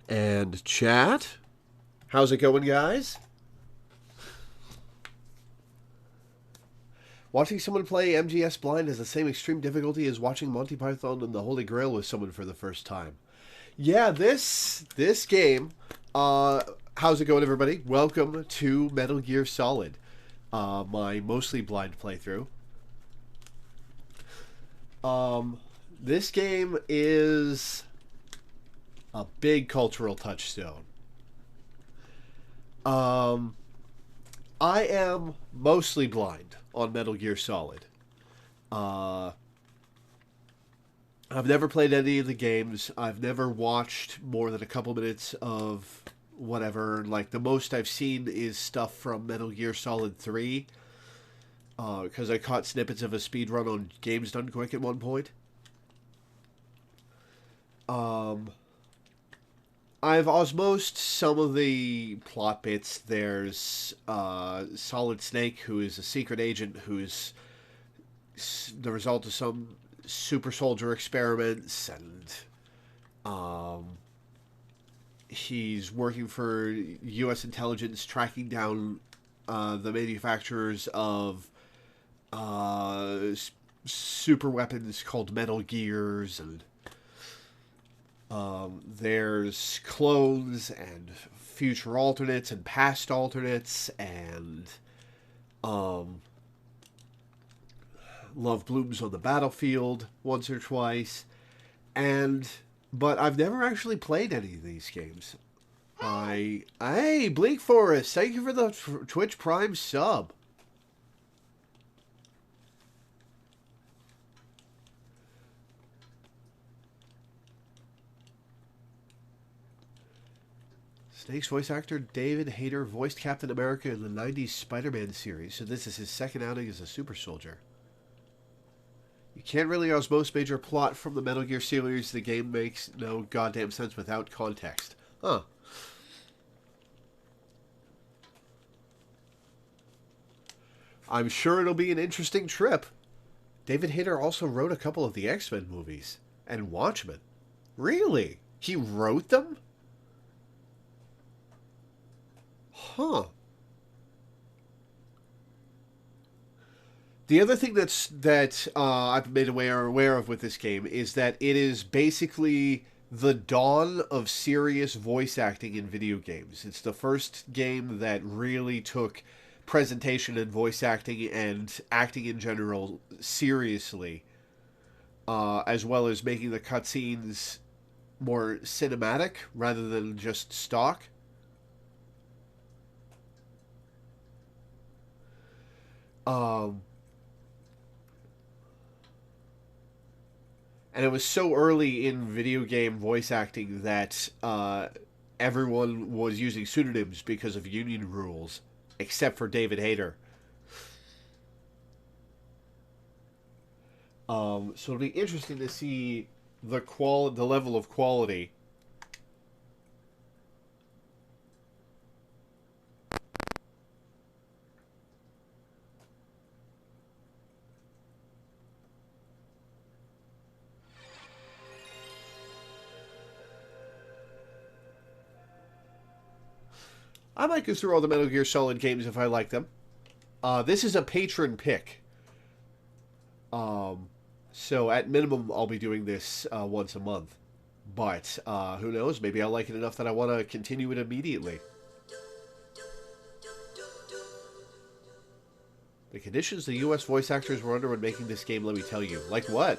And chat. How's it going, guys? Watching someone play MGS Blind has the same extreme difficulty as watching Monty Python and the Holy Grail with someone for the first time. Yeah, this game. How's it going, everybody? Welcome to Metal Gear Solid, my mostly blind playthrough. This game is a big cultural touchstone. I am mostly blind on Metal Gear Solid. I've never played any of the games. I've never watched more than a couple minutes of whatever. Like, the most I've seen is stuff from Metal Gear Solid 3. Because I caught snippets of a speedrun on Games Done Quick at one point. I've osmosed some of the plot bits. There's Solid Snake, who is a secret agent who's the result of some super soldier experiments, and he's working for U.S. intelligence, tracking down the manufacturers of super weapons called Metal Gears, and there's clones and future alternates and past alternates, and love blooms on the battlefield once or twice, but I've never actually played any of these games. Hey, Bleak Forest, thank you for the Twitch Prime sub. Snake's voice actor David Hayter voiced Captain America in the 90s Spider-Man series, so this is his second outing as a super soldier. You can't really osmose major plot from the Metal Gear series. The game makes no goddamn sense without context. Huh. I'm sure it'll be an interesting trip. David Hayter also wrote a couple of the X-Men movies. And Watchmen. Really? He wrote them? Huh. The other thing that I've been made aware of with this game is that it is basically the dawn of serious voice acting in video games. It's the first game that really took presentation and voice acting and acting in general seriously, as well as making the cutscenes more cinematic rather than just stock. And it was so early in video game voice acting that everyone was using pseudonyms because of union rules, except for David Hayter. So it'll be interesting to see the level of quality. I might go through all the Metal Gear Solid games if I like them. This is a patron pick. So at minimum, I'll be doing this once a month. But who knows? Maybe I'll like it enough that I want to continue it immediately. The conditions the U.S. voice actors were under when making this game, let me tell you. Like what?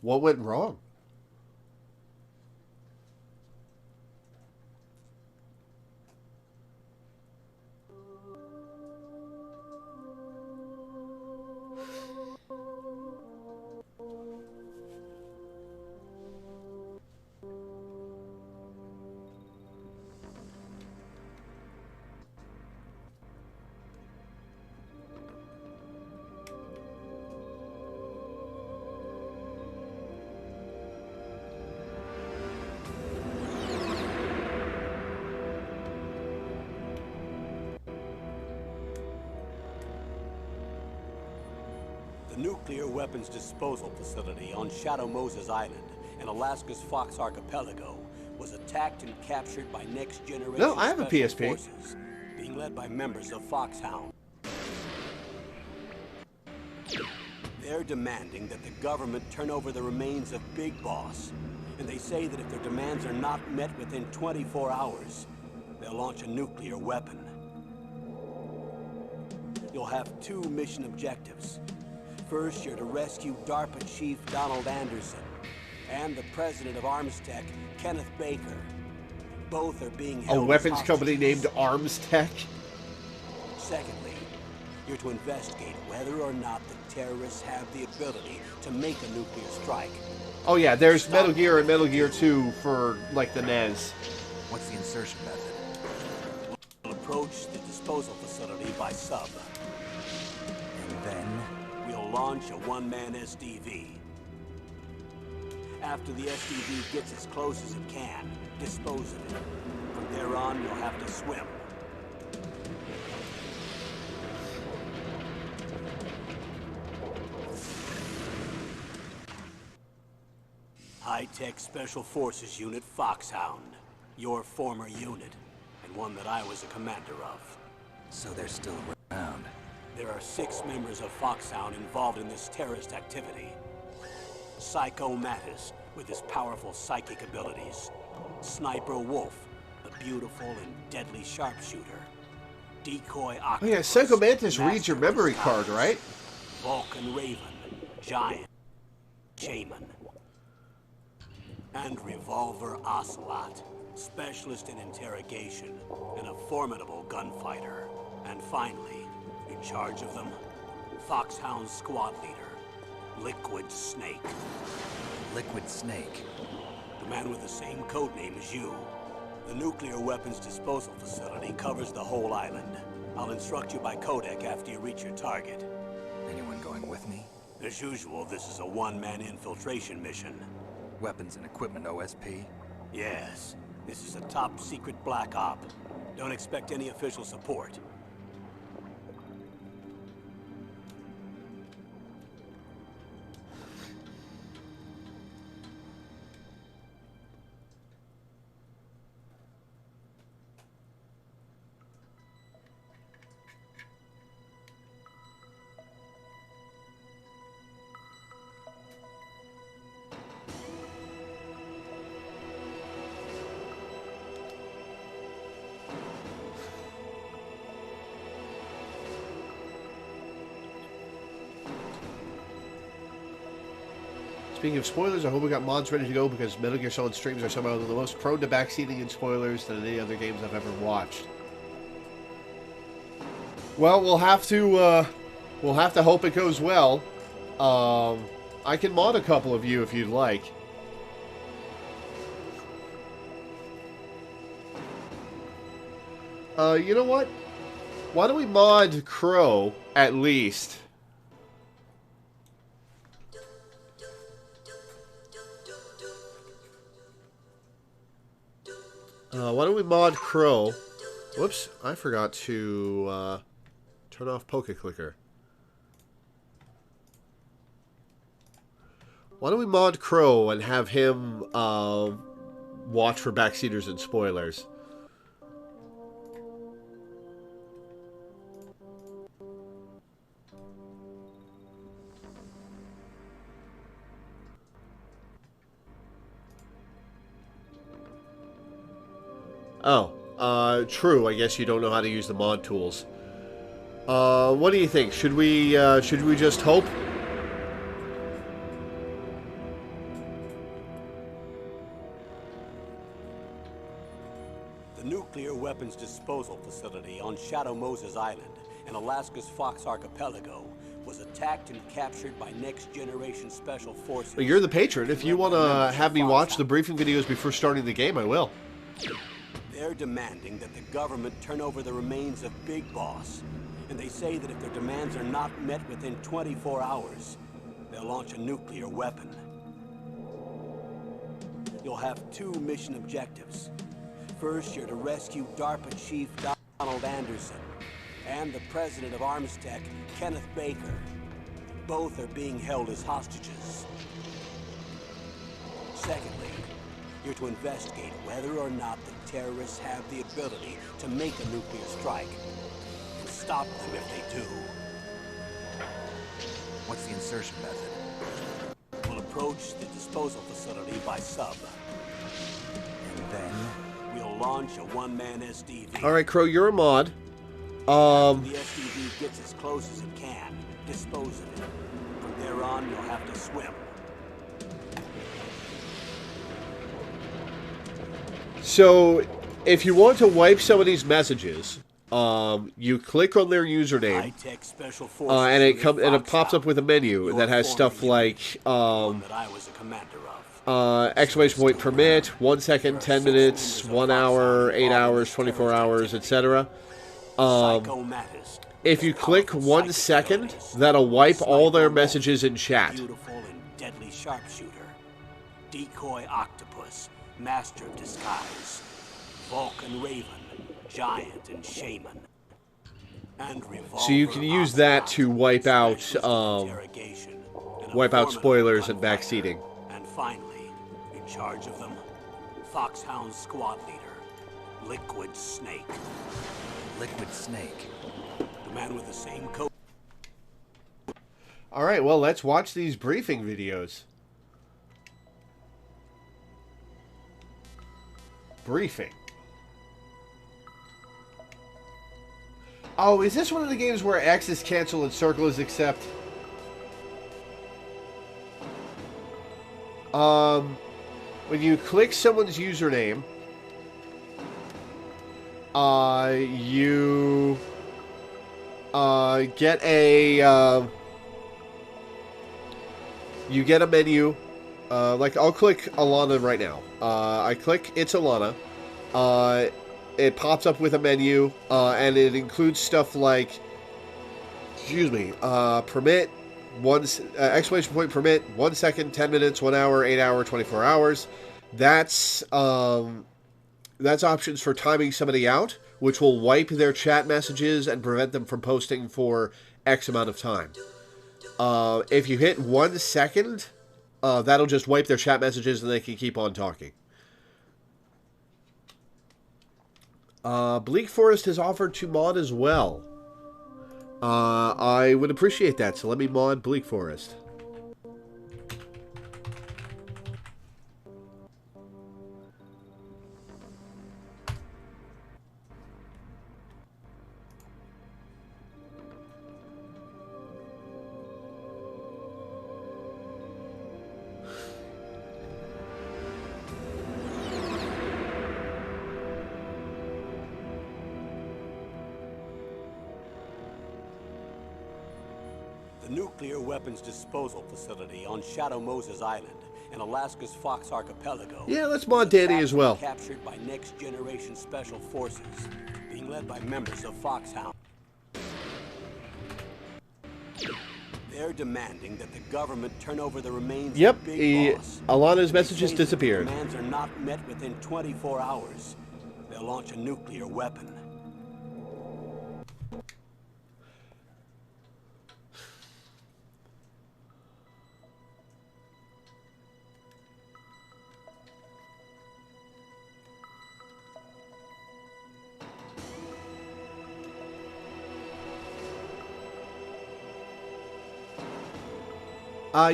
What went wrong? The nuclear weapons disposal facility on Shadow Moses Island in Alaska's Fox Archipelago was attacked and captured by next generation No, I have a special PSP. forces, being led by members of Foxhound. They're demanding that the government turn over the remains of Big Boss. And they say that if their demands are not met within 24 hours, they'll launch a nuclear weapon. You'll have two mission objectives. First, you're to rescue DARPA Chief Donald Anderson and the president of Armstech, Kenneth Baker. Both are being held A weapons as company hostages. named Arms Tech. Secondly, you're to investigate whether or not the terrorists have the ability to make a nuclear strike. Oh yeah, there's Metal Gear and Metal Gear 2 for, like, the NES. What's the insertion method? We'll approach the disposal facility by sub. And then? We'll launch a one-man SDV. After the SDV gets as close as it can, dispose of it. From there on, you'll have to swim. High-Tech Special Forces Unit Foxhound. Your former unit, and one that I was a commander of. So they're still around. There are 6 members of Foxhound involved in this terrorist activity. Psycho Mattis, with his powerful psychic abilities. Sniper Wolf, the beautiful and deadly sharpshooter. Decoy Octopus. Oh yeah, Psycho Mantis reads your Master memory of card, Disguise. right? Vulcan Raven, Giant, Shaman. And Revolver Ocelot, specialist in interrogation and a formidable gunfighter. And finally, in charge of them, Foxhound squad leader, Liquid Snake. Liquid Snake. The man with the same codename as you. The nuclear weapons disposal facility covers the whole island. I'll instruct you by codec after you reach your target. Anyone going with me? As usual, this is a one-man infiltration mission. Weapons and equipment OSP? Yes, this is a top-secret black op. Don't expect any official support. Speaking of spoilers, I hope we got mods ready to go because Metal Gear Solid streams are somehow the most prone to backseating and spoilers than any other games I've ever watched. Well, we'll have to hope it goes well. I can mod a couple of you if you'd like. You know what? Why don't we mod Crow at least? Why don't we mod Crow? Whoops, I forgot to turn off Poke Clicker. Why don't we mod Crow and have him watch for backseaters and spoilers? Oh, true. I guess you don't know how to use the mod tools. What do you think? Should we just hope? The nuclear weapons disposal facility on Shadow Moses Island in Alaska's Fox Archipelago was attacked and captured by next-generation special forces. Well, you're the patron. If you want to have me watch the briefing videos before starting the game, I will. They're demanding that the government turn over the remains of Big Boss. And they say that if their demands are not met within 24 hours, they'll launch a nuclear weapon. You'll have 2 mission objectives. First, you're to rescue DARPA Chief Donald Anderson and the president of Armstech, Kenneth Baker. Both are being held as hostages. Secondly, You're to investigate whether or not the terrorists have the ability to make a nuclear strike, and stop them if they do. What's the insertion method? We'll approach the disposal facility by sub. And then? We'll launch a one-man SDV. All right, Crow, you're a mod. After the SDV gets as close as it can, dispose of it. From there on, you'll have to swim. So, if you want to wipe somebody's messages, you click on their username, High-tech special forces and it unit pops up with a menu that has stuff like one that I was a commander of. exclamation point permit, 1 second, 10 minutes, 1 hour, 8 hours, 24 hours, etc. If you click 1 second, that'll wipe all their messages in chat. Beautiful and deadly sharpshooter, decoy octopus, master of disguise, Vulcan Raven, giant and shaman, and So you can use that to wipe out spoilers and backseating. And finally, in charge of them, Foxhound squad leader, Liquid Snake. Liquid Snake. The man with the same coat. All right, well, let's watch these briefing videos. Briefing. Oh, is this one of the games where X is cancel and circle is accept? When you click someone's username, you get a menu. Like, I'll click Alana right now. I click It's Alana. It pops up with a menu, and it includes stuff like, permit, exclamation point permit, 1 second, 10 minutes, 1 hour, 8 hour, 24 hours. That's options for timing somebody out, which will wipe their chat messages and prevent them from posting for X amount of time. If you hit 1 second, that'll just wipe their chat messages and they can keep on talking. Bleak Forest has offered to mod as well. I would appreciate that, so let me mod Bleak Forest. The nuclear weapons disposal facility on Shadow Moses Island in Alaska's Fox Archipelago. Yeah, let's mod Danny as well. Captured by next generation special forces, being led by members of Foxhound. They're demanding that the government turn over the remains Yep, of Big Boss. Alana's messages disappeared. If demands are not met within 24 hours, they'll launch a nuclear weapon.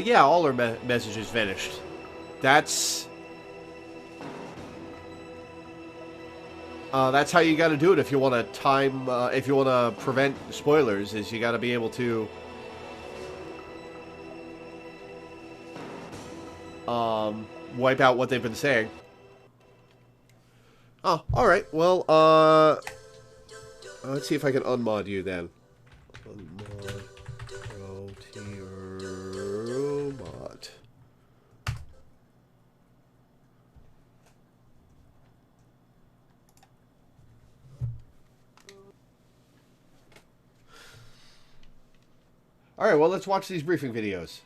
Yeah, all our messages vanished. That's how you got to do it if you want to if you want to prevent spoilers. Is you got to be able to wipe out what they've been saying. Oh, all right. Well, let's see if I can unmod you then. Unmod. Robot. All right, well, let's watch these briefing videos.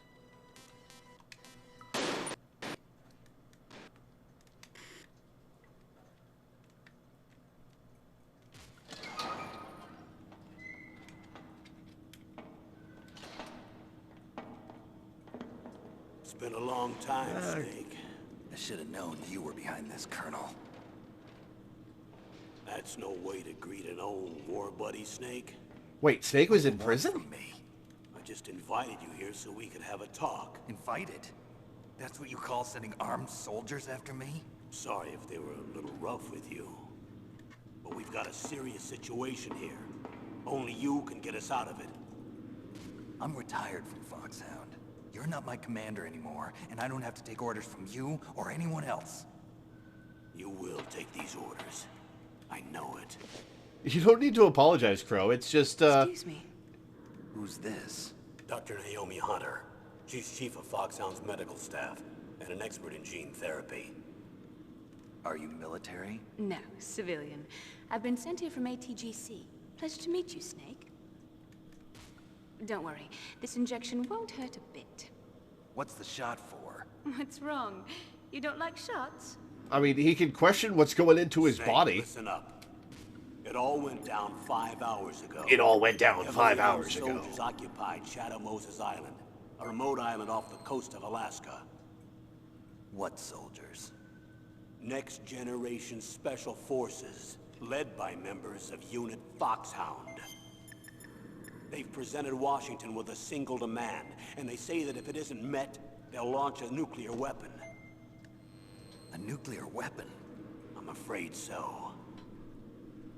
It's been a long time, Snake. should have known you were behind this, Colonel. That's no way to greet an old war buddy, Snake. Wait, Snake was in What prison? from me? I just invited you here so we could have a talk. Invited? That's what you call sending armed soldiers after me? Sorry if they were a little rough with you. But we've got a serious situation here. Only you can get us out of it. I'm retired from Foxhound. You're not my commander anymore, and I don't have to take orders from you or anyone else. You will take these orders. I know it. You don't need to apologize, Crow. It's just, Excuse me. Who's this? Dr. Naomi Hunter. She's chief of Foxhound's medical staff and an expert in gene therapy. Are you military? No, civilian. I've been sent here from ATGC. Pleasure to meet you, Snake. Don't worry, this injection won't hurt a bit. What's the shot for? What's wrong? You don't like shots? I mean, he can question what's going into his Snake, body. listen up. It all went down 5 hours ago. It all went down Heavily 5 armed hours ago. Soldiers occupied Shadow Moses Island, a remote island off the coast of Alaska. What soldiers? Next Generation Special Forces, led by members of Unit Foxhound. They've presented Washington with a single demand, and they say that if it isn't met, they'll launch a nuclear weapon. A nuclear weapon? I'm afraid so.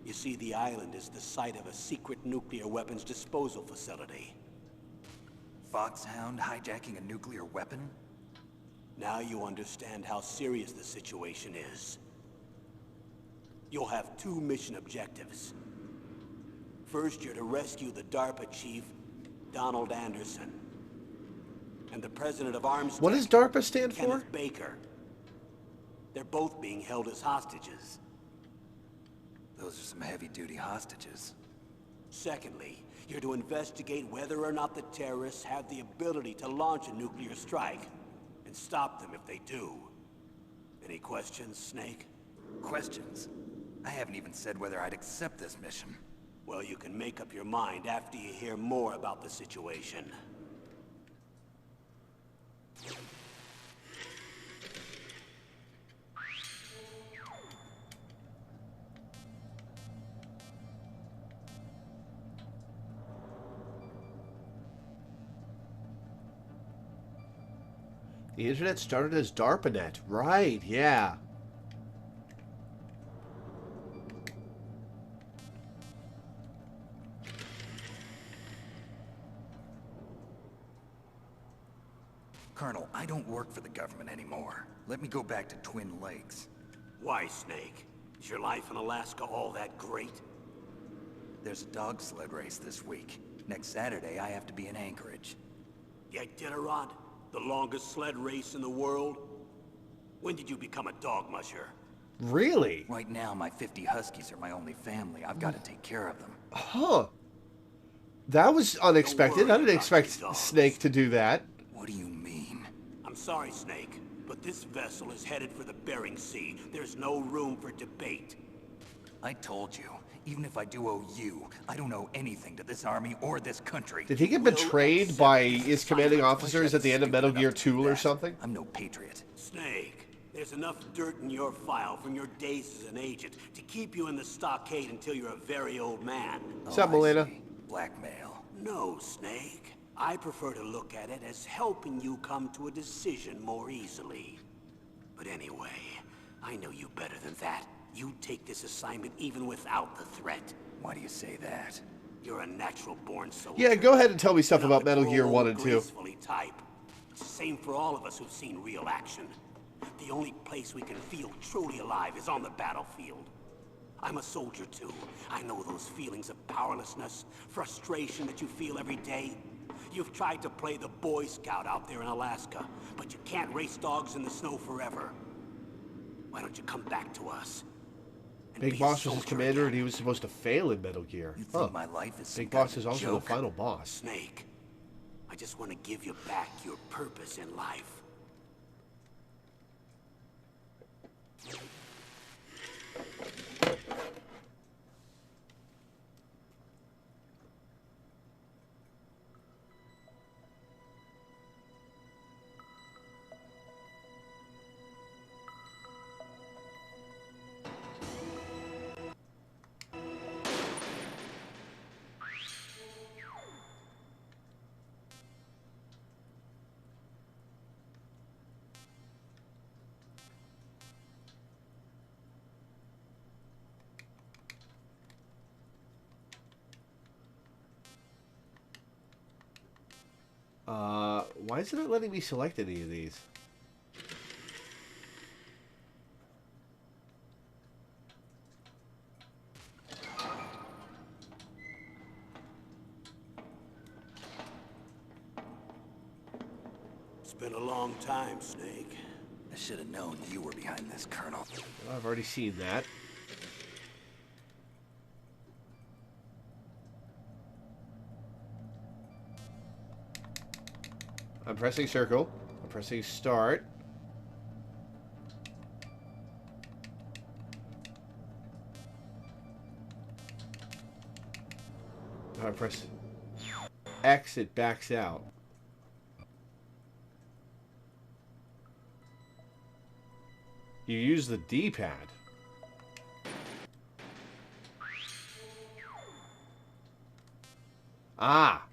You see, the island is the site of a secret nuclear weapons disposal facility. Foxhound hijacking a nuclear weapon? Now you understand how serious the situation is. You'll have 2 mission objectives. First, you're to rescue the DARPA chief, Donald Anderson, and the president of Arms What Tech, does DARPA stand for? Kenneth Baker. They're both being held as hostages. Those are some heavy-duty hostages. Secondly, you're to investigate whether or not the terrorists have the ability to launch a nuclear strike, and stop them if they do. Any questions, Snake? Questions? I haven't even said whether I'd accept this mission. Well, you can make up your mind after you hear more about the situation. The internet started as DARPANET. Right, yeah. Colonel, I don't work for the government anymore. Let me go back to Twin Lakes. Why, Snake? Is your life in Alaska all that great? There's a dog sled race this week. Next Saturday, I have to be in Anchorage. The Iditarod? The longest sled race in the world? When did you become a dog musher? Really? Right now, my 50 huskies are my only family. I've got to take care of them. Huh. That was unexpected. worry I didn't about expect your dogs. Snake to do that. What do you mean? I'm sorry, Snake, but this vessel is headed for the Bering Sea. There's no room for debate. I told you, even if I do owe you, I don't owe anything to this army or this country. Did he get betrayed by his commanding officers at the end of Metal Gear 2 or something? I'm no patriot. Snake, there's enough dirt in your file from your days as an agent to keep you in the stockade until you're a very old man. What's up, I Melina? see. Blackmail. No, Snake. I prefer to look at it as helping you come to a decision more easily. But anyway, I know you better than that. You take this assignment even without the threat. Why do you say that? You're a natural-born soldier. Yeah, go ahead and tell me stuff You're not about the Metal Gear cold, 1 and 2. gracefully type. It's the same for all of us who've seen real action. The only place we can feel truly alive is on the battlefield. I'm a soldier too. I know those feelings of powerlessness, frustration that you feel every day. You've tried to play the Boy Scout out there in Alaska, but you can't race dogs in the snow forever. Why don't you come back to us? And Big be a Boss was his soldier commander and again? he was supposed to fail in Metal Gear. You Huh. think my life is some Big kind Boss of is also joke? the final boss. Snake, I just want to give you back your purpose in life. Why isn't it letting me select any of these? It's been a long time, Snake. I should have known you were behind this, Colonel. Well, I've already seen that. I'm pressing circle. I'm pressing start. I press X, it backs out. You use the D-pad. Ah!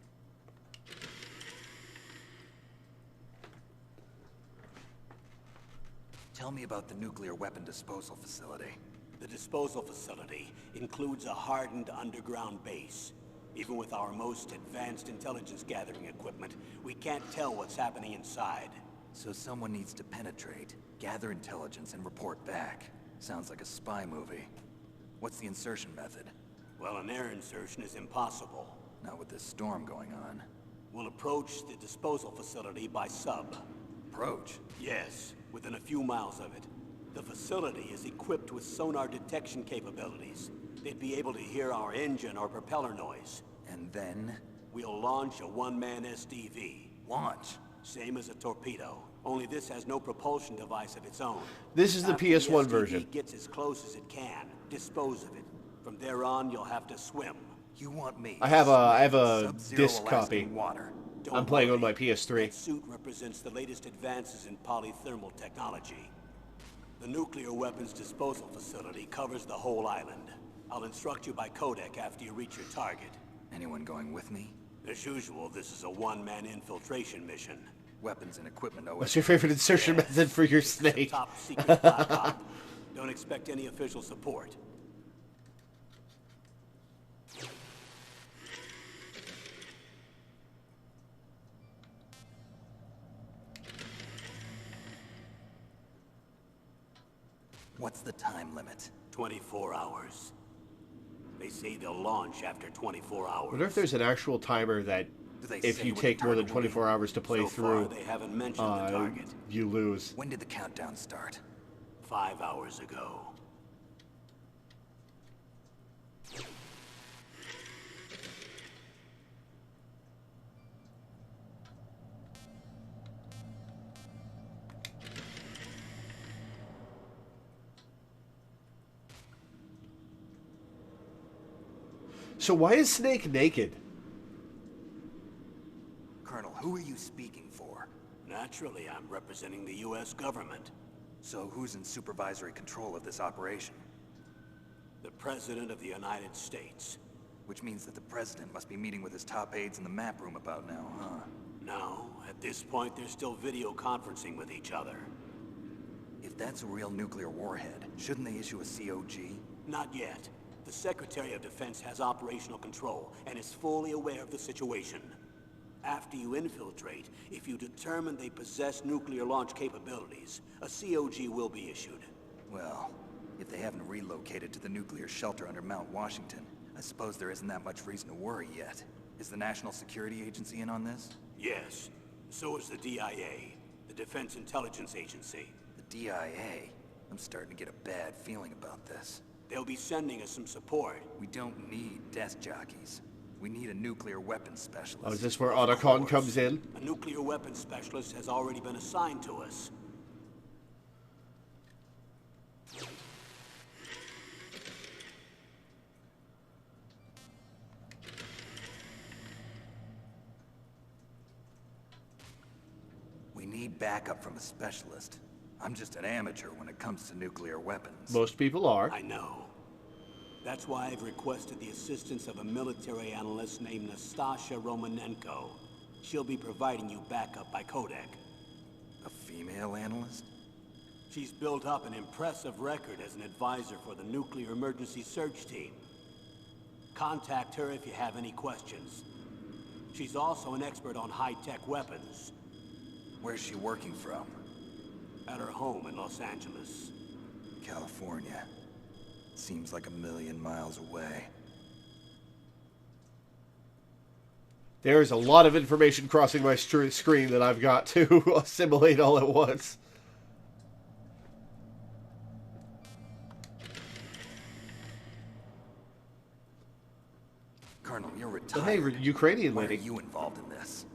Tell me about the nuclear weapon disposal facility. The disposal facility includes a hardened underground base. Even with our most advanced intelligence gathering equipment, we can't tell what's happening inside. So someone needs to penetrate, gather intelligence, and report back. Sounds like a spy movie. What's the insertion method? Well, an air insertion is impossible. Not with this storm going on. We'll approach the disposal facility by sub. Approach? Yes, within a few miles of it. The facility is equipped with sonar detection capabilities. They'd be able to hear our engine or propeller noise. And then? We'll launch a one-man SDV. Launch? Same as a torpedo. Only this has no propulsion device of its own. This is the After PS1 the SDV version. gets as close as it can, dispose of it. From there on, you'll have to swim. You want me? I have a Sub-zero disc Alaskan copy. Water. Don't I'm playing on worry. my PS3. That suit represents the latest advances in polythermal technology. The nuclear weapons disposal facility covers the whole island. I'll instruct you by codec after you reach your target. Anyone going with me? As usual, this is a one-man infiltration mission. Weapons and equipment What's your favorite insertion method for your It's a snake? top secret black op. Don't expect any official support. What's the time limit? 24 hours. They say they'll launch after 24 hours. I wonder if there's an actual timer that Do they if say you what take the more than target will be? 24 hours to play So far, through, they haven't mentioned the target. you lose. When did the countdown start? 5 hours ago. So why is Snake naked? Colonel, who are you speaking for? Naturally, I'm representing the U.S. government. So who's in supervisory control of this operation? The President of the United States. Which means that the President must be meeting with his top aides in the map room about now, huh? No, at this point, they're still video conferencing with each other. If that's a real nuclear warhead, shouldn't they issue a COG? Not yet. The Secretary of Defense has operational control and is fully aware of the situation. After you infiltrate, if you determine they possess nuclear launch capabilities, a COG will be issued. Well, if they haven't relocated to the nuclear shelter under Mount Washington, I suppose there isn't that much reason to worry yet. Is the National Security Agency in on this? Yes. So is the DIA, the Defense Intelligence Agency. The DIA? I'm starting to get a bad feeling about this. They'll be sending us some support. We don't need desk jockeys. We need a nuclear weapons specialist. Oh, is this where Of Otacon course. comes in? A nuclear weapons specialist has already been assigned to us. We need backup from a specialist. I'm just an amateur when it comes to nuclear weapons. Most people are. I know. That's why I've requested the assistance of a military analyst named Nastasha Romanenko. She'll be providing you backup by codec. A female analyst? She's built up an impressive record as an advisor for the Nuclear Emergency Search Team. Contact her if you have any questions. She's also an expert on high-tech weapons. Where's she working from? At her home in Los Angeles. California. Seems like a million miles away. There's a lot of information crossing my screen that I've got to assimilate all at once. Colonel, you're Oh, hey, retired. Ukrainian Why are lady. you involved in this?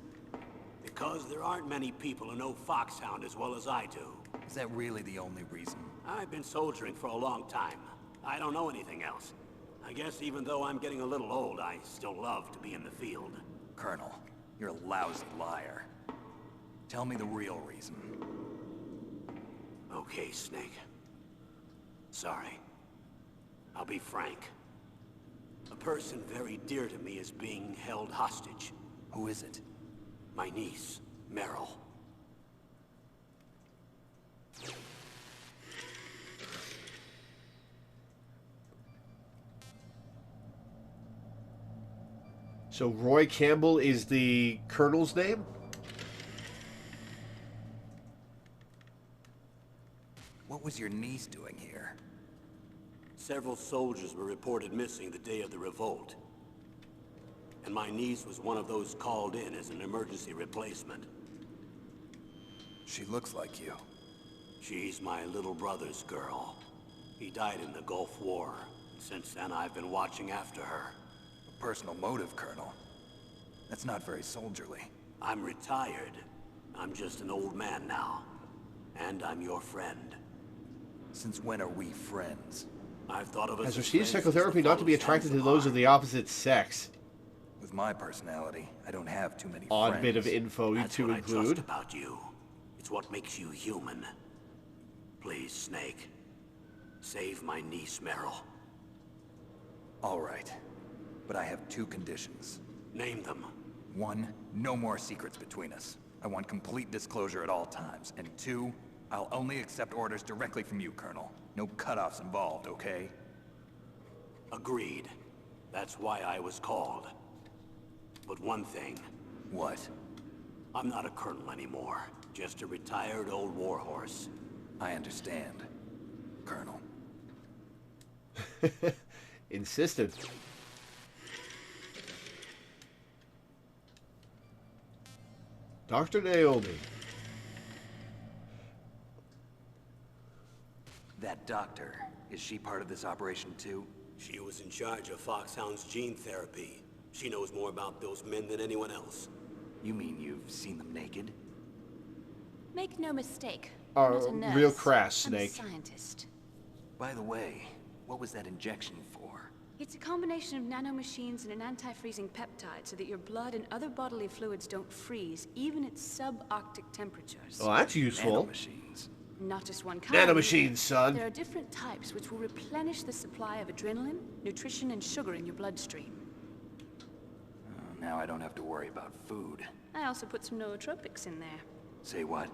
Because there aren't many people who know Foxhound as well as I do. Is that really the only reason? I've been soldiering for a long time. I don't know anything else. I guess even though I'm getting a little old, I still love to be in the field. Colonel, you're a lousy liar. Tell me the real reason. Okay, Snake. Sorry. I'll be frank. A person very dear to me is being held hostage. Who is it? My niece, Meryl. So Roy Campbell is the colonel's name? What was your niece doing here? Several soldiers were reported missing the day of the revolt. And my niece was one of those called in as an emergency replacement. She looks like you. She's my little brother's girl. He died in the Gulf War. Since then, I've been watching after her. A personal motive, Colonel. That's not very soldierly. I'm retired. I'm just an old man now. And I'm your friend. Since when are we friends? I've thought of us Has as received friends psychotherapy since the not to be fall of attracted to those of the opposite sex. With my personality, I don't have too many Odd friends. bit of info That's to what I trust include. about you. It's what makes you human. Please, Snake. Save my niece, Meryl. All right. But I have two conditions. Name them. 1, no more secrets between us. I want complete disclosure at all times. And 2, I'll only accept orders directly from you, Colonel. No cutoffs involved, okay? Agreed. That's why I was called. But one thing, What? I'm not a colonel anymore. Just a retired old warhorse. I understand, Colonel. Insistent. Dr. Naomi. That doctor, is she part of this operation too? She was in charge of Foxhound's gene therapy. She knows more about those men than anyone else. You mean you've seen them naked? Make no mistake. I'm not a nurse. Real crass, I'm a Snake. scientist. By the way, what was that injection for? It's a combination of nanomachines and an anti-freezing peptide so that your blood and other bodily fluids don't freeze, even at subarctic temperatures. Well, that's useful. Nanomachines. Not just one kind. Nanomachines, son. There are different types which will replenish the supply of adrenaline, nutrition, and sugar in your bloodstream. Now I don't have to worry about food. I also put some nootropics in there. Say what?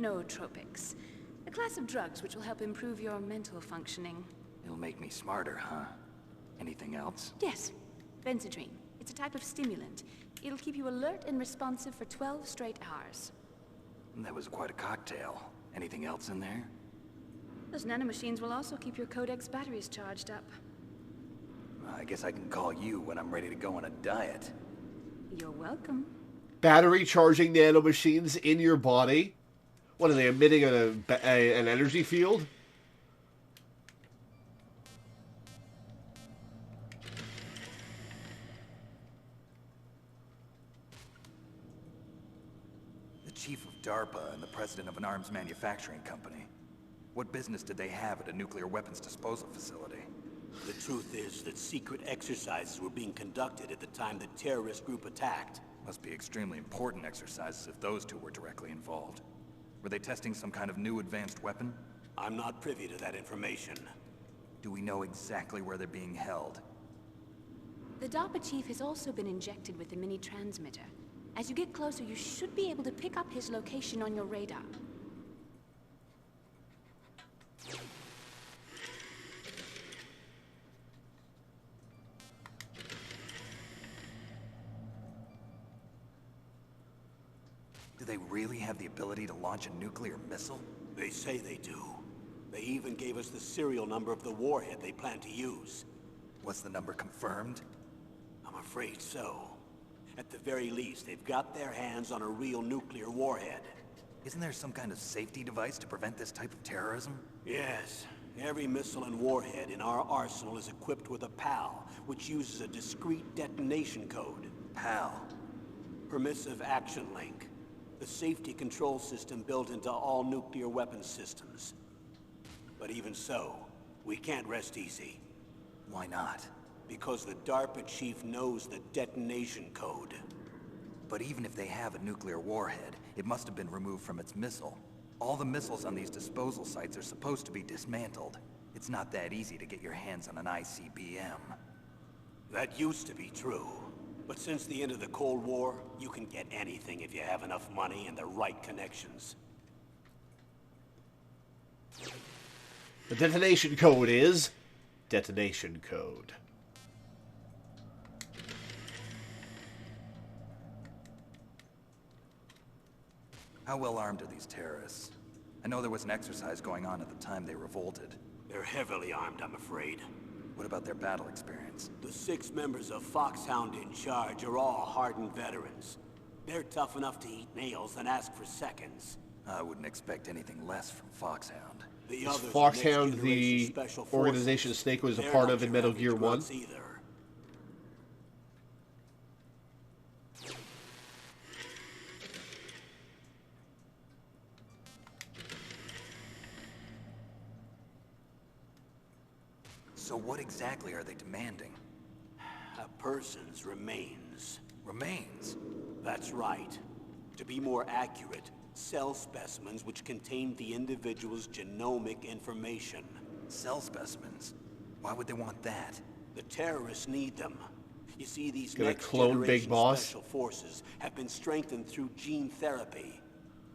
Nootropics. A class of drugs which will help improve your mental functioning. It'll make me smarter, huh? Anything else? Yes. Benzedrine. It's a type of stimulant. It'll keep you alert and responsive for 12 straight hours. That was quite a cocktail. Anything else in there? Those nanomachines will also keep your Codex batteries charged up. I guess I can call you when I'm ready to go on a diet. You're welcome. Battery charging nanomachines in your body. What are they emitting an energy field? The chief of DARPA and the president of an arms manufacturing company. What business did they have at a nuclear weapons disposal facility? The truth is that secret exercises were being conducted at the time the terrorist group attacked. Must be extremely important exercises if those two were directly involved. Were they testing some kind of new advanced weapon? I'm not privy to that information. Do we know exactly where they're being held? The DARPA chief has also been injected with the mini-transmitter. As you get closer, you should be able to pick up his location on your radar. they really have the ability to launch a nuclear missile? They say they do. They even gave us the serial number of the warhead they plan to use. Was the number confirmed? I'm afraid so. At the very least, they've got their hands on a real nuclear warhead. Isn't there some kind of safety device to prevent this type of terrorism? Yes. Every missile and warhead in our arsenal is equipped with a PAL, which uses a discrete detonation code. PAL? Permissive Action Link. The safety control system built into all nuclear weapons systems. But even so, we can't rest easy. Why not? Because the DARPA chief knows the detonation code. But even if they have a nuclear warhead, it must have been removed from its missile. All the missiles on these disposal sites are supposed to be dismantled. It's not that easy to get your hands on an ICBM. That used to be true. But since the end of the Cold War, you can get anything if you have enough money and the right connections. The detonation code is... detonation code. How well armed are these terrorists? I know there was an exercise going on at the time they revolted. They're heavily armed, I'm afraid. What about their battle experience? The 6 members of Foxhound in charge are all hardened veterans. They're tough enough to eat nails and ask for seconds. I wouldn't expect anything less from Foxhound. The Is others are Foxhound next-generation the special organization forces. Snake was a They're part not of in your Metal average Gear 1? grunts either. So what exactly are they demanding? A person's remains. Remains? That's right. To be more accurate, cell specimens which contain the individual's genomic information. Cell specimens? Why would they want that? The terrorists need them. You see, these Gonna next clone Big generation Boss? special forces have been strengthened through gene therapy.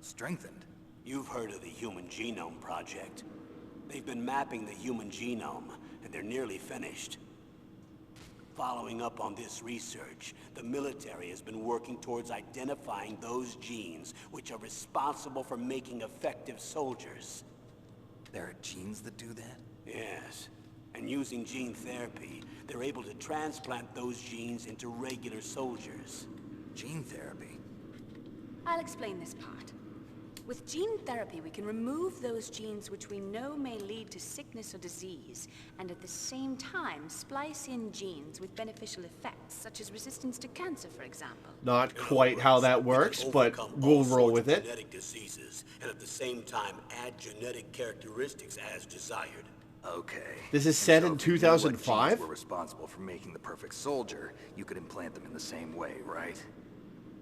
Strengthened? You've heard of the Human Genome Project. They've been mapping the human genome, and they're nearly finished. Following up on this research, the military has been working towards identifying those genes which are responsible for making effective soldiers. There are genes that do that? Yes. And using gene therapy, they're able to transplant those genes into regular soldiers. Gene therapy? I'll explain this part. With gene therapy, we can remove those genes which we know may lead to sickness or disease, and at the same time splice in genes with beneficial effects, such as resistance to cancer, for example. Not quite how that works, but we'll roll with it. Genetic diseases, and at the same time add genetic characteristics as desired. Okay. This is And set so in if you knew what 2005? genes were responsible for making the perfect soldier, you could implant them in the same way, right?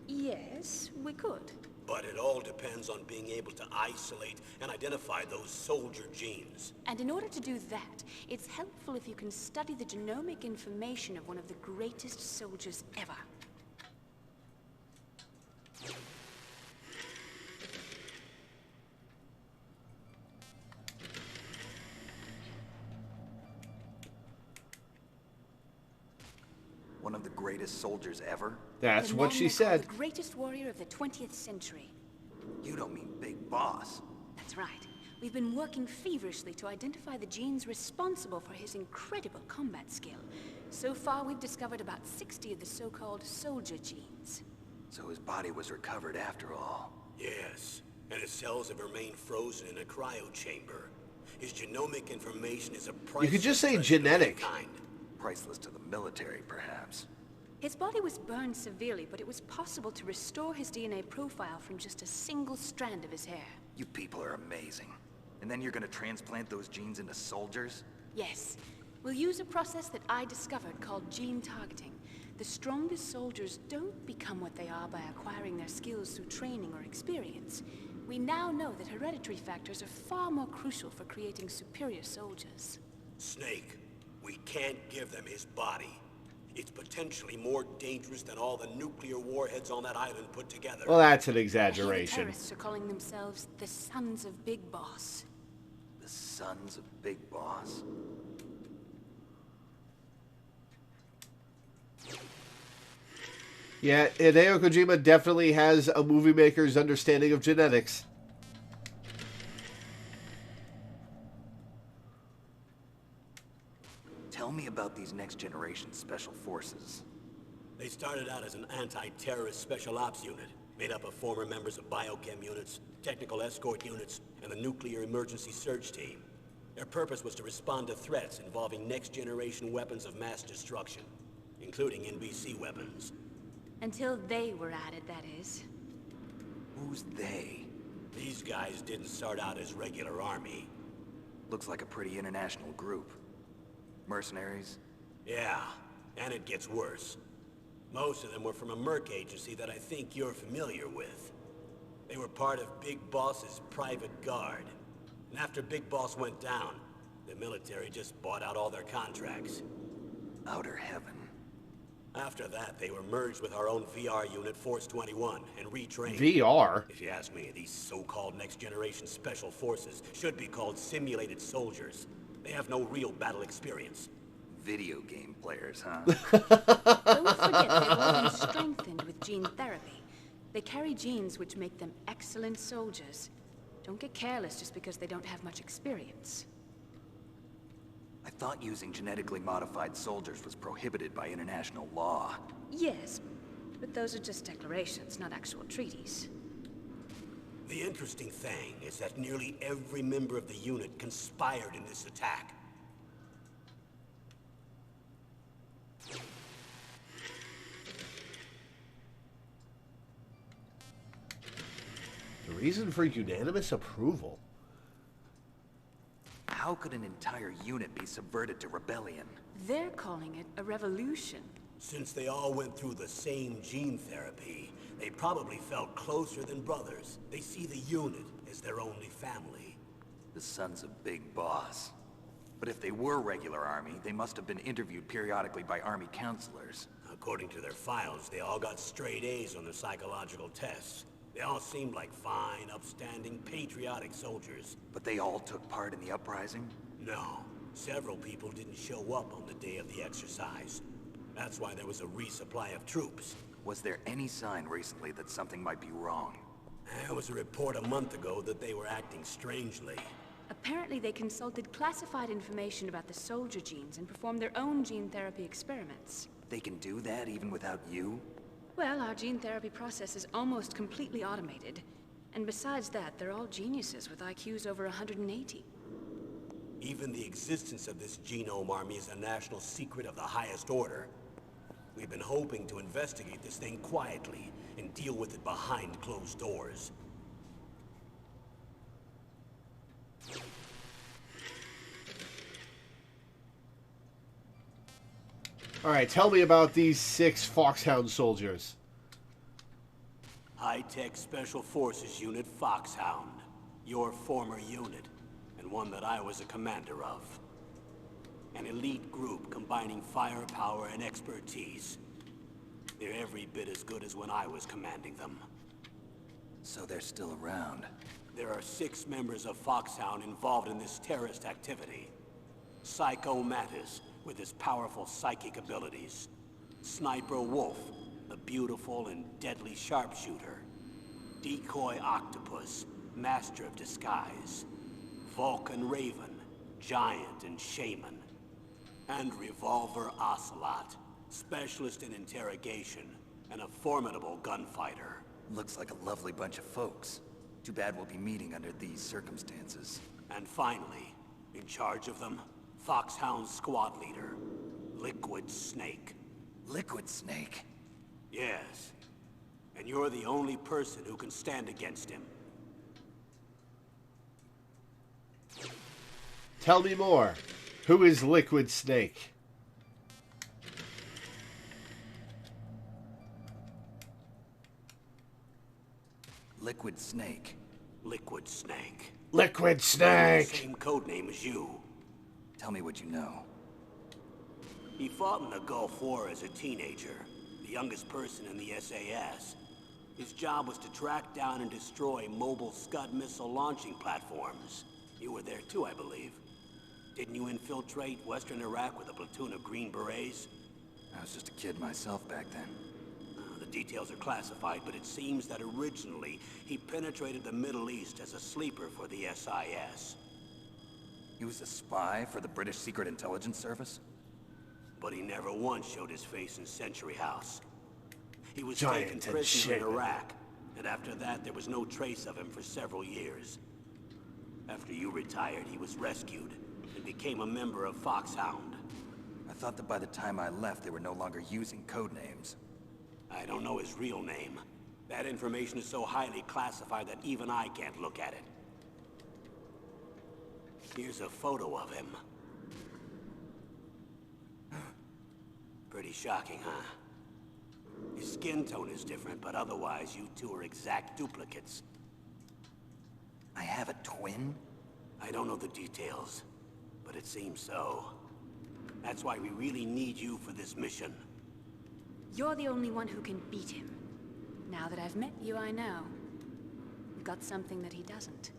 Yes, we could. But it all depends on being able to isolate and identify those soldier genes. And in order to do that, it's helpful if you can study the genomic information of one of the greatest soldiers ever. One of the greatest soldiers ever? That's The what man she they call said. the greatest warrior of the 20th century. You don't mean Big Boss. That's right. We've been working feverishly to identify the genes responsible for his incredible combat skill. So far, we've discovered about 60 of the so-called soldier genes. So his body was recovered after all. Yes, and his cells have remained frozen in a cryo chamber. His genomic information is a priceless You could just say treasure to genetic. mankind. Priceless to the military, perhaps. His body was burned severely, but it was possible to restore his DNA profile from just a single strand of his hair. You people are amazing. And then you're gonna transplant those genes into soldiers? Yes. We'll use a process that I discovered called gene targeting. The strongest soldiers don't become what they are by acquiring their skills through training or experience. We now know that hereditary factors are far more crucial for creating superior soldiers. Snake, we can't give them his body. It's potentially more dangerous than all the nuclear warheads on that island put together. Well, that's an The exaggeration. terrorists are calling themselves the Sons of Big Boss. The sons of Big Boss? Yeah, Hideo Kojima definitely has a movie maker's understanding of genetics. Tell me about these next-generation special forces. They started out as an anti-terrorist special ops unit, made up of former members of biochem units, technical escort units, and the nuclear emergency surge team. Their purpose was to respond to threats involving next-generation weapons of mass destruction, including NBC weapons. Until they were added, that is. Who's they? These guys didn't start out as regular army. Looks like a pretty international group. Mercenaries? Yeah, and it gets worse. Most of them were from a merc agency that I think you're familiar with. They were part of Big Boss's private guard. And after Big Boss went down, the military just bought out all their contracts. Outer heaven. After that, they were merged with our own VR unit, Force 21, and retrained. VR? If you ask me, these so-called next-generation special forces should be called simulated soldiers. They have no real battle experience. Video game players, huh? Don't forget they've all been strengthened with gene therapy. They carry genes which make them excellent soldiers. Don't get careless just because they don't have much experience. I thought using genetically modified soldiers was prohibited by international law. Yes, but those are just declarations, not actual treaties. The interesting thing is that nearly every member of the unit conspired in this attack. The reason for unanimous approval? How could an entire unit be subverted to rebellion? They're calling it a revolution. Since they all went through the same gene therapy, they probably felt closer than brothers. They see the unit as their only family. The sons of Big Boss. But if they were regular army, they must have been interviewed periodically by army counselors. According to their files, they all got straight A's on their psychological tests. They all seemed like fine, upstanding, patriotic soldiers. But they all took part in the uprising? No, several people didn't show up on the day of the exercise. That's why there was a resupply of troops. Was there any sign recently that something might be wrong? There was a report a month ago that they were acting strangely. Apparently they consulted classified information about the soldier genes and performed their own gene therapy experiments. They can do that even without you? Well, our gene therapy process is almost completely automated. And besides that, they're all geniuses with IQs over 180. Even the existence of this genome army is a national secret of the highest order. We've been hoping to investigate this thing quietly and deal with it behind closed doors. Alright, tell me about these 6 Foxhound soldiers. High-tech Special Forces Unit Foxhound. Your former unit, and one that I was a commander of. An elite group combining firepower and expertise. They're every bit as good as when I was commanding them. So they're still around. There are 6 members of Foxhound involved in this terrorist activity. Psycho Mattis, with his powerful psychic abilities. Sniper Wolf, the beautiful and deadly sharpshooter. Decoy Octopus, master of disguise. Vulcan Raven, giant and shaman. And Revolver Ocelot, specialist in interrogation and a formidable gunfighter. Looks like a lovely bunch of folks. Too bad we'll be meeting under these circumstances. And finally, in charge of them, Foxhound's squad leader, Liquid Snake. Liquid Snake? Yes. And you're the only person who can stand against him. Tell me more. Who is Liquid Snake? Liquid Snake. Liquid Snake. Liquid Snake! Same codename as you. Tell me what you know. He fought in the Gulf War as a teenager, the youngest person in the SAS. His job was to track down and destroy mobile Scud missile launching platforms. You were there too, I believe. Didn't you infiltrate Western Iraq with a platoon of Green Berets? I was just a kid myself back then. The details are classified, but it seems that originally he penetrated the Middle East as a sleeper for the SIS. He was a spy for the British Secret Intelligence Service? But he never once showed his face in Century House. He was Giant taken and prisoner in shaven. Iraq, and after that there was no trace of him for several years. After you retired, he was rescued and became a member of Foxhound. I thought that by the time I left, they were no longer using code names. I don't know his real name. That information is so highly classified that even I can't look at it. Here's a photo of him. Pretty shocking, huh? His skin tone is different, but otherwise you two are exact duplicates. I have a twin? I don't know the details, but it seems so. That's why we really need you for this mission. You're the only one who can beat him. Now that I've met you, I know. You've got something that he doesn't.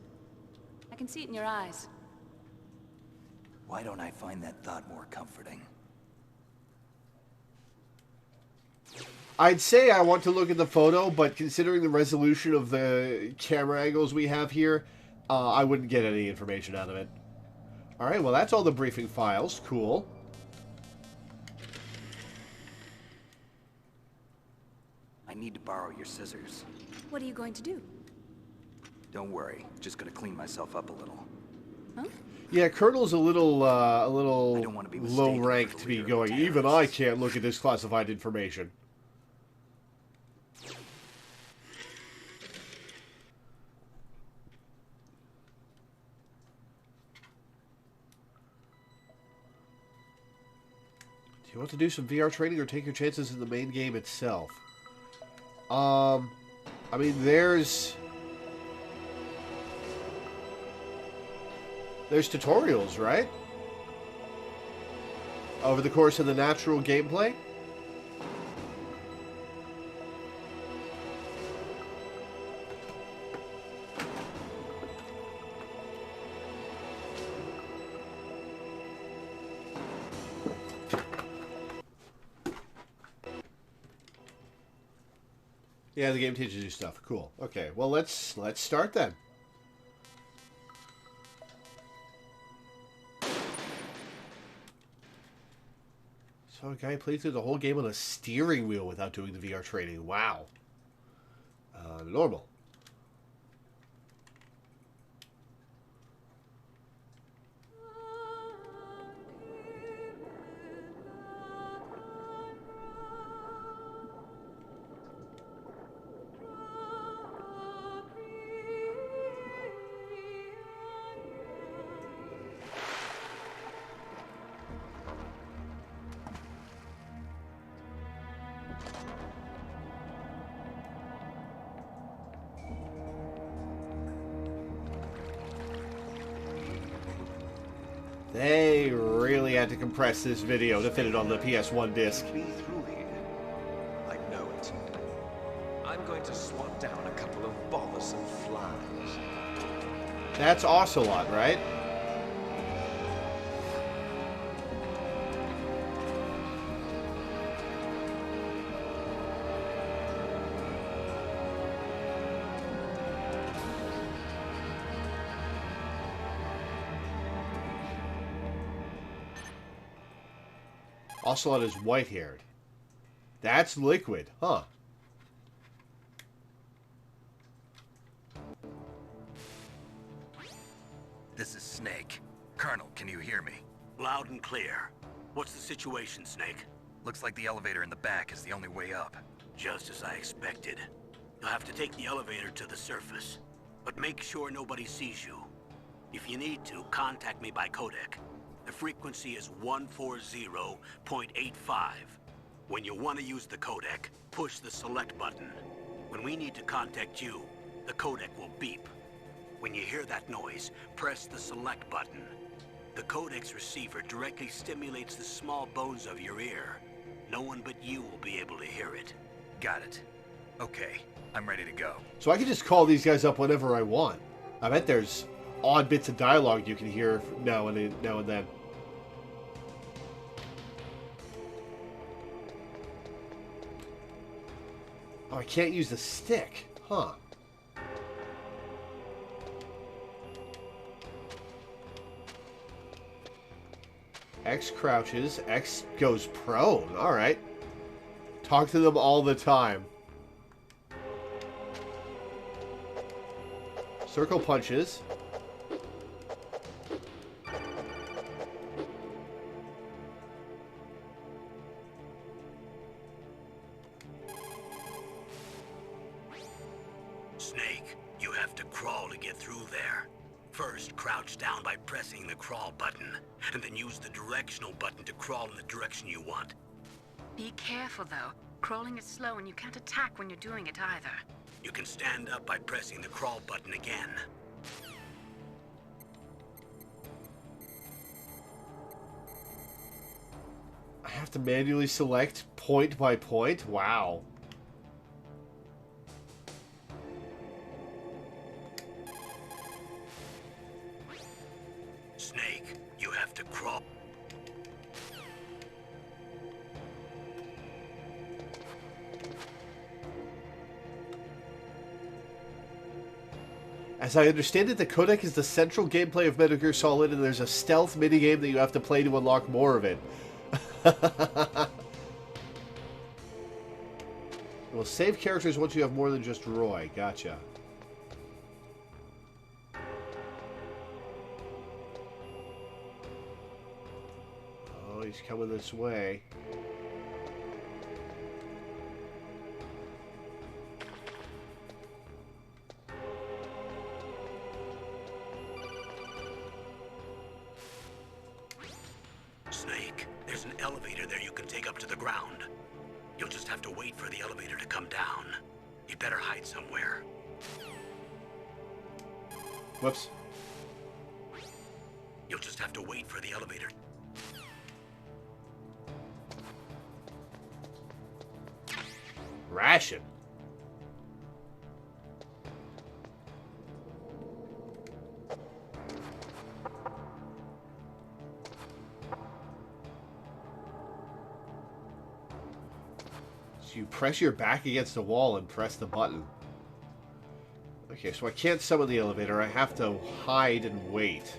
I can see it in your eyes. Why don't I find that thought more comforting? I'd say I want to look at the photo, but considering the resolution of the camera angles we have here, I wouldn't get any information out of it. Alright, well that's all the briefing files. Cool. I need to borrow your scissors. What are you going to do? Don't worry, just gonna clean myself up a little. Huh? Yeah, Colonel's a little I don't want to be mistaken low rank for the to be leader of going, the even I terrorists." can't look at this classified information. Do you want to do some VR training or take your chances in the main game itself? I mean, there's tutorials, right? Over the course of the natural gameplay? Yeah, the game teaches you stuff. Cool. Okay, well let's start then. So a guy played through the whole game on a steering wheel without doing the VR training. Wow. Normal. They really had to compress this video to fit it on the PS1 disc. Be through here. I know it. I'm going to swat down a couple of bothersome flies. That's Ocelot, right? Ocelot is white-haired. That's Liquid, huh? This is Snake. Colonel, can you hear me? Loud and clear. What's the situation, Snake? Looks like the elevator in the back is the only way up. Just as I expected. You'll have to take the elevator to the surface. But make sure nobody sees you. If you need to, contact me by codec. The frequency is 140.85. When you want to use the codec, push the select button. When we need to contact you, the codec will beep. When you hear that noise, press the select button. The codec's receiver directly stimulates the small bones of your ear. No one but you will be able to hear it. Got it. Okay, I'm ready to go. So I can just call these guys up whenever I want. I bet there's odd bits of dialogue you can hear now and then. Oh, I can't use the stick. Huh. X crouches. X goes prone. Alright. Talk to them all the time. Circle punches. Snake, you have to crawl to get through there. First, crouch down by pressing the crawl button, and then use the directional button to crawl in the direction you want. Be careful, though. Crawling is slow and you can't attack when you're doing it either. You can stand up by pressing the crawl button again. I have to manually select point by point? Wow. Snake, you have to crawl. As I understand it, the codec is the central gameplay of Metal Gear Solid, and there's a stealth minigame that you have to play to unlock more of it. Well, save characters once you have more than just Roy. Gotcha. Oh, he's coming this way. Snake, there's an elevator there you can take up to the ground. You'll just have to wait for the elevator to come down. You'd better hide somewhere. Whoops. You'll just have to wait for the elevator. Ration. So you press your back against the wall and press the button. Okay, so I can't summon the elevator. I have to hide and wait.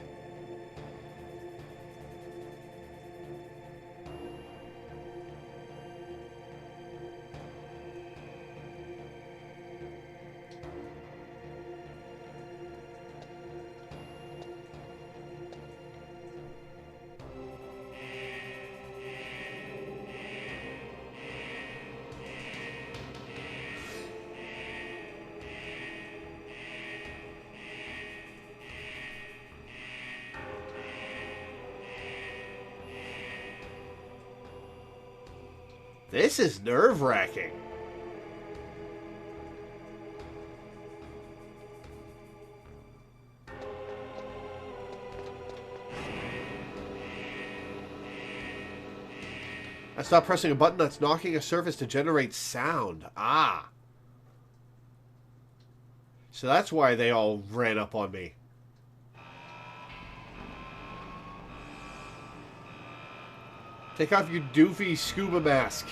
This is nerve-wracking. That's not pressing a button, that's knocking a surface to generate sound. Ah. So that's why they all ran up on me. Take off your doofy scuba mask.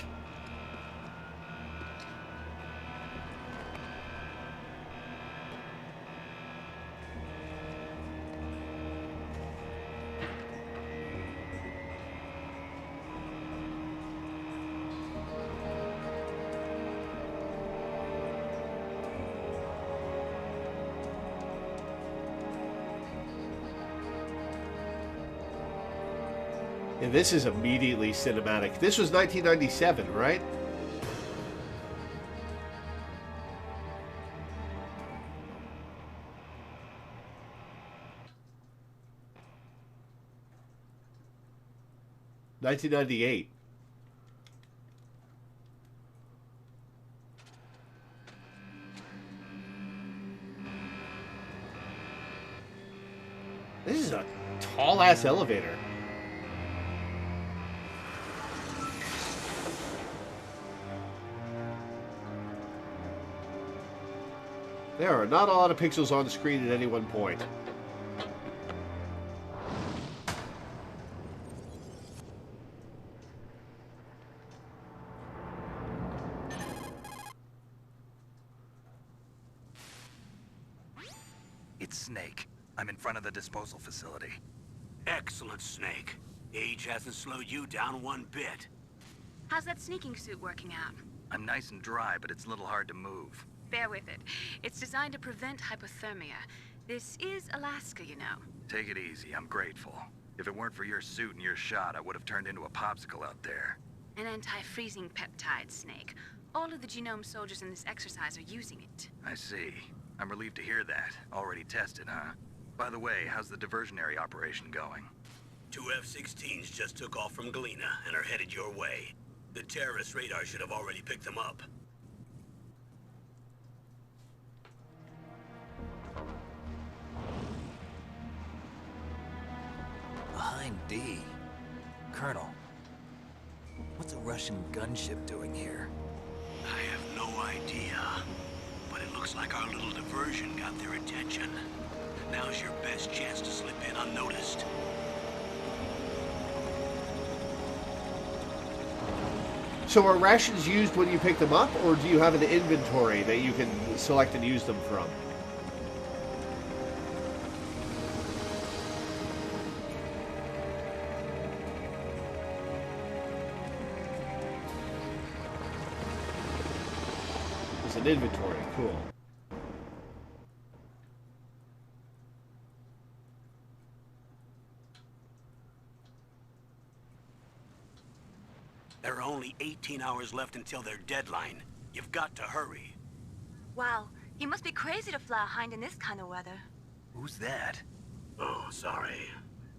And this is immediately cinematic. This was 1997, right? $1998. This is a tall-ass elevator. There are not a lot of pixels on the screen at any one point. It's Snake. I'm in front of the disposal facility. Excellent, Snake. Age hasn't slowed you down one bit. How's that sneaking suit working out? I'm nice and dry, but it's a little hard to move. Bear with it. It's designed to prevent hypothermia. This is Alaska, you know. Take it easy, I'm grateful. If it weren't for your suit and your shot, I would have turned into a popsicle out there. An anti-freezing peptide, Snake. All of the genome soldiers in this exercise are using it. I see. I'm relieved to hear that. Already tested, huh? By the way, how's the diversionary operation going? 2 F-16s just took off from Galena and are headed your way. The terrorist radar should have already picked them up. Behind D. Colonel, what's a Russian gunship doing here? I have no idea, but it looks like our little diversion got their attention. Now's your best chance to slip in unnoticed. So are rations used when you pick them up, or do you have an inventory that you can select and use them from? There's an inventory, cool. There are only 18 hours left until their deadline. You've got to hurry. Wow, you must be crazy to fly a hind in this kind of weather. Who's that? Oh, sorry.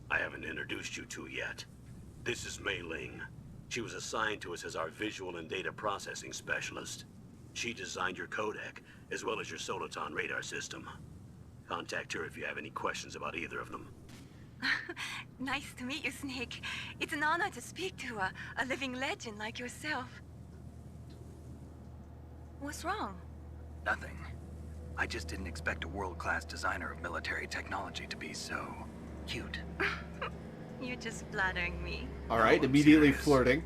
I haven't introduced you to yet. This is Mei Ling. She was assigned to us as our visual and data processing specialist. She designed your codec, as well as your Soliton radar system. Contact her if you have any questions about either of them. Nice to meet you, Snake. It's an honor to speak to a living legend like yourself. What's wrong? Nothing. I just didn't expect a world-class designer of military technology to be so cute. You're just flattering me. All right, No, I'm immediately serious. flirting.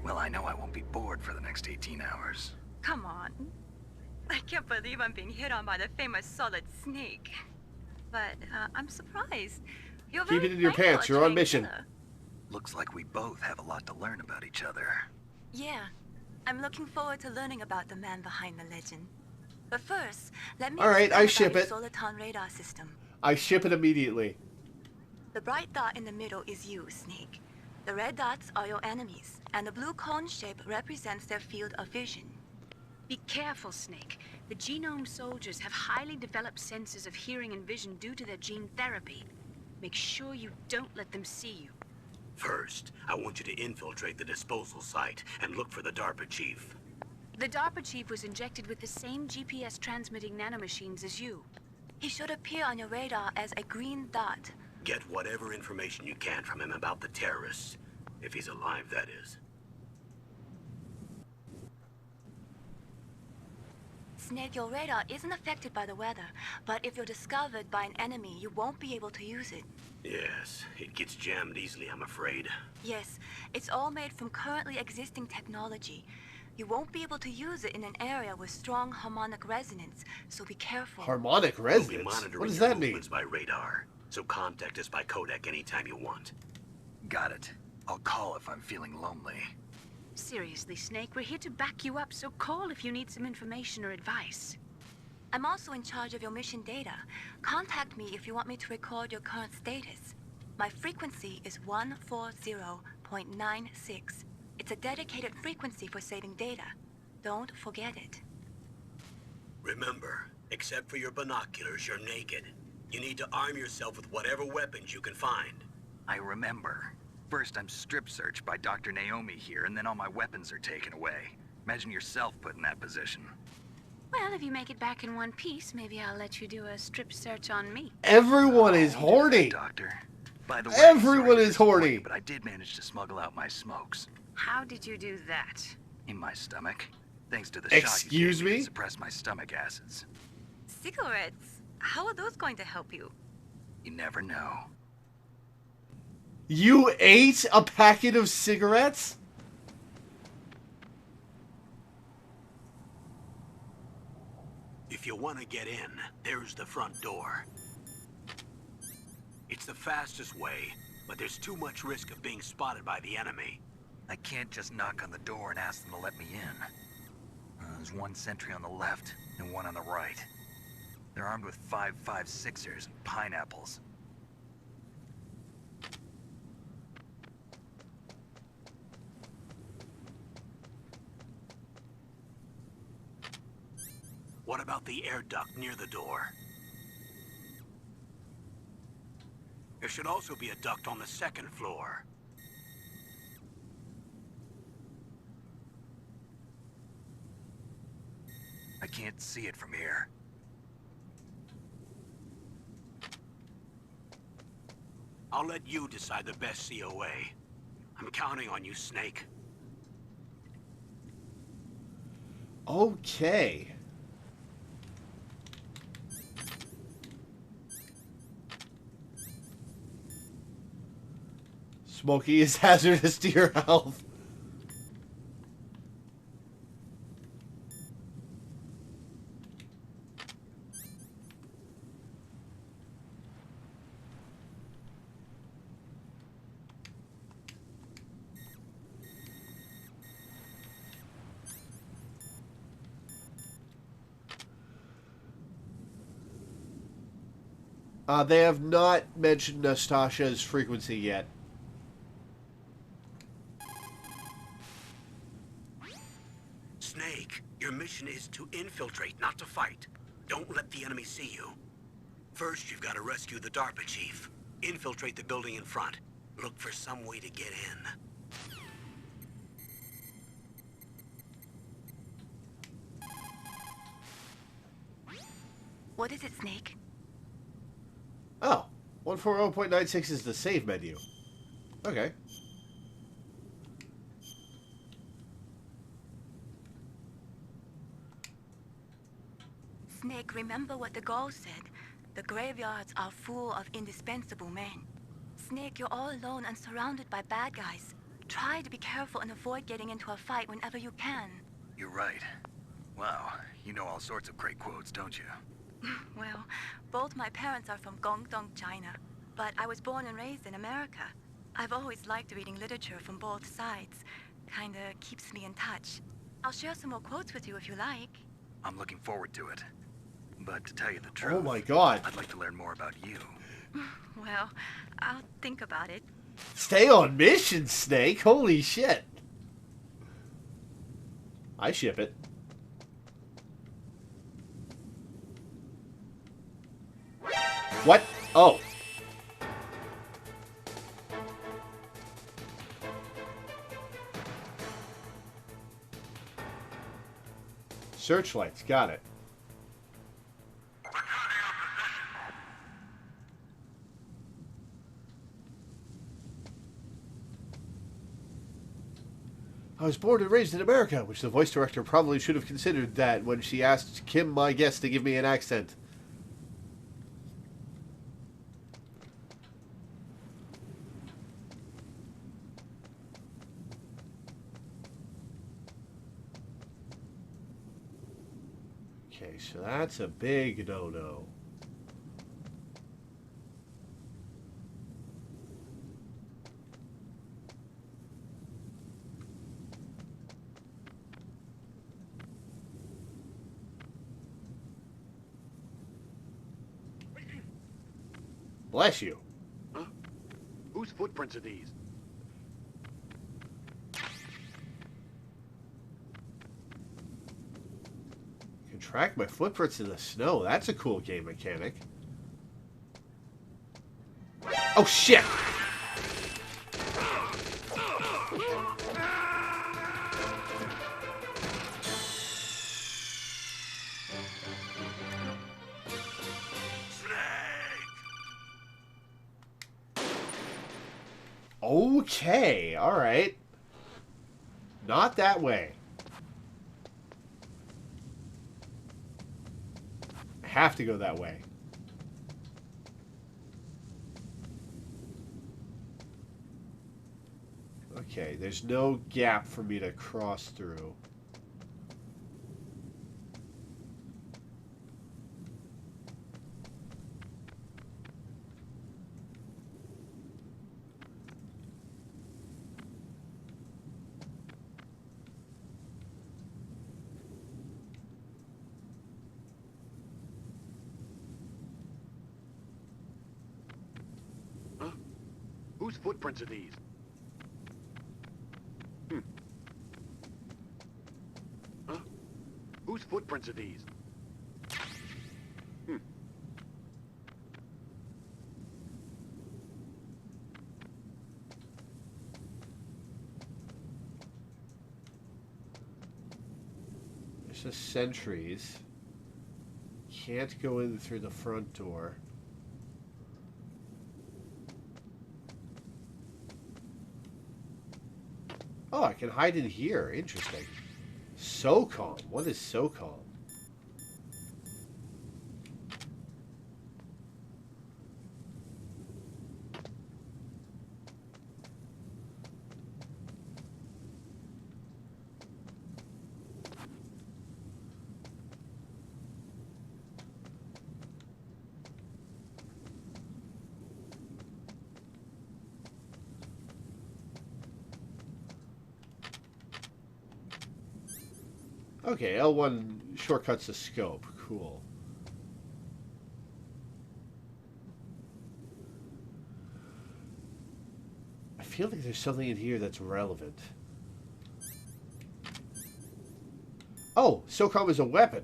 Well, I know I won't be bored for the next 18 hours. Come on. I can't believe I'm being hit on by the famous Solid Snake. But I'm surprised. You're Keep very it in your thankful pants, at you're on trained mission. killer. Looks like we both have a lot to learn about each other. Yeah, I'm looking forward to learning about the man behind the legend. But first, let me All right, explain I about ship your it. Soliton radar system. I ship it immediately. The bright dot in the middle is you, Snake. The red dots are your enemies, and the blue cone shape represents their field of vision. Be careful, Snake. The genome soldiers have highly developed senses of hearing and vision due to their gene therapy. Make sure you don't let them see you. First, I want you to infiltrate the disposal site and look for the DARPA chief. The DARPA chief was injected with the same GPS transmitting nanomachines as you. He should appear on your radar as a green dot. Get whatever information you can from him about the terrorists. If he's alive, that is. Snake, your radar isn't affected by the weather, but if you're discovered by an enemy, you won't be able to use it. Yes, it gets jammed easily, I'm afraid. Yes, it's all made from currently existing technology. You won't be able to use it in an area with strong harmonic resonance, so be careful. Harmonic We'll be resonance? monitoring What does your that mean? movements by radar, so contact us by codec anytime you want. Got it. I'll call if I'm feeling lonely. Seriously, Snake, we're here to back you up, so call if you need some information or advice. I'm also in charge of your mission data. Contact me if you want me to record your current status. My frequency is 140.96. It's a dedicated frequency for saving data. Don't forget it. Remember, except for your binoculars, you're naked. You need to arm yourself with whatever weapons you can find. I remember. First, I'm strip searched by Dr. Naomi here, and then all my weapons are taken away. Imagine yourself put in that position. Well, if you make it back in one piece, maybe I'll let you do a strip search on me. Everyone is horny. Doctor. By the way, Everyone sorry to is horny. disappoint you, but I did manage to smuggle out my smokes. How did you do that? In my stomach. Thanks to the Excuse shot you gave me? to suppress my stomach acids. Cigarettes? How are those going to help you? You never know. You ate a packet of cigarettes? If you want to get in, there's the front door. It's the fastest way, but there's too much risk of being spotted by the enemy. I can't just knock on the door and ask them to let me in. There's one sentry on the left and one on the right. They're armed with 5.56ers and pineapples. What about the air duct near the door? There should also be a duct on the second floor. I can't see it from here. I'll let you decide the best COA. I'm counting on you, Snake. Okay. Smoking is hazardous to your health. They have not mentioned Nastasha's frequency yet. Snake, your mission is to infiltrate, not to fight. Don't let the enemy see you. First, you've got to rescue the DARPA chief. Infiltrate the building in front. Look for some way to get in. What is it, Snake? Oh, 140.96 is the save menu. Okay. Snake, remember what the Gauls said. The graveyards are full of indispensable men. Snake, you're all alone and surrounded by bad guys. Try to be careful and avoid getting into a fight whenever you can. You're right. Wow, you know all sorts of great quotes, don't you? Well, both my parents are from Guangdong, China, but I was born and raised in America. I've always liked reading literature from both sides. Kinda keeps me in touch. I'll share some more quotes with you if you like. I'm looking forward to it. But to tell you the truth, Oh my god. I'd like to learn more about you. Well, I'll think about it. Stay on mission, Snake. Holy shit. I ship it. What? Oh. Searchlights. Got it. I was born and raised in America, which the voice director probably should have considered that when she asked Kim, my guest, to give me an accent. Okay, so that's a big no-no. Bless you. Huh? Whose footprints are these? Can track my footprints in the snow. That's a cool game mechanic. Oh shit! Okay, alright. Not that way. I have to go that way. Okay, there's no gap for me to cross through. Whose footprints are these? Huh? Whose footprints are these? There's the sentries. Can't go in through the front door. Oh, I can hide in here. Interesting. SOCOM. What is SOCOM? Okay, L1 shortcuts the scope. Cool. I feel like there's something in here that's relevant. Oh, SOCOM is a weapon.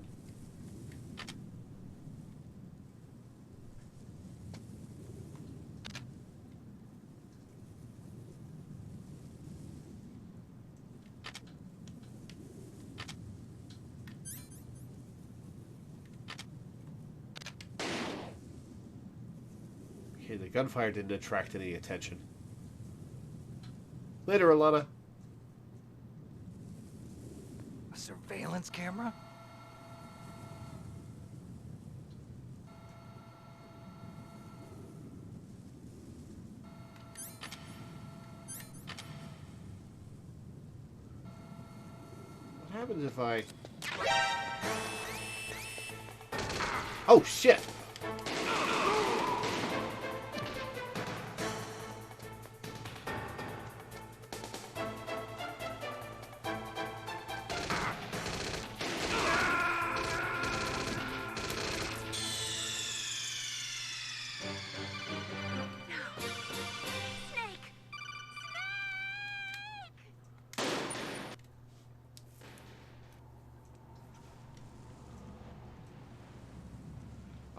Okay, the gunfire didn't attract any attention. Later, Alana. A surveillance camera? What happens if I... Oh, shit!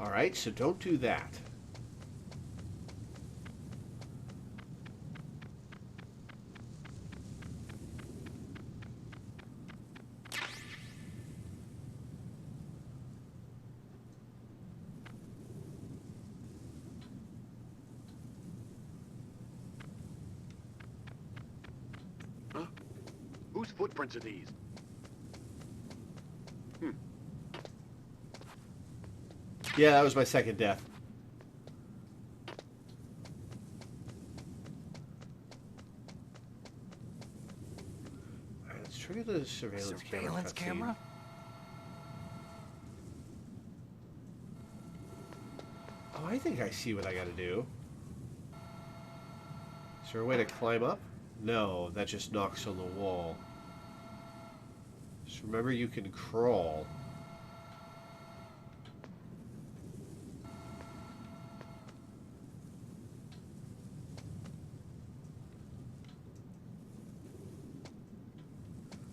Alright, so don't do that. Huh? Whose footprints are these? Yeah, that was my second death. Alright, let's trigger the surveillance camera. Oh, I think I see what I gotta do. Is there a way to climb up? No, that just knocks on the wall. Just remember you can crawl.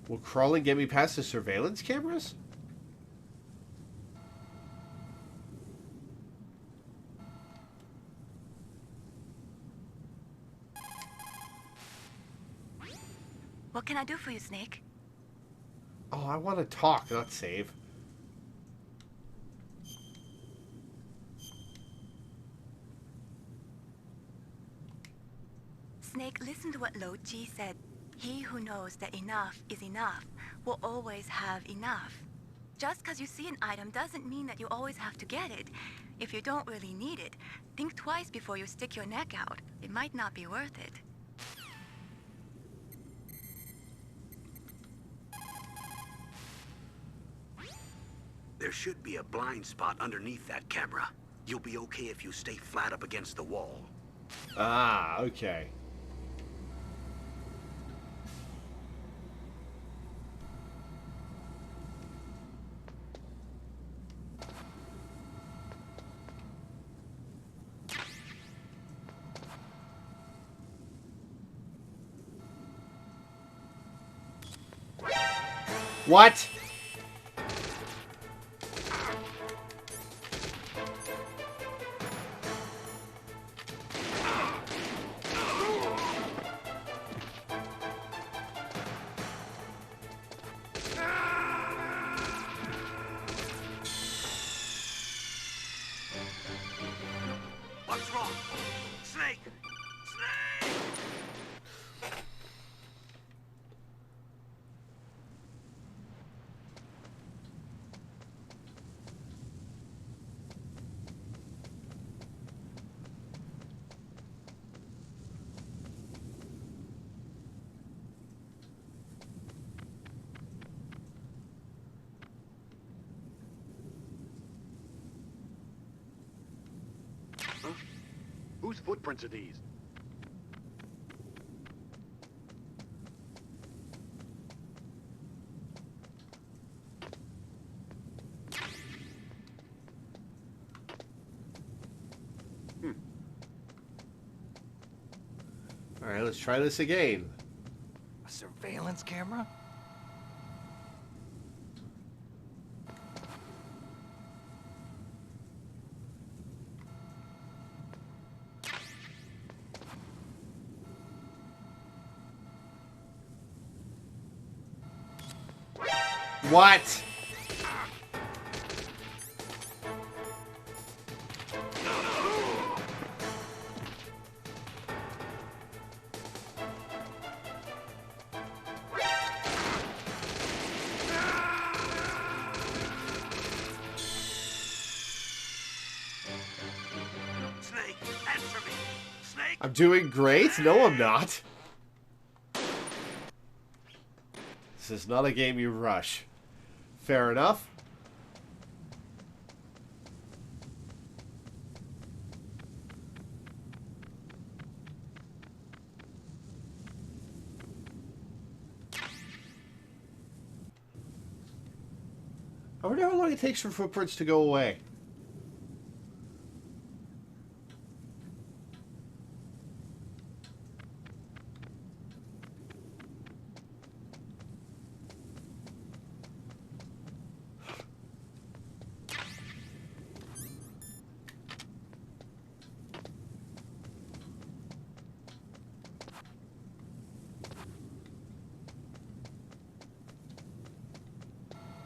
Will crawling get me past the surveillance cameras? What can I do for you, Snake? Oh, I want to talk, not save. Snake, listen to what Lo Ji said. He who knows that enough is enough will always have enough. Just because you see an item doesn't mean that you always have to get it. If you don't really need it, think twice before you stick your neck out. It might not be worth it. There should be a blind spot underneath that camera. You'll be okay if you stay flat up against the wall. Ah, okay. What? What's wrong? Snake! Snake! Huh? Whose footprints are these? All right, let's try this again. A surveillance camera? What? Snake, answer me! Snake! I'm doing great? No, I'm not. This is not a game you rush. Fair enough. I wonder how long it takes for footprints to go away.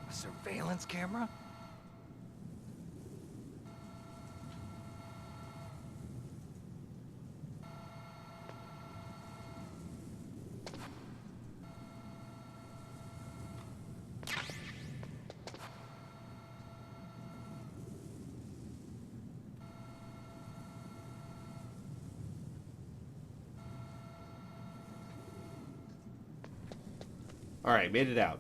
A surveillance camera? All right, made it out.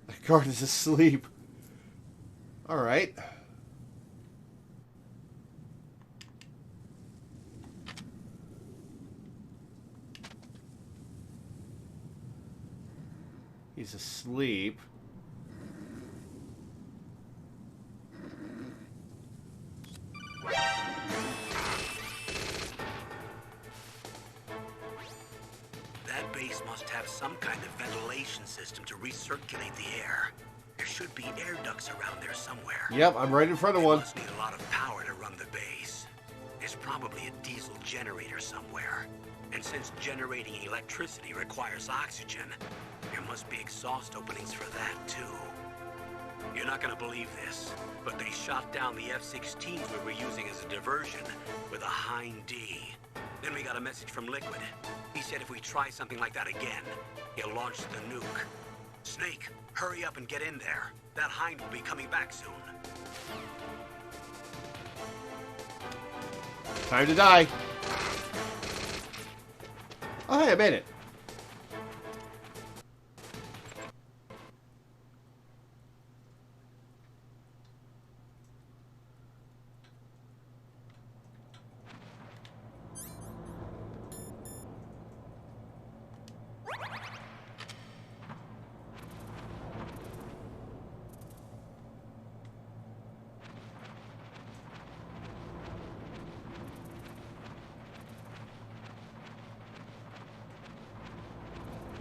The guard is asleep. All right. He's asleep. That base must have some kind of ventilation system to recirculate the air. There should be air ducts around there somewhere. Yep, I'm right in front of They one. must need a lot of power to run the base. There's probably a diesel generator somewhere. And since generating electricity requires oxygen, there must be exhaust openings for that, too. You're not gonna believe this, but they shot down the F-16s we were using as a diversion with a Hind D. Then we got a message from Liquid. He said if we try something like that again, he'll launch the nuke. Snake, hurry up and get in there. That Hind will be coming back soon. Time to die. Oh, hey, I made it.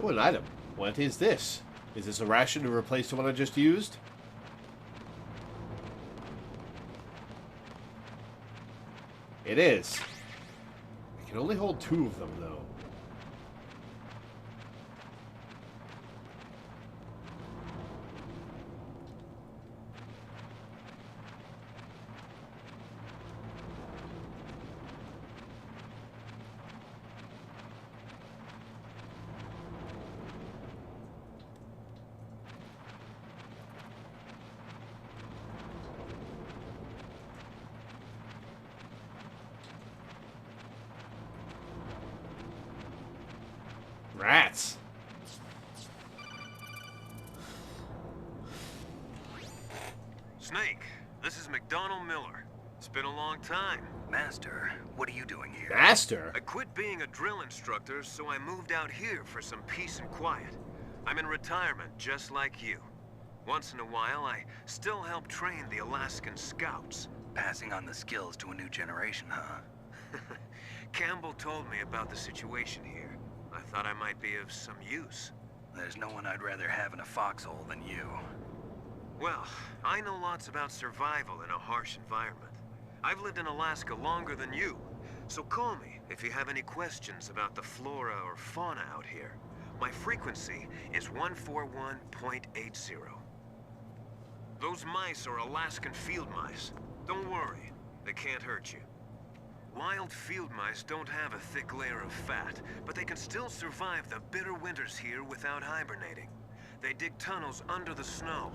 Oh, an item. What is this? Is this a ration to replace the one I just used? It is. I can only hold 2 of them, though. Rats. Snake, this is McDonald Miller. It's been a long time. Master, what are you doing here? Master? I quit being a drill instructor, so I moved out here for some peace and quiet. I'm in retirement, just like you. Once in a while, I still help train the Alaskan Scouts. Passing on the skills to a new generation, huh? Campbell told me about the situation here. I thought I might be of some use. There's no one I'd rather have in a foxhole than you. Well, I know lots about survival in a harsh environment. I've lived in Alaska longer than you, so call me if you have any questions about the flora or fauna out here. My frequency is 141.80. Those mice are Alaskan field mice. Don't worry, they can't hurt you. Wild field mice don't have a thick layer of fat, but they can still survive the bitter winters here without hibernating. They dig tunnels under the snow.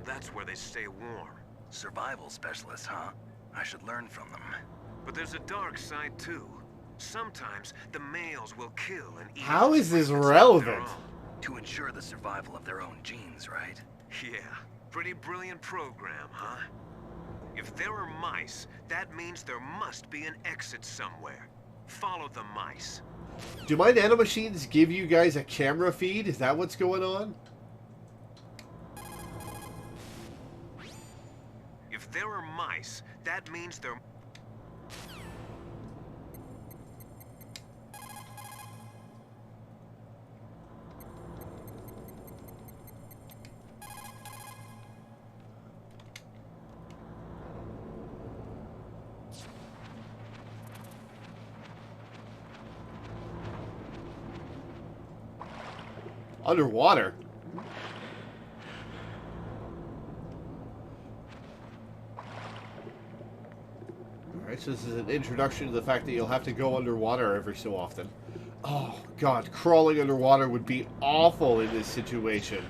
That's where they stay warm. Survival specialists, huh? I should learn from them. But there's a dark side too. Sometimes the males will kill and eat. How is this offspring of their relevant? own. To ensure the survival of their own genes, right? Yeah, pretty brilliant program, huh? If there are mice, that means there must be an exit somewhere. Follow the mice. Do my nanomachines give you guys a camera feed? Is that what's going on? If there are mice, that means there... Underwater? Alright, so this is an introduction to the fact that you'll have to go underwater every so often. Oh, God, crawling underwater would be awful in this situation.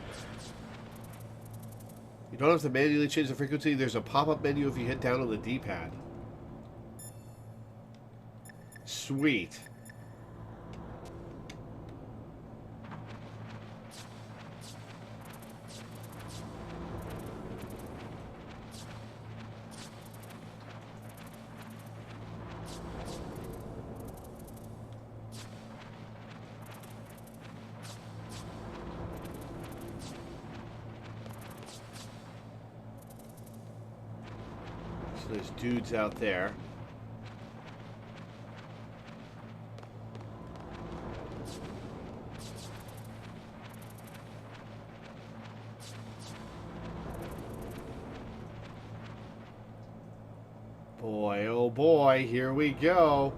You don't have to manually change the frequency. There's a pop-up menu if you hit down on the D-pad. Sweet. So there's dudes out there. Boy, oh boy, here we go.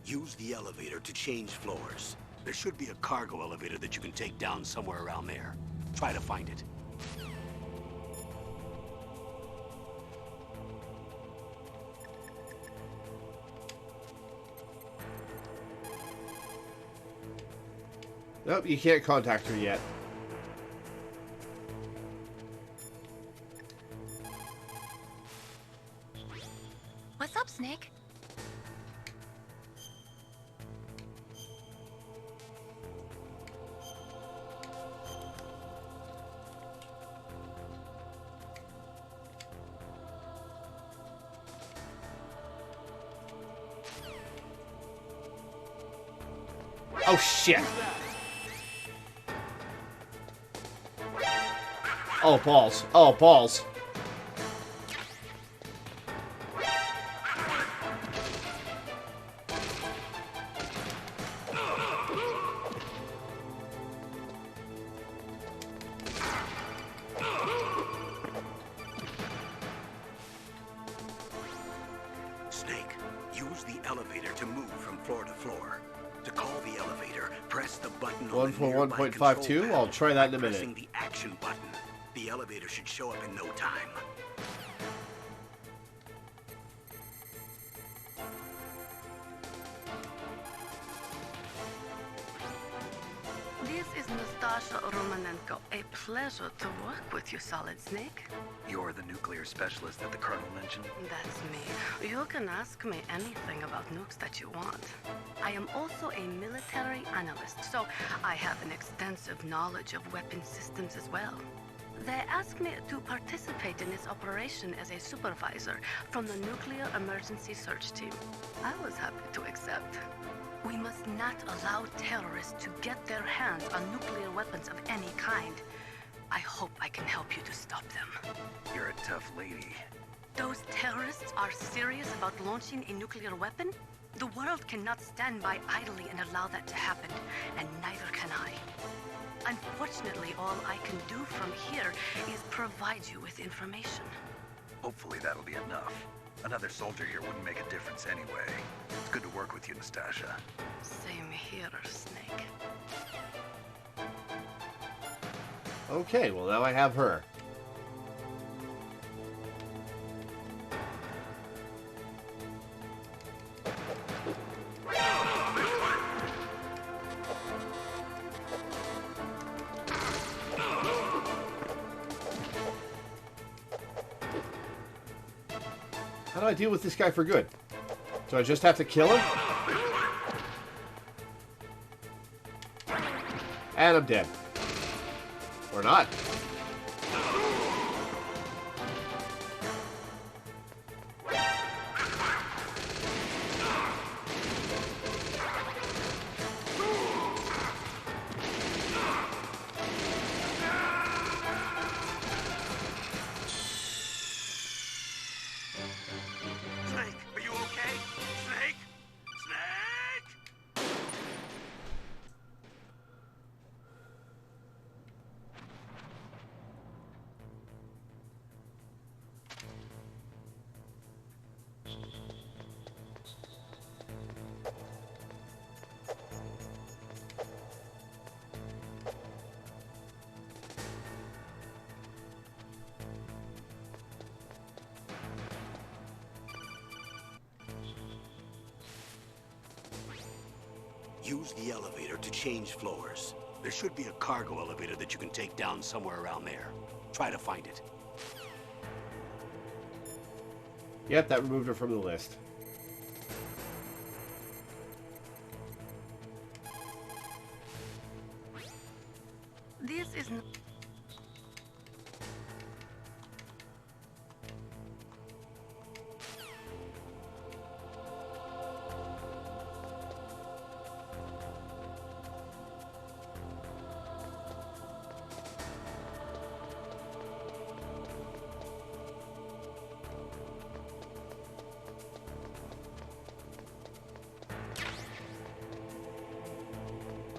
Use the elevator to change floors. There should be a cargo elevator that you can take down somewhere around there. Try to find it. Nope, you can't contact her yet. What's up, Snake? Oh, shit. Oh, balls. Oh, balls. Snake, use the elevator to move from floor to floor. To call the elevator, press the button on the nearby 1.1.52? control I'll try that in a by minute. pressing the action button. The elevator should show up in no time. This is Nastasha Romanenko. A pleasure to work with you, Solid Snake. You're the nuclear specialist that the Colonel mentioned? That's me. You can ask me anything about nukes that you want. I am also a military analyst, so I have an extensive knowledge of weapon systems as well. They asked me to participate in this operation as a supervisor from the Nuclear Emergency Search Team. I was happy to accept. We must not allow terrorists to get their hands on nuclear weapons of any kind. I hope I can help you to stop them. You're a tough lady. Those terrorists are serious about launching a nuclear weapon? The world cannot stand by idly and allow that to happen, and neither can I. Unfortunately, all I can do from here is provide you with information. Hopefully that'll be enough. Another soldier here wouldn't make a difference anyway. It's good to work with you, Nastasha. Same here, Snake. Okay, well now I have her. How do I deal with this guy for good? Do I just have to kill him? And I'm dead. Or not. Snake, are you okay? Snake? Snake! Use the elevator to change floors. There should be a cargo elevator that you can take down somewhere around there. Try to find it. Yep, that removed her from the list. This is...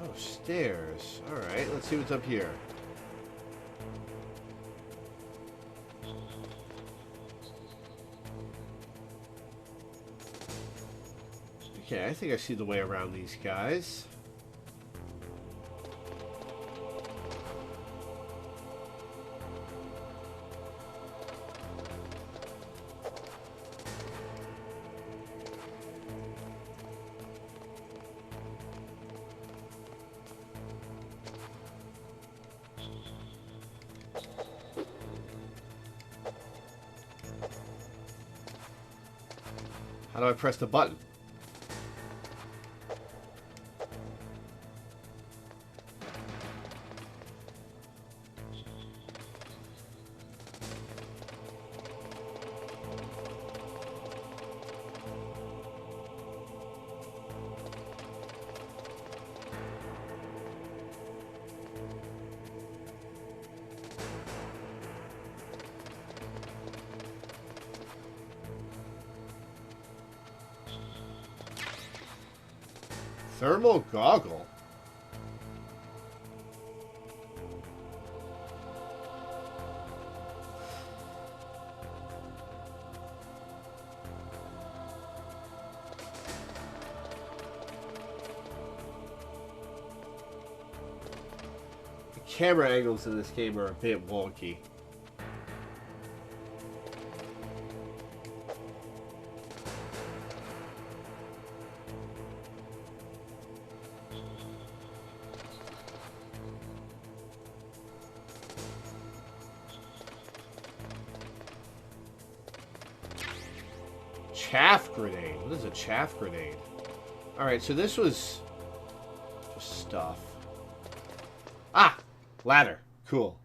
Oh, stairs. Alright, let's see what's up here. Okay, I think I see the way around these guys. How do I press the button? Thermal goggle. The camera angles in this game are a bit wonky. Chaff grenade. What is a chaff grenade? Alright, so this was just stuff. Ah! Ladder. Cool.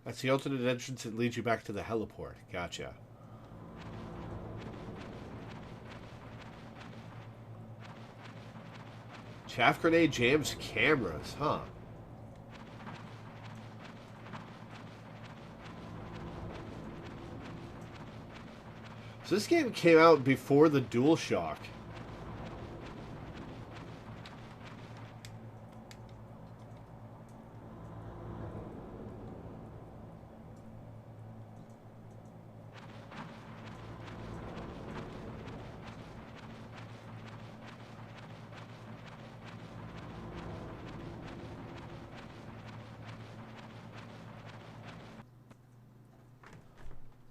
That's the alternate entrance that leads you back to the heliport. Gotcha. Chaff grenade jams cameras, huh? So this game came out before the DualShock.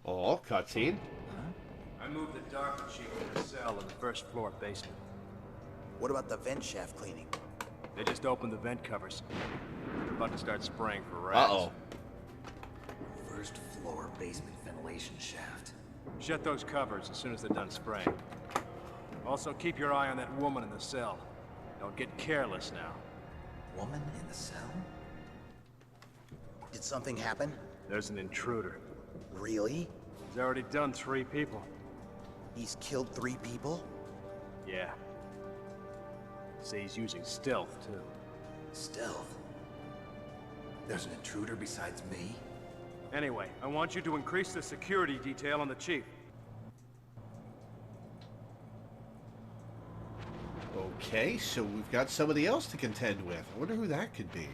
Oh, cutscene. I moved the dark chief to the cell in the first floor basement. What about the vent shaft cleaning? They just opened the vent covers. They're about to start spraying for rats. Uh-oh. First floor basement ventilation shaft. Shut those covers as soon as they're done spraying. Also, keep your eye on that woman in the cell. Don't get careless now. Woman in the cell? Did something happen? There's an intruder. Really? He's already done 3 people. He's killed 3 people? Yeah. Say he's using stealth, too. Stealth? There's an intruder besides me? Anyway, I want you to increase the security detail on the chief. Okay, so we've got somebody else to contend with. I wonder who that could be.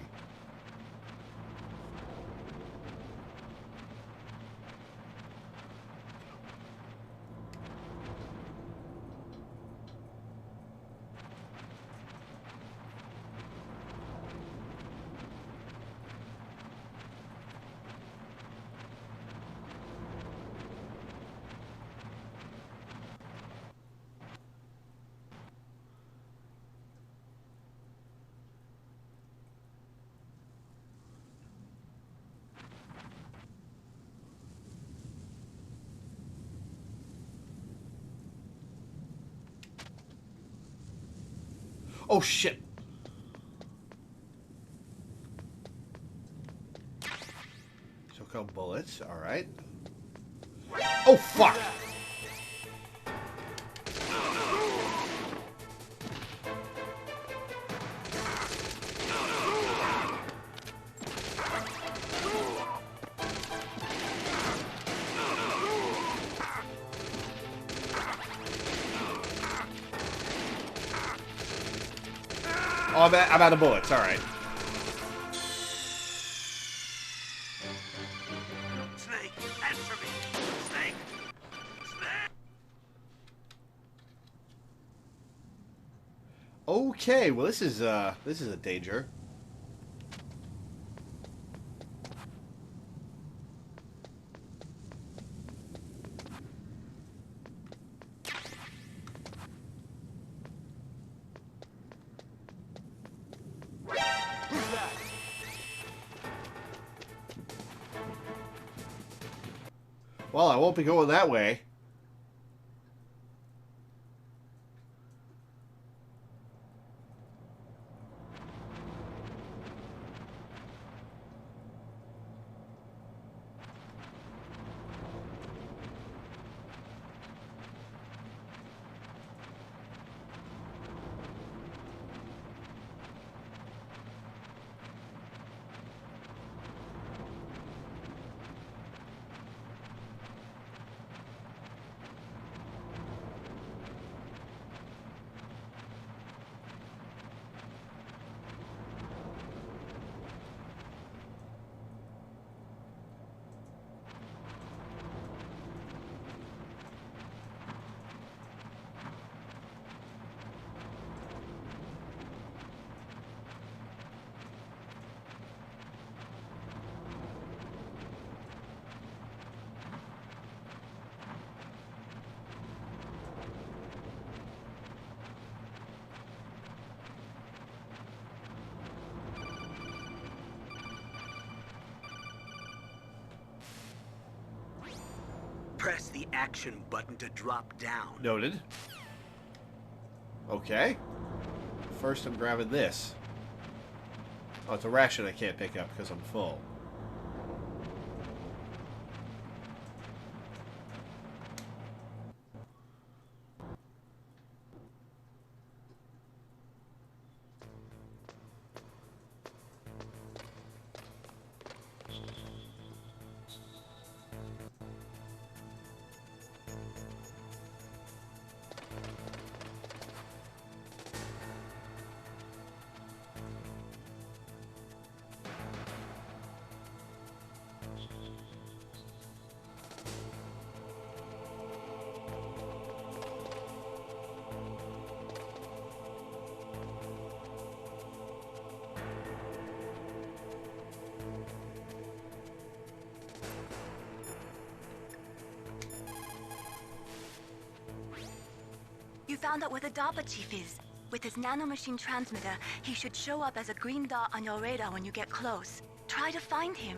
Oh, shit. So come bullets. All right. Oh, fuck. Oh, I'm out of bullets. All right. Snake, answer me! Snake! Snake! Okay, well this is a danger. Well, I won't be going that way. Press the action button to drop down. Noted. Okay. First, I'm grabbing this. Oh, it's a ration I can't pick up because I'm full. You found out where the DARPA chief is. With his nanomachine transmitter, he should show up as a green dot on your radar when you get close. Try to find him.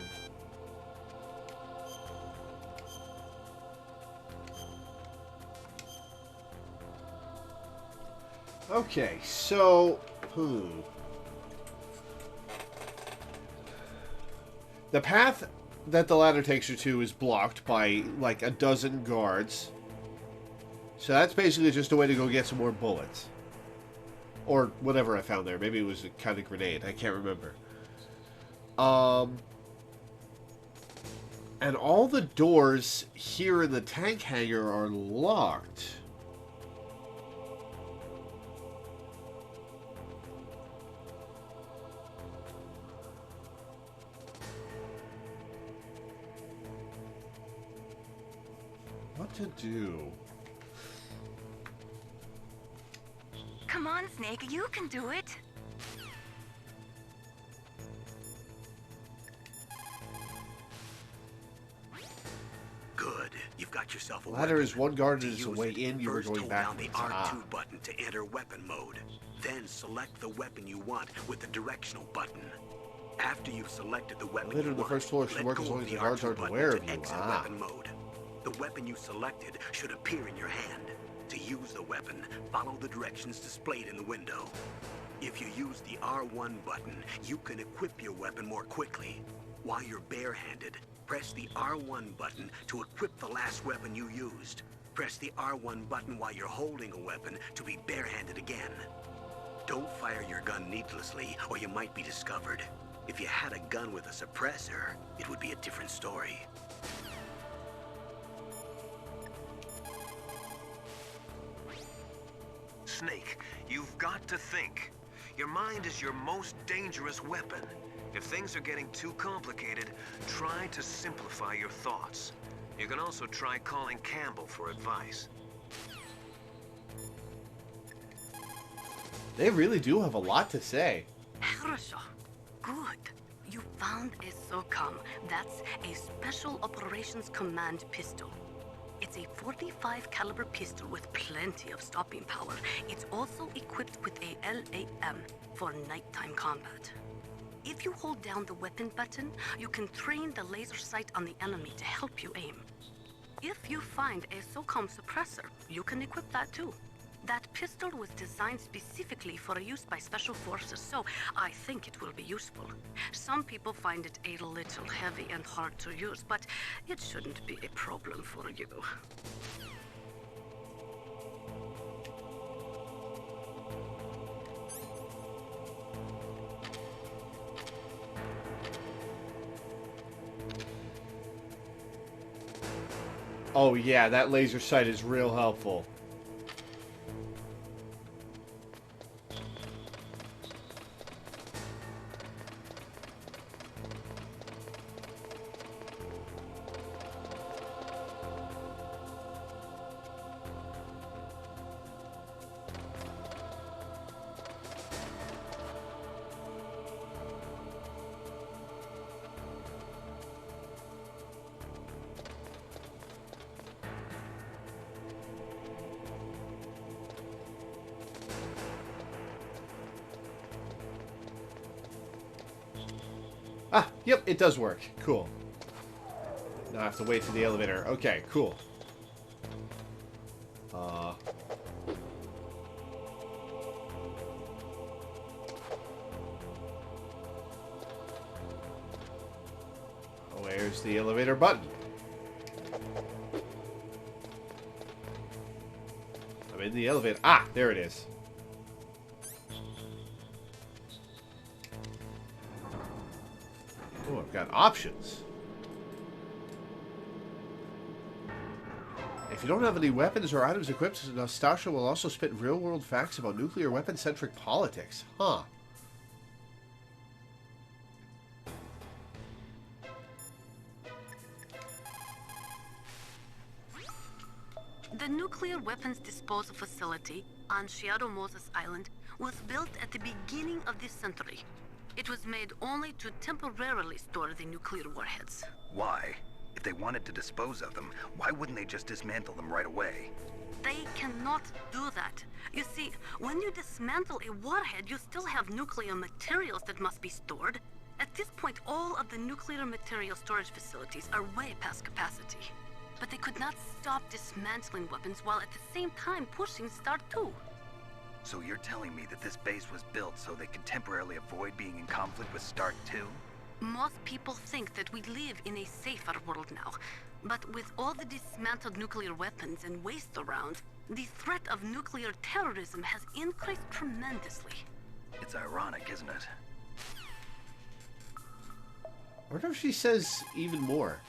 Okay, so... The path that the ladder takes you to is blocked by, like, a dozen guards. So that's basically just a way to go get some more bullets. Or whatever I found there. Maybe it was a kind of grenade. I can't remember. And all the doors here in the tank hangar are locked. What to do? Come on, Snake, you can do it. Good. You've got yourself a Ladder weapon. is one guard To is use away it, in. You were first going hold back. down the R2 button to enter weapon mode. Then select the weapon you want with the directional button. After you've selected the weapon Ladder you on the want, first floor should let work go as long of as the the guards R2 aren't button aware to of you. exit weapon mode. The weapon you selected should appear in your hand. To use the weapon, follow the directions displayed in the window. If you use the R1 button, you can equip your weapon more quickly. While you're barehanded, press the R1 button to equip the last weapon you used. Press the R1 button while you're holding a weapon to be barehanded again. Don't fire your gun needlessly, or you might be discovered. If you had a gun with a suppressor, it would be a different story. Snake, you've got to think. Your mind is your most dangerous weapon. If things are getting too complicated, try to simplify your thoughts. You can also try calling Campbell for advice. They really do have a lot to say. Хорошо. Good. You found a SOCOM. That's a Special Operations Command pistol. It's a 45 caliber pistol with plenty of stopping power. It's also equipped with a LAM for nighttime combat. If you hold down the weapon button, you can train the laser sight on the enemy to help you aim. If you find a SOCOM suppressor, you can equip that too. That pistol was designed specifically for use by special forces, so I think it will be useful. Some people find it a little heavy and hard to use, but it shouldn't be a problem for you. Oh yeah, that laser sight is real helpful. Ah, yep, it does work. Cool. Now I have to wait for the elevator. Okay, cool. Where's the elevator button? I'm in the elevator. Ah, there it is. Oh, I've got options. If you don't have any weapons or items equipped, Nastasha will also spit real-world facts about nuclear weapon-centric politics. Huh. The nuclear weapons disposal facility on Shadow Moses Island was built at the beginning of this century. It was made only to temporarily store the nuclear warheads. Why? If they wanted to dispose of them, why wouldn't they just dismantle them right away? They cannot do that. You see, when you dismantle a warhead, you still have nuclear materials that must be stored. At this point, all of the nuclear material storage facilities are way past capacity. But they could not stop dismantling weapons while at the same time pushing Start 2. So you're telling me that this base was built so they could temporarily avoid being in conflict with Start 2? Most people think that we live in a safer world now. But with all the dismantled nuclear weapons and waste around, the threat of nuclear terrorism has increased tremendously. It's ironic, isn't it? I wonder if she says even more.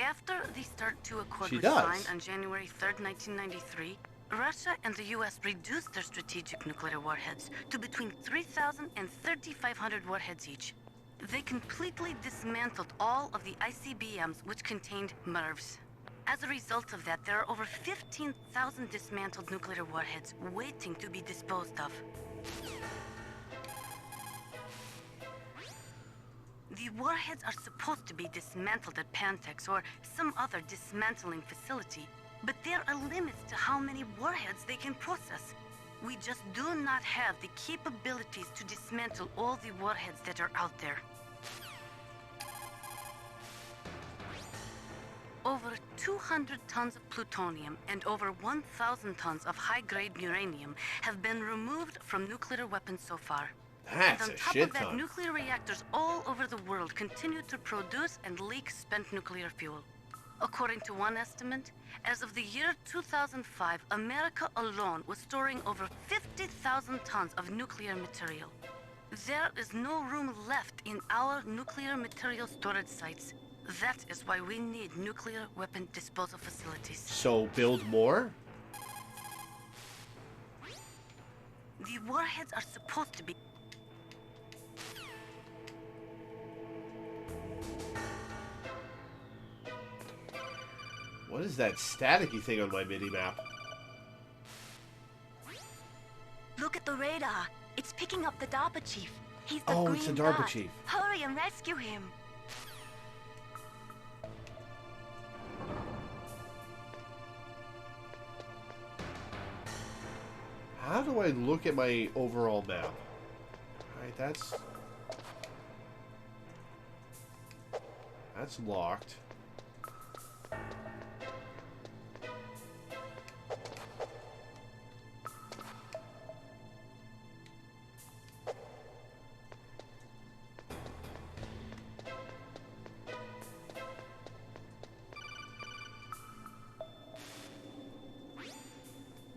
After the Start 2 Accord She was does. signed on January 3rd, 1993, Russia and the US reduced their strategic nuclear warheads to between 3,000 and 3,500 warheads each. They completely dismantled all of the ICBMs which contained MIRVs. As a result of that, there are over 15,000 dismantled nuclear warheads waiting to be disposed of. The warheads are supposed to be dismantled at Pantex or some other dismantling facility, but there are limits to how many warheads they can process. We just do not have the capabilities to dismantle all the warheads that are out there. Over 200 tons of plutonium and over 1,000 tons of high-grade uranium have been removed from nuclear weapons so far. That's And on a top shit of that, ton. nuclear reactors all over the world continue to produce and leak spent nuclear fuel. According to one estimate, as of the year 2005, America alone was storing over 50,000 tons of nuclear material. There is no room left in our nuclear material storage sites. That is why we need nuclear weapon disposal facilities. So build more? The warheads are supposed to be... What is that staticky thing on my mini-map? Look at the radar. It's picking up the DARPA chief. He's the Oh, green it's the DARPA dot. chief. Hurry and rescue him. How do I look at my overall map? Alright, that's locked.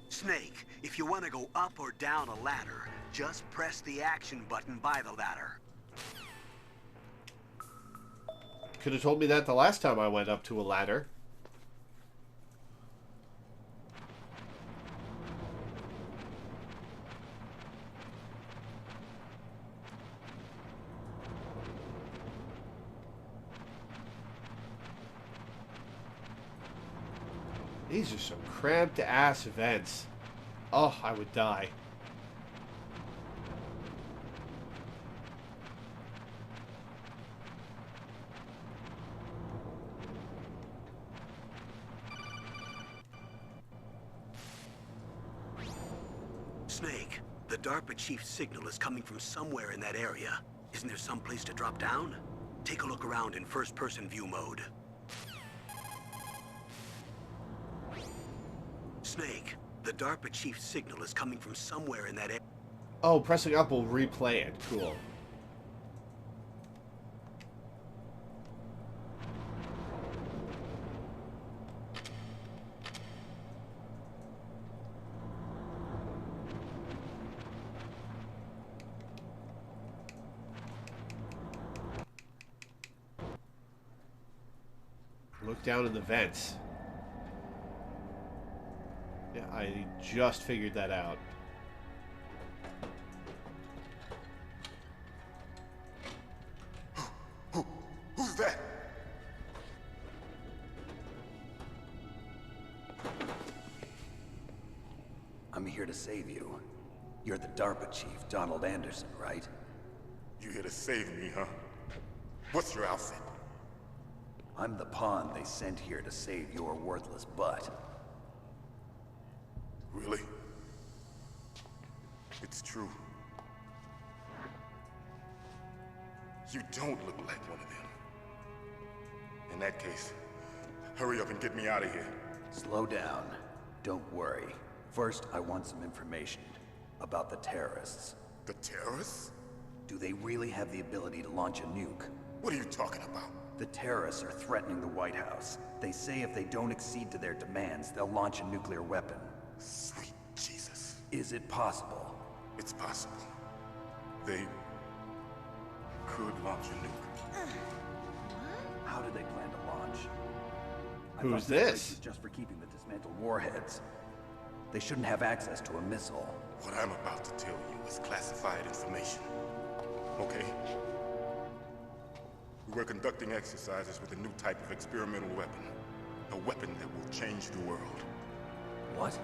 Snake, if you want to go up or down a ladder, just press the action button by the ladder. Could have told me that the last time I went up to a ladder. These are some cramped ass vents. Oh, I would die. Snake, the DARPA chief's signal is coming from somewhere in that area. Isn't there some place to drop down? Take a look around in first-person view mode. Snake, the DARPA chief's signal is coming from somewhere in that area. Oh, pressing up will replay it. Cool. Look down in the vents. Yeah, I just figured that out. Who's that? I'm here to save you. You're the DARPA chief, Donald Anderson, right? You here to save me, huh? What's your outfit? I'm the pawn they sent here to save your worthless butt. Really? It's true. You don't look like one of them. In that case, hurry up and get me out of here. Slow down. Don't worry. First, I want some information about the terrorists. The terrorists? Do they really have the ability to launch a nuke? What are you talking about? The terrorists are threatening the White House. They say if they don't accede to their demands, they'll launch a nuclear weapon. Sweet Jesus. Is it possible? It's possible. They could launch a nuke. How do they plan to launch? Who's This place this? is just for keeping the dismantled warheads. They shouldn't have access to a missile. What I'm about to tell you is classified information. Okay? We were conducting exercises with a new type of experimental weapon. A weapon that will change the world. What?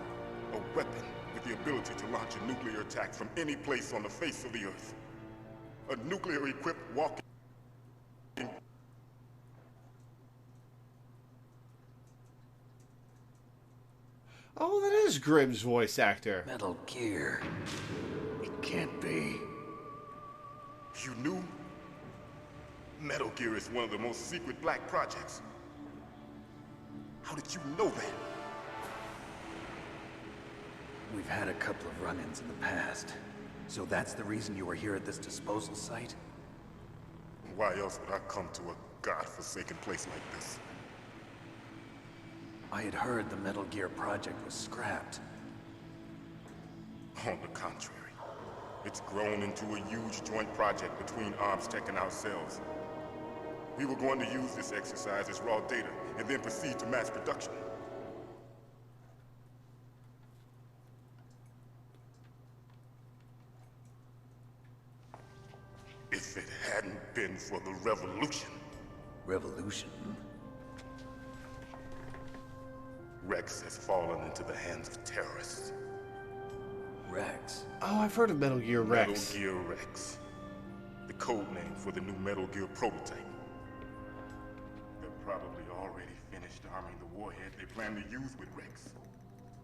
A weapon with the ability to launch a nuclear attack from any place on the face of the Earth. A nuclear-equipped walking... Oh, that is Grimm's voice actor. Metal Gear. It can't be. You knew? Metal Gear is one of the most secret black projects. How did you know that? We've had a couple of run-ins in the past. So that's the reason you were here at this disposal site? Why else would I come to a godforsaken place like this? I had heard the Metal Gear project was scrapped. On the contrary, it's grown into a huge joint project between ArmsTech and ourselves. We were going to use this exercise as raw data and then proceed to mass production. If it hadn't been for the revolution... Revolution? Rex has fallen into the hands of terrorists. Rex? Oh, I've heard of Metal Gear Rex. Metal Gear Rex. The code name for the new Metal Gear prototype. They're probably already finished arming the warhead they plan to use with Rex.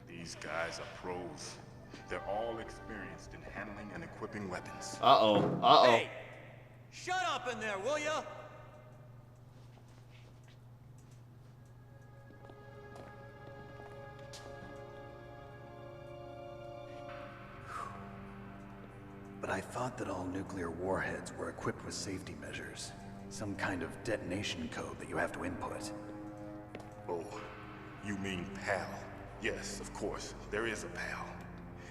These guys are pros. They're all experienced in handling and equipping weapons. Uh-oh. Uh-oh. Hey! Shut up in there, will ya? But I thought that all nuclear warheads were equipped with safety measures. Some kind of detonation code that you have to input. Oh, you mean PAL? Yes, of course, there is a PAL.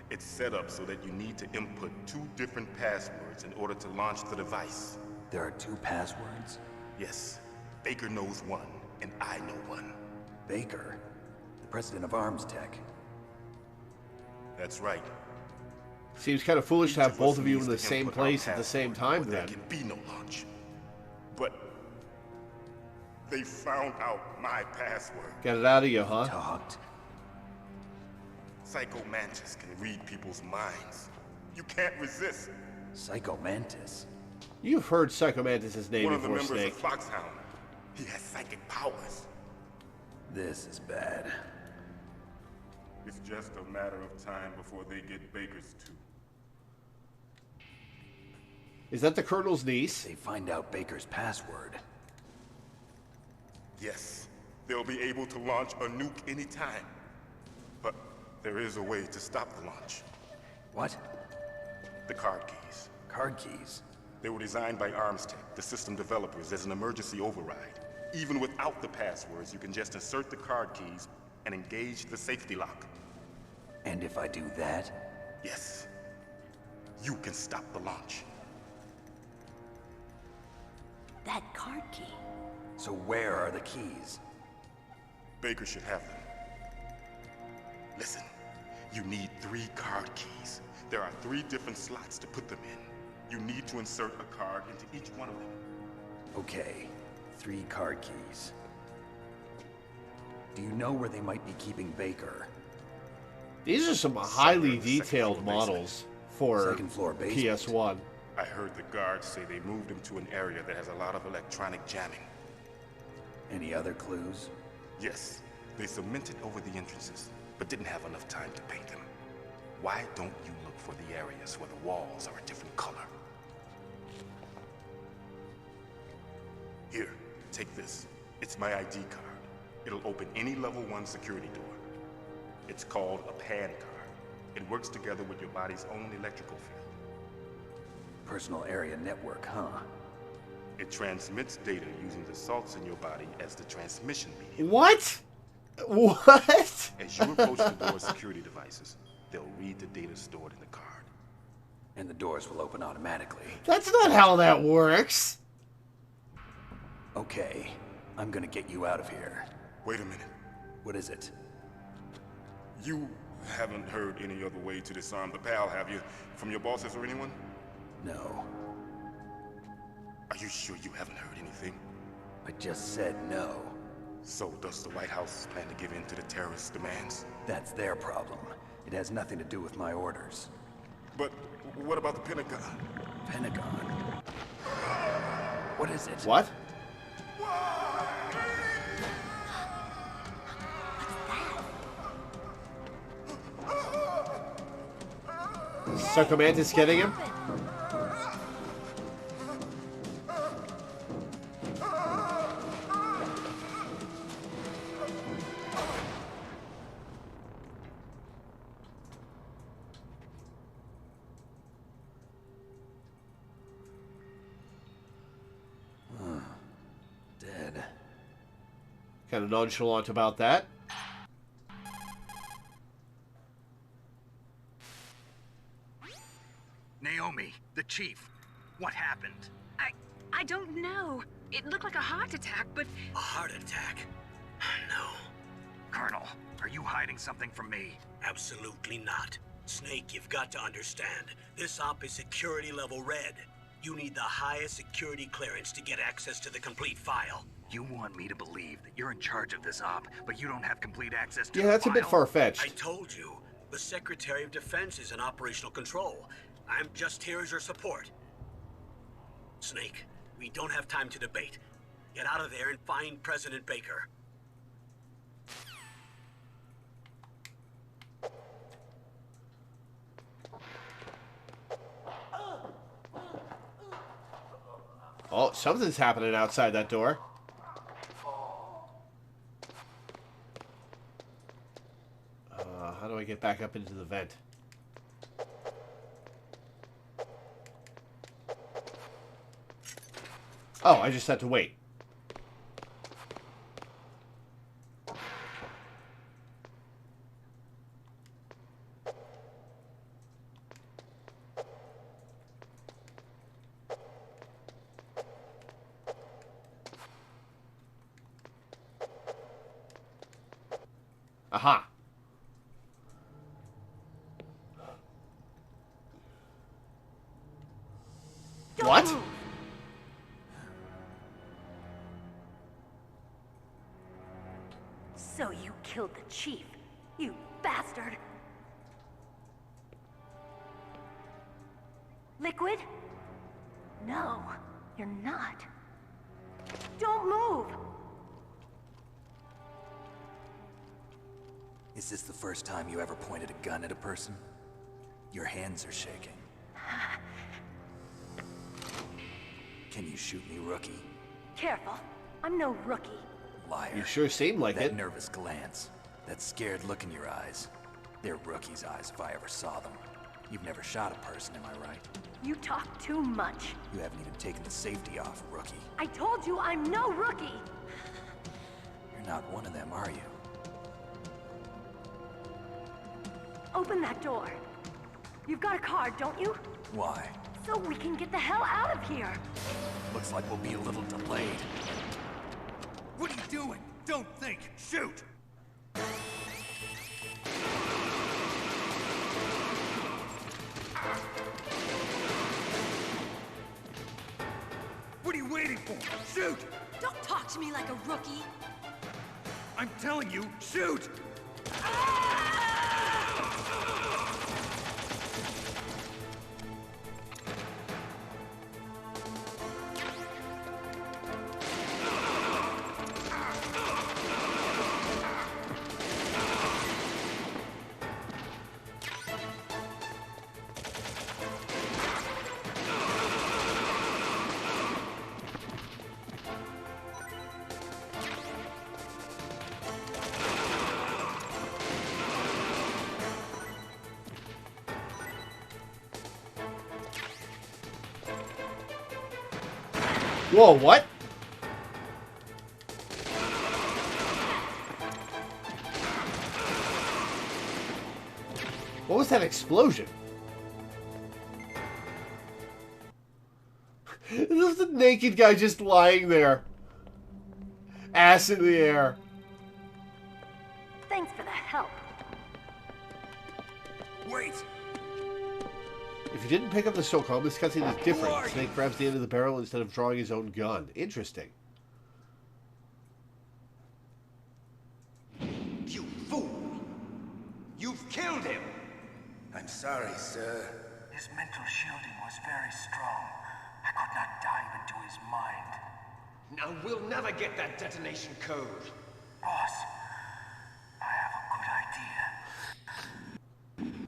It's set up so that you need to input 2 different passwords in order to launch the device. There are 2 passwords? Yes. Baker knows one, and I know one. Baker? The president of ArmsTech? That's right. Seems kind of foolish to have Each both us of you in needs the to same input our place at the same time, password, or then. there can be no launch. But they found out my password. Get it out of you, huh? Talked. Psycho Mantis can read people's minds. You can't resist. Psycho Mantis? You've heard Psycho Mantis' name One of the before, members Snake. of Foxhound. He has psychic powers. This is bad. It's just a matter of time before they get Baker's too. Is that the Colonel's niece? They find out Baker's password. Yes, they'll be able to launch a nuke anytime. But There is a way to stop the launch. What? The card keys. Card keys? They were designed by Armstech, the system developers, as an emergency override. Even without the passwords, you can just insert the card keys and engage the safety lock. And if I do that? Yes. You can stop the launch. That card key. So where are the keys? Baker should have them. Listen, you need 3 card keys. There are 3 different slots to put them in. You need to insert a card into each one of them. Okay, 3 card keys. Do you know where they might be keeping Baker? These are some highly detailed models for Second floor basement. PS1. I heard the guards say they moved him to an area that has a lot of electronic jamming. Any other clues? Yes, they cemented over the entrances, but didn't have enough time to paint them. Why don't you look for the areas where the walls are a different color? Here, take this. It's my ID card. It'll open any level 1 security door. It's called a PAN card. It works together with your body's own electrical field. Personal area network, huh? It transmits data using the salts in your body as the transmission medium. What? What? As you approach the door's security devices, they'll read the data stored in the card. And the doors will open automatically. That's not how that works. Okay, I'm gonna get you out of here. Wait a minute. What is it? You haven't heard any other way to disarm the PAL, have you? From your bosses or anyone? No. Are you sure you haven't heard anything? I just said no. So does the White House plan to give in to the terrorists' demands? That's their problem. It has nothing to do with my orders. But what about the Pentagon? Pentagon? What is it? What? Sarcomantis getting him? Dead. Kind of nonchalant about that. Naomi, the chief. What happened? I don't know. It looked like a heart attack, but... A heart attack? No. Colonel, are you hiding something from me? Absolutely not. Snake, you've got to understand. This op is security level red. You need the highest security clearance to get access to the complete file. You want me to believe that you're in charge of this op, but you don't have complete access to Yeah, the that's a bit file? far-fetched. I told you, the Secretary of Defense is in operational control. I'm just here as your support. Snake, we don't have time to debate. Get out of there and find President Baker. Oh, something's happening outside that door. How do I get back up into the vent? Oh, I just had to wait. Aha. What? So you killed the chief, you bastard! Liquid? No, you're not. Don't move! Is this the first time you ever pointed a gun at a person? Your hands are shaking. Can you shoot me, rookie? Careful, I'm no rookie. Liar. You sure seem like that it. Nervous glance, that scared look in your eyes. They're rookies' eyes if I ever saw them. You've never shot a person, am I right? You talk too much. You haven't even taken the safety off, rookie. I told you I'm no rookie. You're not one of them, are you? Open that door. You've got a card, don't you? Why? So we can get the hell out of here. Looks like we'll be a little delayed. What are you doing? Don't think! Shoot! What are you waiting for? Shoot! Don't talk to me like a rookie. I'm telling you, shoot! Whoa, what? What was that explosion? This is a naked guy just lying there. Ass in the air. Thanks for the help. Wait! If you didn't pick up the SOCOM, this cutscene is different. Snake grabs the end of the barrel instead of drawing his own gun. Interesting. You fool! You've killed him! I'm sorry, sir. His mental shielding was very strong. I could not dive into his mind. Now we'll never get that detonation code. Boss, I have a good idea.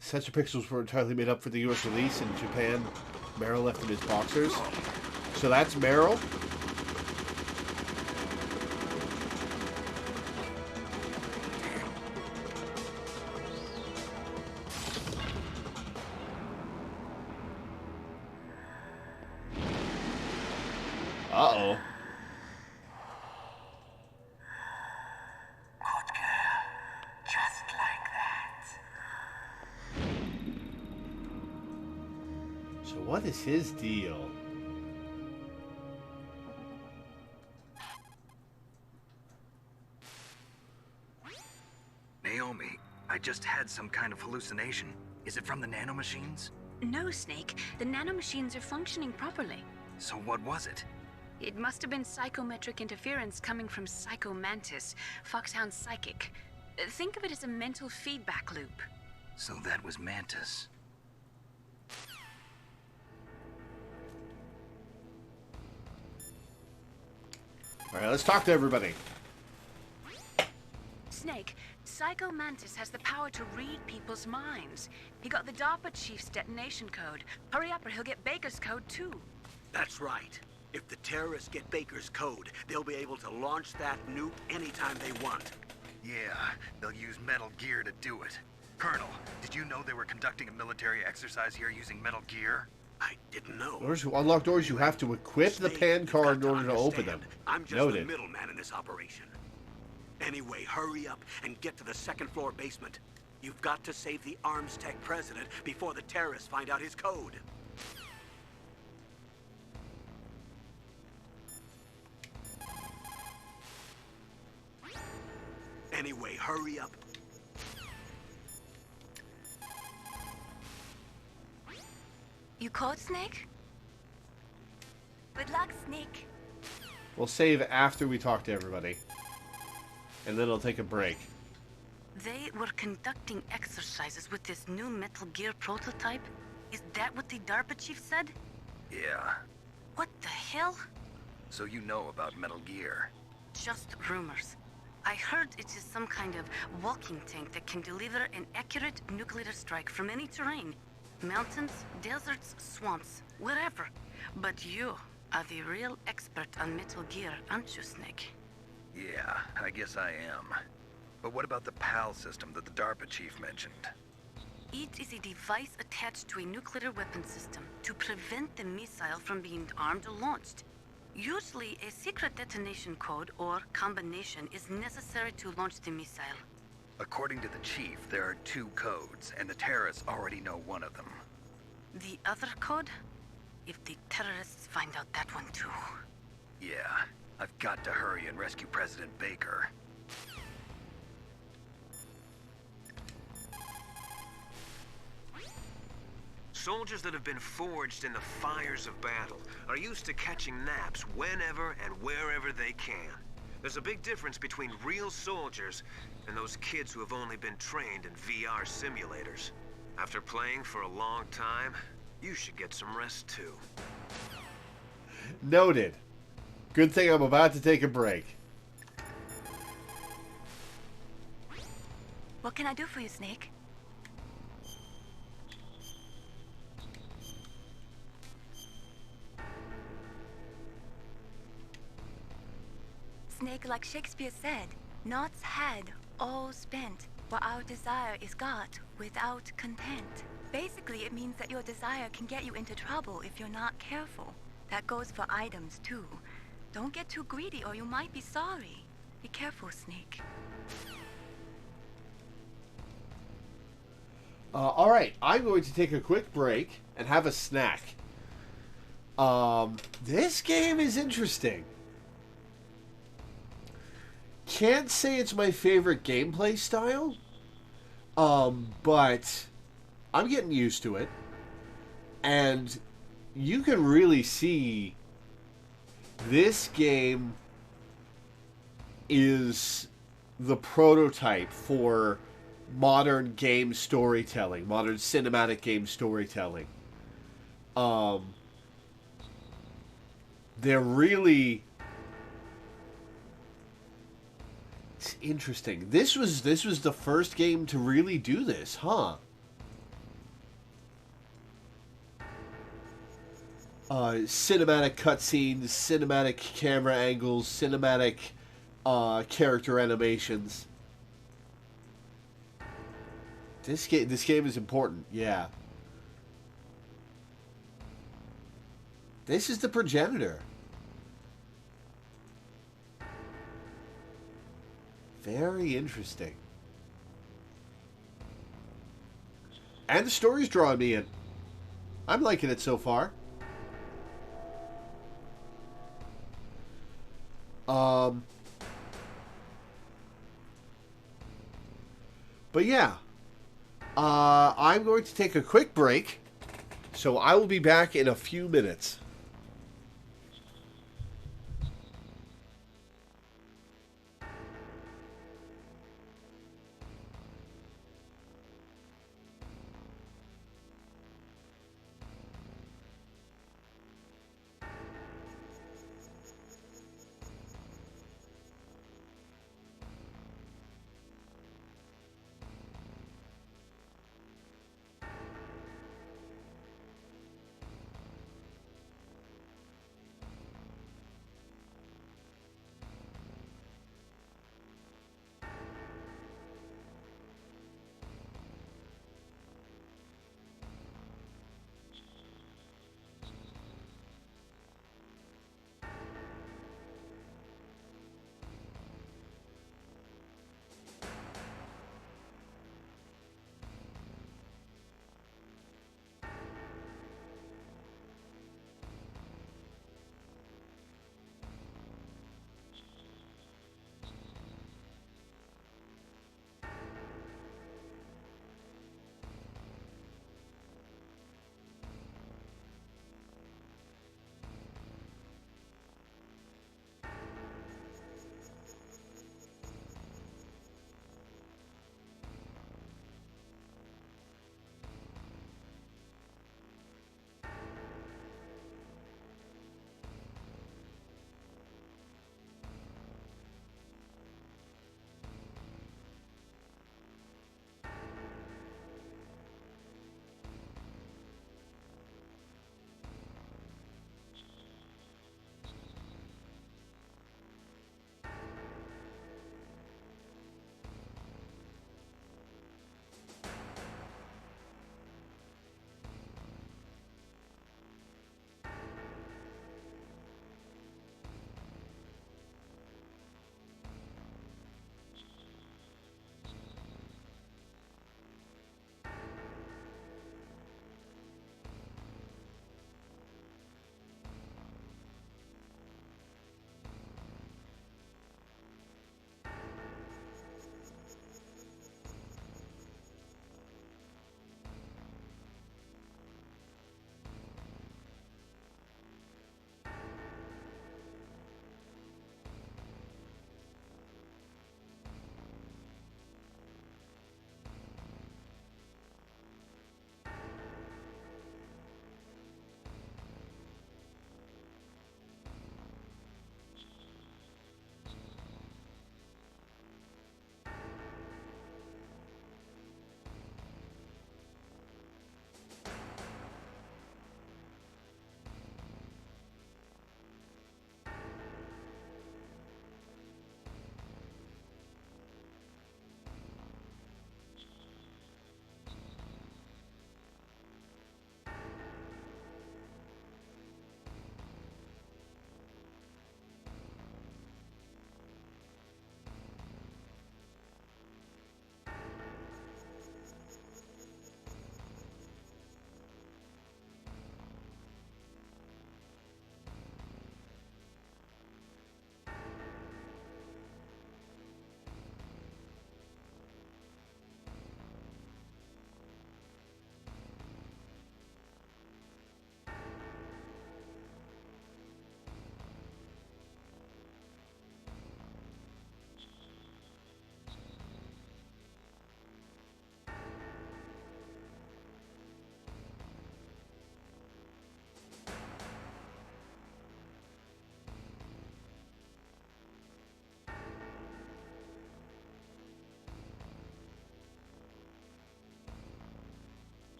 Sensor pixels were entirely made up for the US release. In Japan, Meryl left in his boxers. So that's Meryl. Uh-oh. Good girl. Just like that. So what is his deal? Naomi, I just had some kind of hallucination. Is it from the nanomachines? No, Snake. The nanomachines are functioning properly. So what was it? It must have been psychometric interference coming from Psycho Mantis, Foxhound's psychic. Think of it as a mental feedback loop. So that was Mantis. Alright, let's talk to everybody. Snake, Psycho Mantis has the power to read people's minds. He got the DARPA chief's detonation code. Hurry up or he'll get Baker's code too. That's right. If the terrorists get Baker's code, they'll be able to launch that nuke anytime they want. Yeah, they'll use Metal Gear to do it. Colonel, did you know they were conducting a military exercise here using Metal Gear? I didn't know. In order to unlock doors, you have to equip the PAN card in order to open them. I'm just Noted. the middleman in this operation. Anyway, hurry up and get to the second floor basement. You've got to save the Arms Tech president before the terrorists find out his code. Anyway, hurry up. You caught Snake? Good luck, Snake. We'll save after we talk to everybody. And then it'll take a break. They were conducting exercises with this new Metal Gear prototype? Is that what the DARPA chief said? Yeah. What the hell? So you know about Metal Gear? Just rumors. I heard it is some kind of walking tank that can deliver an accurate nuclear strike from any terrain. Mountains, deserts, swamps, wherever. But you are the real expert on Metal Gear, aren't you, Snake? Yeah, I guess I am. But what about the PAL system that the DARPA chief mentioned? It is a device attached to a nuclear weapon system to prevent the missile from being armed or launched. Usually, a secret detonation code or combination is necessary to launch the missile. According to the chief, there are 2 codes, and the terrorists already know one of them. The other code? If the terrorists find out that one too. Yeah, I've got to hurry and rescue President Baker. Soldiers that have been forged in the fires of battle are used to catching naps whenever and wherever they can. There's a big difference between real soldiers and those kids who have only been trained in VR simulators. After playing for a long time, you should get some rest too. Noted. Good thing I'm about to take a break. What can I do for you, Snake? Snake, like Shakespeare said, naught's had, all spent. What our desire is got without content. Basically, it means that your desire can get you into trouble if you're not careful. That goes for items, too. Don't get too greedy or you might be sorry. Be careful, Snake. Alright, I'm going to take a quick break and have a snack. This game is interesting. Can't say it's my favorite gameplay style, but I'm getting used to it. And you can really see this game is the prototype for modern game storytelling, modern cinematic game storytelling. They're really... It's interesting. This was the first game to really do this, huh? Cinematic cutscenes, cinematic camera angles, cinematic character animations. This game is important, yeah. This is the progenitor. Very interesting. And the story's drawing me in. I'm liking it so far. But yeah. I'm going to take a quick break. So I will be back in a few minutes.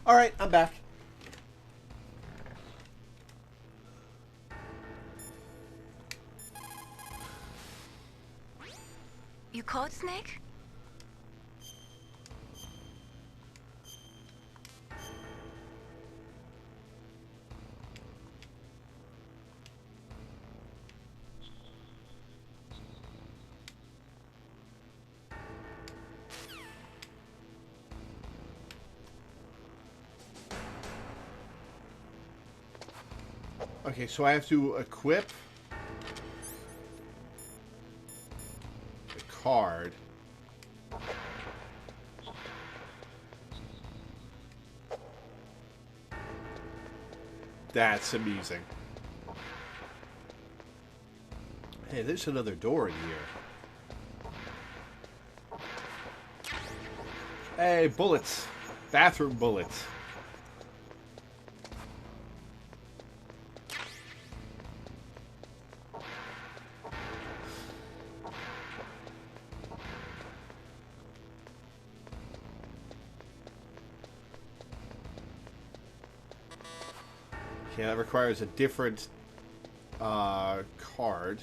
Alright, I'm back. You caught Snake? Okay, so I have to equip the card. That's amusing. Hey, there's another door in here. Hey, bullets. Bathroom bullets. Okay, that requires a different card.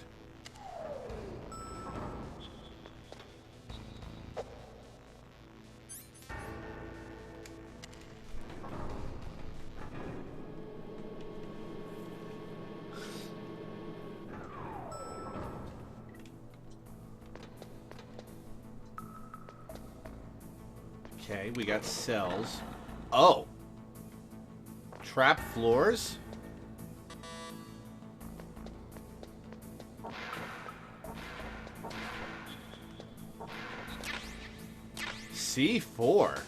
Okay, we got cells. Oh! Trap floors? C4.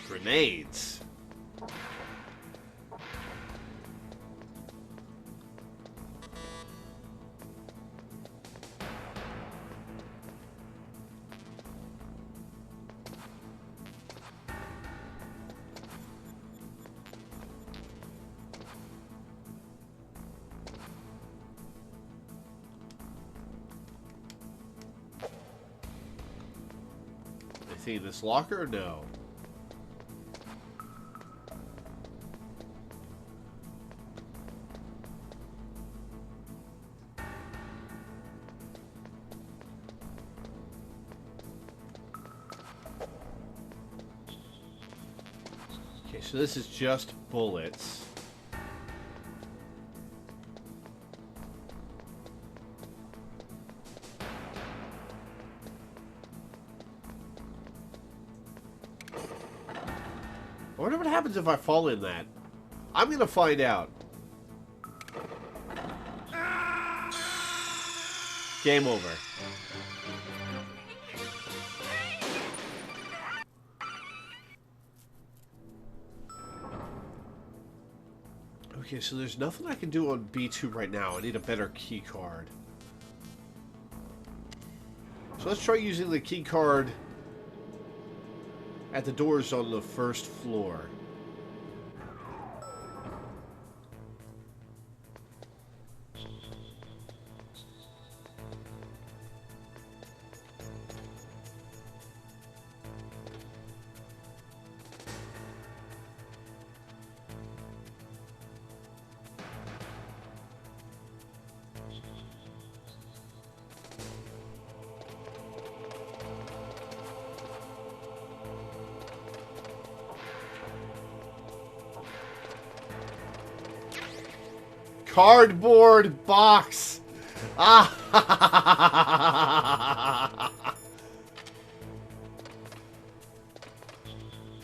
Grenades. Anything in this locker? No. Okay, so this is just bullets. I wonder what happens if I fall in that. I'm gonna find out. Game over. Okay, so there's nothing I can do on B2 right now. I need a better key card. So let's try using the key card at the doors on the first floor. Cardboard box. Ah.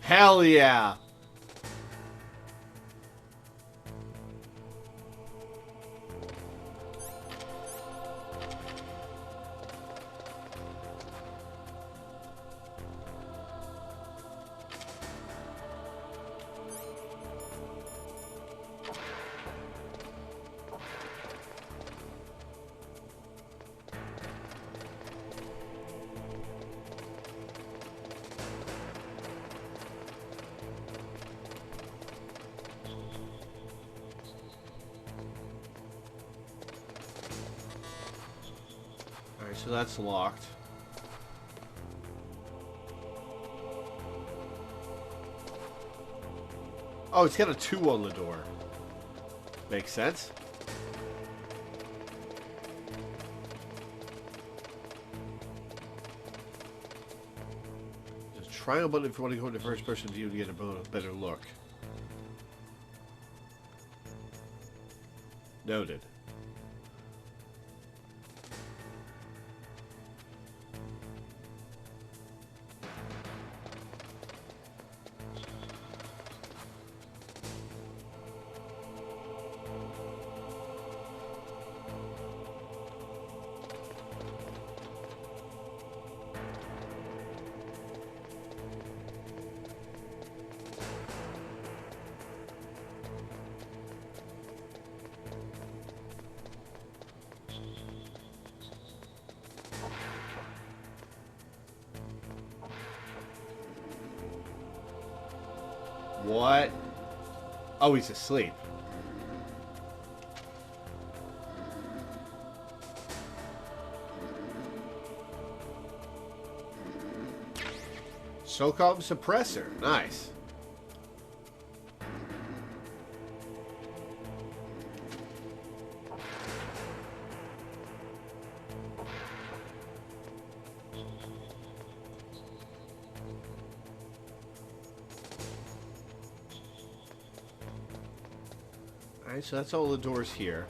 Hell yeah. so that's locked. Oh, it's got a 2 on the door. Makes sense. Just triangle button if you want to go into first person view to get a better look. Noted. What? Oh, he's asleep. SOCOM suppressor. Nice. Alright, so that's all the doors here.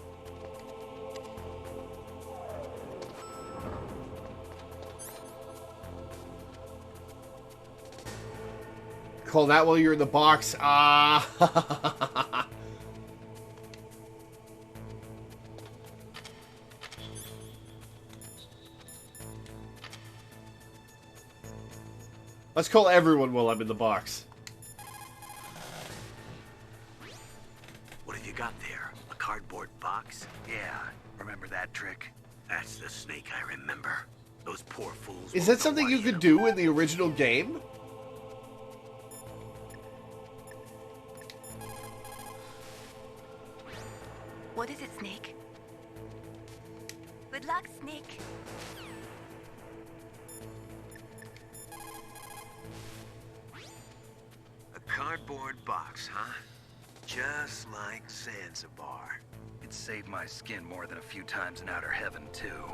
Call that while you're in the box. Ah. Let's call everyone while I'm in the box. What have you got there? A cardboard box? Yeah, remember that trick? That's the snake I remember. Those poor fools. Is that something you could do in the original game? What is it, Snake? Good luck, Snake. A cardboard box, huh? Just like Zanzibar. It saved my skin more than a few times in outer heaven, too.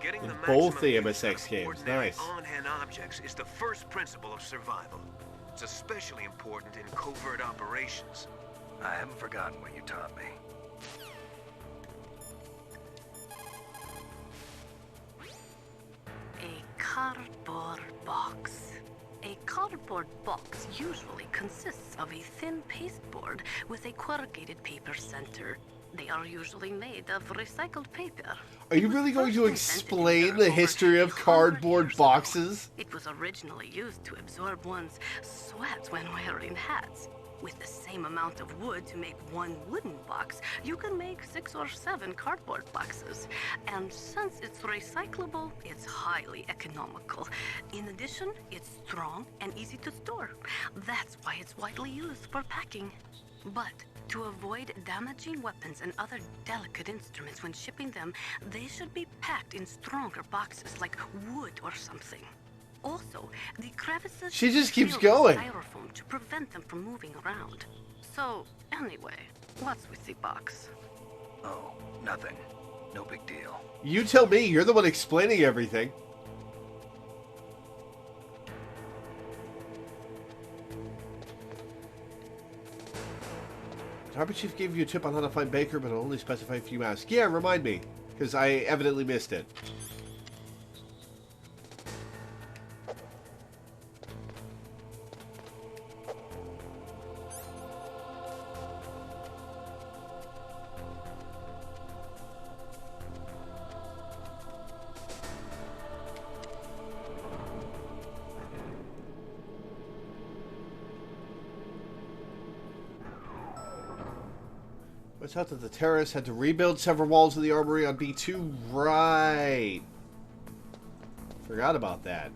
Getting the Both the maximum use MSX out of games, ordinary nice. on-hand objects is the first principle of survival. It's especially important in covert operations. I haven't forgotten what you taught me. A cardboard box. A cardboard box usually consists of a thin pasteboard with a corrugated paper center. They are usually made of recycled paper. Are you really going to explain the history of cardboard boxes? It was originally used to absorb one's sweat when wearing hats. With the same amount of wood to make one wooden box, you can make 6 or 7 cardboard boxes. And since it's recyclable, it's highly economical. In addition, it's strong and easy to store. That's why it's widely used for packing. But to avoid damaging weapons and other delicate instruments when shipping them, they should be packed in stronger boxes like wood or something. Also, the crevices She just keeps filled going. with styrofoam to prevent them from moving around. So, anyway, what's with the box? Oh, nothing. No big deal. You tell me. You're the one explaining everything. Harbor Chief gave you a tip on how to find Baker, but only specified if you ask. Yeah, remind me, because I evidently missed it. It's out that the terrorists had to rebuild several walls of the armory on B2. Right. Forgot about that.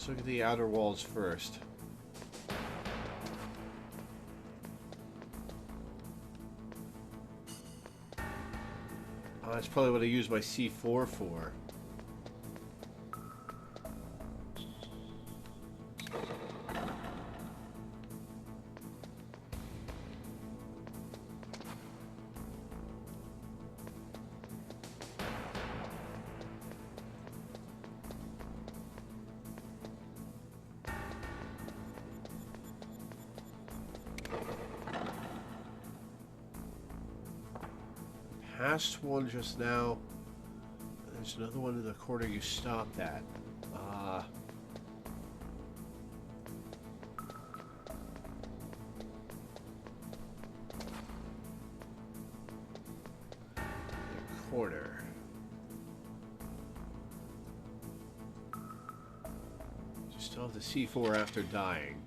Let's look at the outer walls first. That's probably what I use my C4 for. Past one just now. There's another one in the corner you stopped at. The corner. You still have the C4 after dying.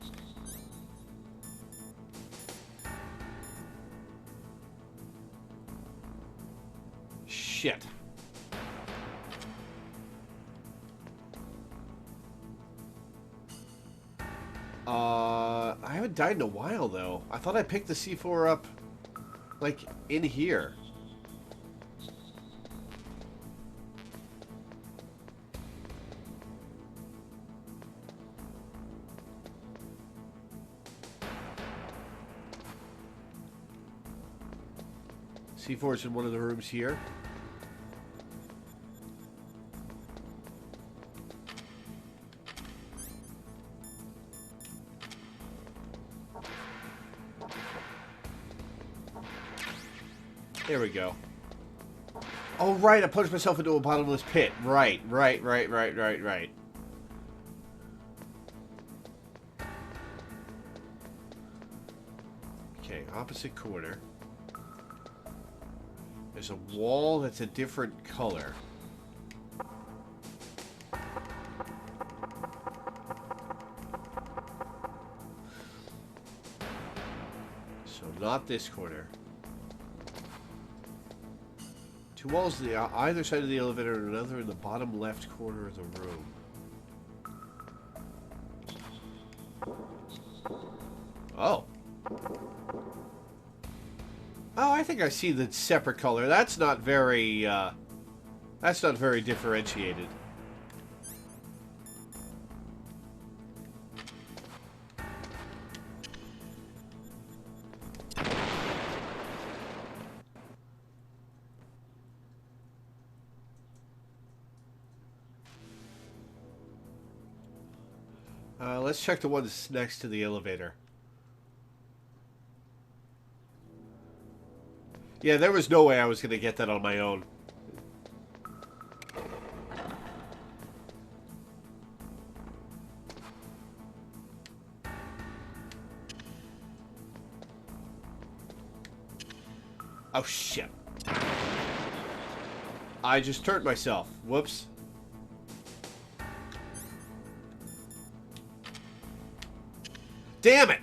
Shit. I haven't died in a while, though. I thought I picked the C4 up, like, in here. C4 is in one of the rooms here. There we go. Oh, right, I punched myself into a bottomless pit. Right. Okay, opposite corner. There's a wall that's a different color. So, not this corner. Two walls on either side of the elevator and another in the bottom left corner of the room. Oh. Oh, I think I see the separate color. That's not very differentiated. Let's check the ones next to the elevator. Yeah, there was no way I was going to get that on my own. Oh, shit. I just turned myself. Whoops. Damn it!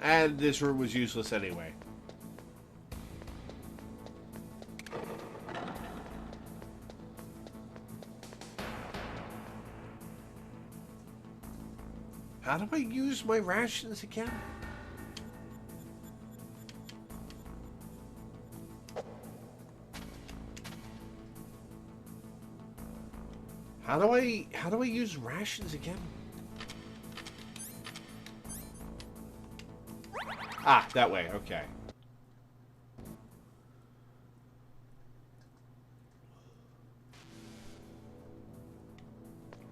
And this room was useless anyway. How do I use my rations again? How do I use rations again? Ah, that way, okay.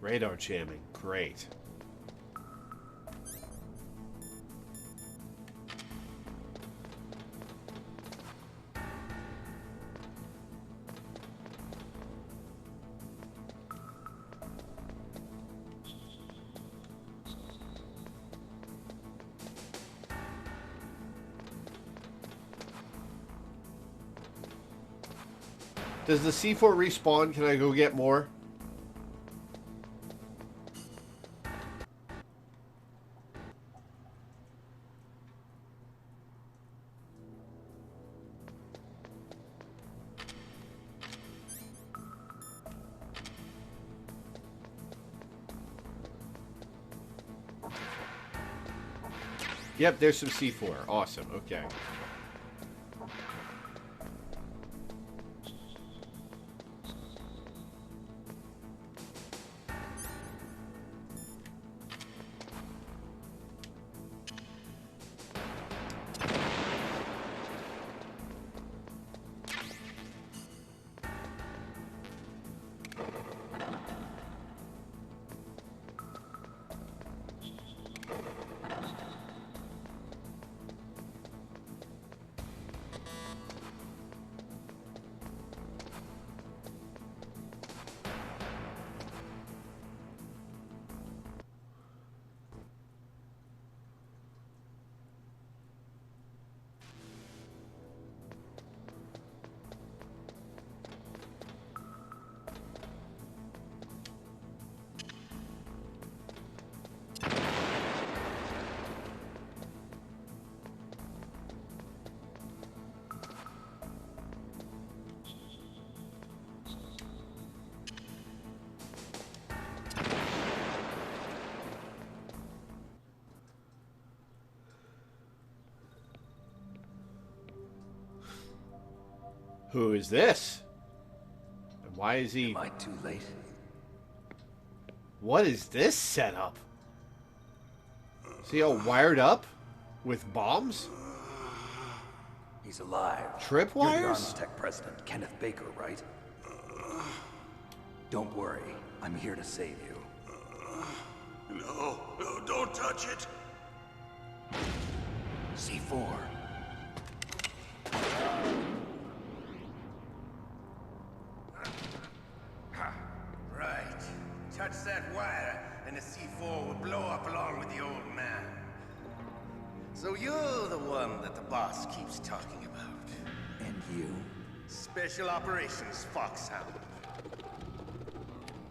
Radar jamming, great. Does the C4 respawn? Can I go get more? Yep, there's some C4. Awesome. Okay. Who is this? And why is he... Am I too late? What is this setup? Is he all wired up? With bombs? He's alive. Tripwires? You're the Armstech president, Kenneth Baker, right? Don't worry. I'm here to save you. No, don't touch it. C4. Right. Touch that wire, and the C4 will blow up along with the old man. So you're the one that the boss keeps talking about. And you? Special Operations Foxhound.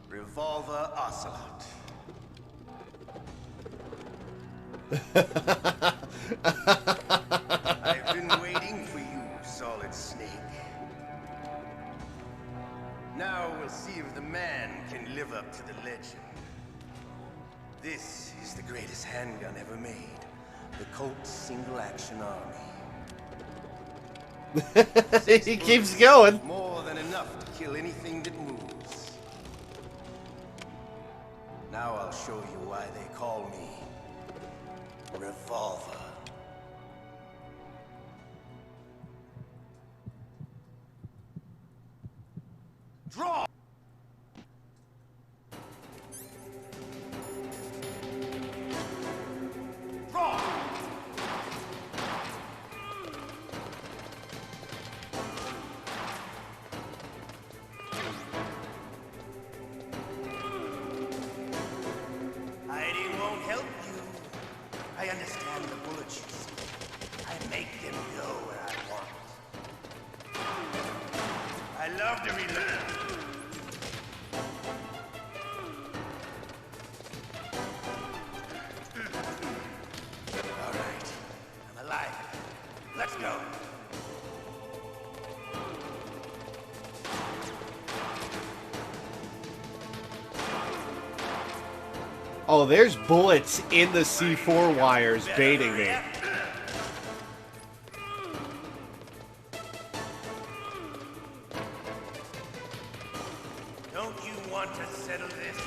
Revolver Ocelot. I've been waiting for you, Solid Snake. Now we'll see if the man can live up to the legend. This is the greatest handgun ever made. The Colt's Single Action Army. He keeps going. More than enough to kill anything that moves. Now I'll show you why they call me Revolver. Draw! Draw! Hiding won't help you. I understand the bullets you see. I make them go where I want. I love to relearn. All right, I'm alive. Let's go. Oh, there's bullets in the C4 wires baiting me. Don't you want to settle this?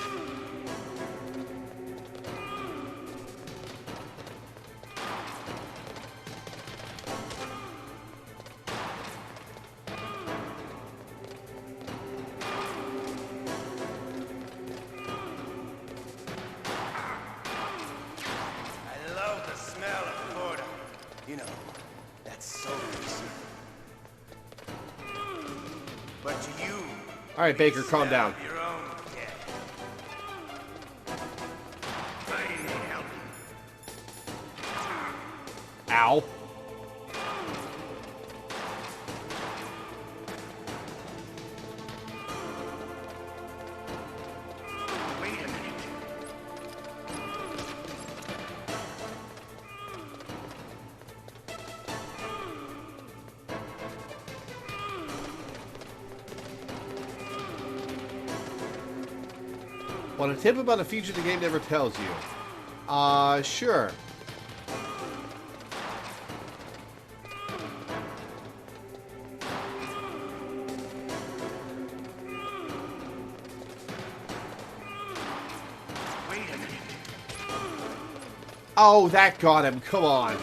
I love the smell of Florida. You know, that's so easy. But to you, All right, Baker, calm down. your own cat. I need help. Ow. Wait a minute. Want a tip about a feature the game never tells you? Sure. Oh, that got him. Come on.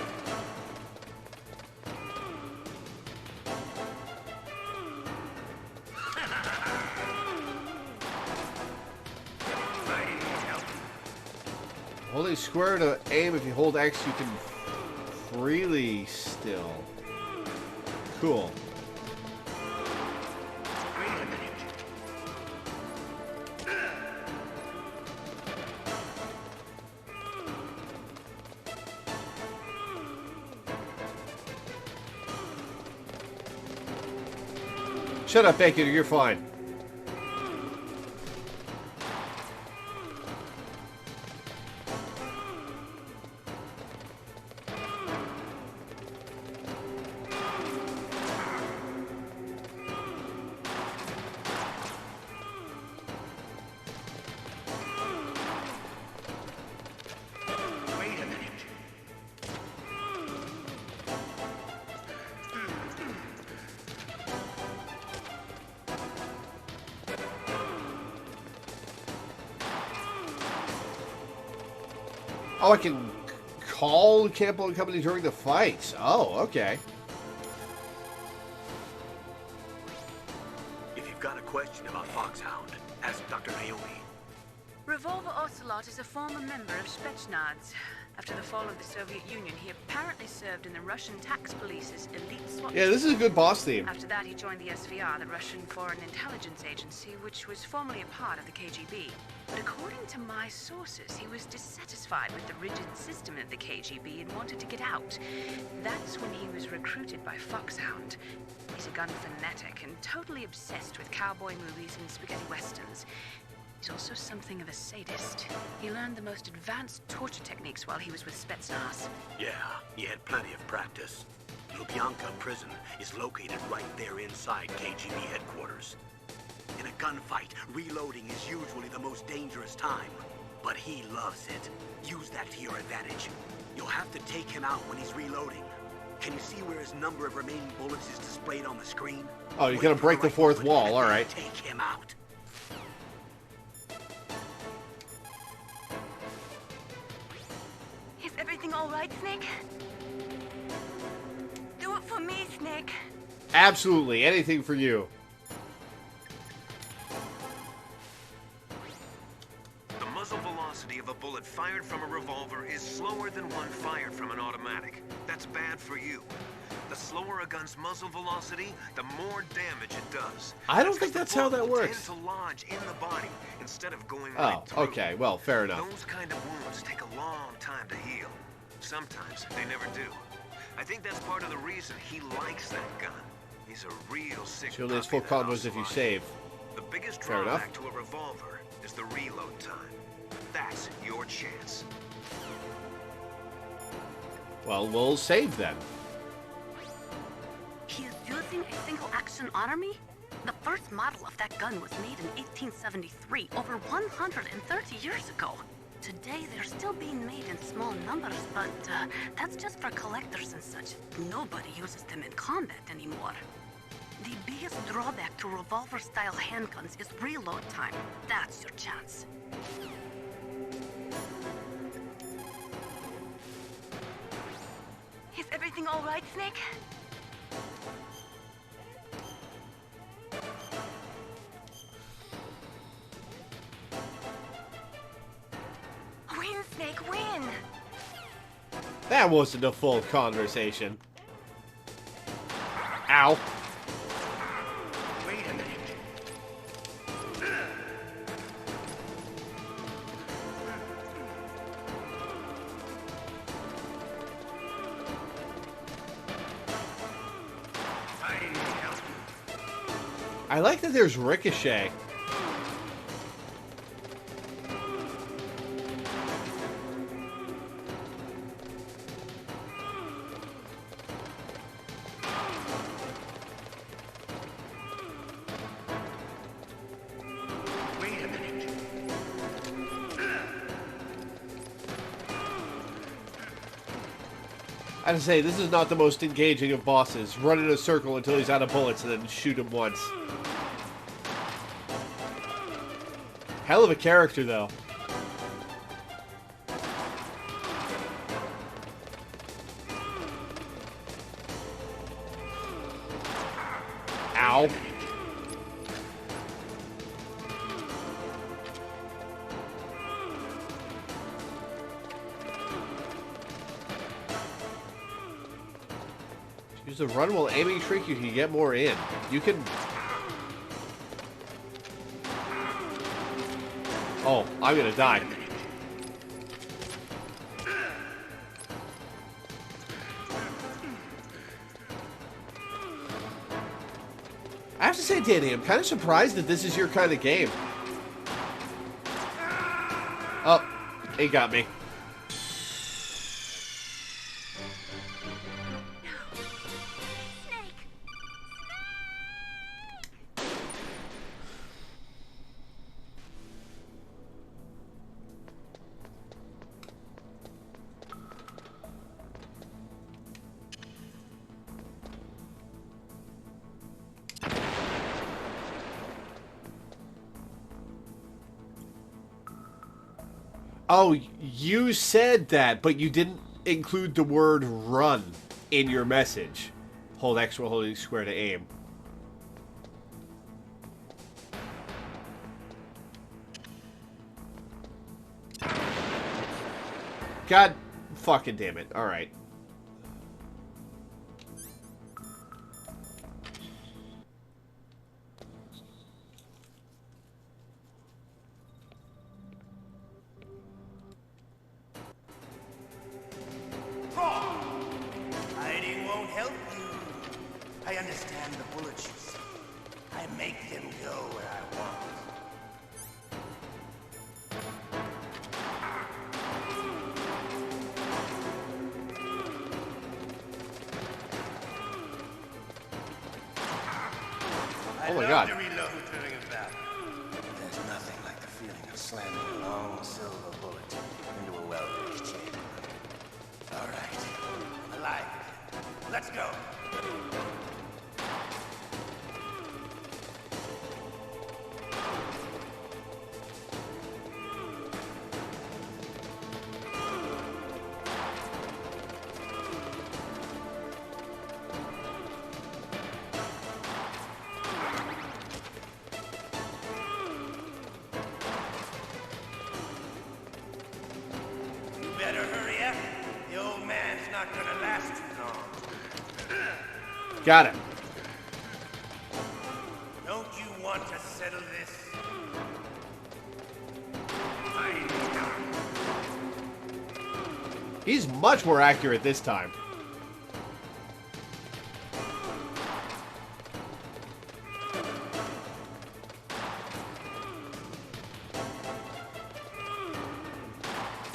Holding square to aim. If you hold X, you can freely still. Cool. Shut up, Bacon. You're fine. Oh, I can call Campbell and Company during the fights. Oh, okay. If you've got a question about Foxhound, ask Dr. Naomi. Revolver Ocelot is a former member of Spetsnaz. After the fall of the Soviet Union, he apparently served in the Russian tax police's elite SWAT Yeah, this is a good boss theme. After that, he joined the SVR, the Russian Foreign Intelligence Agency, which was formerly a part of the KGB. But according to my sources, he was dissatisfied with the rigid system of the KGB and wanted to get out. That's when he was recruited by Foxhound. He's a gun fanatic and totally obsessed with cowboy movies and spaghetti westerns. He's also something of a sadist. He learned the most advanced torture techniques while he was with Spetsnaz. Yeah, he had plenty of practice. Lubyanka prison is located right there inside KGB headquarters. In a gunfight, reloading is usually the most dangerous time. But he loves it. Use that to your advantage. You'll have to take him out when he's reloading. Can you see where his number of remaining bullets is displayed on the screen? Oh, you're gonna break the fourth wall, alright. Take him out. Is everything all right, Snake? Do it for me, Snake. Absolutely. Anything for you. The muzzle velocity of a bullet fired from a revolver is slower than one fired from an automatic. That's bad for you. The slower a gun's muzzle velocity, the more damage it does. I don't think that's how that works. Tend to lodge in the body instead of going Oh, right through. okay. Well, fair enough. Those kind of wounds take a long time to heal. Sometimes they never do. I think that's part of the reason he likes that gun. He's a real sick She only has puppy, full that combos if you Ocelot. save. The biggest Fair enough. drawback to a revolver is the reload time. That's your chance. Well, we'll save then. He is using a single-action army? The first model of that gun was made in 1873, over 130 years ago. Today, they're still being made in small numbers, but that's just for collectors and such. Nobody uses them in combat anymore. The biggest drawback to revolver-style handguns is reload time. That's your chance. Is everything all right, Snake? Win, Snake, win! That wasn't a full conversation. Ow. Wait a minute. I like that there's Ricochet. Wait a minute. I have to say, this is not the most engaging of bosses. Run in a circle until he's out of bullets and then shoot him once. Hell of a character, though. Ow. Use the run while aiming trick, you can get more in. You can... Oh, I'm gonna die. I have to say, Danny, I'm kind of surprised that this is your kind of game. Oh, he got me. Oh, you said that, but you didn't include the word run in your message. Hold X while holding square to aim. God fucking damn it. Alright. Hiding won't help you. I understand the bullets you see. I make them go where I want. Oh my God. To reload during a battle. There's nothing like the feeling of slamming a long silver bullet into a well-finished chamber. All right, I'm alive. Let's go. You better hurry up. The old man's not gonna last too long. Got him. Don't you want to settle this? He's much more accurate this time.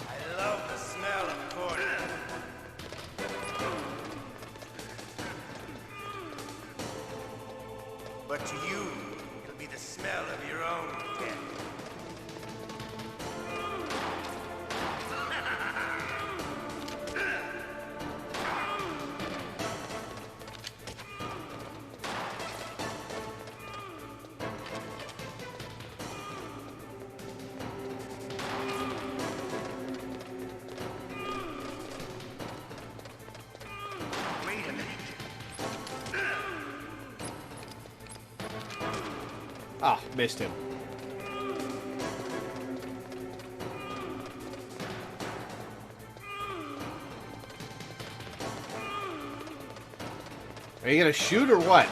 I love the smell of corn. But to you, it'll be the smell of your own death. Wait a minute. Ah, missed him. Are you gonna shoot or what?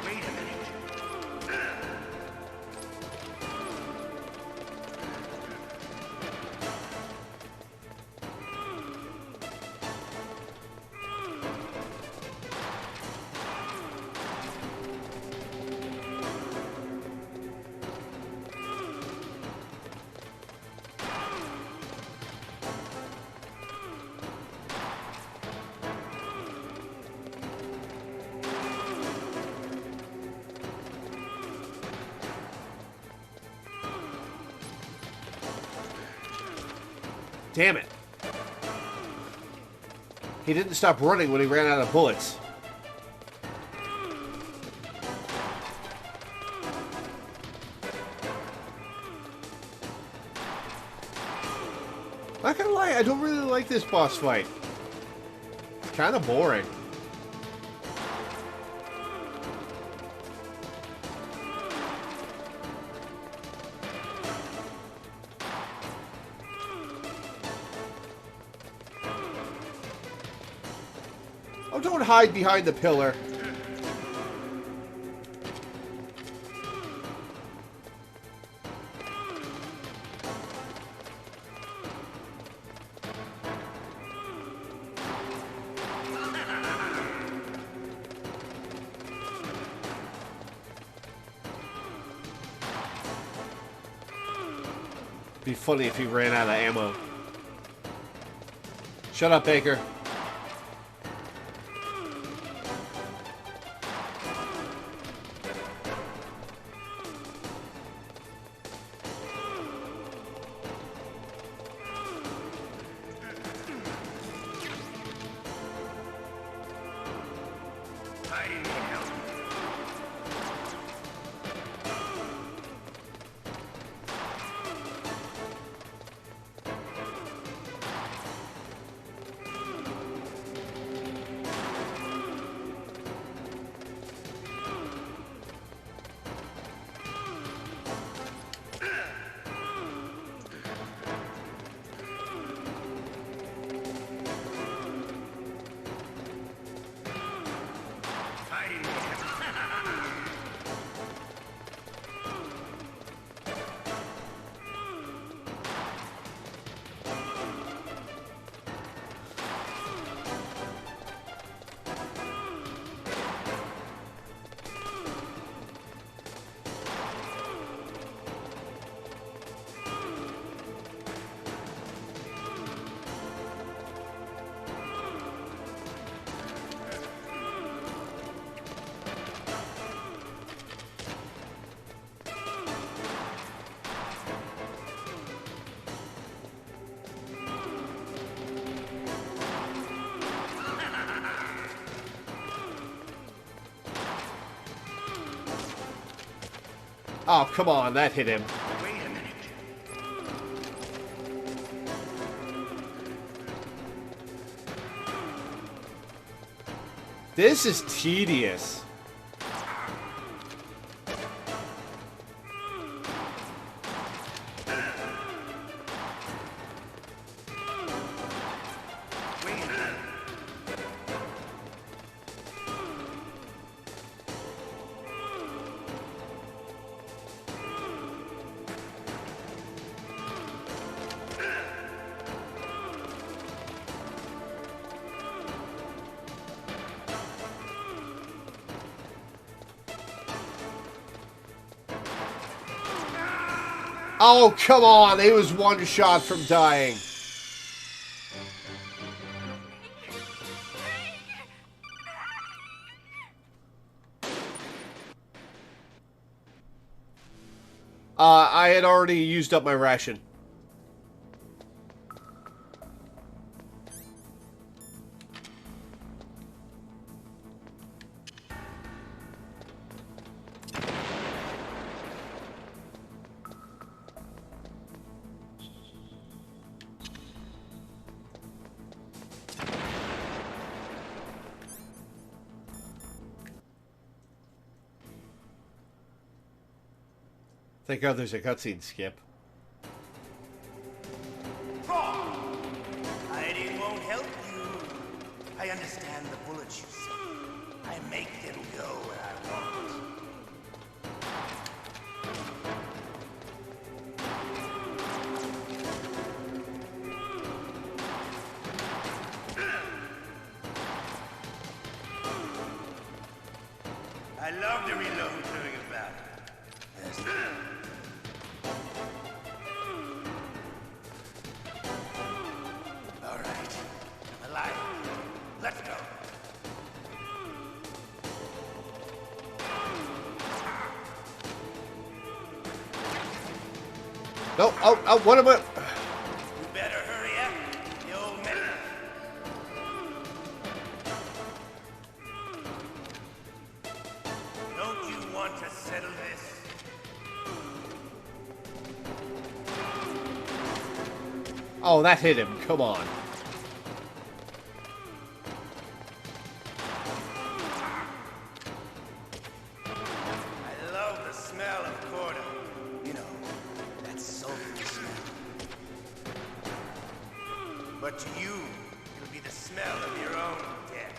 Wait a minute. Damn it. He didn't stop running when he ran out of bullets. Not gonna lie, I don't really like this boss fight. It's kind of boring. Oh, don't hide behind the pillar. Be funny if he ran out of ammo. Shut up, Baker. Oh, come on, that hit him. Wait a minute. This is tedious. Oh, come on. He was one shot from dying. I had already used up my ration. Thank God there's a cutscene skip. Hiding won't help you. I understand the bullets you see. I make them go where I want. I love to reload during a battle. Yes. All right. I'm alive. Let's go. No, oh, what am I? You better hurry up, you old man. Don't you want to settle this? Oh, that hit him. Come on. I love the smell of quarter. You know, that sulfur smell. But to you, it'll be the smell of your own death.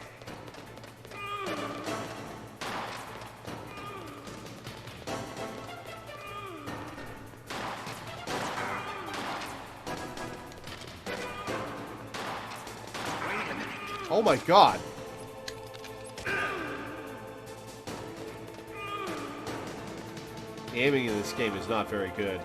Oh my god. The aiming in this game is not very good.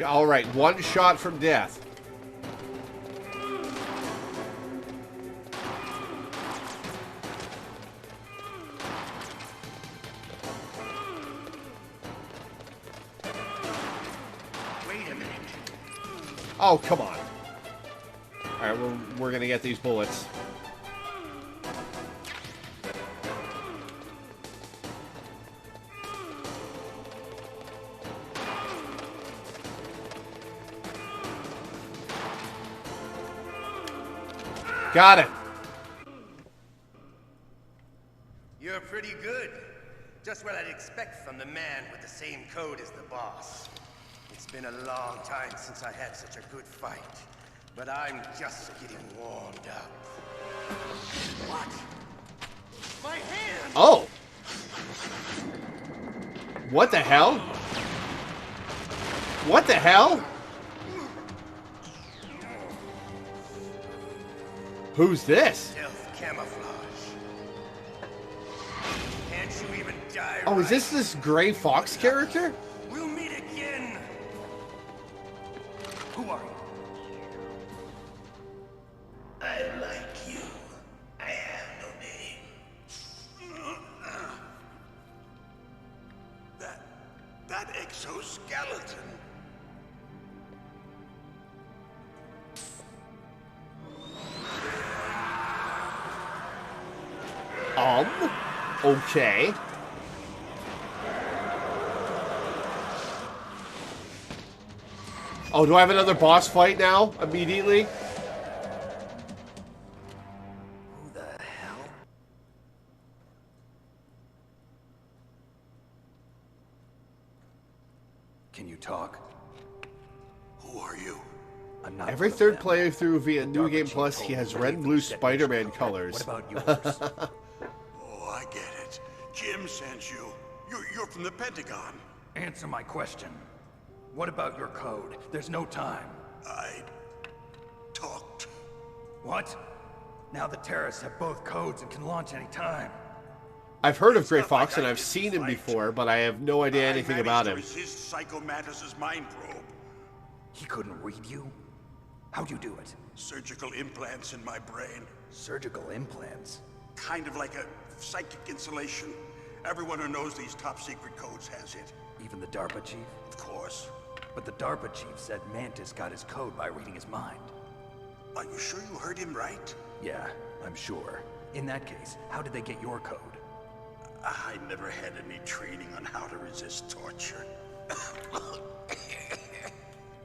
All right, one shot from death. Wait a minute. Oh, come on. All right, we're gonna get these bullets. Got it. You're pretty good. Just what I'd expect from the man with the same code as the boss. It's been a long time since I had such a good fight, but I'm just getting warmed up. What? My hand! Oh! What the hell? What the hell? Who's this? Stealth camouflage. Can't you even die? Oh, is this Gray Fox character? We'll meet again. Who are you? I like you. I have no name. That exoskeleton. Okay. Oh, do I have another boss fight now? Immediately? Who the hell? Can you talk? Who are you? I'm not Every one of third them. playthrough via New Darpa Game Chief Plus, told he me has to red and leave blue the Spider-Man okay? colors. What about yours? Oh, I get it. Jim sent you. You're from the Pentagon. Answer my question. What about your code? There's no time. I talked. What? Now the terrorists have both codes and can launch any time. I've heard of Gray Fox and I've seen him before, but I have no idea anything about him. Resist Psycho Mantis's mind probe. He couldn't read you? How'd you do it? Surgical implants in my brain. Surgical implants? Kind of like a psychic insulation. Everyone who knows these top secret codes has it. Even the DARPA chief? Of course. But the DARPA chief said Mantis got his code by reading his mind. Are you sure you heard him right? Yeah, I'm sure. In that case, how did they get your code? I never had any training on how to resist torture.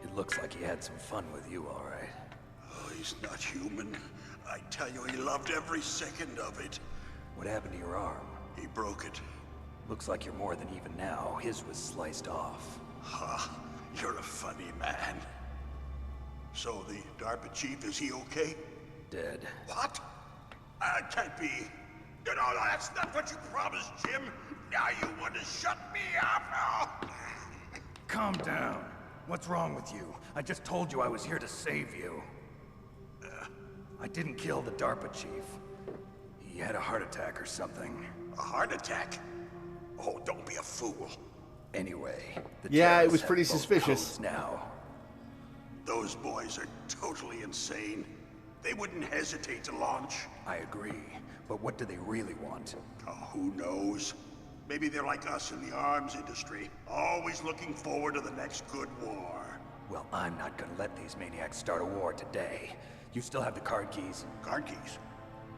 It looks like he had some fun with you, all right. Oh, he's not human. I tell you, he loved every second of it. What happened to your arm? He broke it. Looks like you're more than even now. His was sliced off. Huh, you're a funny man. So the DARPA chief, is he okay? Dead. What? Can't be. You know, that's not what you promised, Jim. Now you want to shut me up? Oh. Calm down. What's wrong with you? I just told you I was here to save you. I didn't kill the DARPA chief. He had a heart attack or something. A heart attack? Oh, don't be a fool. Anyway, yeah, it was pretty suspicious. Now, those boys are totally insane. They wouldn't hesitate to launch. I agree, but what do they really want? Oh, who knows? Maybe they're like us in the arms industry, always looking forward to the next good war. Well, I'm not gonna let these maniacs start a war today. You still have the card keys? Card keys?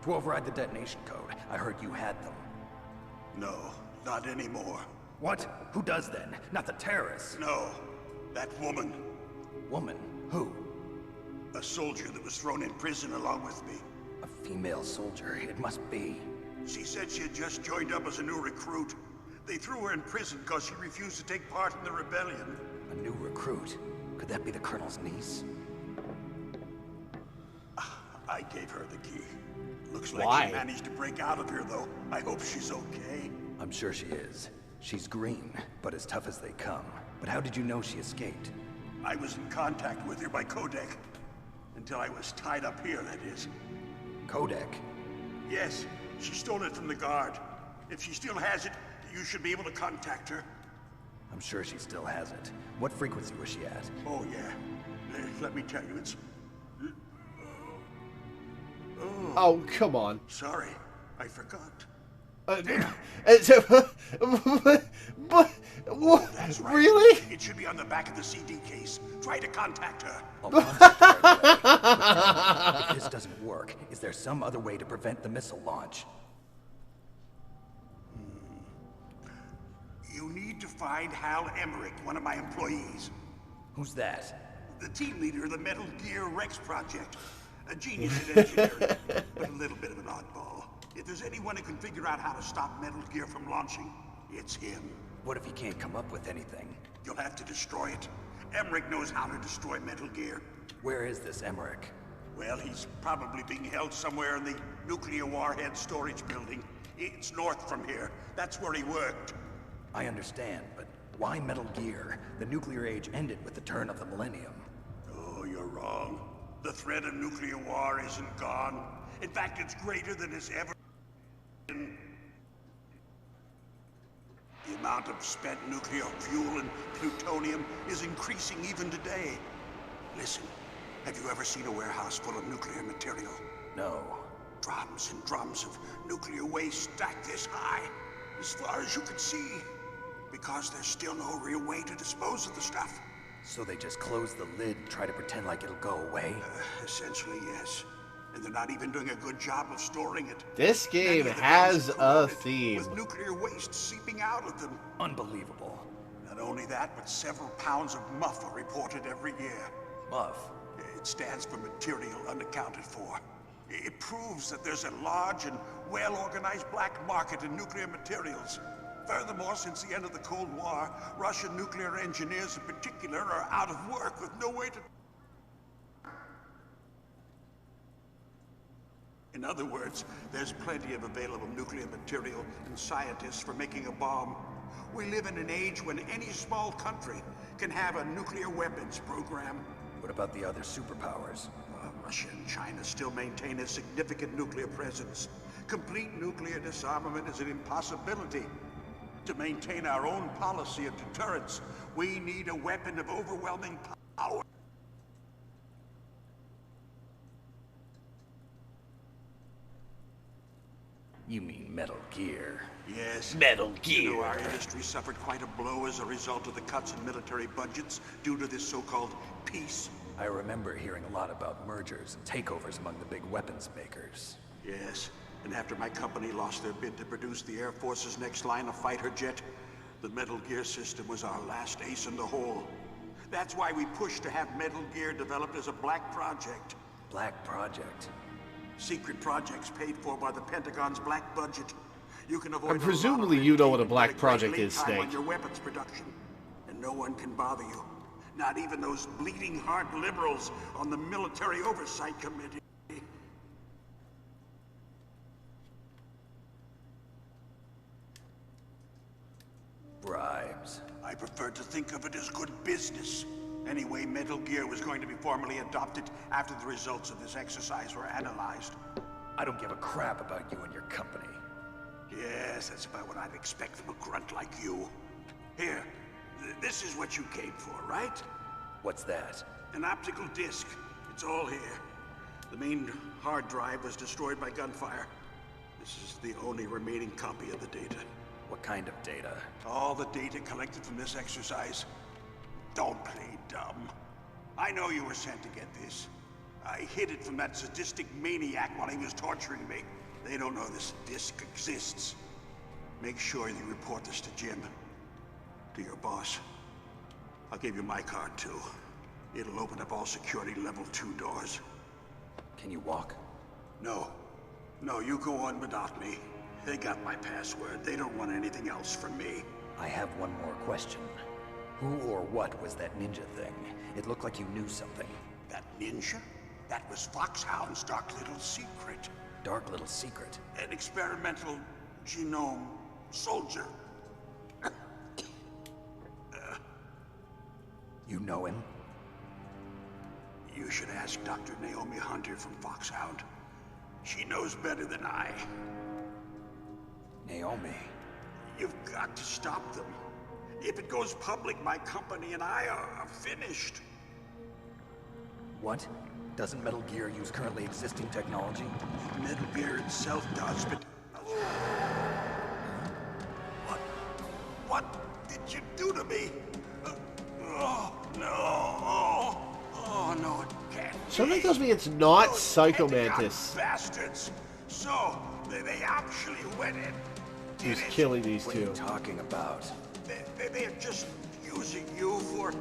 To override the detonation code. I heard you had them. No, not anymore. What? Who does then? Not the terrorists? No, that woman. Woman? Who? A soldier that was thrown in prison along with me. A female soldier, it must be. She said she had just joined up as a new recruit. They threw her in prison because she refused to take part in the rebellion. A new recruit? Could that be the Colonel's niece? I gave her the key. Looks like Why? she managed to break out of here, though. I hope she's okay. I'm sure she is. She's green, but as tough as they come. But how did you know she escaped? I was in contact with her by codec. Until I was tied up here, that is. Codec? Yes, she stole it from the guard. If she still has it, you should be able to contact her. I'm sure she still has it. What frequency was she at? Oh, yeah. Let me tell you, it's... Oh, come on. Sorry, I forgot. That's right. Really? It should be on the back of the CD case. Try to contact her. I'll contact her right away. If this doesn't work, is there some other way to prevent the missile launch? You need to find Hal Emmerich, one of my employees. Who's that? The team leader of the Metal Gear Rex project. A genius at engineering, but a little bit of an oddball. If there's anyone who can figure out how to stop Metal Gear from launching, it's him. What if he can't come up with anything? You'll have to destroy it. Emmerich knows how to destroy Metal Gear. Where is this Emmerich? Well, he's probably being held somewhere in the nuclear warhead storage building. It's north from here. That's where he worked. I understand, but why Metal Gear? The nuclear age ended with the turn of the millennium. Oh, you're wrong. The threat of nuclear war isn't gone. In fact, it's greater than it's ever been. The amount of spent nuclear fuel and plutonium is increasing even today. Listen, have you ever seen a warehouse full of nuclear material? No. Drums and drums of nuclear waste stacked this high, as far as you can see. Because there's still no real way to dispose of the stuff. So they just close the lid and try to pretend like it'll go away? Essentially, yes. And they're not even doing a good job of storing it. This game has a theme. With nuclear waste seeping out of them. Unbelievable. Not only that, but several pounds of MUF are reported every year. MUF? It stands for material unaccounted for. It proves that there's a large and well-organized black market in nuclear materials. Furthermore, since the end of the Cold War, Russian nuclear engineers in particular are out of work with no way to... In other words, there's plenty of available nuclear material and scientists for making a bomb. We live in an age when any small country can have a nuclear weapons program. What about the other superpowers? Russia and China still maintain a significant nuclear presence. Complete nuclear disarmament is an impossibility. To maintain our own policy of deterrence, we need a weapon of overwhelming power. You mean Metal Gear? Yes. Metal Gear. You know, our industry suffered quite a blow as a result of the cuts in military budgets due to this so-called peace. I remember hearing a lot about mergers and takeovers among the big weapons makers. Yes. And after my company lost their bid to produce the Air Force's next line of fighter jet, the Metal Gear system was our last ace in the hole. That's why we pushed to have Metal Gear developed as a black project. Black project? Secret projects paid for by the Pentagon's black budget. You can avoid And presumably you know what a black project is, Snake. on your weapons production, and no one can bother you. Not even those bleeding heart liberals on the Military Oversight Committee. Bribes. I prefer to think of it as good business. Anyway, Metal Gear was going to be formally adopted after the results of this exercise were analyzed. I don't give a crap about you and your company. Yes, that's about what I'd expect from a grunt like you. Here, this is what you came for, right? What's that? An optical disc. It's all here. The main hard drive was destroyed by gunfire. This is the only remaining copy of the data. What kind of data? All the data collected from this exercise. Don't play dumb. I know you were sent to get this. I hid it from that sadistic maniac while he was torturing me. They don't know this disc exists. Make sure you report this to Jim. To your boss. I'll give you my card, too. It'll open up all security level 2 doors. Can you walk? No. No, you go on without me. They got my password. They don't want anything else from me. I have one more question. Who or what was that ninja thing? It looked like you knew something. That ninja? That was Foxhound's dark little secret. Dark little secret? An experimental genome soldier. You know him? You should ask Dr. Naomi Hunter from Foxhound. She knows better than I. Naomi? You've got to stop them. If it goes public, my company and I are finished. What? Doesn't Metal Gear use currently existing technology? Metal Gear itself does, but... What did you do to me? Oh, no. Oh, no, it can't. Something tells me it's not Those Psycho Pentagon Mantis bastards. So, they actually went in. who's killing these What two. are you talking about? They're just using you for...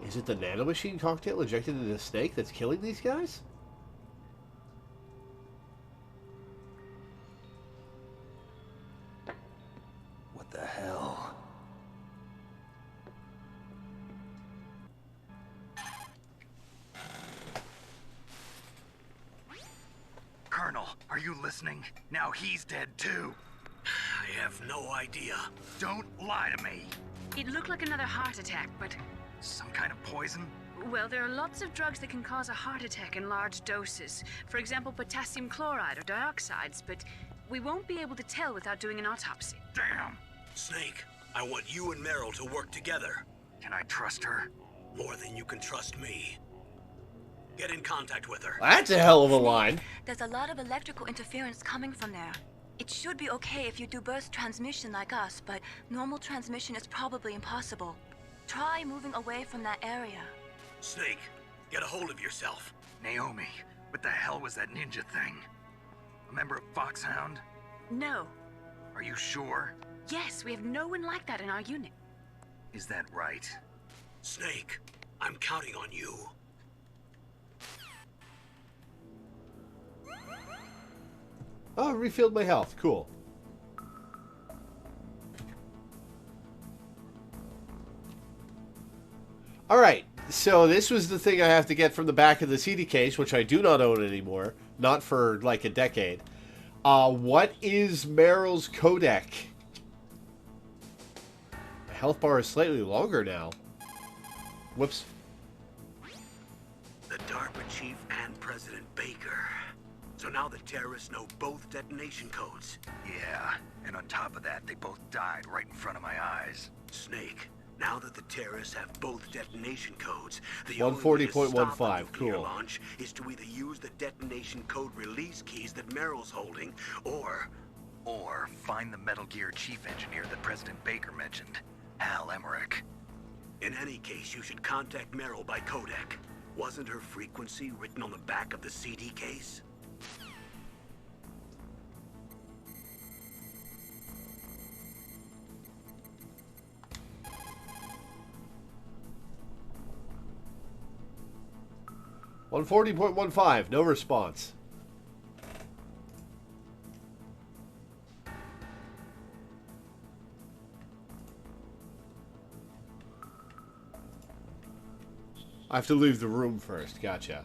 Is it the nanomachine cocktail injected into the snake that's killing these guys? What the hell? Colonel, are you listening? Now he's dead too. I have no idea. Don't lie to me. It looked like another heart attack, but... Some kind of poison? Well, there are lots of drugs that can cause a heart attack in large doses. For example, potassium chloride or dioxides, but we won't be able to tell without doing an autopsy. Damn! Snake, I want you and Meryl to work together. Can I trust her? More than you can trust me. Get in contact with her. That's a hell of a line. There's a lot of electrical interference coming from there. It should be okay if you do burst transmission like us, but normal transmission is probably impossible. Try moving away from that area. Snake, get a hold of yourself. Naomi, what the hell was that ninja thing? A member of Foxhound? No. Are you sure? Yes, we have no one like that in our unit. Is that right? Snake, I'm counting on you. Oh, refilled my health. Cool. Alright, so this was the thing I have to get from the back of the CD case, which I do not own anymore. Not for, like, a decade. What is Meryl's codec? My health bar is slightly longer now. Whoops. The DARPA chief and President Baker. So now the terrorists know both detonation codes. Yeah, and on top of that, they both died right in front of my eyes. Snake, now that the terrorists have both detonation codes, the only way to 140.15, stop a nuclear cool. launch is to either use the detonation code release keys that Meryl's holding, or find the Metal Gear chief engineer that President Baker mentioned, Al Emmerich. in any case, you should contact Meryl by codec. Wasn't her frequency written on the back of the CD case? $140.15, no response. I have to leave the room first. Gotcha.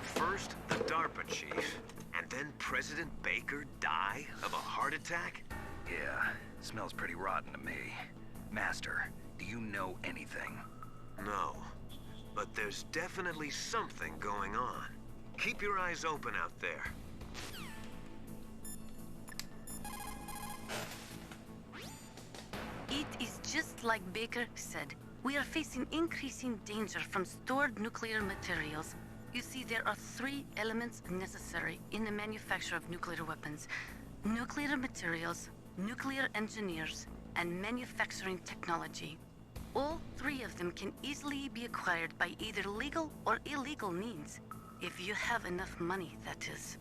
First, the DARPA chief, and then President Baker die of a heart attack? Yeah, smells pretty rotten to me. Master, do you know anything? No, but there's definitely something going on. Keep your eyes open out there. It is just like Baker said. We are facing increasing danger from stored nuclear materials. You see, there are 3 elements necessary in the manufacture of nuclear weapons: nuclear materials, nuclear engineers, and manufacturing technology. All 3 of them can easily be acquired by either legal or illegal means. If you have enough money, that is.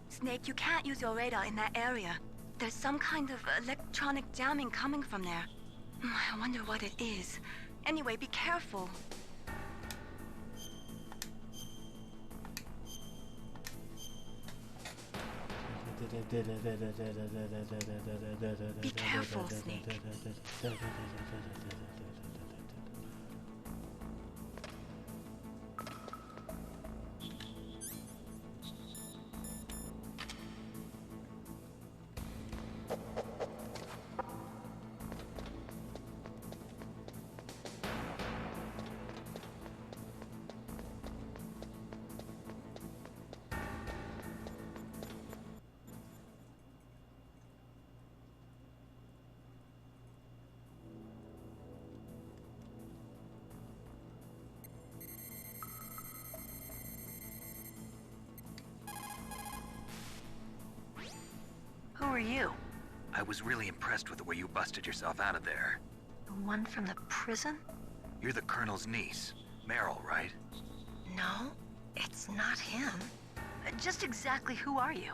Snake, you can't use your radar in that area. There's some kind of electronic jamming coming from there. I wonder what it is. Anyway, be careful. Be careful, Snake. Who are you? I was really impressed with the way you busted yourself out of there. The one from the prison? You're the Colonel's niece, Meryl, right? No, it's not him. Just exactly who are you?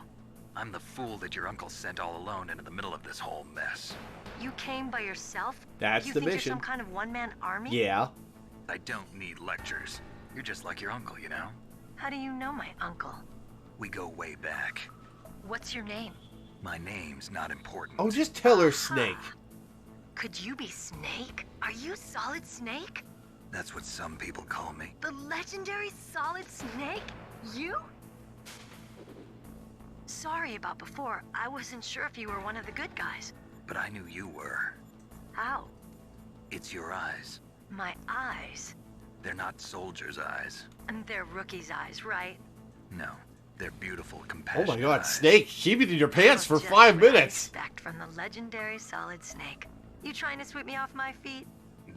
I'm the fool that your uncle sent all alone into the middle of this whole mess. You came by yourself? That's you the think mission. You're some kind of one-man army? Yeah. I don't need lectures. You're just like your uncle, you know? How do you know my uncle? We go way back. What's your name? My name's not important. Oh, just tell her Snake. Could you be Snake? Are you Solid Snake? That's what some people call me. The legendary Solid Snake? You? Sorry about before. I wasn't sure if you were one of the good guys. But I knew you were. How? It's your eyes. My eyes? They're not soldiers' eyes. And they're rookies' eyes, right? No. They're beautiful, Oh compassionate my god, eyes. Snake, keep it in your pants for Just 5 what I minutes. expect from the legendary Solid Snake. You trying to sweep me off my feet?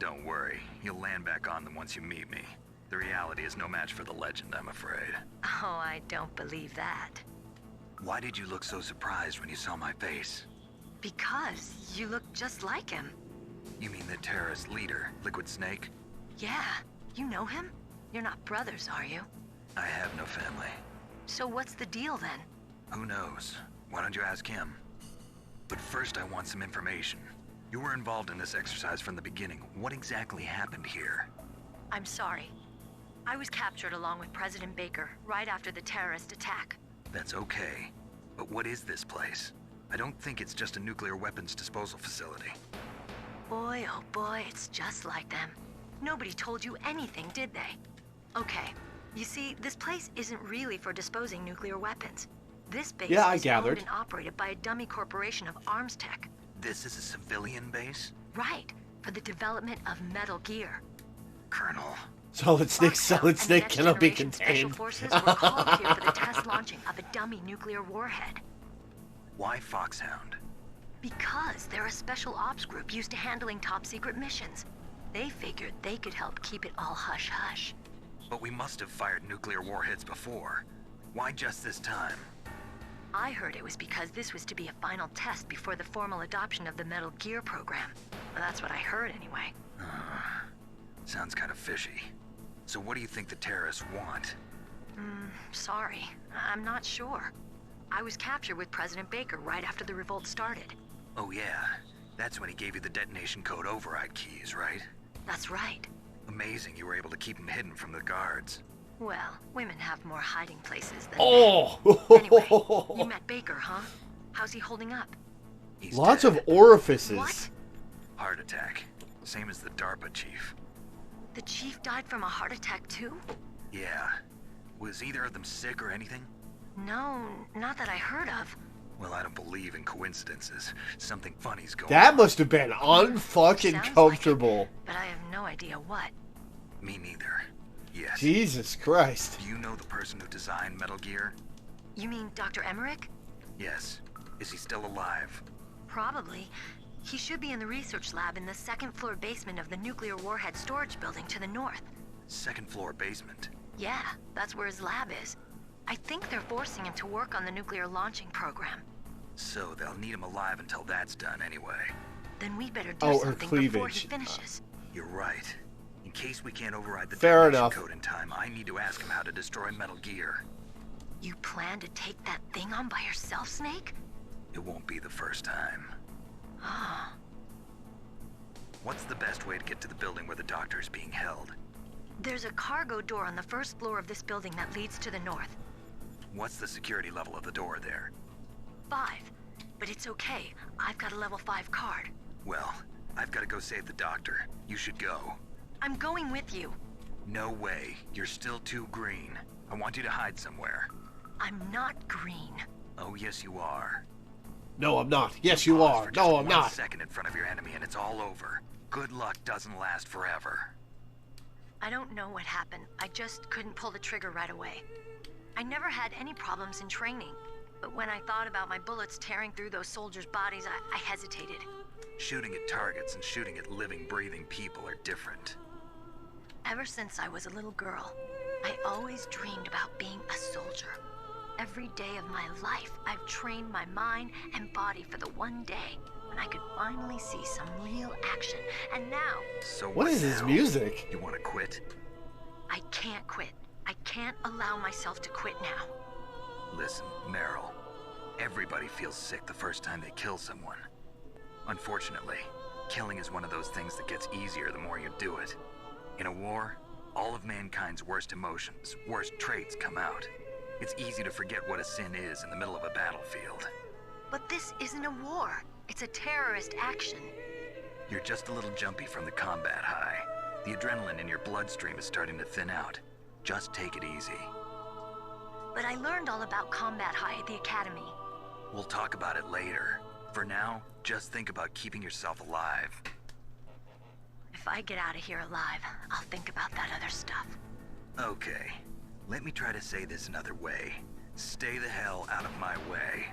Don't worry. You'll land back on them once you meet me. The reality is no match for the legend, I'm afraid. Oh, I don't believe that. Why did you look so surprised when you saw my face? Because you look just like him. You mean the terrorist leader, Liquid Snake? Yeah, you know him? You're not brothers, are you? I have no family. So what's the deal then? Who knows? Why don't you ask him? But first I want some information. You were involved in this exercise from the beginning. What exactly happened here? I'm sorry. I was captured along with President Baker right after the terrorist attack. That's okay. But what is this place? I don't think it's just a nuclear weapons disposal facility. Boy, oh boy, it's just like them. Nobody told you anything, did they? Okay, you see, this place isn't really for disposing nuclear weapons. This base is owned and operated by a dummy corporation of arms tech. This is a civilian base? Right, for the development of Metal Gear. Colonel. Solid Snake cannot be contained. Special forces were called here for the test launching of a dummy nuclear warhead. Why Foxhound? Because they're a special ops group used to handling top secret missions. They figured they could help keep it all hush-hush. But we must have fired nuclear warheads before. Why just this time? I heard it was because this was to be a final test before the formal adoption of the Metal Gear program. That's what I heard anyway. Sounds kind of fishy. So what do you think the terrorists want? Sorry. I'm not sure. I was captured with President Baker right after the revolt started. Oh yeah, that's when he gave you the detonation code override keys, right? That's right. Amazing you were able to keep them hidden from the guards. Well, women have more hiding places than Oh! men. Anyway, you met Baker, huh? How's he holding up? He's Lots dead. of orifices. What? Heart attack. Same as the DARPA chief. The chief died from a heart attack too? Yeah. Was either of them sick or anything? No, not that I heard of. Well, I don't believe in coincidences. Something funny's going That on. must have been unfucking Sounds comfortable. like it, but I have no idea what. Me neither. Yes. Jesus Christ. Do you know the person who designed Metal Gear? You mean Dr. Emmerich? Yes. Is he still alive? Probably. He should be in the research lab in the second floor basement of the nuclear warhead storage building to the north. Second floor basement. Yeah, that's where his lab is. I think they're forcing him to work on the nuclear launching program. So they'll need him alive until that's done anyway. Then we better do Oh, her something before cleavage. he finishes. You're right. In case we can't override the Fair detonation enough. code in time, I need to ask him how to destroy Metal Gear. You plan to take that thing on by yourself, Snake? It won't be the first time. Ah. What's the best way to get to the building where the doctor is being held? There's a cargo door on the first floor of this building that leads to the north. What's the security level of the door there? 5. But it's okay. I've got a level 5 card. Well, I've got to go save the doctor. You should go. I'm going with you. No way. You're still too green. I want you to hide somewhere. I'm not green. Oh, yes, you are. No, I'm not. Yes, you Pause are. for just No, I'm 1 not. second in front of your enemy and it's all over. Good luck doesn't last forever. I don't know what happened. I just couldn't pull the trigger right away. I never had any problems in training. But when I thought about my bullets tearing through those soldiers' bodies, I hesitated. Shooting at targets and shooting at living, breathing people are different. Ever since I was a little girl, I always dreamed about being a soldier. Every day of my life, I've trained my mind and body for the one day when I could finally see some real action. And now... So What is this music? You want to quit? I can't quit. I can't allow myself to quit now. Listen, Meryl. Everybody feels sick the first time they kill someone. Unfortunately, killing is one of those things that gets easier the more you do it. In a war, all of mankind's worst emotions, worst traits come out. It's easy to forget what a sin is in the middle of a battlefield. But this isn't a war. It's a terrorist action. You're just a little jumpy from the combat high. The adrenaline in your bloodstream is starting to thin out. Just take it easy. But I learned all about combat high at the academy. We'll talk about it later. For now, just think about keeping yourself alive. If I get out of here alive, I'll think about that other stuff. Okay. Let me try to say this another way. Stay the hell out of my way.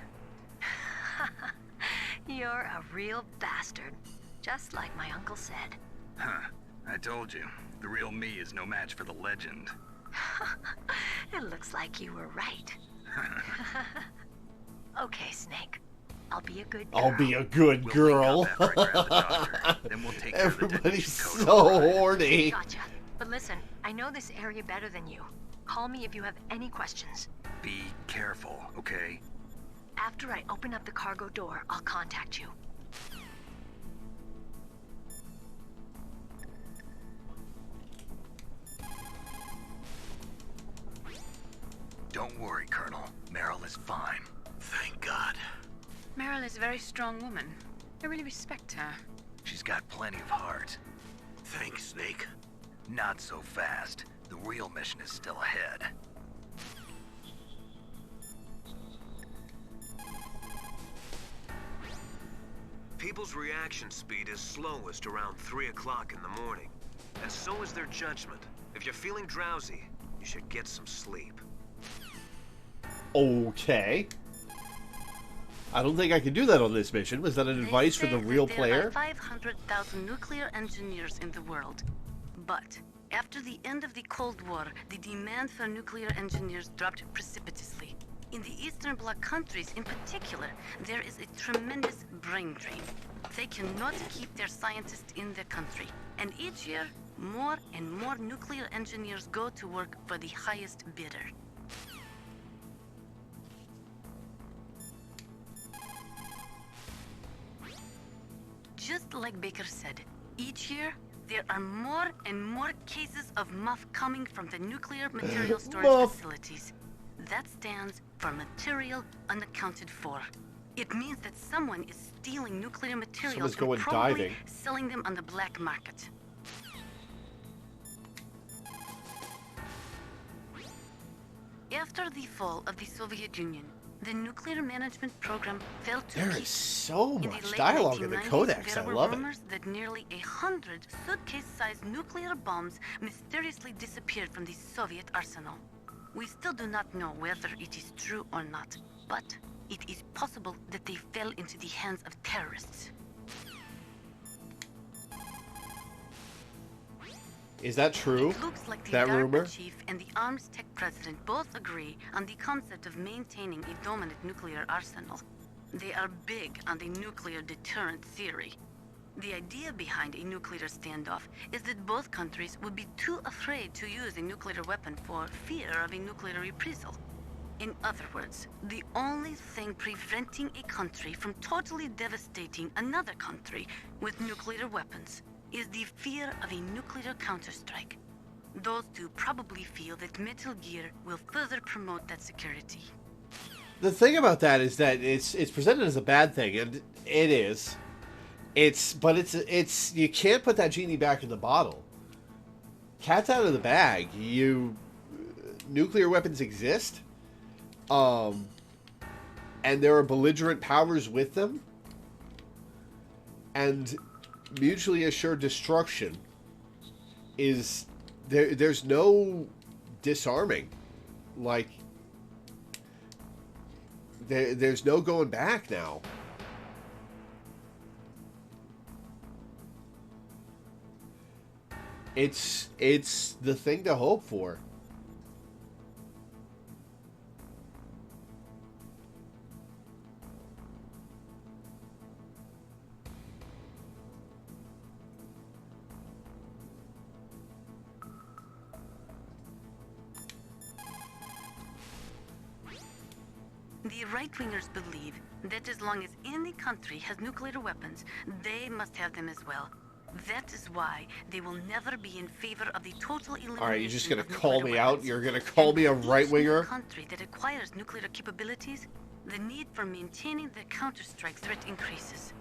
You're a real bastard. Just like my uncle said. Huh. I told you. The real me is no match for the legend. It looks like you were right. Okay, Snake. I'll be a good girl. I'll be a good girl. Everybody's so horny. Gotcha. But listen, I know this area better than you. Call me if you have any questions. Be careful, okay? After I open up the cargo door, I'll contact you. Don't worry, Colonel. Meryl is fine. Thank God. Meryl is a very strong woman. I really respect her. She's got plenty of heart. Thanks, Snake. Not so fast. The real mission is still ahead. People's reaction speed is slowest around 3 o'clock in the morning. And so is their judgment. If you're feeling drowsy, you should get some sleep. Okay. I don't think I can do that on this mission. Was that an advice for the real player? There are 500,000 nuclear engineers in the world. But After the end of the Cold War, the demand for nuclear engineers dropped precipitously. In the Eastern Bloc countries in particular, there is a tremendous brain drain. They cannot keep their scientists in the country. And each year, more and more nuclear engineers go to work for the highest bidder. Just like Baker said, each year, there are more and more cases of muff coming from the nuclear material storage facilities. That stands for material unaccounted for. It means that someone is stealing nuclear materials and probably selling them on the black market. After the fall of the Soviet Union, the nuclear management program fell to There is so much dialogue in the codex. I love it. There were rumors that nearly 100 suitcase-sized nuclear bombs mysteriously disappeared from the Soviet arsenal. We still do not know whether it is true or not, but it is possible that they fell into the hands of terrorists. Is that true? It looks like the that DARPA rumor? chief and the Arms Tech president both agree on the concept of maintaining a dominant nuclear arsenal. They are big on the nuclear deterrent theory. The idea behind a nuclear standoff is that both countries would be too afraid to use a nuclear weapon for fear of a nuclear reprisal. In other words, the only thing preventing a country from totally devastating another country with nuclear weapons is the fear of a nuclear counterstrike. Those two probably feel that Metal Gear will further promote that security. The thing about that is that it's presented as a bad thing, and it is. But you can't put that genie back in the bottle. Cat's out of the bag. Nuclear weapons exist, and there are belligerent powers with them, and mutually assured destruction is there. There's no disarming, like there's no going back now. It's the thing to hope for. The right-wingers believe that as long as any country has nuclear weapons, they must have them as well. That is why they will never be in favor of the total elimination. All right, you're just gonna call me out? You're gonna call me a right-winger? Country that acquires nuclear capabilities, the need for maintaining the counterstrike threat increases.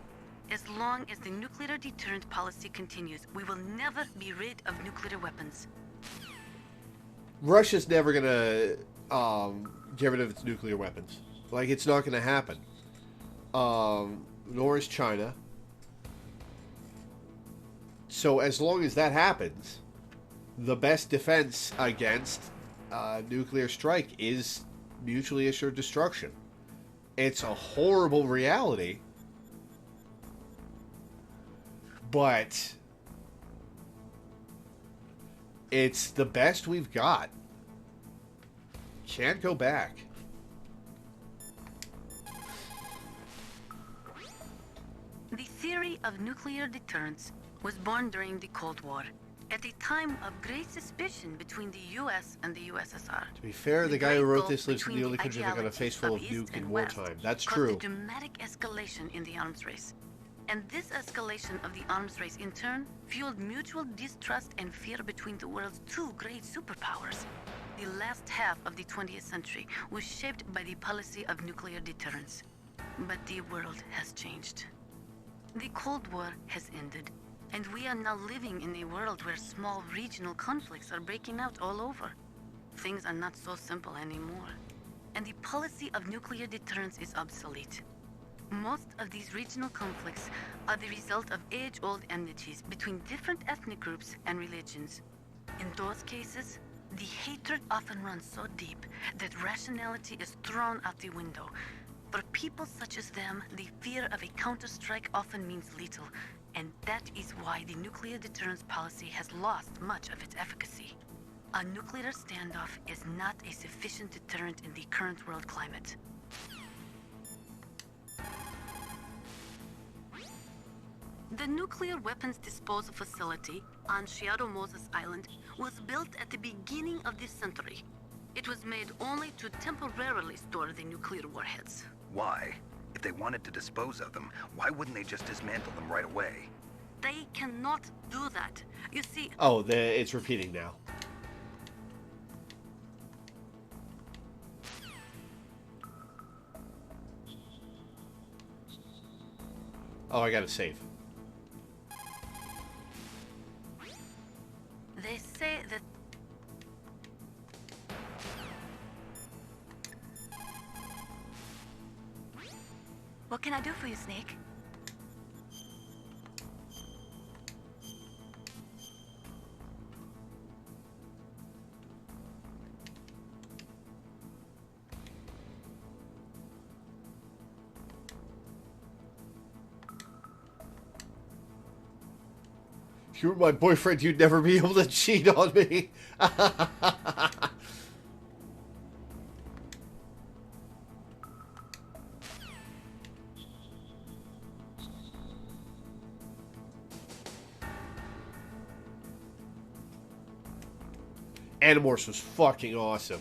As long as the nuclear deterrent policy continues, we will never be rid of nuclear weapons. Russia's never gonna get rid of its nuclear weapons. Like, it's not gonna happen. Nor is China. So as long as that happens, the best defense against nuclear strike is mutually assured destruction. It's a horrible reality, but it's the best we've got. Can't go back. The theory of nuclear deterrence was born during the Cold War, at a time of great suspicion between the U.S. and the USSR. To be fair, the guy who wrote this lives in the only country that got a face full of nuke in wartime. That's true. A dramatic escalation in the arms race. And this escalation of the arms race, in turn, fueled mutual distrust and fear between the world's two great superpowers. The last half of the 20th century was shaped by the policy of nuclear deterrence. But the world has changed. The Cold War has ended, and we are now living in a world where small regional conflicts are breaking out all over. Things are not so simple anymore, and the policy of nuclear deterrence is obsolete. Most of these regional conflicts are the result of age-old enmities between different ethnic groups and religions. In those cases, the hatred often runs so deep that rationality is thrown out the window. For people such as them, the fear of a counterstrike often means little, And that is why the nuclear deterrence policy has lost much of its efficacy. A nuclear standoff is not a sufficient deterrent in the current world climate. The nuclear weapons disposal facility on Shadow Moses Island was built at the beginning of this century. It was made only to temporarily store the nuclear warheads. Why? If they wanted to dispose of them, why wouldn't they just dismantle them right away? They cannot do that. You see... Oh, it's repeating now. Oh, I gotta save. They say that... What can I do for you, Snake? If you were my boyfriend, you'd never be able to cheat on me. Animorphs was fucking awesome.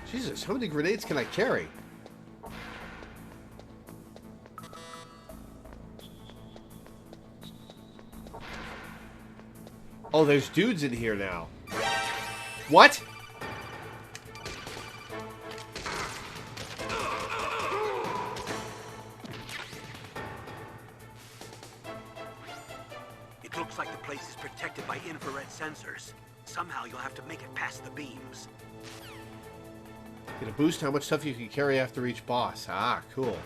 Jesus, how many grenades can I carry? Oh, there's dudes in here now. What? It looks like the place is protected by infrared sensors. Somehow you'll have to make it past the beams. Get a boost how much stuff you can carry after each boss. Ah, cool.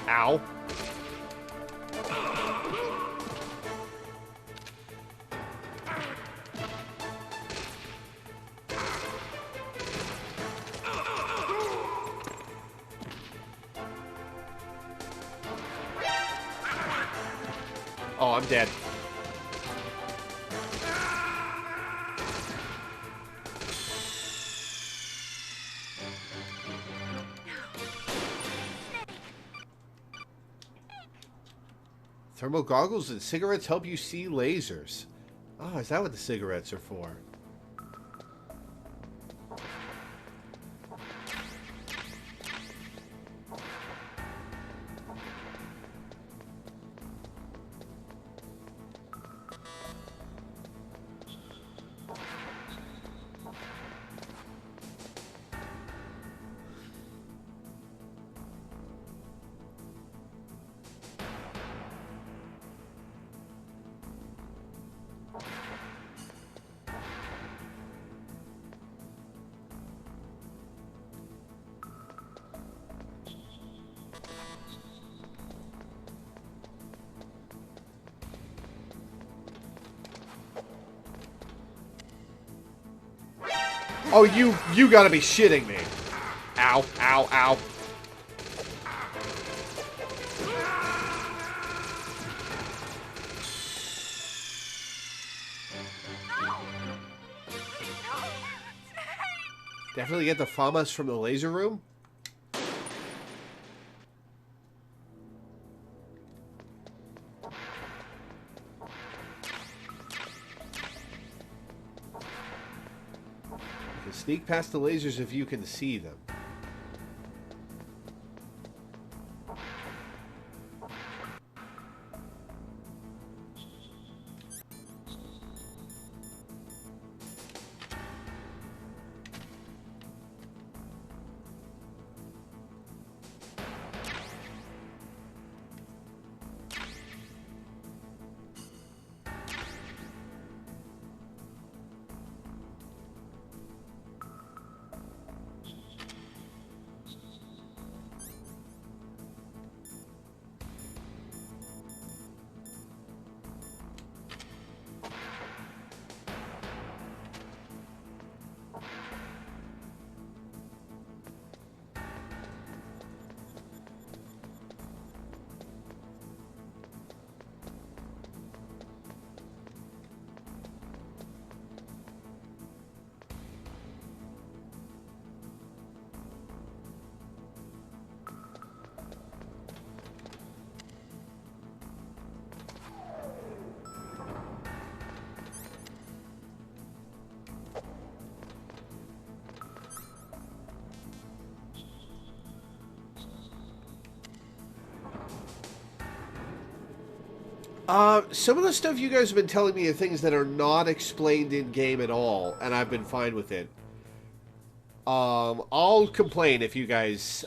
Ow. Oh, I'm dead. Thermal goggles and cigarettes help you see lasers. Oh, is that what the cigarettes are for? Oh, you gotta be shitting me. Ow, ow, ow. Definitely get the FAMAS from the laser room? You can sneak past the lasers if you can see them. Some of the stuff you guys have been telling me are things that are not explained in-game at all, and I've been fine with it. I'll complain if you guys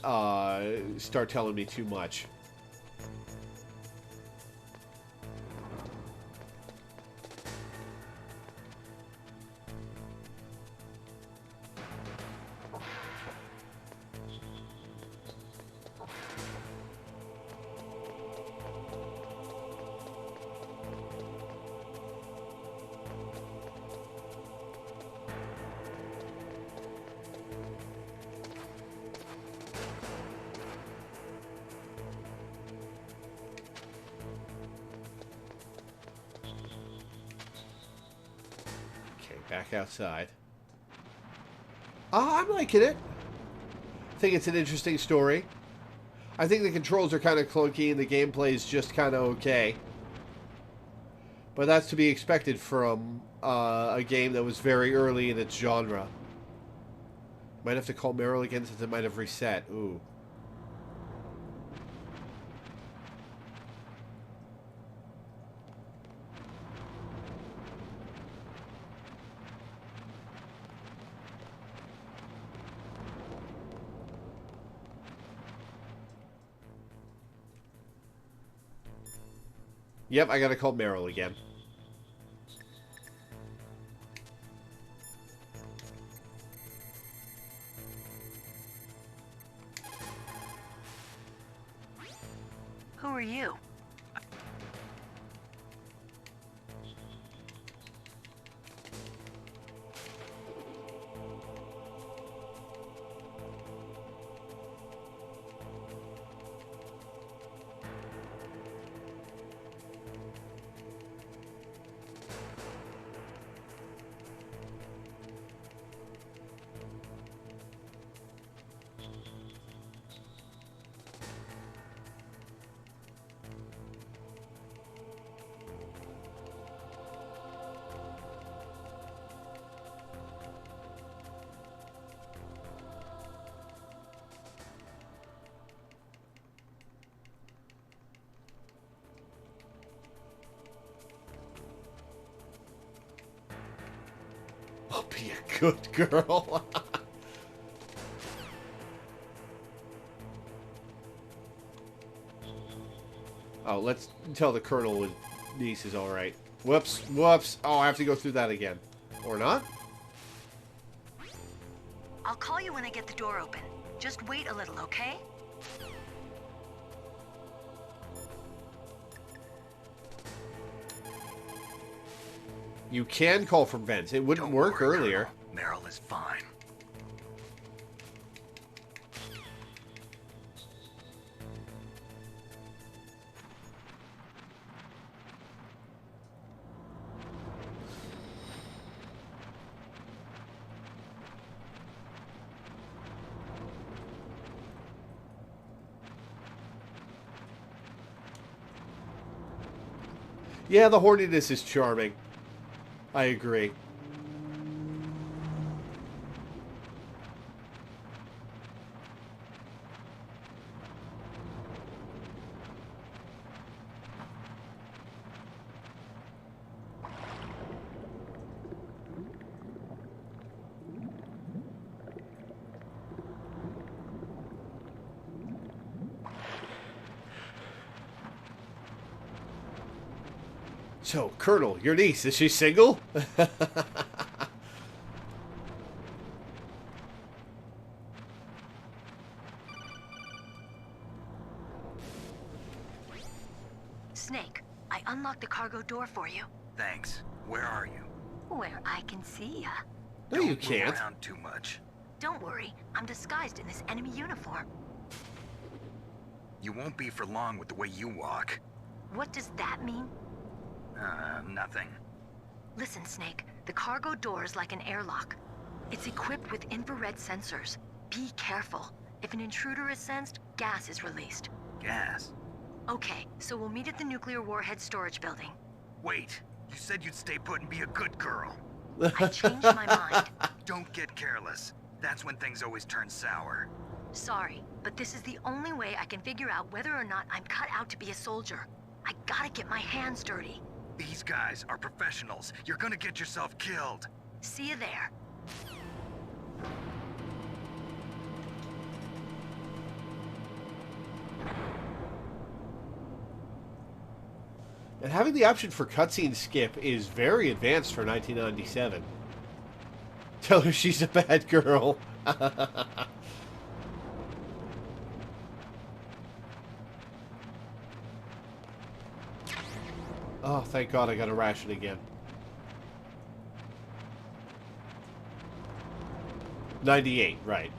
start telling me too much. Back outside. I'm liking it. I think it's an interesting story. I think the controls are kind of clunky and the gameplay is just kind of okay. But that's to be expected from a game that was very early in its genre. Might have to call Meryl again since it might have reset. Ooh. Yep, I gotta call Meryl again. Who are you? I'll be a good girl. Oh, let's tell the Colonel his niece is alright. Whoops, whoops. Oh, I have to go through that again. Or not? I'll call you when I get the door open. Just wait a little, okay? You can call from vents. It wouldn't work earlier. Meryl is fine. Yeah, the horniness is charming. I agree. So, Colonel, your niece, is she single? Snake, I unlocked the cargo door for you. Thanks. Where are you? Where I can see ya. No, you can't. Move around too much. Don't worry, I'm disguised in this enemy uniform. You won't be for long with the way you walk. What does that mean? Nothing. Listen, Snake, the cargo door is like an airlock. It's equipped with infrared sensors. Be careful. If an intruder is sensed, gas is released. Gas? Okay, so we'll meet at the nuclear warhead storage building. Wait, you said you'd stay put and be a good girl. I changed my mind. Don't get careless. That's when things always turn sour. Sorry, but this is the only way I can figure out whether or not I'm cut out to be a soldier. I gotta get my hands dirty. These guys are professionals. You're gonna get yourself killed. See you there. And having the option for cutscene skip is very advanced for 1997. Tell her she's a bad girl. Oh, thank God I got a ration again. 98, right.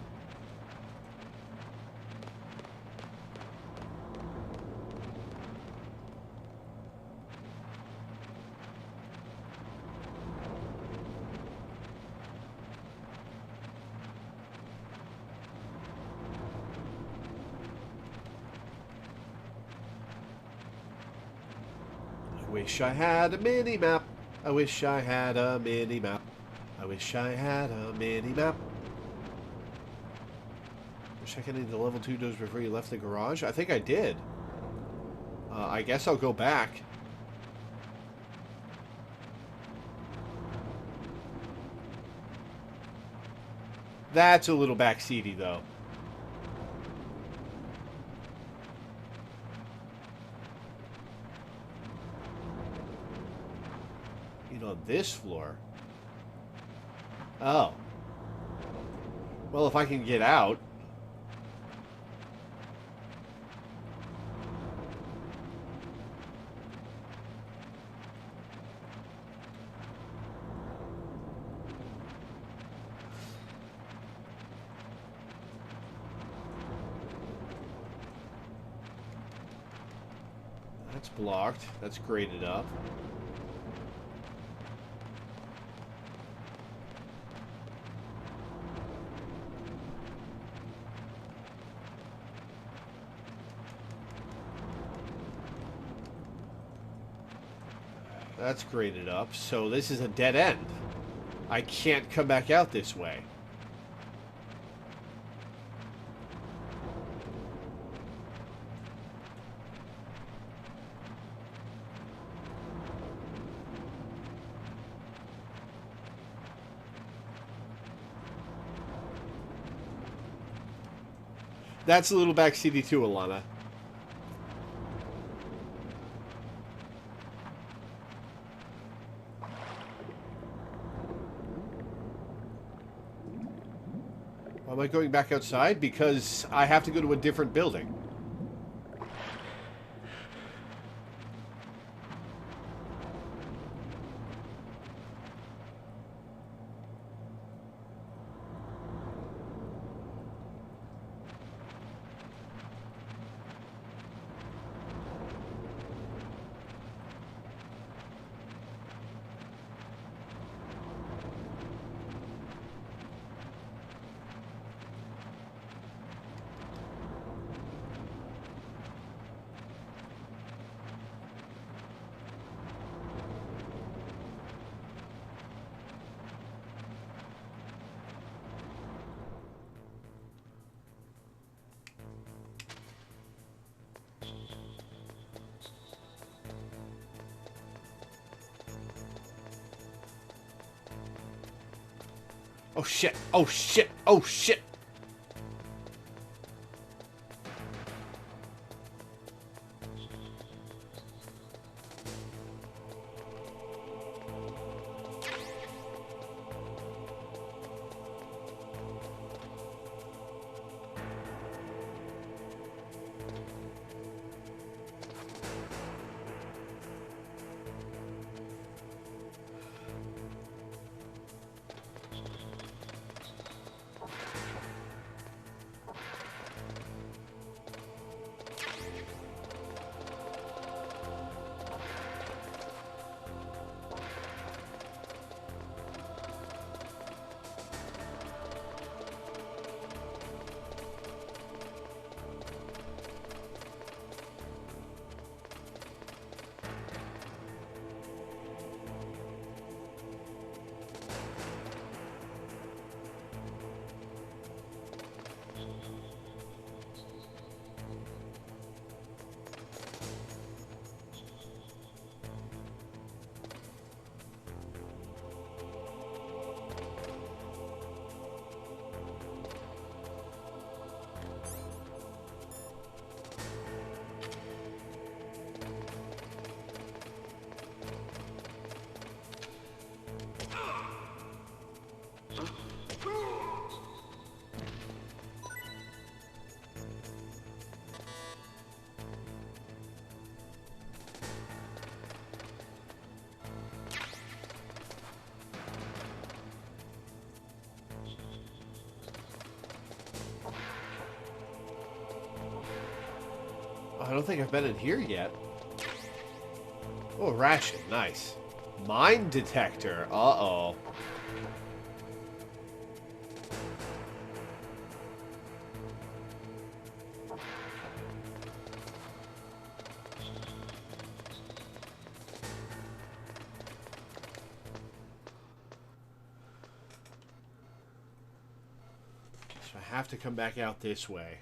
Wish I had a mini-map. I wish I had a mini-map. I wish I had a mini-map. Check any of the level 2 doors before you left the garage? I think I did. I guess I'll go back. That's a little backseaty, though. On this floor. Oh. Well, if I can get out. That's blocked. That's graded up. That's graded up, so this is a dead end. I can't come back out this way. That's a little backseaty too, Alana. Why am I going back outside? Because I have to go to a different building. Oh shit, oh shit, oh shit! I don't think I've been in here yet. Oh, ration. Nice. Mine detector. Uh-oh. So I have to come back out this way.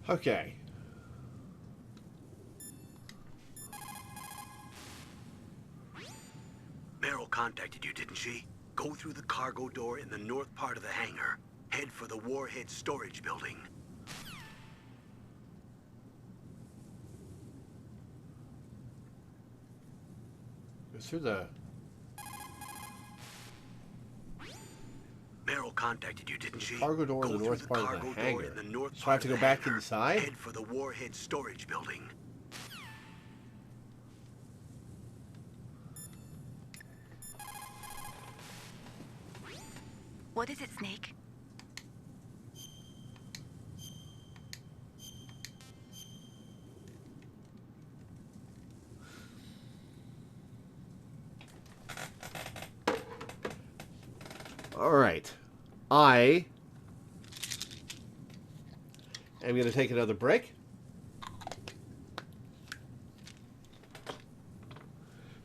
Okay. Meryl contacted you, didn't she? Go through the cargo door in the north part of the hangar. Head for the warhead storage building. Go through the... Meryl contacted you, didn't she? Cargo door in the north part of the hangar. So I have to go back inside? Head for the warhead storage building. What is it, Snake? Alright. I am going to take another break.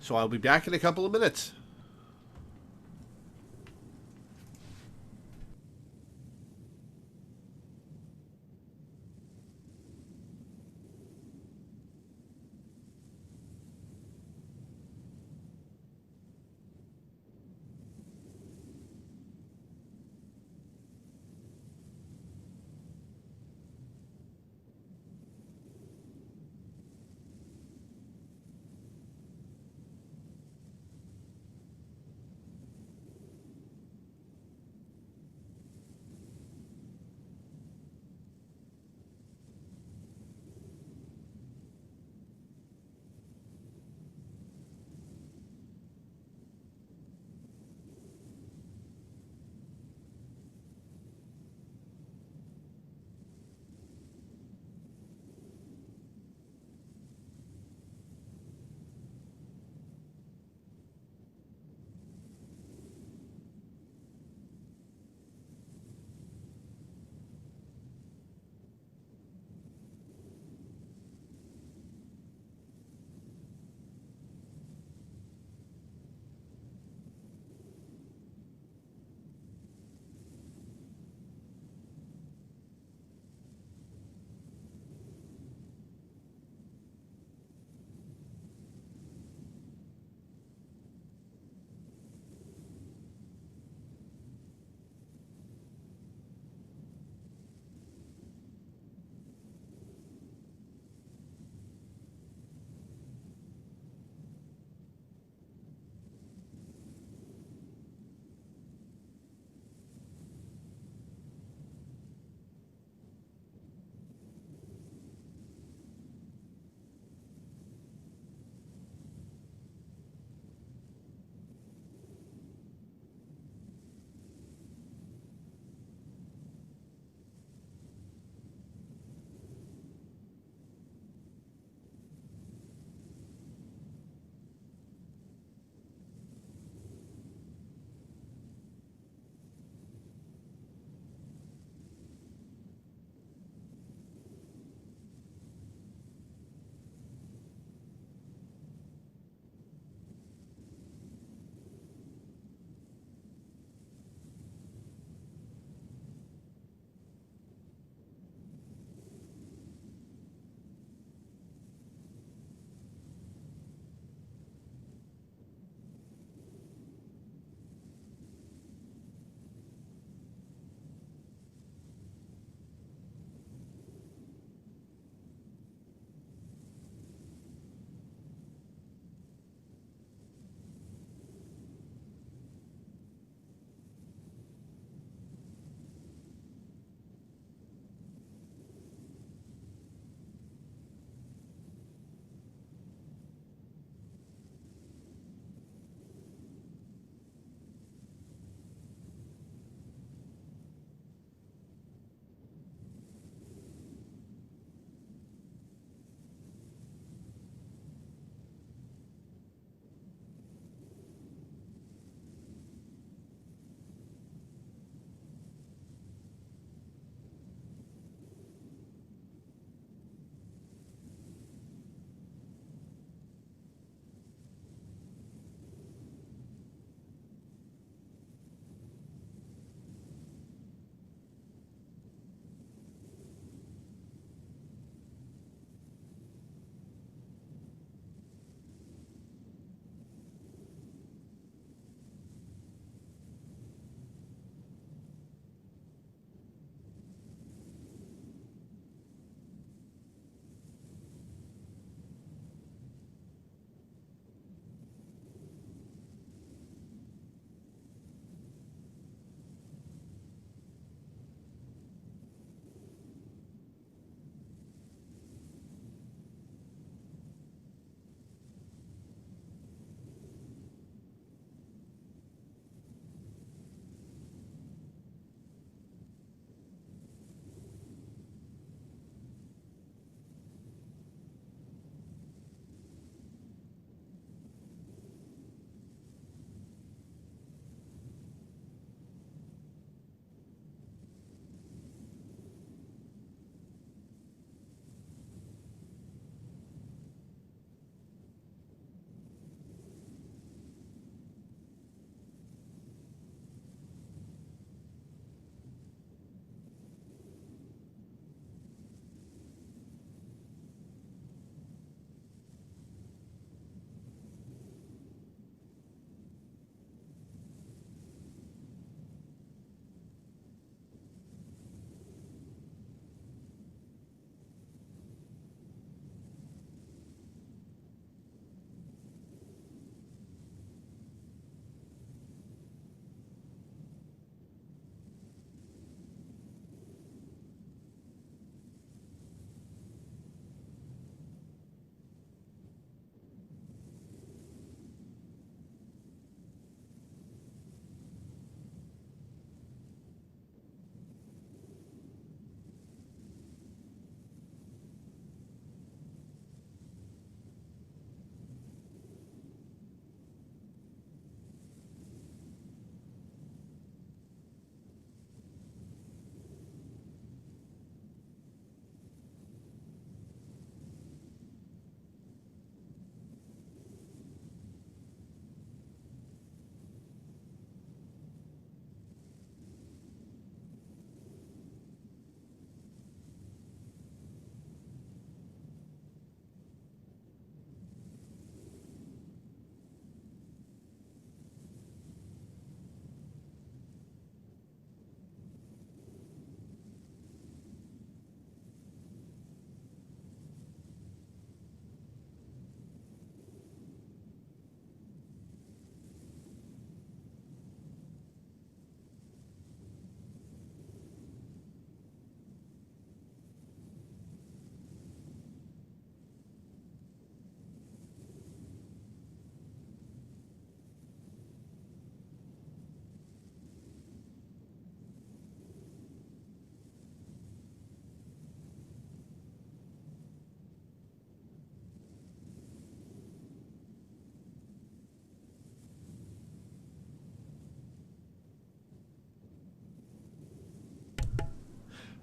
So I'll be back in a couple of minutes.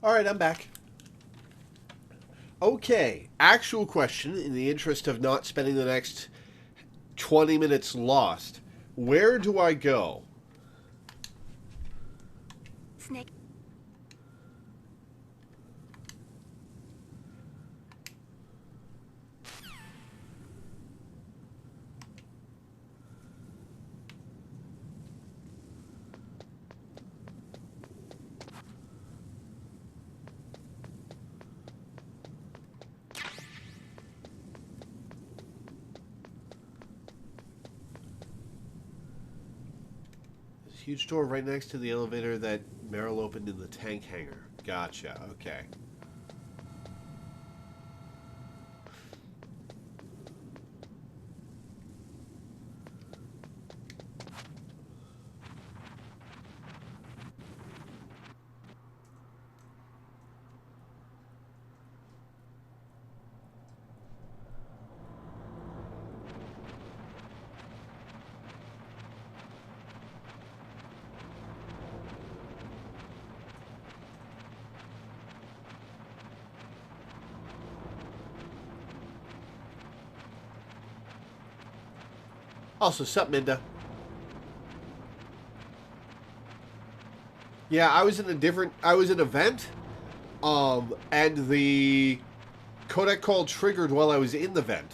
Alright, I'm back. Okay, actual question, in the interest of not spending the next 20 minutes lost. Where do I go? Snake. Huge door right next to the elevator that Meryl opened in the tank hangar. Gotcha, okay. Also, sup, Minda? Yeah, I was in a vent, and the codec call triggered while I was in the vent.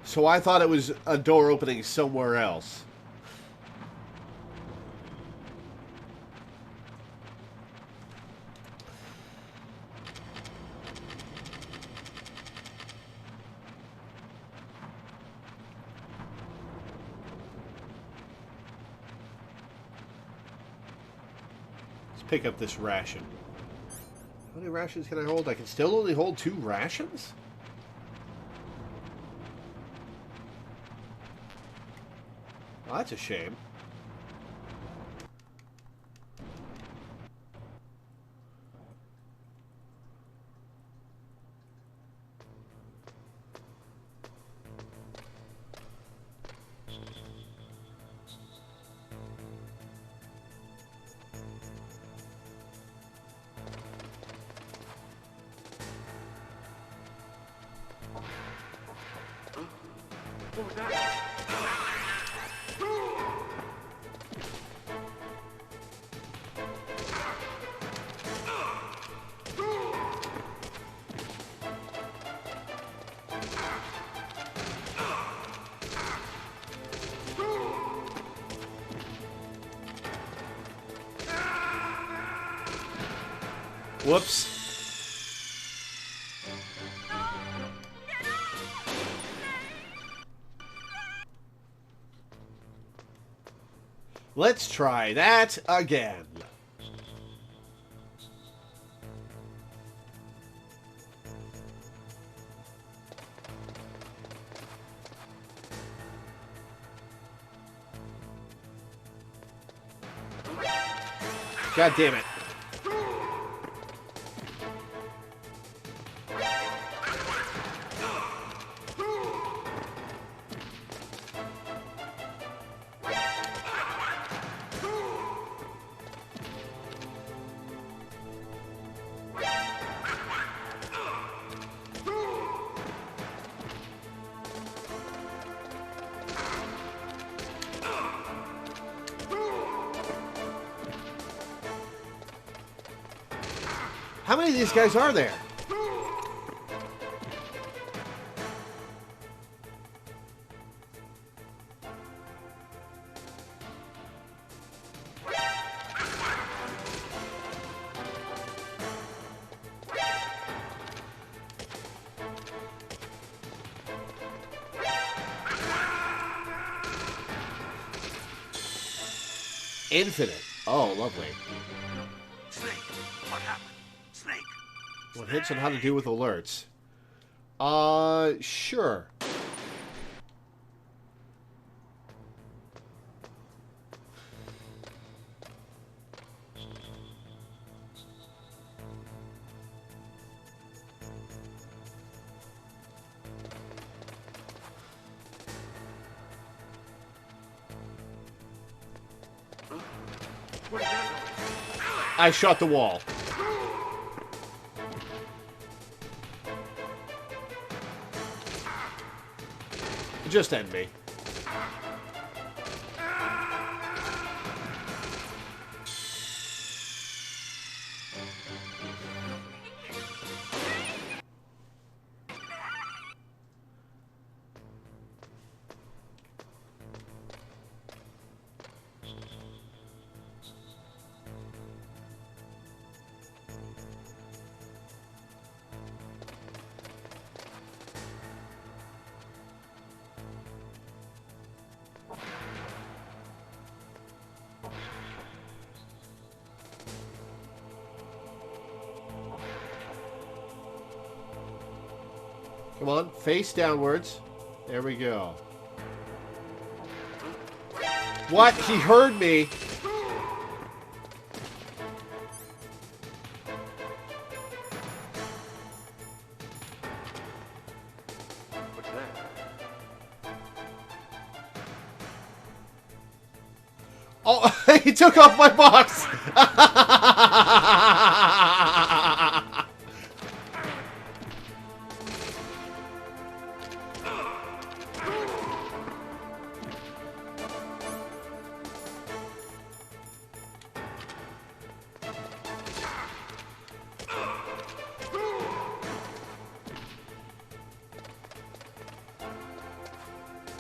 So I thought it was a door opening somewhere else. Pick up this ration. How many rations can I hold? I can still only hold 2 rations? Well, that's a shame. Whoops. Let's try that again. God damn it. How many of these guys are there? Infinite. Oh, lovely. Snake, what happened? Snake. What hints on how to deal with alerts? Sure. I shot the wall. Just end me. Come on, face downwards. There we go. What? He heard me. What's that? Oh, he took off my box.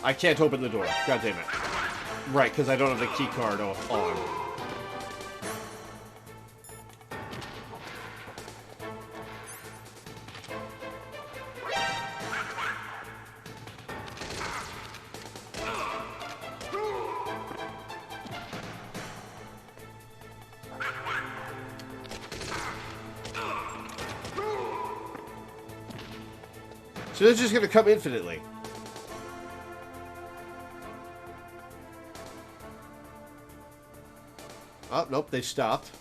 I can't open the door. God damn it. Right, because I don't have the key card on. So they're just going to come infinitely. Oh, nope, they stopped.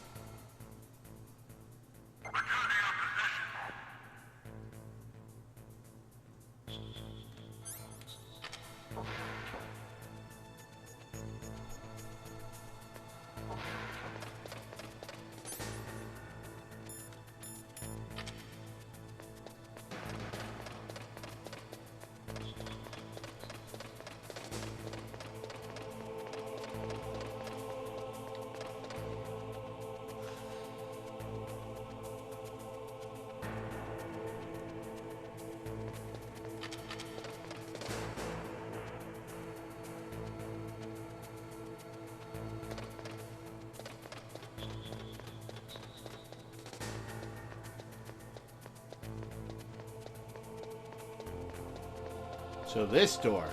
So this door.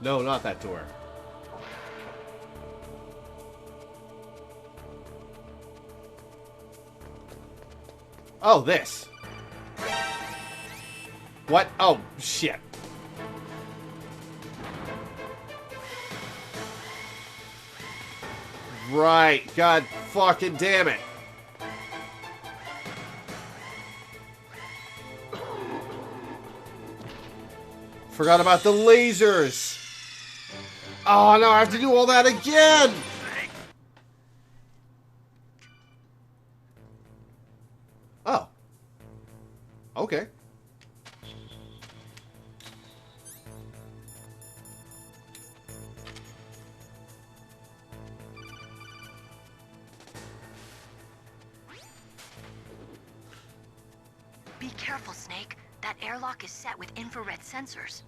No, not that door. Oh, this. What? Oh, shit. Right. God fucking damn it. Forgot about the lasers. Oh, no, I have to do all that again. Oh. Okay. Be careful, Snake. That airlock is set with infrared sensors.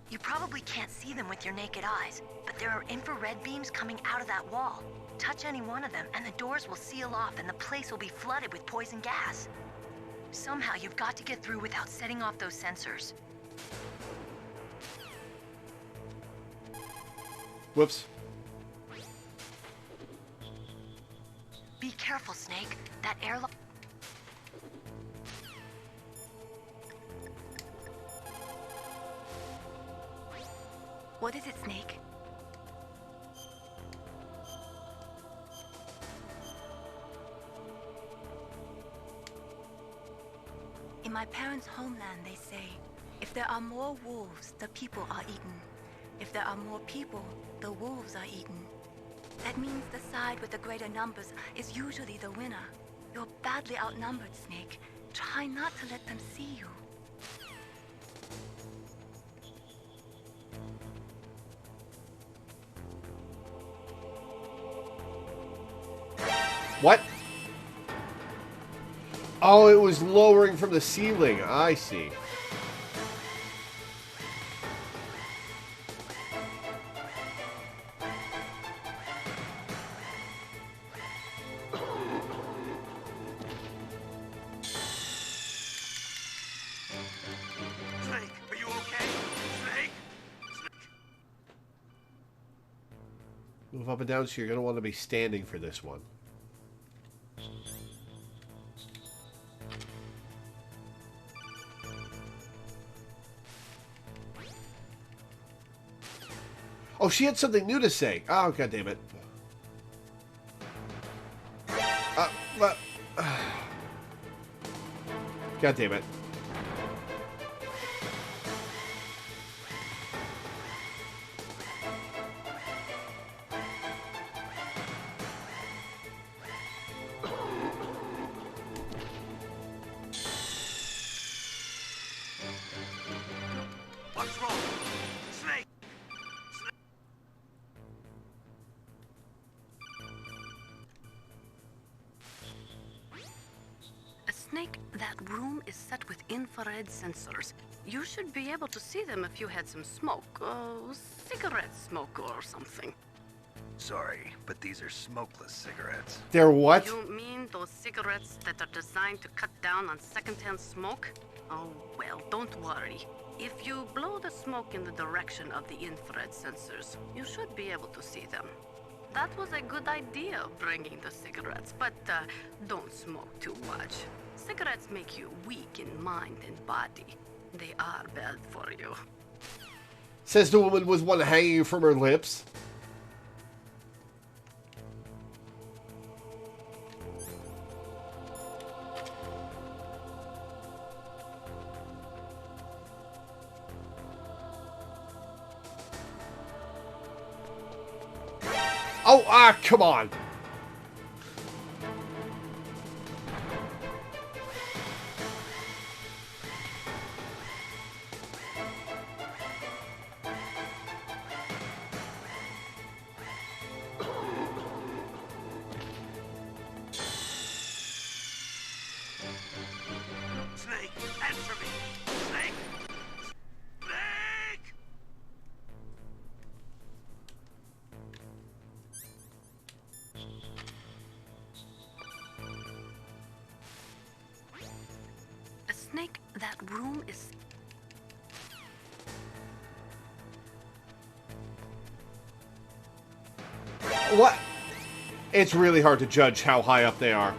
You probably can't see them with your naked eyes, but there are infrared beams coming out of that wall. Touch any one of them, and the doors will seal off, and the place will be flooded with poison gas. Somehow, you've got to get through without setting off those sensors. Whoops. Be careful, Snake. That airlock... What is it, Snake? In my parents' homeland, they say, if there are more wolves, the people are eaten. If there are more people, the wolves are eaten. That means the side with the greater numbers is usually the winner. You're badly outnumbered, Snake. Try not to let them see you. What? Oh, it was lowering from the ceiling. I see. Snake, are you okay? Snake? Move up and down, so you're going to want to be standing for this one. Oh, she had something new to say. Oh, God damn it. God damn it. What's wrong? Snake! Snake, that room is set with infrared sensors. You should be able to see them if you had some smoke. Cigarette smoke or something. Sorry, but these are smokeless cigarettes. They're what? You mean those cigarettes that are designed to cut down on secondhand smoke? Oh, well, don't worry. If you blow the smoke in the direction of the infrared sensors, you should be able to see them. That was a good idea, bringing the cigarettes, but don't smoke too much. Cigarettes make you weak in mind and body. They are bad for you. Says the woman with one hanging from her lips. Oh, come on. Snake, answer me! Snake! Snake! A snake, that room is... What? It's really hard to judge how high up they are.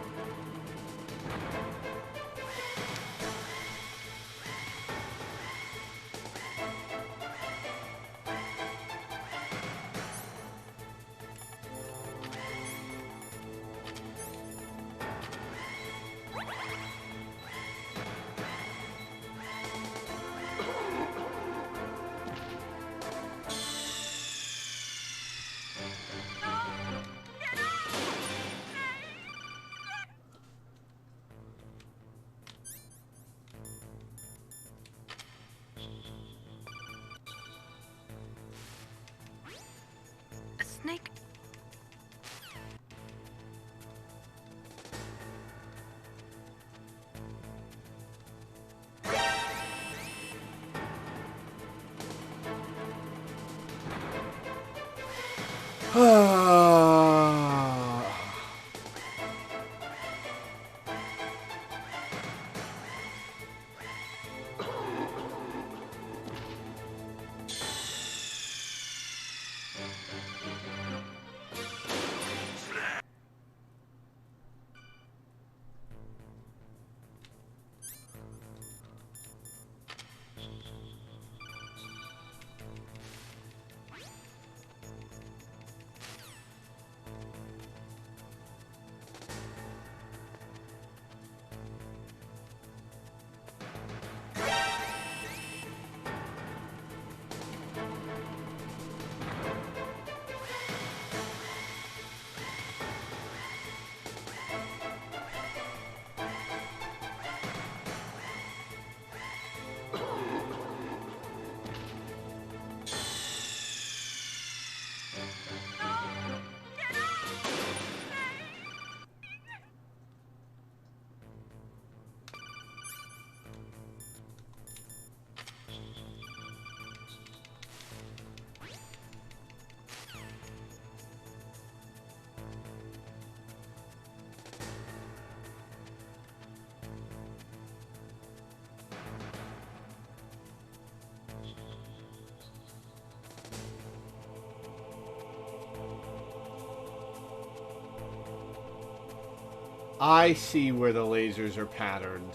I see where the lasers are patterned.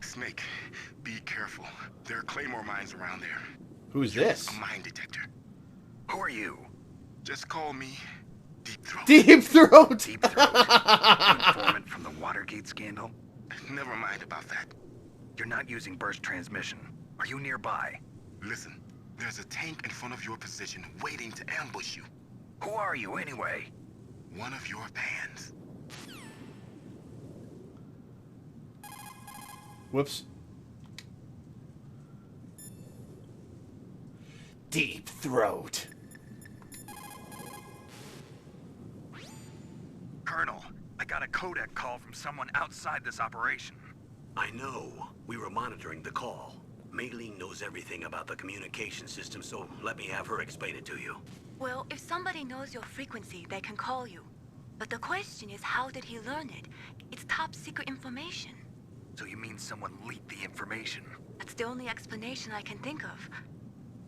Snake, be careful. There are claymore mines around there. Who's this? A mine detector. Who are you? Just call me Deep Throat. Deep Throat! Deep Throat? The informant from the Watergate scandal? Never mind about that. You're not using burst transmission. Are you nearby? Listen, there's a tank in front of your position waiting to ambush you. Who are you anyway? One of your fans. Whoops. Deep Throat. Colonel, I got a codec call from someone outside this operation. I know. We were monitoring the call. Mei Ling knows everything about the communication system, so let me have her explain it to you. Well, if somebody knows your frequency, they can call you. But the question is, how did he learn it? It's top secret information. So you mean someone leaked the information? That's the only explanation I can think of.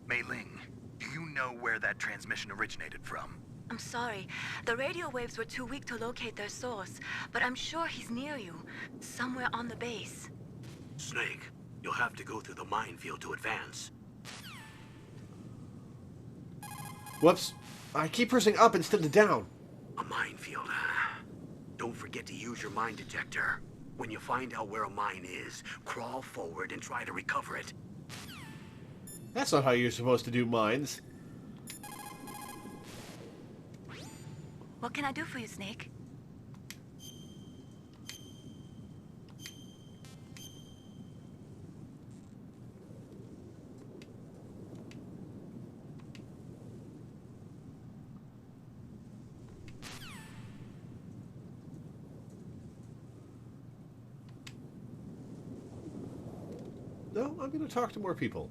Mei Ling, do you know where that transmission originated from? I'm sorry. The radio waves were too weak to locate their source, but I'm sure he's near you, somewhere on the base. Snake, you'll have to go through the minefield to advance. Whoops. I keep pressing up instead of down. A minefield, huh? Don't forget to use your mine detector. When you find out where a mine is, crawl forward and try to recover it. That's not how you're supposed to do mines. What can I do for you, Snake? No, I'm going to talk to more people.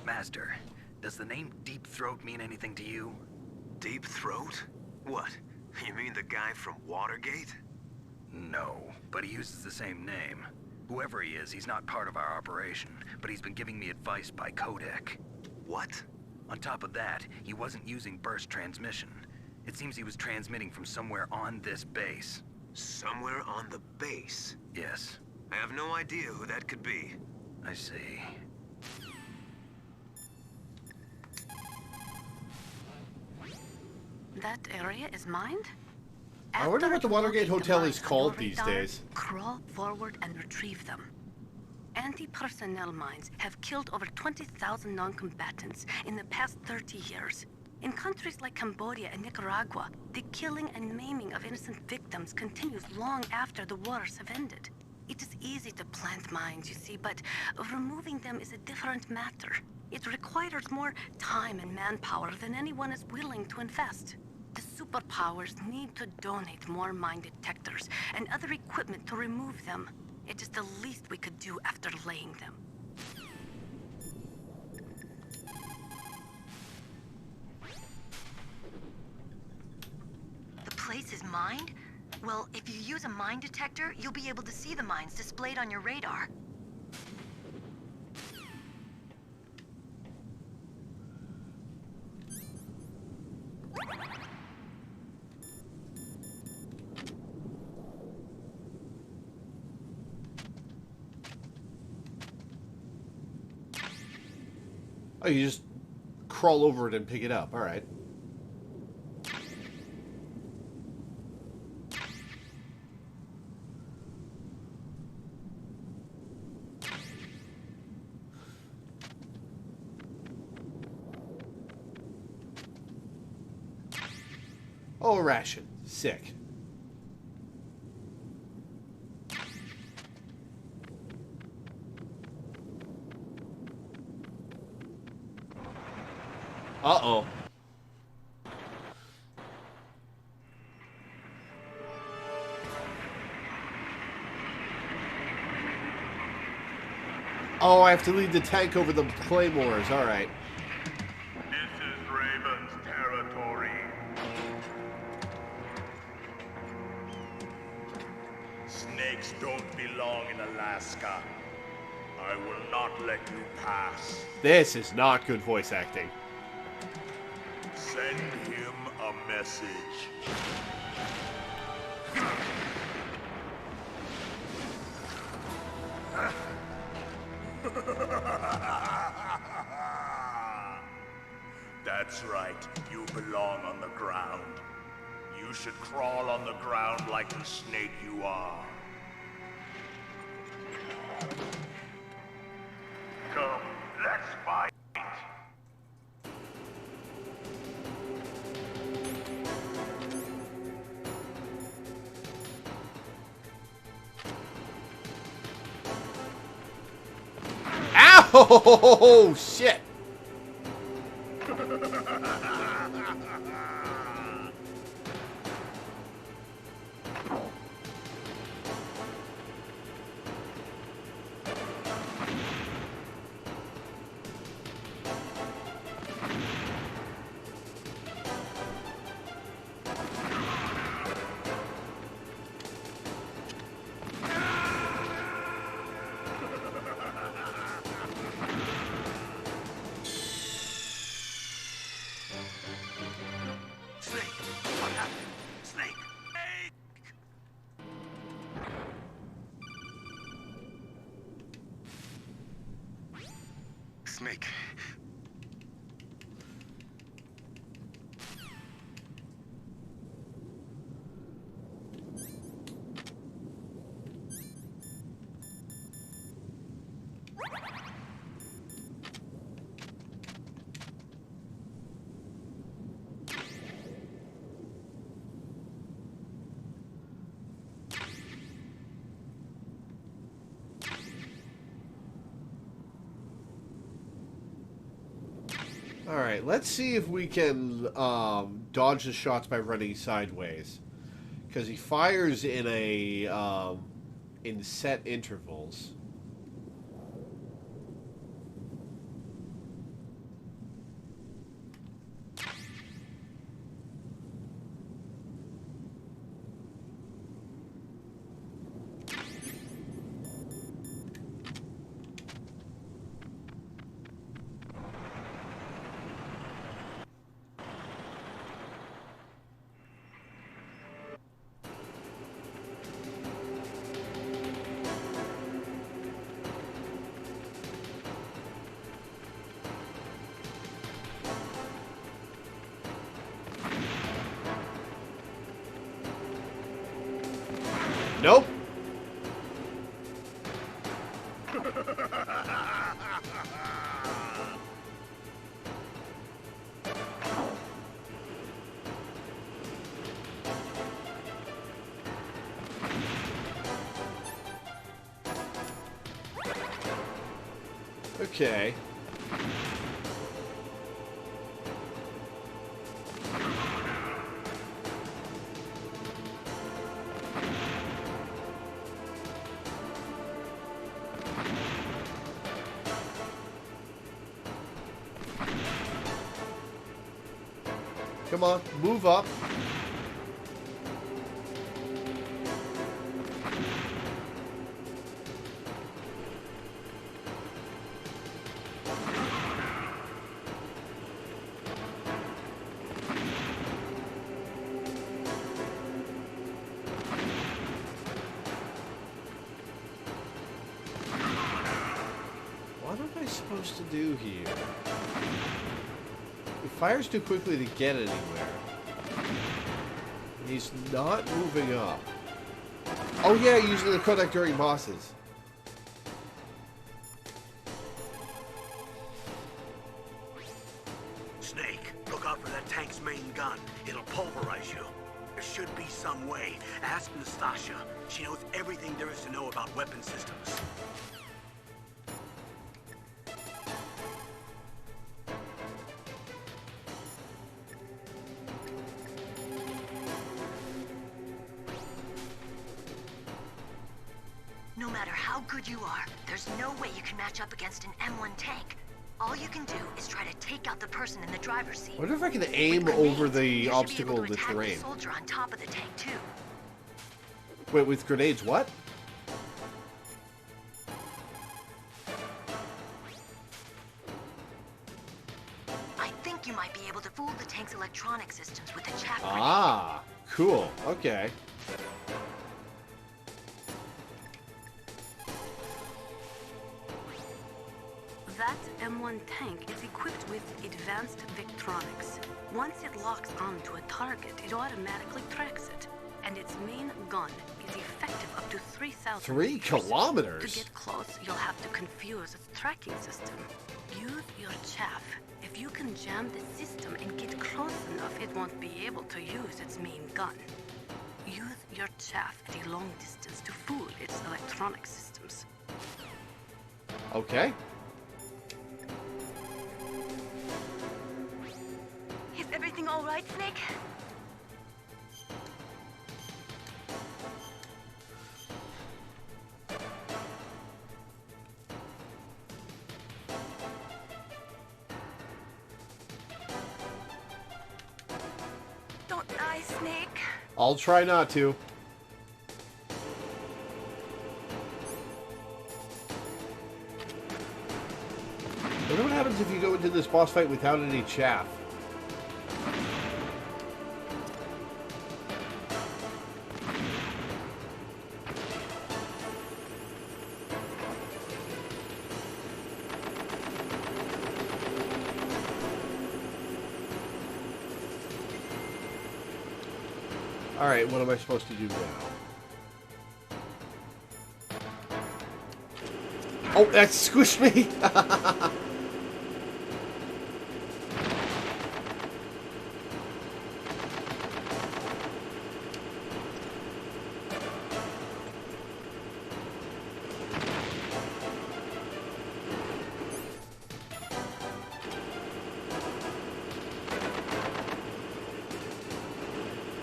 Master, does the name Deep Throat mean anything to you? Deep Throat? What? You mean the guy from Watergate? No, but he uses the same name. Whoever he is, he's not part of our operation, but he's been giving me advice by codec. What? On top of that, he wasn't using burst transmission. It seems he was transmitting from somewhere on this base. Somewhere on the base? Yes. I have no idea who that could be. I see. That area is mined? I wonder what the Watergate Hotel is called these days. Crawl forward and retrieve them. Anti-personnel mines have killed over 20,000 non-combatants in the past 30 years. In countries like Cambodia and Nicaragua, the killing and maiming of innocent victims continues long after the wars have ended. It is easy to plant mines, you see, but removing them is a different matter. It requires more time and manpower than anyone is willing to invest. The superpowers need to donate more mine detectors and other equipment to remove them. It is the least we could do after laying them. The place is mined? Well, if you use a mine detector, you'll be able to see the mines displayed on your radar. Oh, you just crawl over it and pick it up. All right. Oh, a ration. Sick. Uh-oh. Oh, I have to lead the tank over the claymores. All right. This is Raven's territory. Snakes don't belong in Alaska. I will not let you pass. This is not good voice acting. Send him a message. That's right. You belong on the ground. You should crawl on the ground like the snake you are. Come, let's fight. Ow! Shit! Snake. Alright, let's see if we can dodge the shots by running sideways. Because he fires in a in set intervals. Nope. Okay. Come on, move up. What am I supposed to do here? He fires too quickly to get anywhere. He's not moving up. Oh yeah, using the Kodak during bosses. Snake, look out for that tank's main gun. It'll pulverize you. There should be some way. Ask Nastasha. She knows everything there is to know about weapon systems. No matter how good you are, there's no way you can match up against an M1 tank. All you can do is try to take out the person in the driver's seat. I wonder if I can aim over the obstacle in the terrain. The soldier on top of the tank too. Wait, with grenades, what? I think you might be able to fool the tank's electronic systems with a chaff grenade. Ah, cool. Okay. That M1 tank is equipped with advanced Victronics. Once it locks onto a target, it automatically tracks it. And its main gun is effective up to 3,000 3 kilometers? To get close, you'll have to confuse its tracking system. Use your chaff. If you can jam the system and get close enough, it won't be able to use its main gun. Use your chaff at a long distance to fool its electronic systems. Okay. Is everything all right, Snake? Don't die, Snake. I'll try not to. I wonder what happens if you go into this boss fight without any chaff. Alright, what am I supposed to do now? Oh, that squished me!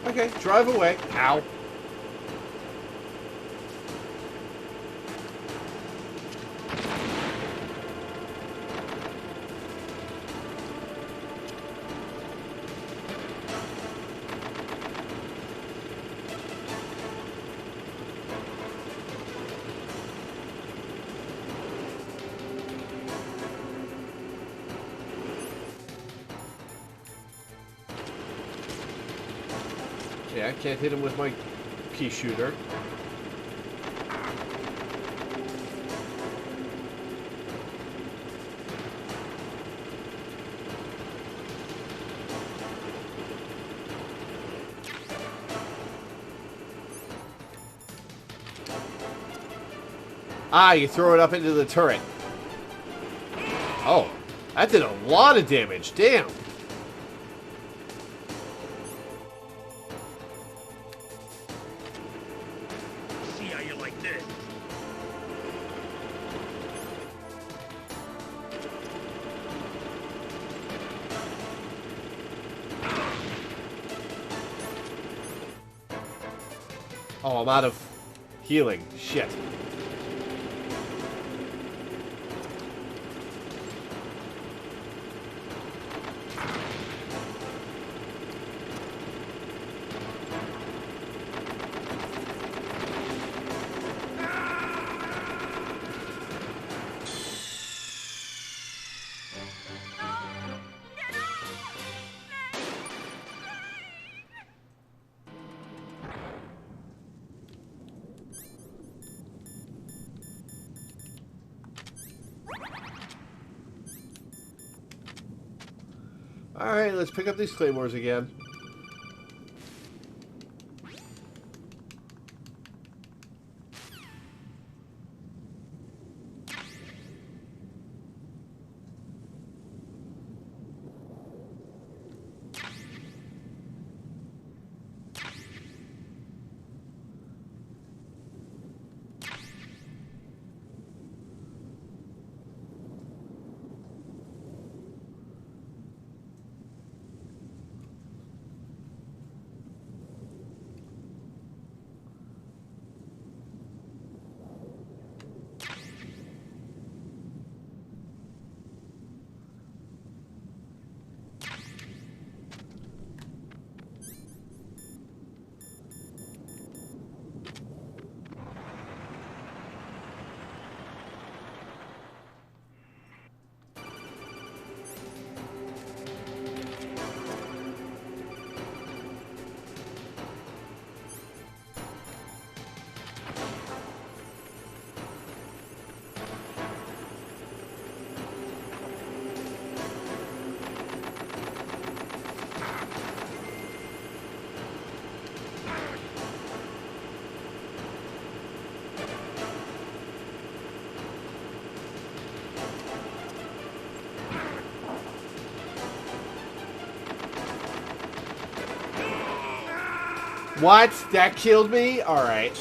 Okay, drive away. Ow. Okay, I can't hit him with my pea shooter. Ah, you throw it up into the turret. Oh, that did a lot of damage. Damn. See how you like this? Oh, I'm out of healing. Shit. Alright, let's pick up these claymores again. What? That killed me? Alright.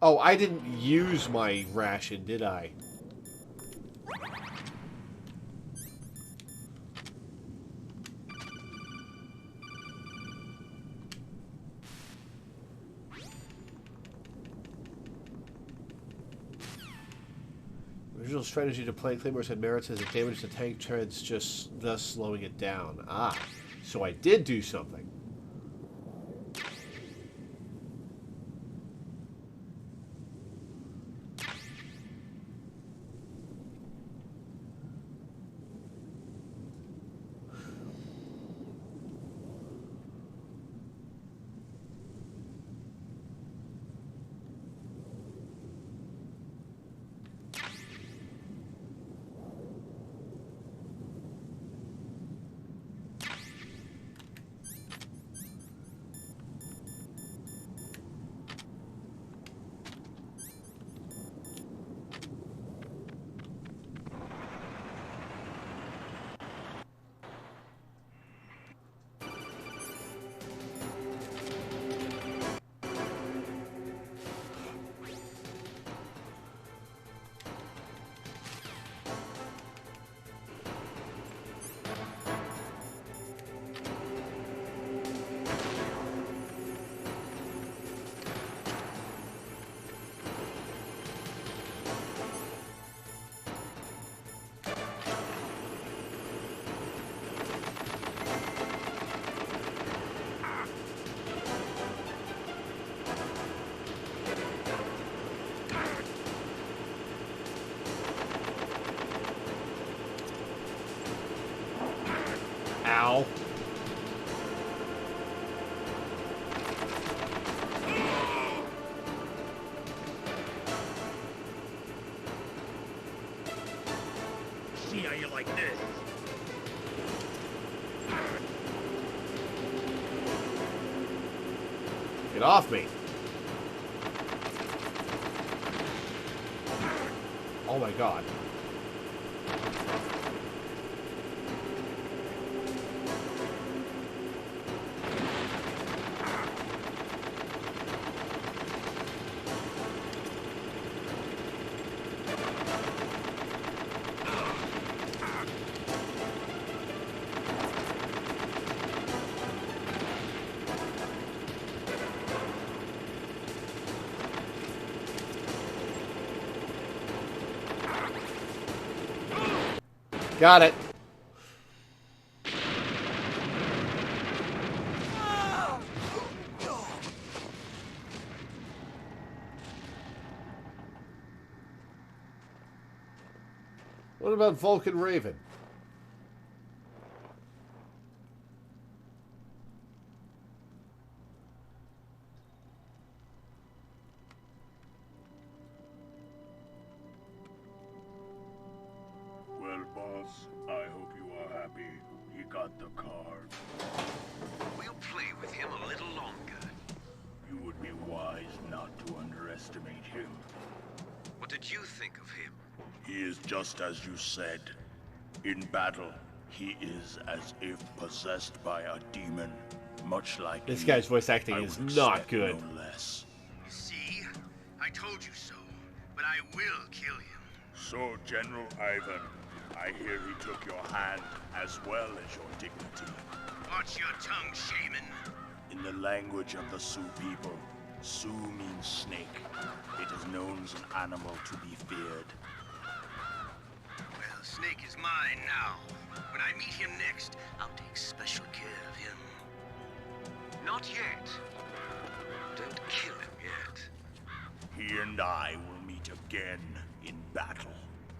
Oh, I didn't use my ration, did I? Original strategy to play Claymores had merits as it damaged the tank treads, just thus slowing it down. Ah, so I did do something. Ow. See how you like this. Get off me. Oh my god. Got it. What about Vulcan Raven? Well, boss, I hope you are happy. He got the card. We'll play with him a little longer. You would be wise not to underestimate him. What did you think of him? He is just as you said. In battle, he is as if possessed by a demon, much like This you. guy's voice acting I is would not expect good. No less. See? I told you so. But I will kill him. So, General Ivan, I hear he took your hand as well as your dignity. Watch your tongue, shaman. In the language of the Sioux people, Sioux means snake. It is known as an animal to be feared. Well, Snake is mine now. When I meet him next, I'll take special care of him. Not yet. Don't kill him yet. He and I will meet again in battle.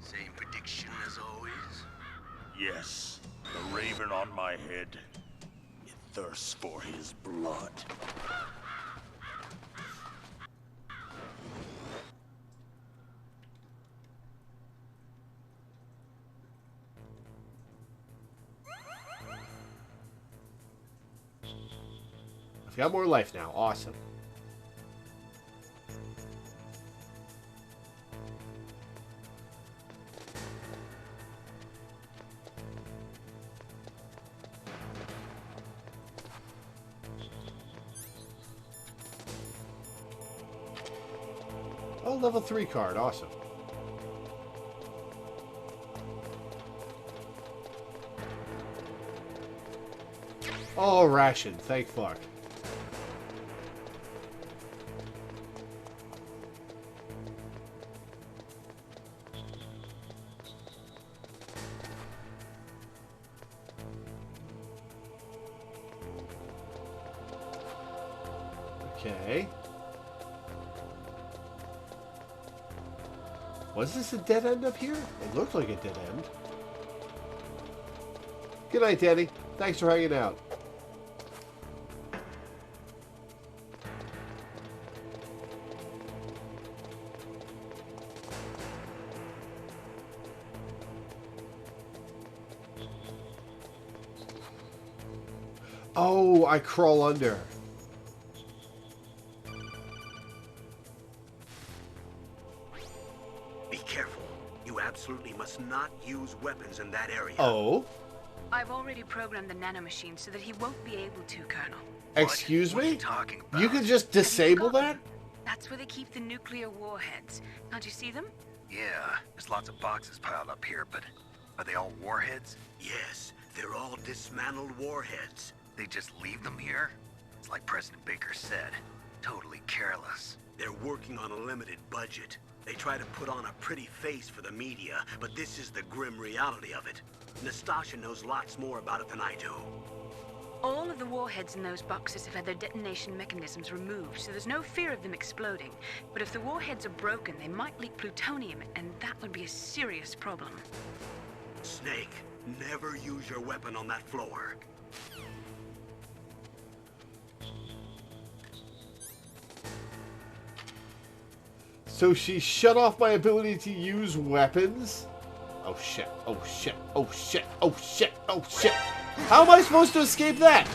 Same prediction as always? Yes, the raven on my head. It thirsts for his blood. I've got more life now. Awesome. Oh, level 3 card. Awesome. Oh, ration. Thank fuck. Okay. Was this a dead end up here? It looked like a dead end. Good night, Danny. Thanks for hanging out. Oh, I crawl under. Be careful. You absolutely must not use weapons in that area. Oh? I've already programmed the nanomachine so that he won't be able to, Colonel. Excuse What are me? you talking about? You can just disable that? That's where they keep the nuclear warheads. Can't you see them? Yeah, there's lots of boxes piled up here, but are they all warheads? Yes, they're all dismantled warheads. They just leave them here? It's like President Baker said. Totally careless. They're working on a limited budget. They try to put on a pretty face for the media, but this is the grim reality of it. Nastasha knows lots more about it than I do. All of the warheads in those boxes have had their detonation mechanisms removed, so there's no fear of them exploding. But if the warheads are broken, they might leak plutonium, and that would be a serious problem. Snake, never use your weapon on that floor. So she shut off my ability to use weapons? Oh shit, oh shit, oh shit, oh shit, oh shit. How am I supposed to escape that?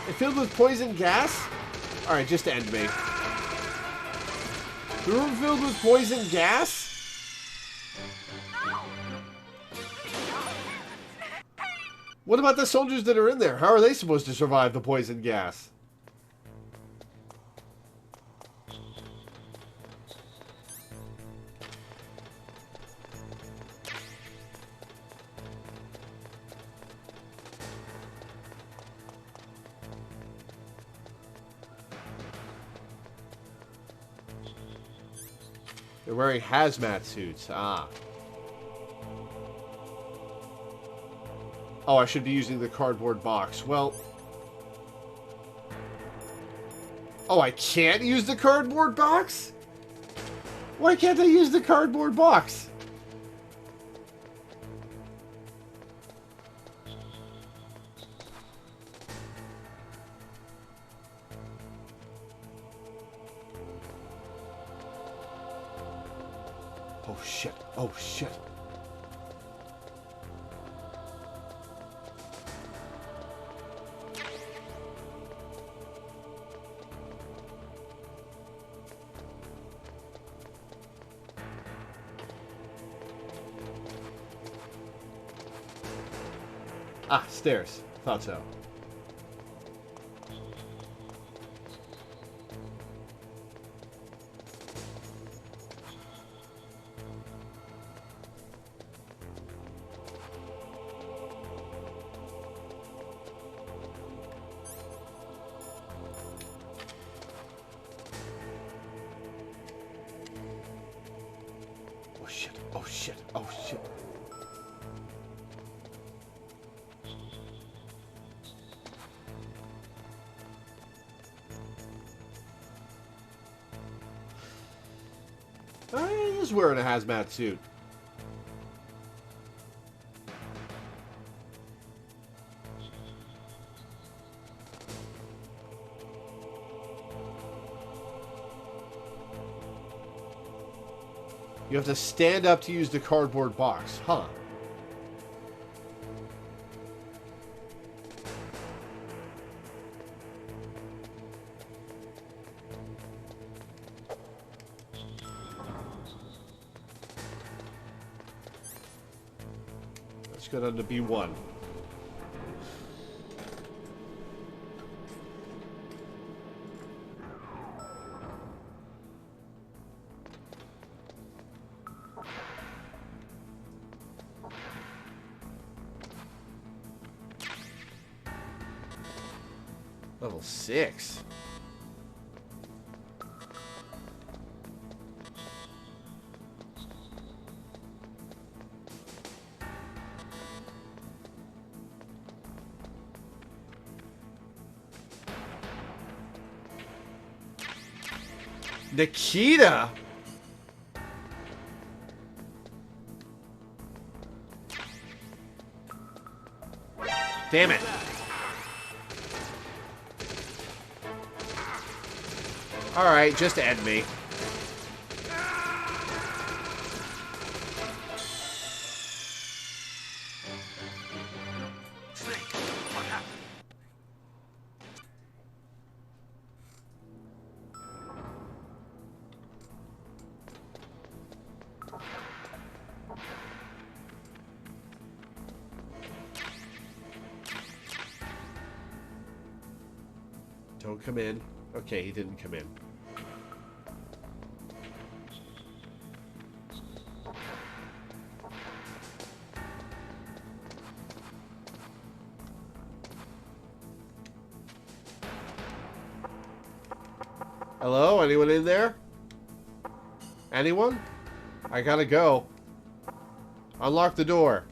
It filled with poison gas? Alright, just end me. The room filled with poison gas? What about the soldiers that are in there? How are they supposed to survive the poison gas? They're wearing hazmat suits. Ah. Oh, I should be using the cardboard box. Well... Oh, I can't use the cardboard box? Why can't I use the cardboard box? Oh shit, oh shit. Ah, stairs. Thought so. Oh shit, oh shit, oh shit. He's wearing a hazmat suit. You have to stand up to use the cardboard box, huh? Let's go down to B1. Level 6. Nikita? Damn it. Alright, just end me. Don't come in. Okay, he didn't come in. Hello? Anyone in there? Anyone? I gotta go. Unlock the door.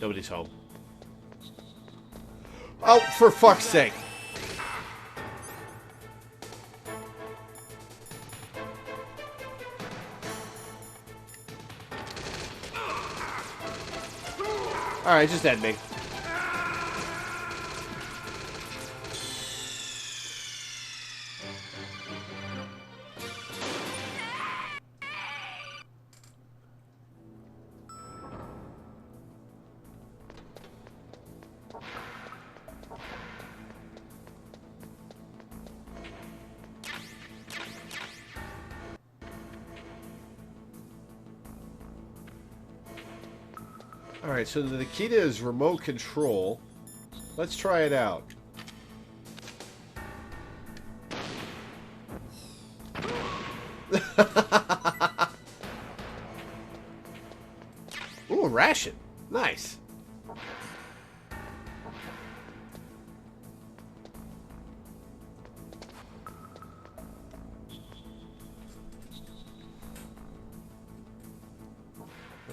Nobody's home. Oh, for fuck's sake. Alright, just end me. Alright, so the Nikita is remote control. Let's try it out. Ooh, a ration. Nice.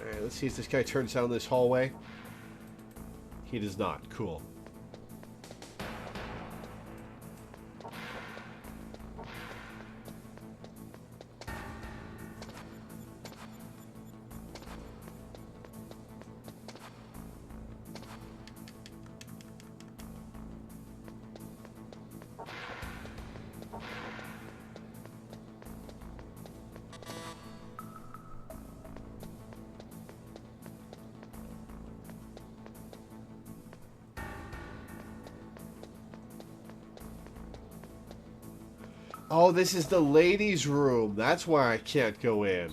Alright, let's see if this guy turns down this hallway. He does not. Cool. Oh, this is the ladies' room. That's why I can't go in.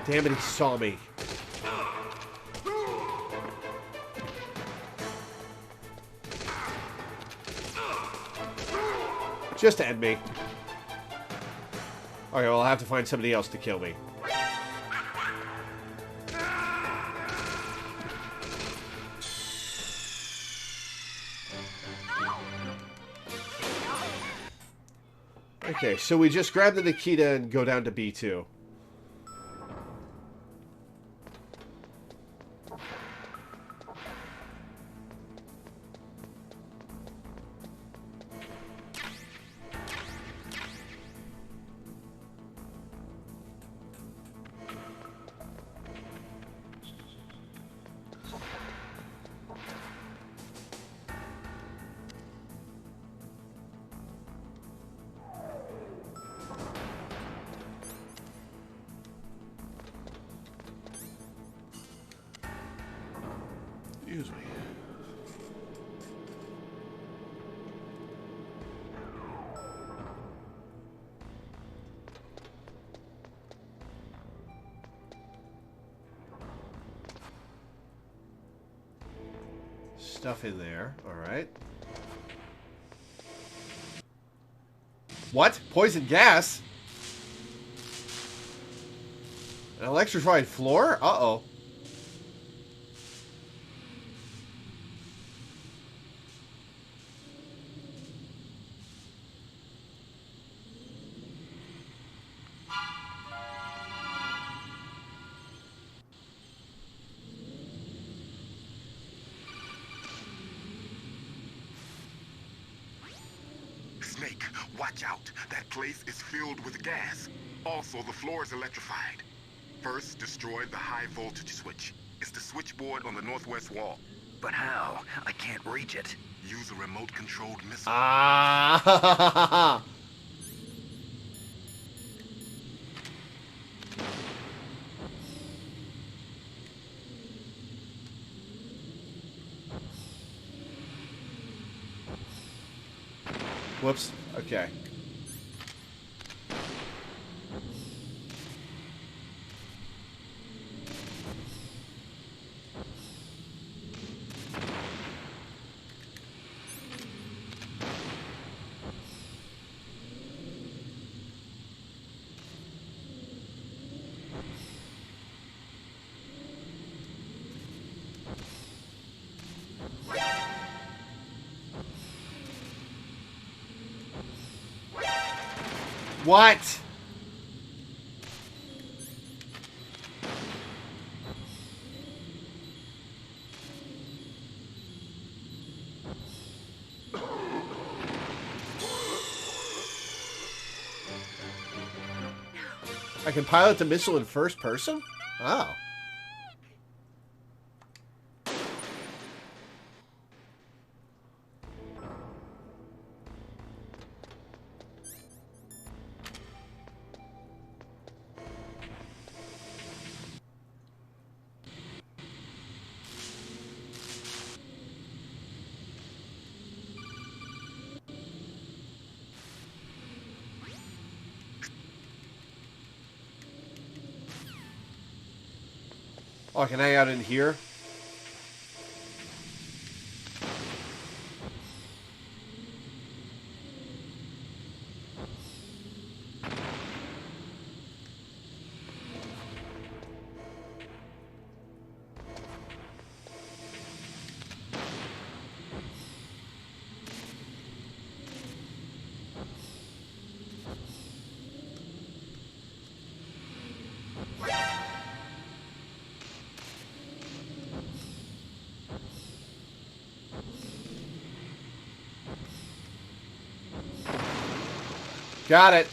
Damn it, he saw me. Just to end me. Okay, well, I'll have to find somebody else to kill me. Okay, so we just grab the Nikita and go down to B2. Excuse me. stuff in there. Alright. What? Poison gas? An electrified floor? Uh-oh. Snake, watch out. That place is filled with gas. Also, the floor is electrified. First, destroy the high voltage switch. It's the switchboard on the northwest wall. But how? I can't reach it. Use a remote-controlled missile. Ah! Whoops. Okay. What? I can pilot the missile in first person? Oh. Oh, I can hang out in here? Got it.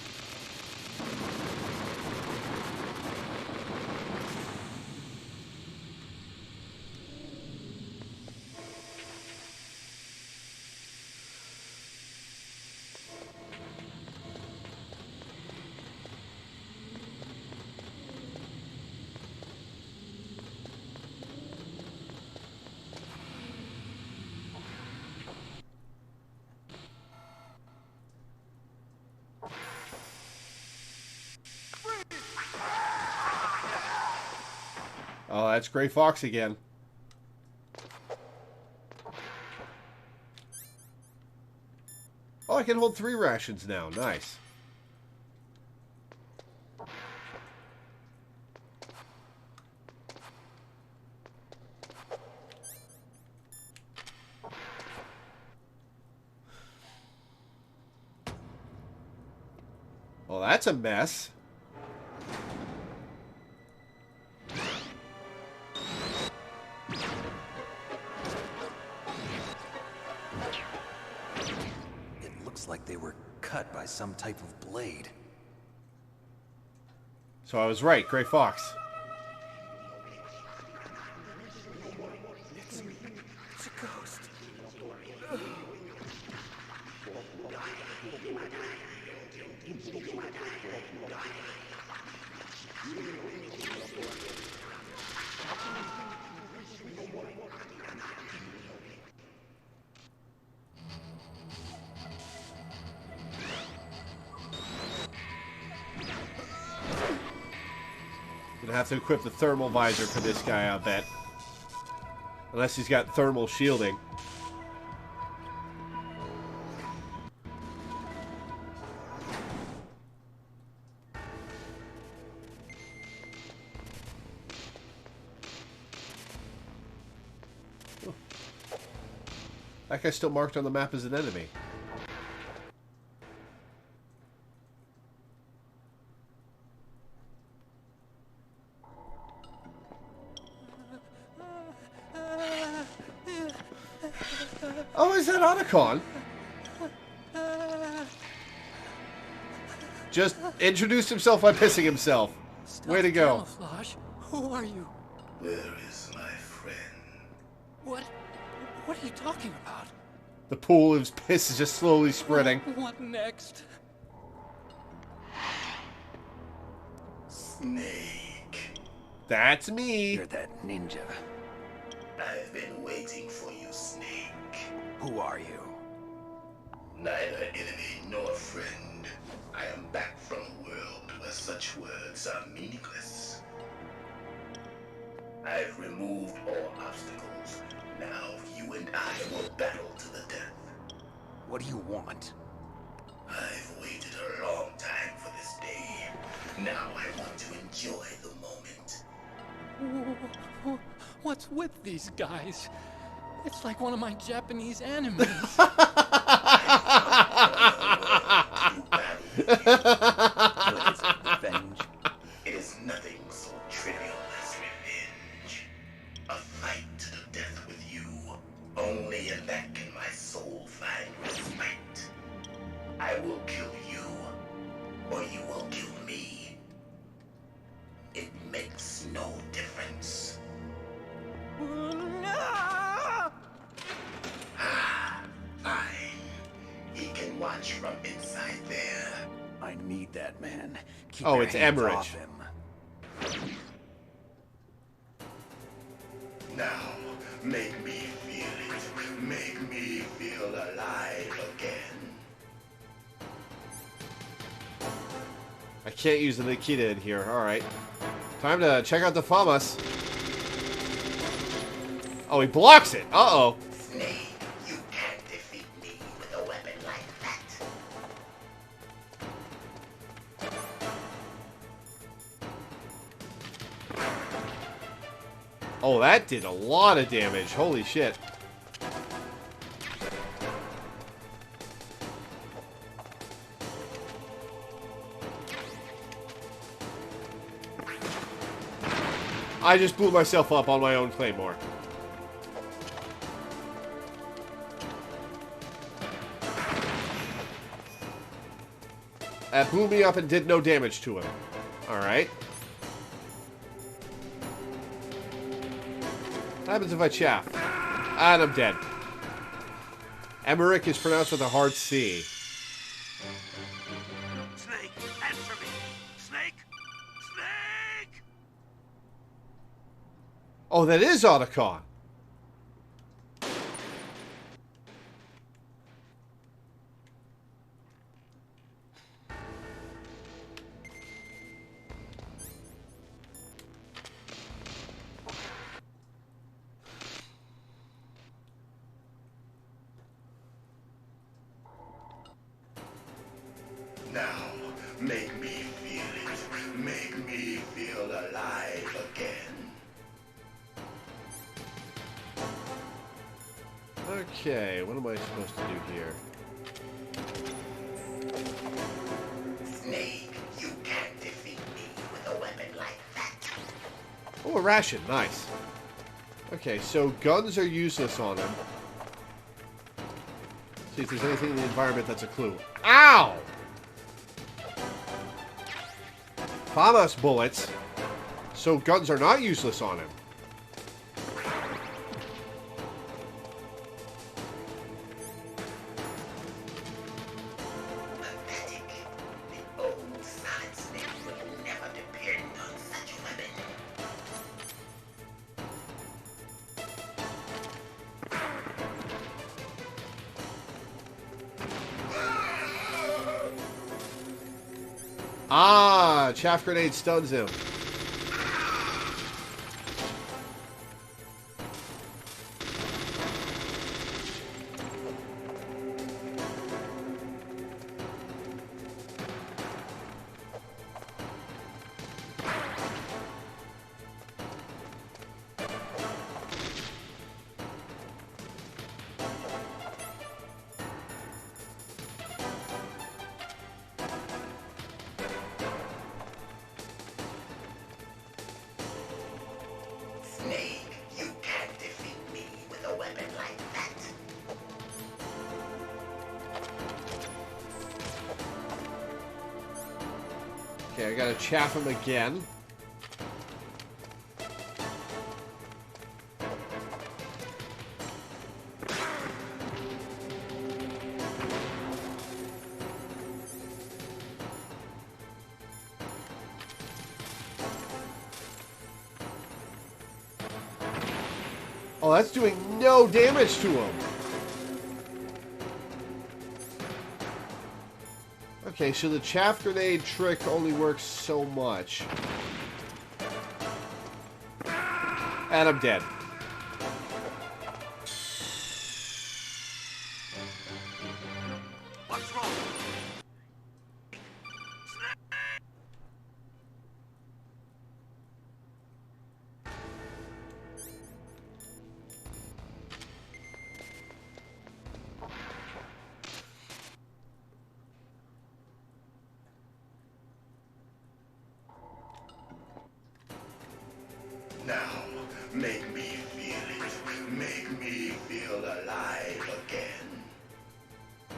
Oh, that's Gray Fox again. Oh, I can hold 3 rations now. Nice. Well, that's a mess. Like they were cut by some type of blade. So I was right, Gray Fox. It's a ghost. Gonna have to equip the thermal visor for this guy, I bet. Unless he's got thermal shielding. That guy's still marked on the map as an enemy. Oh, is that Otacon? Just introduced himself by pissing himself. Way to go. Camouflage? Who are you? Where is my friend? What are you talking about? The pool of piss is just slowly spreading. What next? Snake. That's me. You're that ninja. I've been waiting for you, Snake. Who are you? Neither enemy nor friend. I am back from a world where such words are meaningless. I've removed all obstacles. Now you and I will battle to the death. What do you want? I've waited a long time for this day. Now I want to enjoy the moment. What's with these guys? It's like one of my Japanese animes. Revenge. It is nothing so trivial as revenge. A fight to the death with you. Only in that can my soul find respite. I will kill you, or you will kill me. It makes no difference. Fine. He can watch from inside there. I need that man. Keep Oh, your it's hands Emmerich. off him. Now, make me feel it. Make me feel alive again. I can't use the Nikita in here. Alright. Time to check out the FAMAS. Oh, he blocks it. Uh-oh. Snake, you can't defeat me with a weapon like that. Oh, that did a lot of damage. Holy shit. I just blew myself up on my own claymore. That blew me up and did no damage to him. Alright. What happens if I chaff? And I'm dead. Emmerich is pronounced with a hard C. Snake, answer me! Snake! Snake! Oh, that is Otacon. Now, make me feel it. Make me feel alive again. Okay, what am I supposed to do here? Snake, you can't defeat me with a weapon like that. Oh, a ration. Nice. Okay, so guns are useless on him. See if there's anything in the environment that's a clue. Ow! FAMAS bullets. So guns are not useless on him. Pathetic. The old Solid Snake would never depend on such a weapon. Ah, chaff grenade stuns him. Okay, I gotta chaff him again. Oh, that's doing no damage to him. Okay, so the chaff grenade trick only works so much. And I'm dead. What's wrong? Now, make me feel it. Make me feel alive again.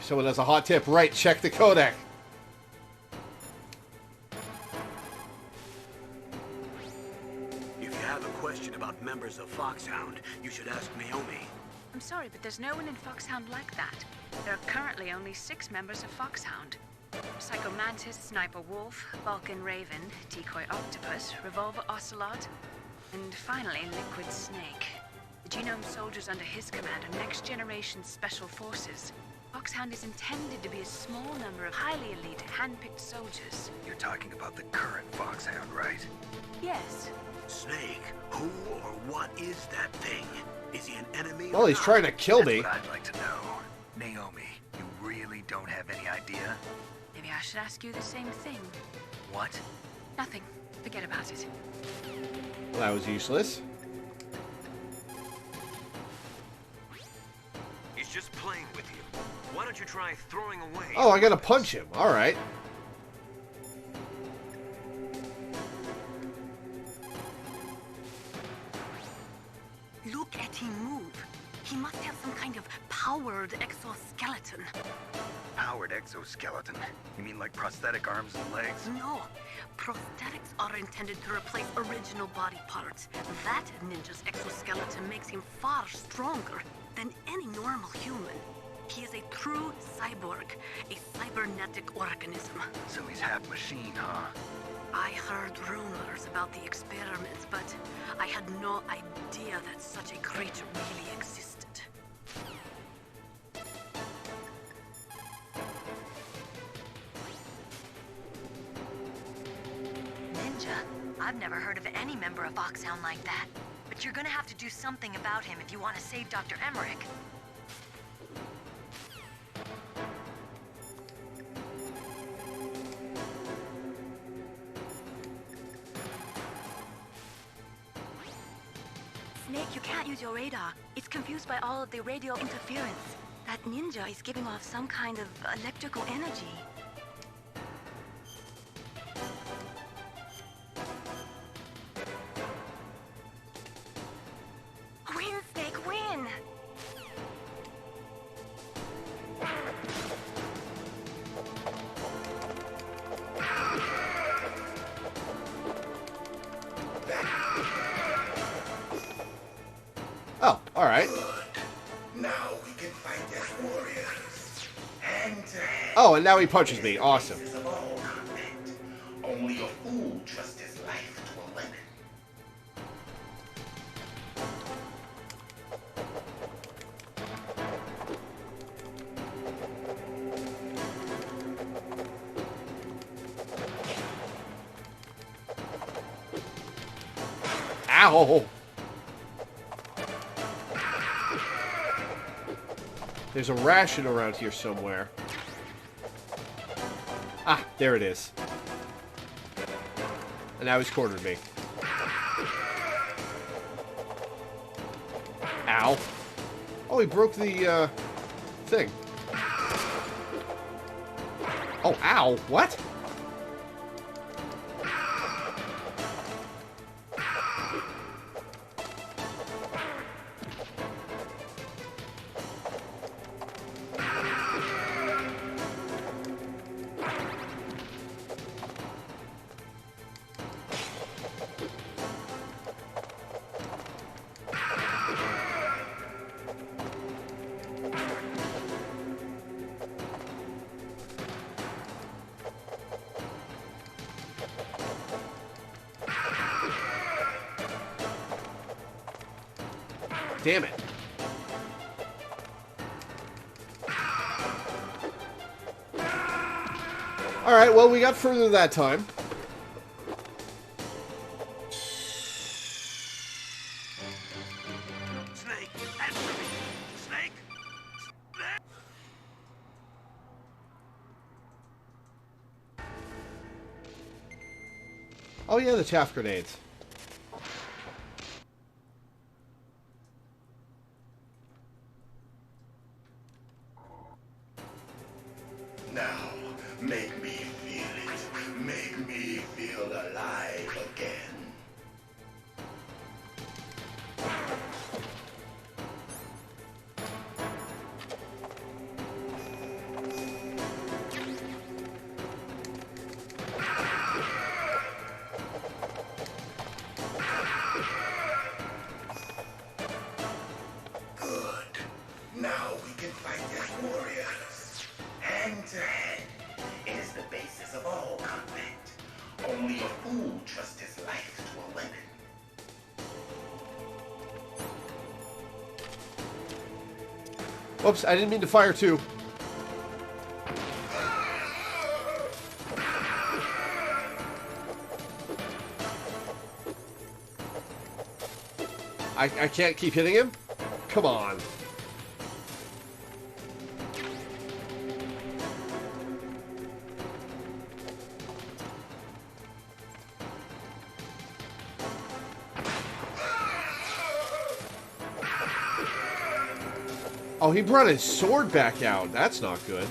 Someone has a hot tip. Right, check the codec. If you have a question about members of Foxhound, you should ask Naomi. I'm sorry, but there's no one in Foxhound like that. There are currently only 6 members of Foxhound. Psycho Mantis, Sniper Wolf, Vulcan Raven, Decoy Octopus, Revolver Ocelot, and finally Liquid Snake. The genome soldiers under his command are next-generation special forces. Foxhound is intended to be a small number of highly elite, hand-picked soldiers. You're talking about the current Foxhound, right? Yes. Snake, who or what is that thing? Is he an enemy? Well, he's trying to kill me. That's what I'd like to know. Naomi, you really don't have any idea? Maybe I should ask you the same thing. What? Nothing. Forget about it. Well, that was useless. He's just playing with you. Why don't you try throwing away? Oh, I gotta punch him. All right. Look at him move. He must have some kind of powered exoskeleton. Powered exoskeleton? You mean like prosthetic arms and legs? No. Prosthetics are intended to replace original body parts. That ninja's exoskeleton makes him far stronger than any normal human. He is a true cyborg, a cybernetic organism. So he's half machine, huh? I heard rumors about the experiments, but I had no idea that such a creature really existed. Ninja? I've never heard of any member of Foxhound like that. But you're gonna have to do something about him if you want to save Dr. Emmerich. Snake, you can't use your radar. It's confused by all of the radio interference. That ninja is giving off some kind of electrical energy. Win, Snake, win! Oh, all right. Now we can fight as warriors. Hand to hand. Oh, and now he punches me. Awesome. Of all combat. Only a fool trusts his life to a weapon. Ow! There's a ration around here somewhere. Ah, there it is. And now he's cornered me. Ow. Oh, he broke the, thing. Oh, ow. What? Damn it. Alright, well, we got further that time. Snake, answer me! Snake! Oh yeah, the chaff grenades. Now, make me feel it. Make me feel alive again. Good. Now we can fight as warriors. Hand to hand. It is the basis of all conflict. Only a fool trusts his life to a weapon. Whoops, I didn't mean to fire too. I can't keep hitting him? Come on. Oh, he brought his sword back out. That's not good.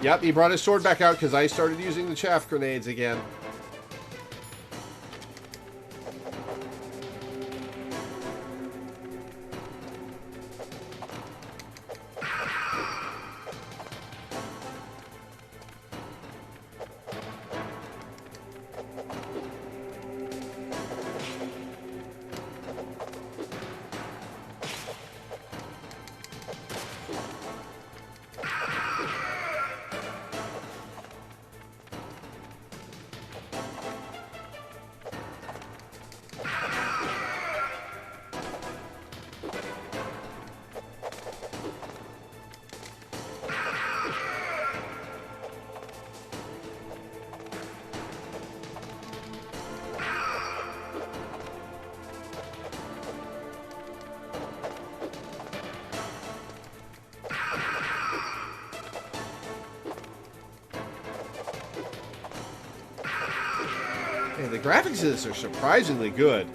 Yep, he brought his sword back out because I started using the chaff grenades again. Hey, the graphics of this are surprisingly good.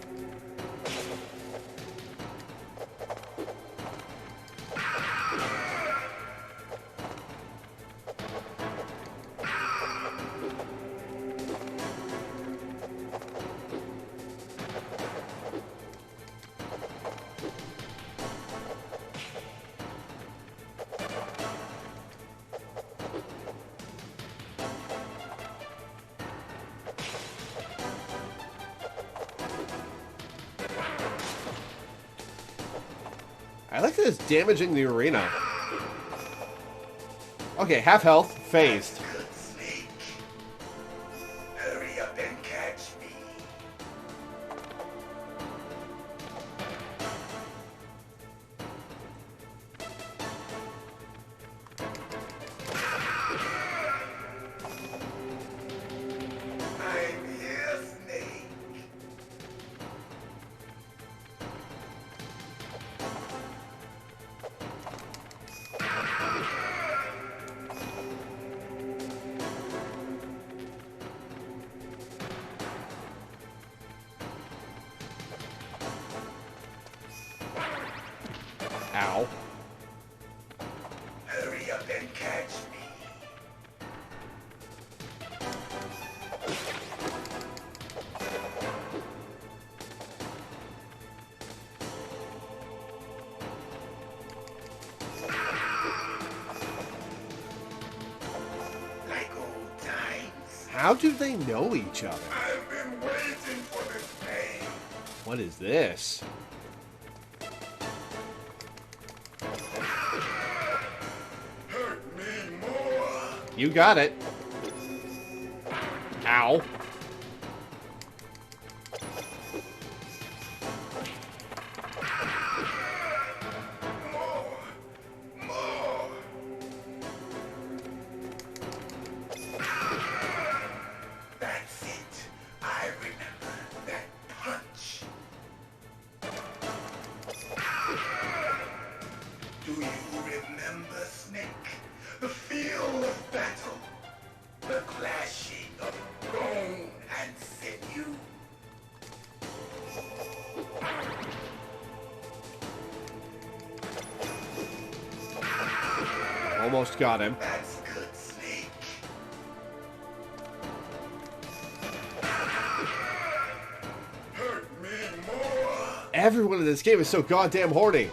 I like that it's damaging the arena. Okay, half health, phased. Good snake. Hurry up and catch me. I'm here, snake. How do they know each other? I've been waiting for this day. What is this? Hurt me more. You got it. Ow. That's it. I remember that punch. Do you remember, Snake? The feel of battle. The clashing of bone and sinew. Almost got him. That's good, Snake. Hurt me more. Everyone in this game is so goddamn horny.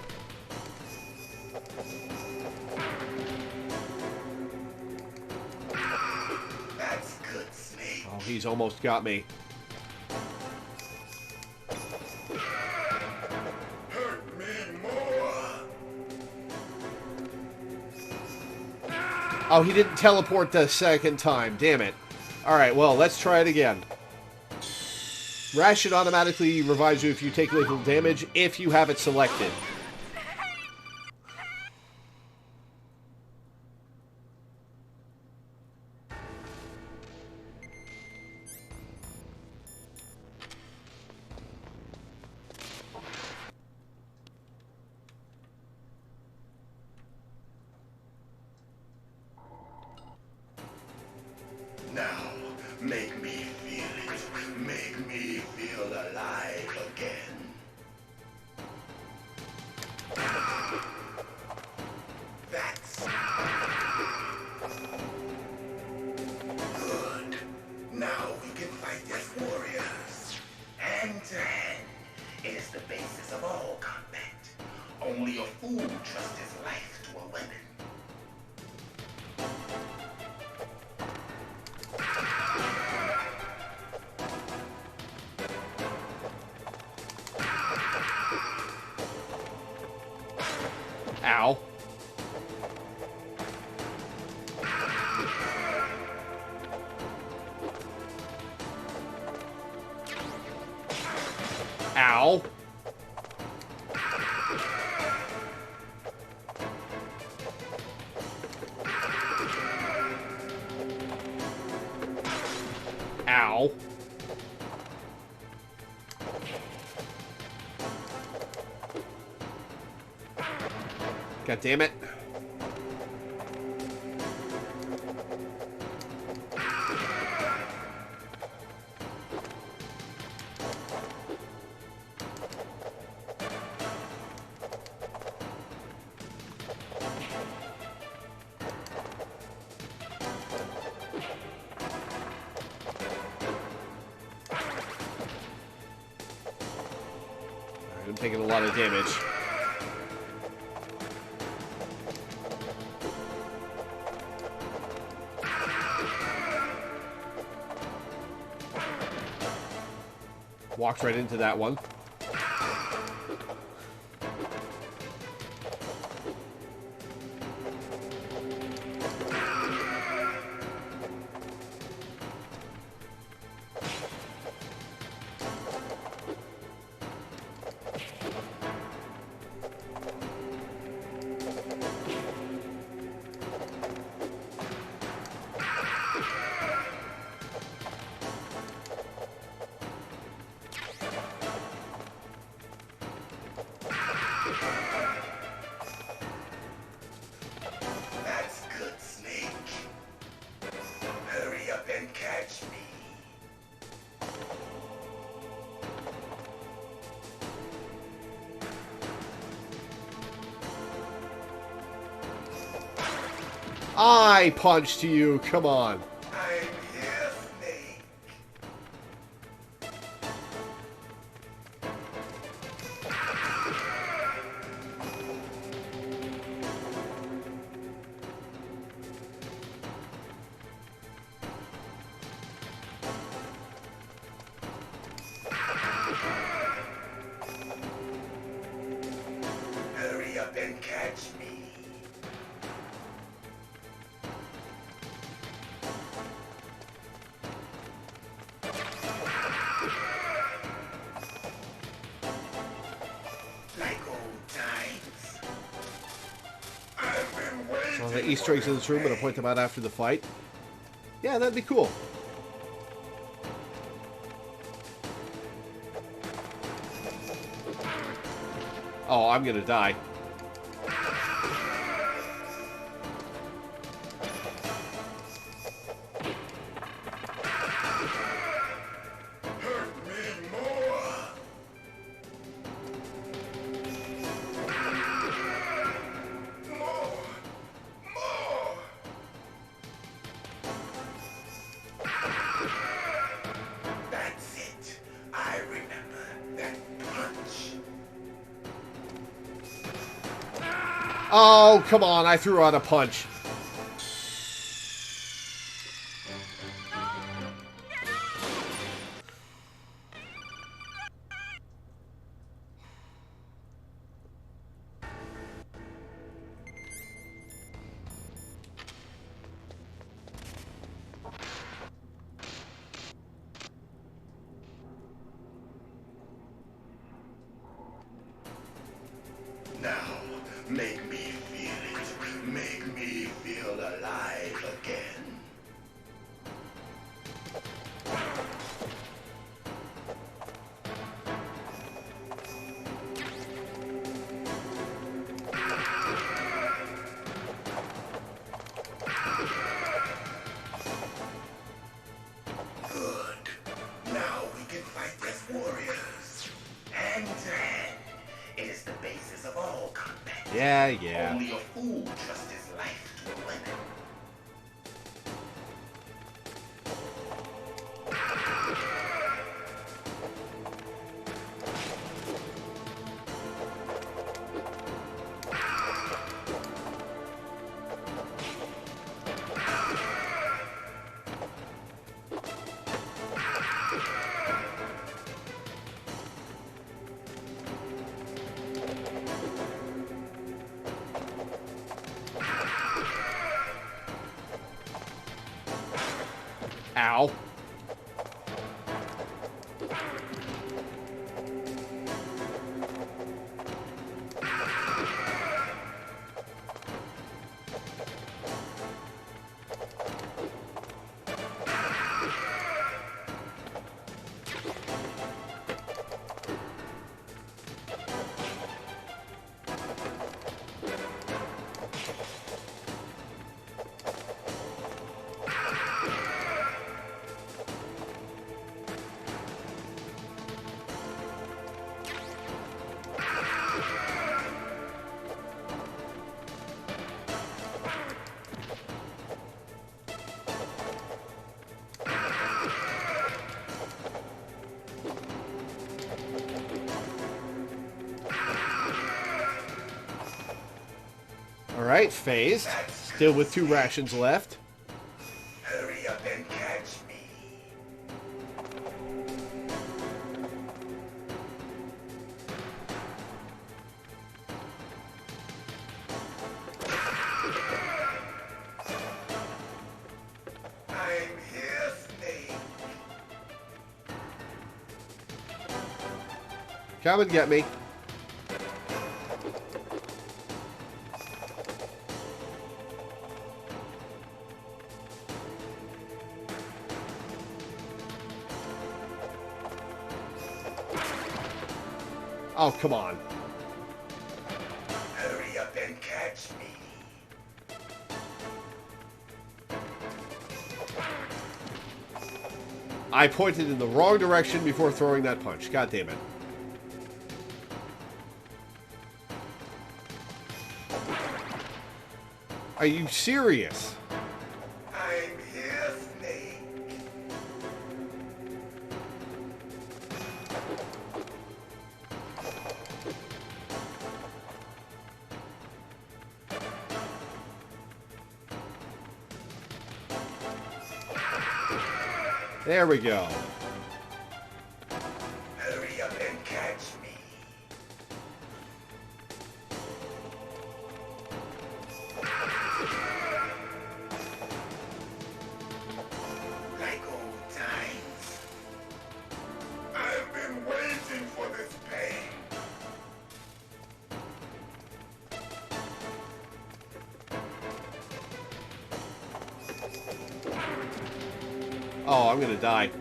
That's good, Snake. Oh, he's almost got me. Hurt me more. Oh, he didn't teleport the second time. Damn it. Alright, well, let's try it again. Ration automatically revives you if you take lethal damage, if you have it selected. Now, make me feel it. Make me feel alive again. That's good. Now we can fight as warriors. Hand to hand. It is the basis of all combat. Only a fool trusts his life to a weapon. Ow. Ow. Ow. God damn it. I'm taking a lot of damage. Walked right into that one. That's good, Snake. Hurry up and catch me. I punched you, come on. I'm here, Snake. Easter eggs in this room, but I'll point them out after the fight. Yeah, that'd be cool. Oh, I'm gonna die. That's it. I remember that punch. Oh, come on. I threw out a punch. Now, make me feel it. Make me feel alive again. Good. Now we can fight as warriors. Hand to hand. It is the basis of all combat. Yeah. Only a fool trusts his life to a weapon. Ow. Alright, phased. Still with 2 rations left. Hurry up and catch me. I'm here, Snake. Come and get me. Oh, come on. Hurry up and catch me. I pointed in the wrong direction before throwing that punch. God damn it. Are you serious? I'm here, Snake. There we go. Hurry up and catch me. Like old times. I've been waiting for this pain. Oh, I'm gonna die.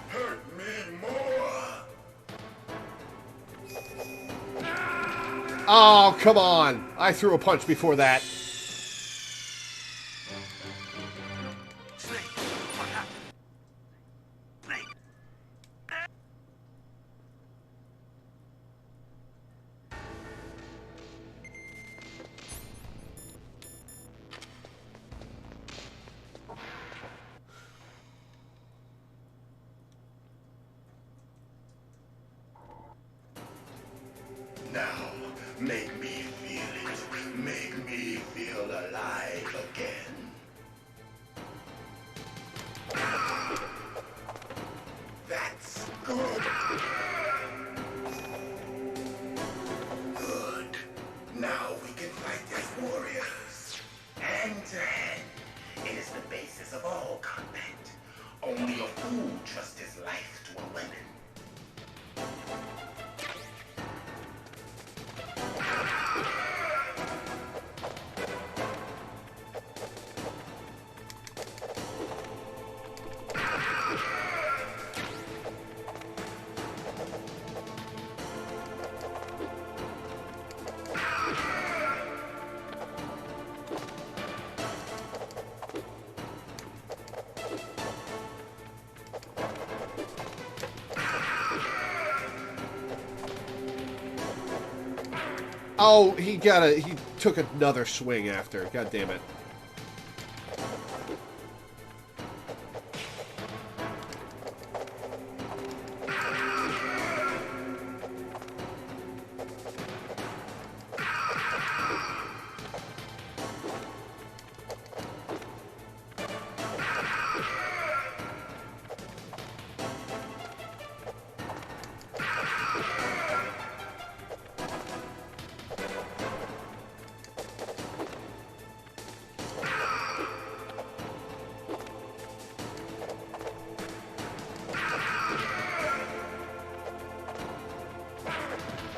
Hurt me more. Oh, come on. I threw a punch before that. Now, make me feel it. Make me feel alive again. That's good. Good. Now we can fight as warriors. Hand to hand. It is the basis of all combat. Only a fool trusts his life to a weapon. Oh, he took another swing after. God damn it.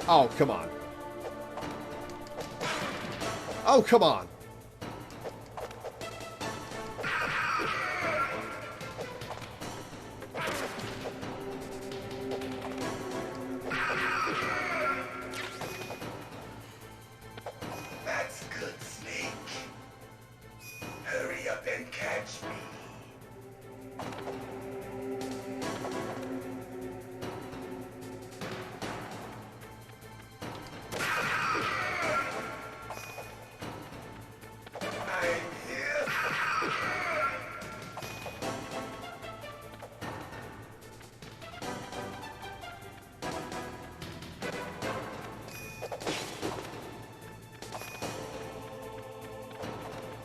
Oh, come on. Oh, come on. That's good, Snake. Hurry up and catch me.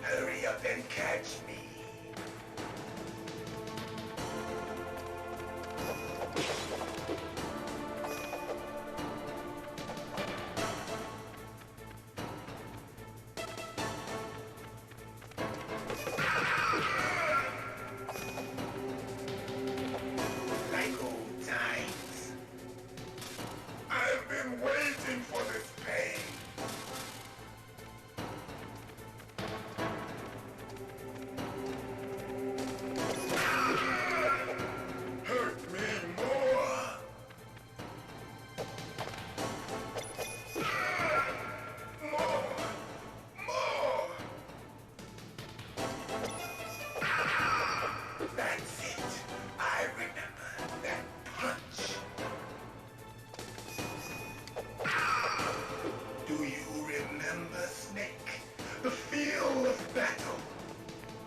Hurry up and catch me. Like old times. I've been waiting for this pain. Hurt me more. More. That's it. I remember that punch. Do you remember, Snake? The feel of battle.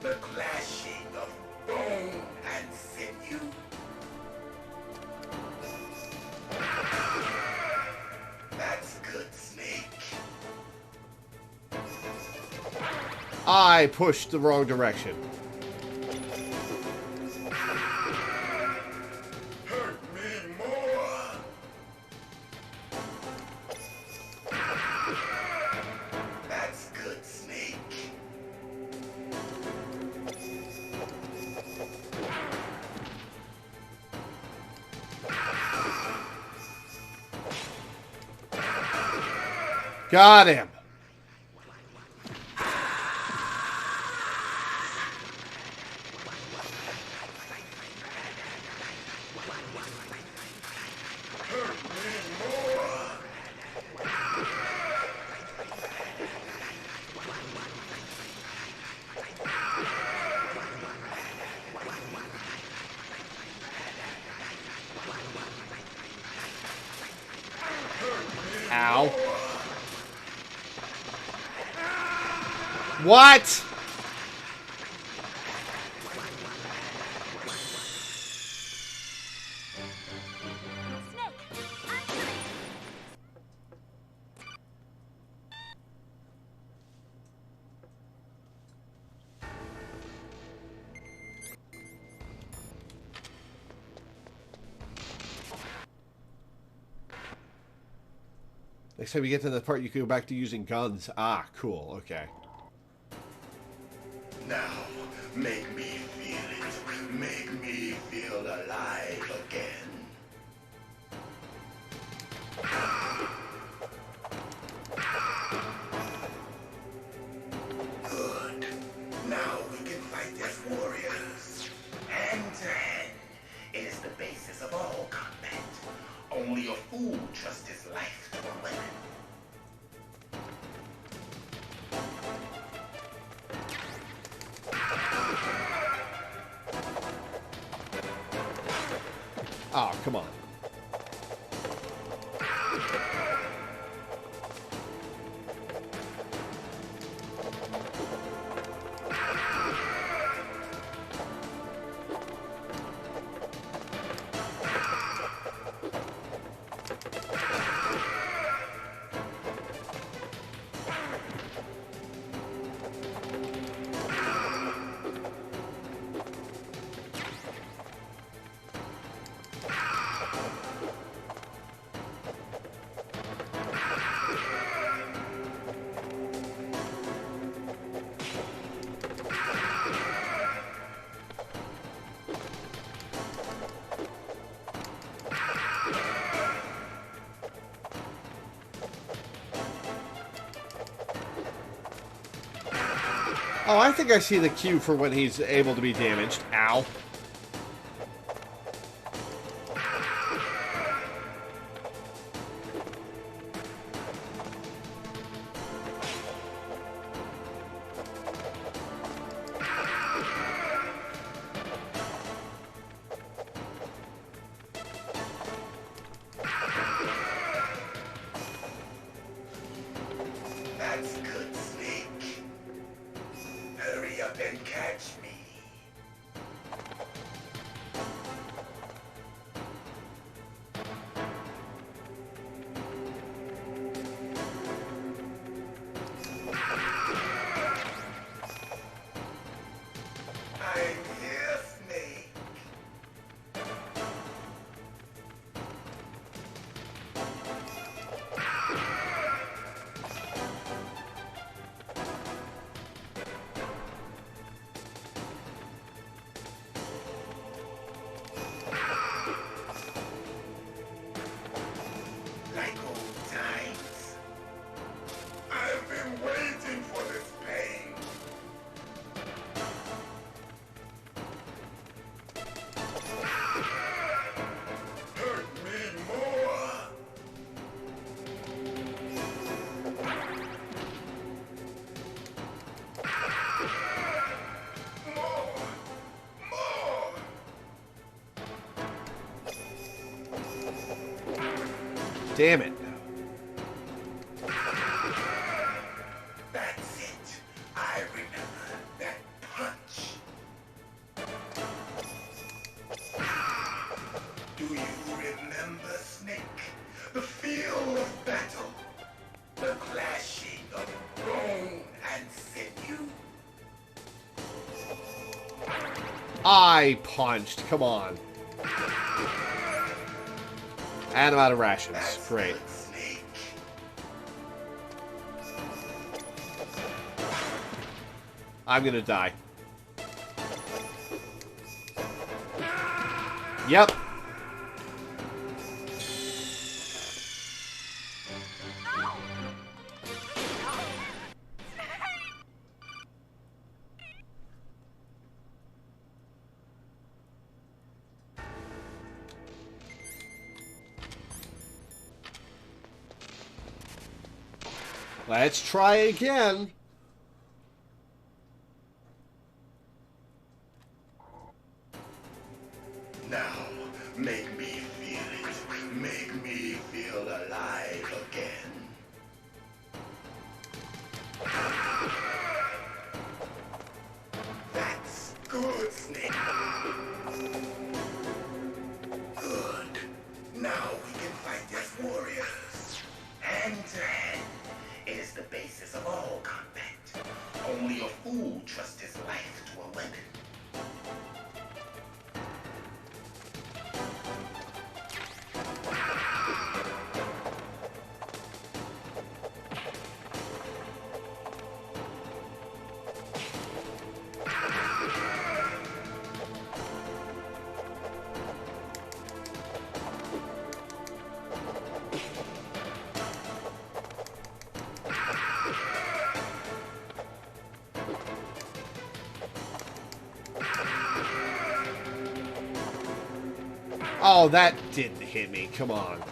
The clashing of bone and sinew. That's good, Snake. I pushed the wrong direction. Hurt me more. That's good, Snake. Got him. What? Next time you get to the part, you can go back to using guns. Ah, cool. Okay. Now, make me feel it. Make me feel alive again. Good. Now we can fight as warriors. Hand to hand. It is the basis of all combat. Only a fool trusts his life to a weapon. Oh, come on. Oh, I think I see the cue for when he's able to be damaged. Ow. That's good, Snake. Hurry up and catch me. I'm here, Snake. Like old times. I've been waiting for this pain. Hurt me more. Damn it. That's it. I remember that punch. Do you remember, Snake? The feel of battle. The clashing of bone and sinew. I punched. Come on. And I'm out of rations. Great. I'm gonna die. Yep. Let's try again. Now, make me feel it. Make me feel alive again. fool trust his life to a weapon? Oh, that didn't hit me. Come on.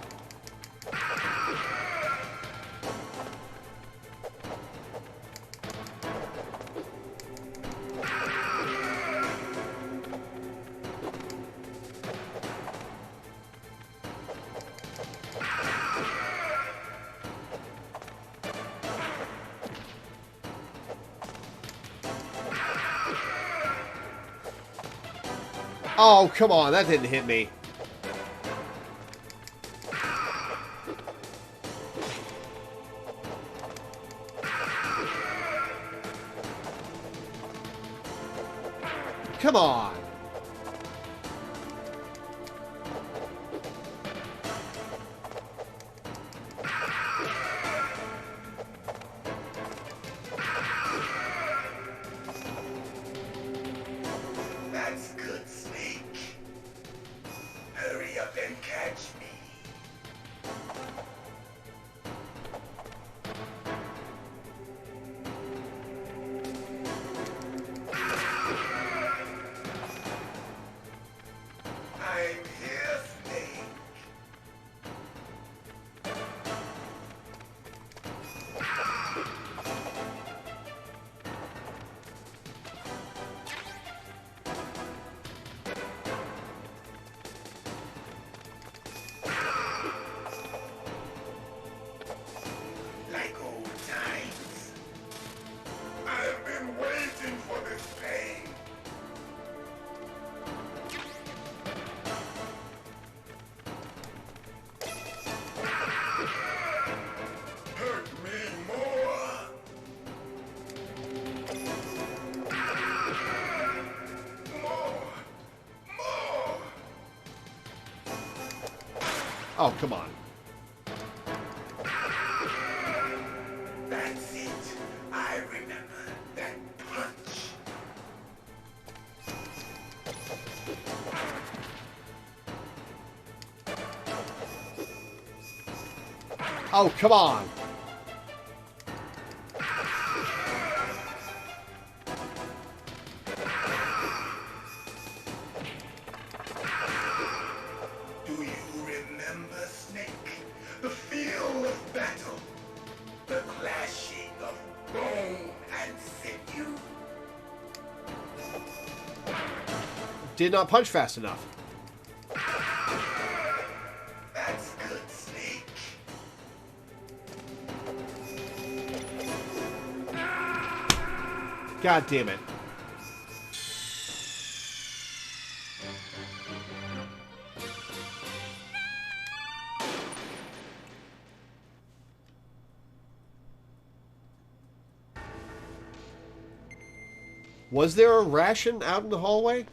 Oh, come on. That didn't hit me. Come on. That's good, Snake. Hurry up and catch me. I'm here, Snake. Like old times. I've been waiting for this pain. Hurt me more. More. Oh, come on. That's it. I remember that punch. Oh, come on. Do you remember, Snake? The feel of battle. The clashing of bone and sinew. Did not punch fast enough. That's good, Snake. God damn it. Was there a ration out in the hallway?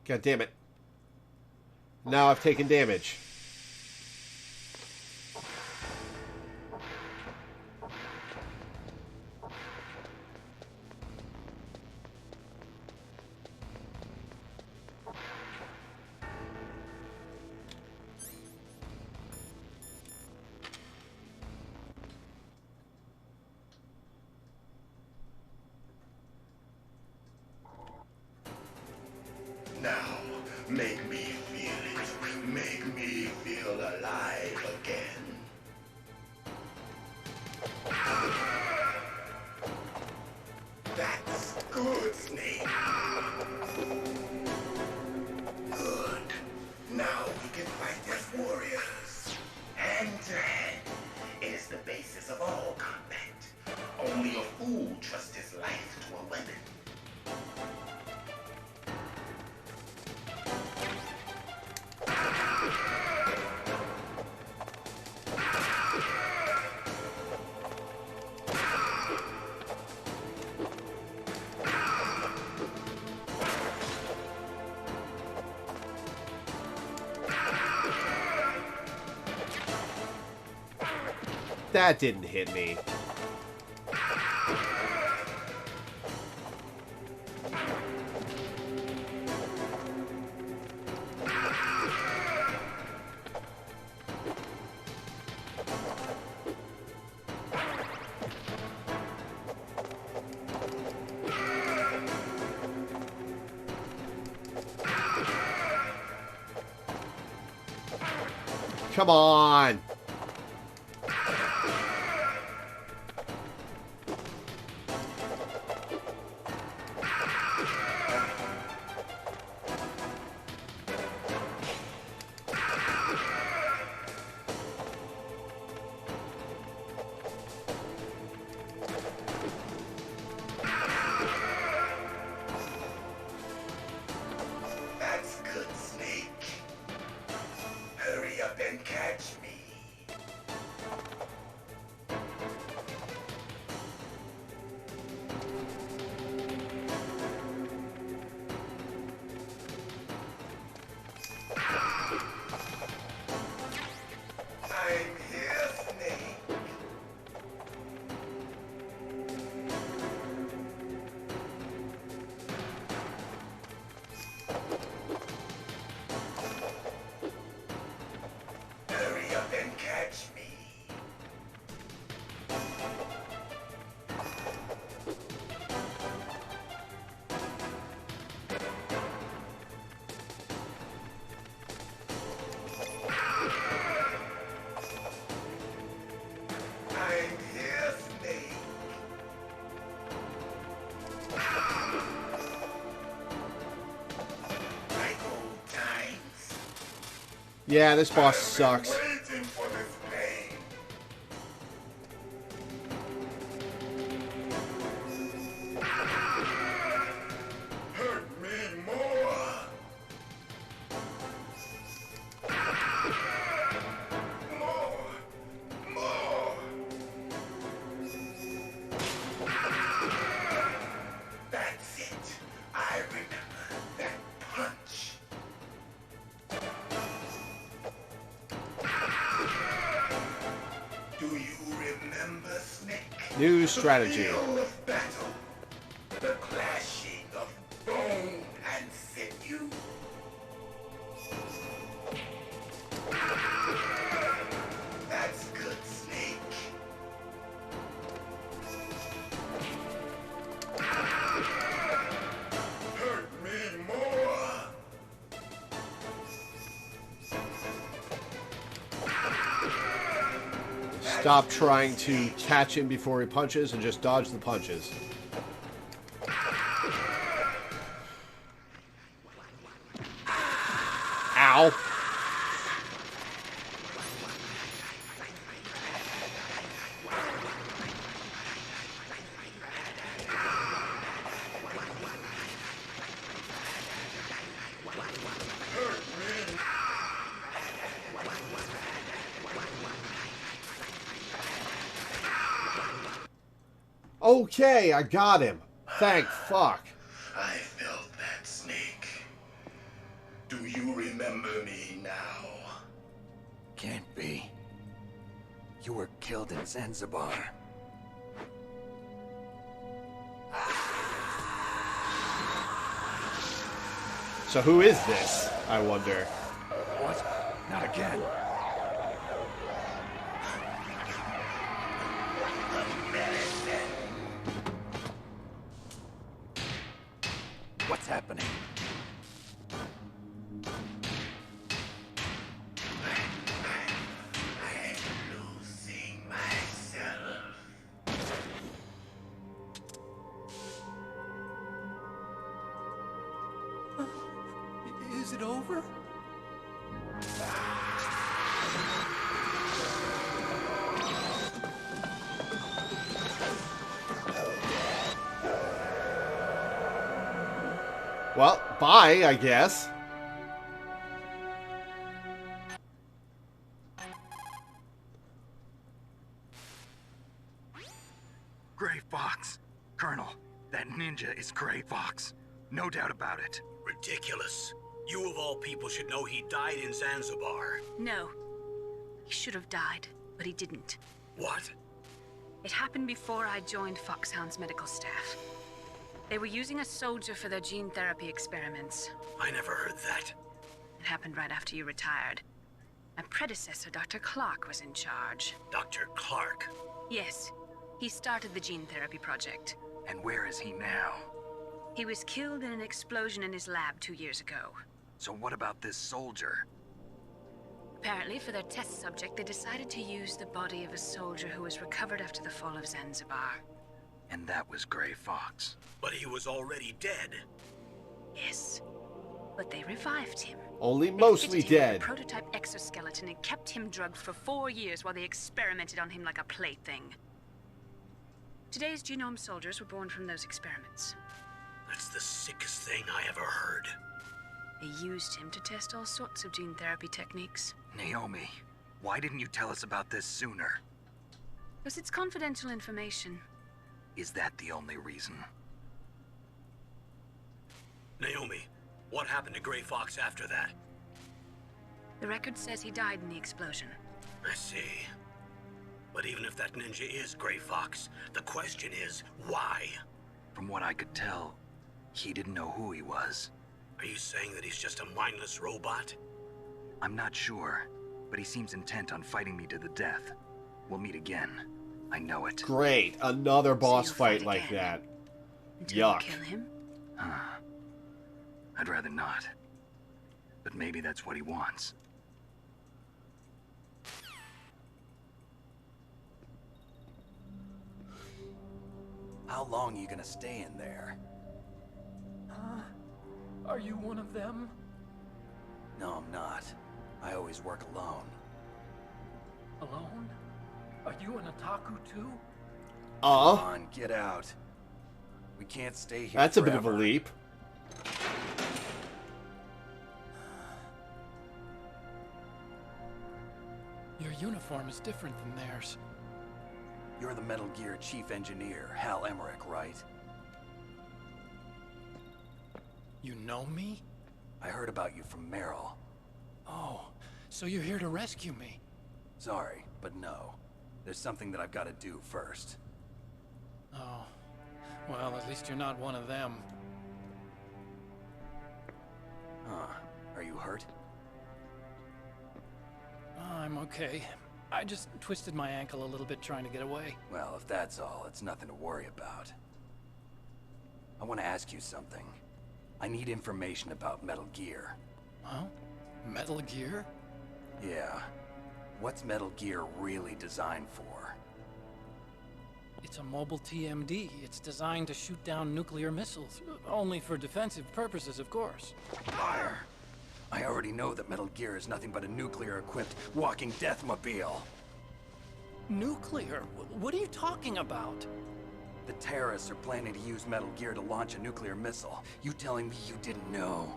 God damn it. Now I've taken damage. Now, make me feel it. Make me feel alive again. That's good, Snake. Good. Now we can fight as warriors. Hand-to-hand is the basis of all combat. Only a fool trusts his life to a weapon. That didn't hit me. Come on. That's good, Snake. Hurry up and catch me. I'm here, Snake. Hurry up and catch me. I'm here, Snake. Like old times. Yeah, this boss sucks. Waiting for this pain. Hurt me more. More. That's it. I remember that punch. Do you remember, Snake? New strategy. The feel of battle. The clashing of bone and sinew. That's good, Snake. Hurt me more. Stop trying to catch him before he punches and just dodge the punches. Ow. Okay, I got him. Thank fuck. I felt that, Snake. Do you remember me now? Can't be. You were killed in Zanzibar. So who is this, I wonder? What? Not again. What's happening? I'm losing myself. Is it over? Well, bye, I guess. Gray Fox. Colonel, that ninja is Gray Fox. No doubt about it. Ridiculous. You of all people should know he died in Zanzibar. No. He should have died, but he didn't. What? It happened before I joined Foxhound's medical staff. They were using a soldier for their gene therapy experiments. I never heard that. It happened right after you retired. My predecessor, Dr. Clark, was in charge. Dr. Clark? Yes. He started the gene therapy project. And where is he now? He was killed in an explosion in his lab 2 years ago. So what about this soldier? Apparently, for their test subject, they decided to use the body of a soldier who was recovered after the fall of Zanzibar. And that was Gray Fox. But he was already dead. Yes. But they revived him. Only mostly They fitted him dead. with a prototype exoskeleton and kept him drugged for 4 years while they experimented on him like a plaything. Today's genome soldiers were born from those experiments. That's the sickest thing I ever heard. They used him to test all sorts of gene therapy techniques. Naomi, why didn't you tell us about this sooner? Because it's confidential information. Is that the only reason? Naomi, what happened to Gray Fox after that? The record says he died in the explosion. I see. But even if that ninja is Gray Fox, the question is, why? From what I could tell, he didn't know who he was. Are you saying that he's just a mindless robot? I'm not sure, but he seems intent on fighting me to the death. We'll meet again. I know it. Great. Another boss fight like that. Until Yuck. you kill him? I'd rather not. But maybe that's what he wants. How long are you gonna stay in there? Are you one of them? No, I'm not. I always work alone. Alone? Are you an otaku too? Come on, get out. We can't stay here That's a forever. bit of a leap. Your uniform is different than theirs. You're the Metal Gear Chief Engineer, Hal Emmerich, right? You know me? I heard about you from Meryl. Oh, so you're here to rescue me? Sorry, but no. There's something that I've got to do first. Oh, well, at least you're not one of them. Huh. Are you hurt? I'm okay. I just twisted my ankle a little bit trying to get away. Well, if that's all, it's nothing to worry about. I want to ask you something. I need information about Metal Gear. Huh? Metal Gear? Yeah. What's Metal Gear really designed for? It's a mobile TMD. It's designed to shoot down nuclear missiles. Only for defensive purposes, of course. Fire! I already know that Metal Gear is nothing but a nuclear-equipped walking deathmobile. Nuclear? What are you talking about? The terrorists are planning to use Metal Gear to launch a nuclear missile. You telling me you didn't know?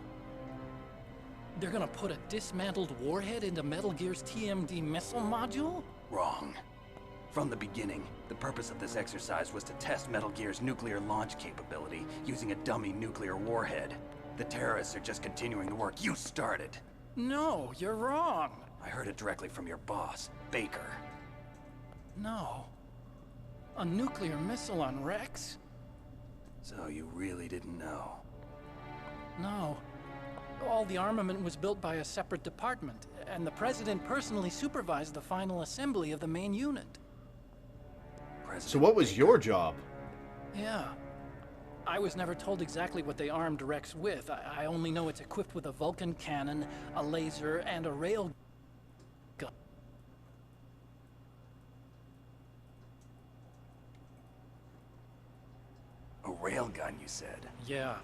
They're gonna put a dismantled warhead into Metal Gear's TMD missile module? Wrong. From the beginning, the purpose of this exercise was to test Metal Gear's nuclear launch capability using a dummy nuclear warhead. The terrorists are just continuing the work you started. No, you're wrong. I heard it directly from your boss, Baker. No. A nuclear missile on Rex? So you really didn't know? No. All the armament was built by a separate department, and the President personally supervised the final assembly of the main unit. So what was your job? Yeah. I was never told exactly what they armed Rex with. I only know it's equipped with a Vulcan cannon, a laser, and a rail gun. A railgun, you said? Yeah.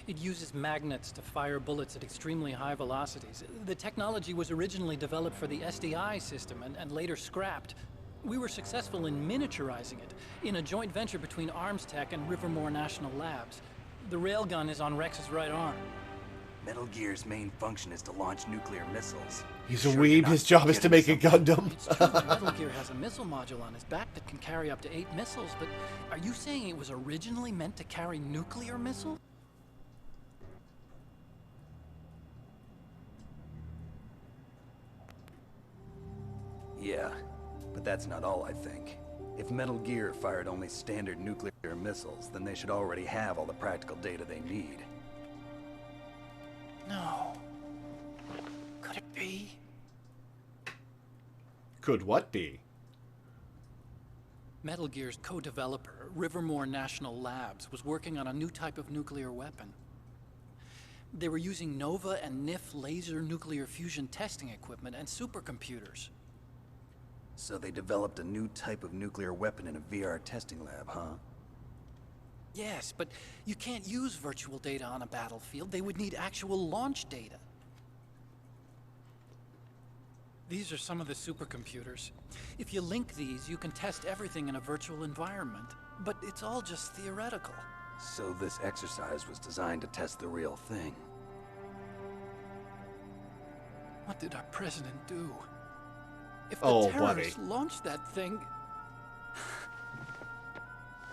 It uses magnets to fire bullets at extremely high velocities. The technology was originally developed for the SDI system and later scrapped. We were successful in miniaturizing it in a joint venture between Arms Tech and Rivermore National Labs. The railgun is on Rex's right arm. Metal Gear's main function is to launch nuclear missiles. He's a weeb. His job is to make a Gundam. It's true that Metal Gear has a missile module on his back that can carry up to 8 missiles, but are you saying it was originally meant to carry nuclear missiles? Yeah, but that's not all I think. If Metal Gear fired only standard nuclear missiles, then they should already have all the practical data they need. No. Could it be? Could what be? Metal Gear's co-developer, Rivermore National Labs, was working on a new type of nuclear weapon. They were using Nova and NIF laser nuclear fusion testing equipment and supercomputers. So they developed a new type of nuclear weapon in a VR testing lab, huh? Yes, but you can't use virtual data on a battlefield. They would need actual launch data. These are some of the supercomputers. If you link these, you can test everything in a virtual environment. But it's all just theoretical. So this exercise was designed to test the real thing. What did our president do? If the terrorists launched that thing...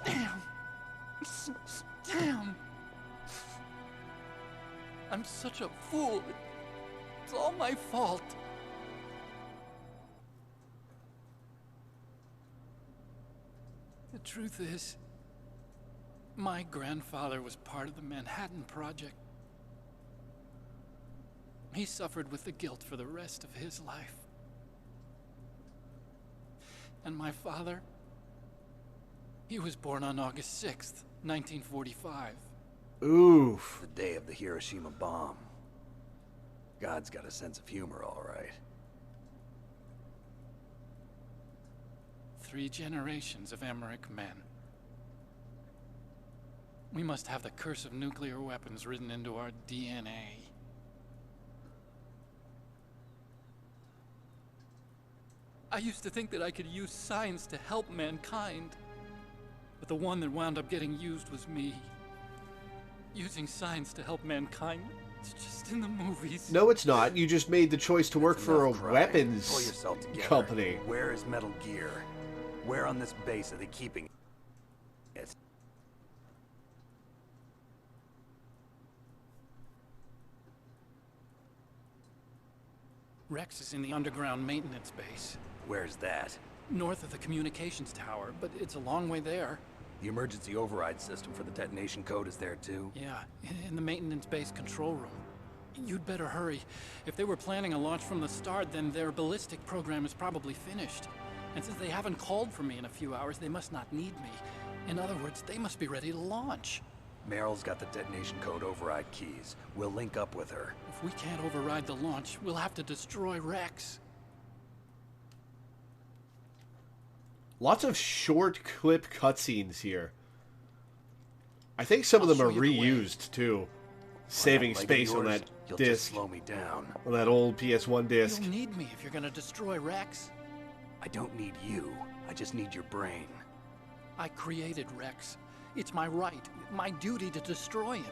Damn. Damn. I'm such a fool. It's all my fault. The truth is, my grandfather was part of the Manhattan Project. He suffered with the guilt for the rest of his life. And my father, he was born on August 6th, 1945. Oof. The day of the Hiroshima bomb. God's got a sense of humor, all right. 3 generations of Emmerich men. We must have the curse of nuclear weapons written into our DNA. I used to think that I could use science to help mankind. But the one that wound up getting used was me. Using science to help mankind, it's just in the movies. No, it's not. You just made the choice to work for a weapons Pull yourself together. company. Where is Metal Gear? Where on this base are they keeping it? Rex is in the underground maintenance base. Where's that? North of the communications tower, but it's a long way there. The emergency override system for the detonation code is there too? Yeah, in the maintenance base control room. You'd better hurry. If they were planning a launch from the start, then their ballistic program is probably finished. And since they haven't called for me in a few hours, they must not need me. In other words, they must be ready to launch. Meryl's got the detonation code override keys. We'll link up with her. If we can't override the launch, we'll have to destroy Rex. Lots of short clip cutscenes here. I think some of them are reused too, saving space on that disc. Slow me down. On that old PS1 disc. You'll need me if you're gonna destroy Rex. I don't need you. I just need your brain. I created Rex. It's my right, my duty to destroy him.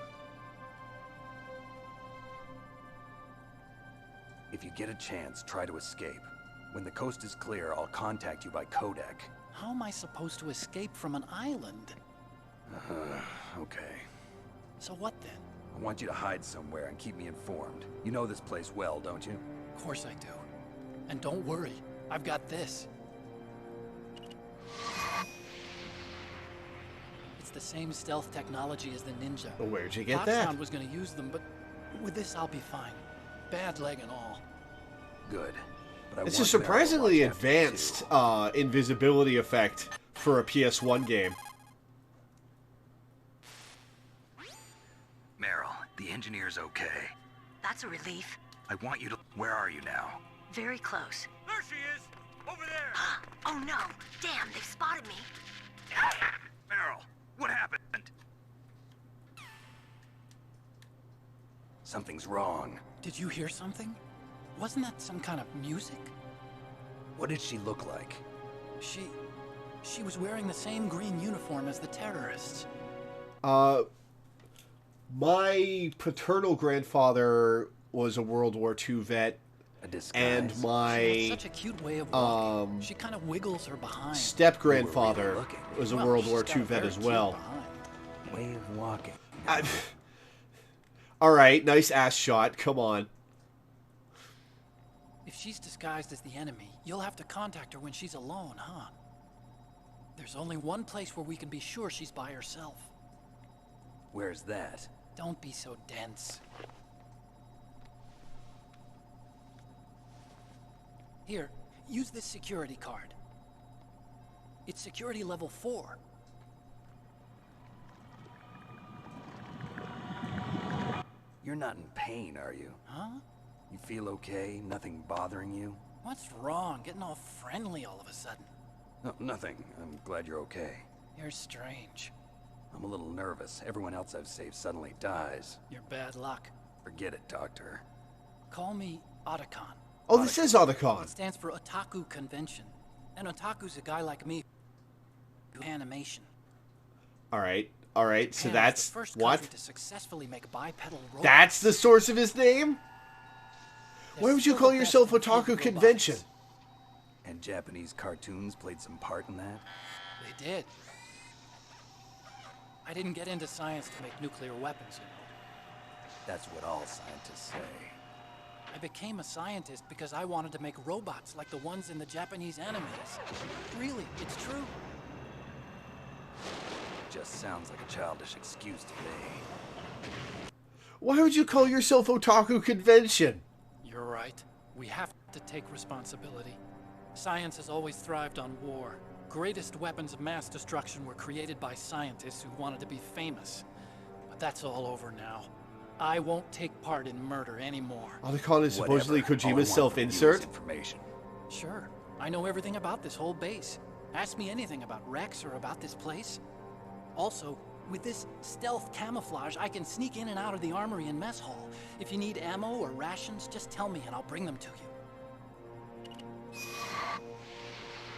If you get a chance, try to escape. When the coast is clear, I'll contact you by codec. How am I supposed to escape from an island? Okay. So what then? I want you to hide somewhere and keep me informed. You know this place well, don't you? Of course I do. And don't worry, I've got this. It's the same stealth technology as the Ninja. Well, where'd you get that? Foxhound was going to use them, but with this I'll be fine. Bad leg and all. Good. But It's a surprisingly advanced invisibility effect for a PS1 game. Meryl, the engineer's okay. That's a relief. I want you to... Where are you now? Very close. There she is! Over there! Oh no! Damn, they've spotted me. Meryl, what happened? Something's wrong. Did you hear something? Wasn't that some kind of music? What did she look like? She was wearing the same green uniform as the terrorists. My paternal grandfather was a World War II vet, and my She has such a cute way of walking. She kind of wiggles her behind. step grandfather was a Well, World she's War got II a vet very as cute well. behind. Way of walking. All right, nice ass shot. Come on. If she's disguised as the enemy, you'll have to contact her when she's alone, huh? There's only one place where we can be sure she's by herself. Where's that? Don't be so dense. Here, use this security card. It's security level 4. You're not in pain, are you? Huh? You feel okay? Nothing bothering you? What's wrong? Getting all friendly all of a sudden. No, nothing. I'm glad you're okay. You're strange. I'm a little nervous. Everyone else I've saved suddenly dies. You're bad luck. Forget it, Doctor. Call me Otacon. Oh, this is Otacon. It stands for Otaku Convention. And Otaku's a guy like me who animation. All right. All right. So Japan that's is the first what? country to successfully make bipedal robots. That's the source of his name? Why would you call yourself Otaku Convention? And Japanese cartoons played some part in that? They did. I didn't get into science to make nuclear weapons, you know. That's what all scientists say. I became a scientist because I wanted to make robots like the ones in the Japanese animes. Really, it's true. Just sounds like a childish excuse to me. Why would you call yourself Otaku Convention? You're right. We have to take responsibility. Science has always thrived on war. Greatest weapons of mass destruction were created by scientists who wanted to be famous. But that's all over now. I won't take part in murder anymore. Otacon is supposedly Kojima's self-insert? Sure. I know everything about this whole base. Ask me anything about Rex or about this place. Also, with this stealth camouflage, I can sneak in and out of the armory and mess hall. If you need ammo or rations, just tell me and I'll bring them to you.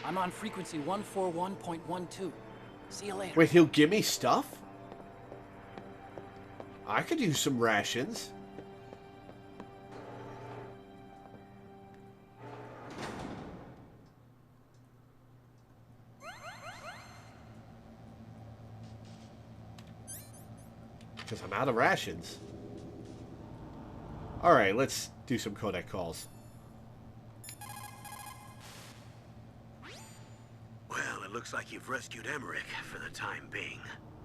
I'm on frequency 141.12. See you later. Wait, he'll give me stuff? I could use some rations. Because I'm out of rations. Alright, let's do some codec calls. Well, it looks like you've rescued Emmerich for the time being.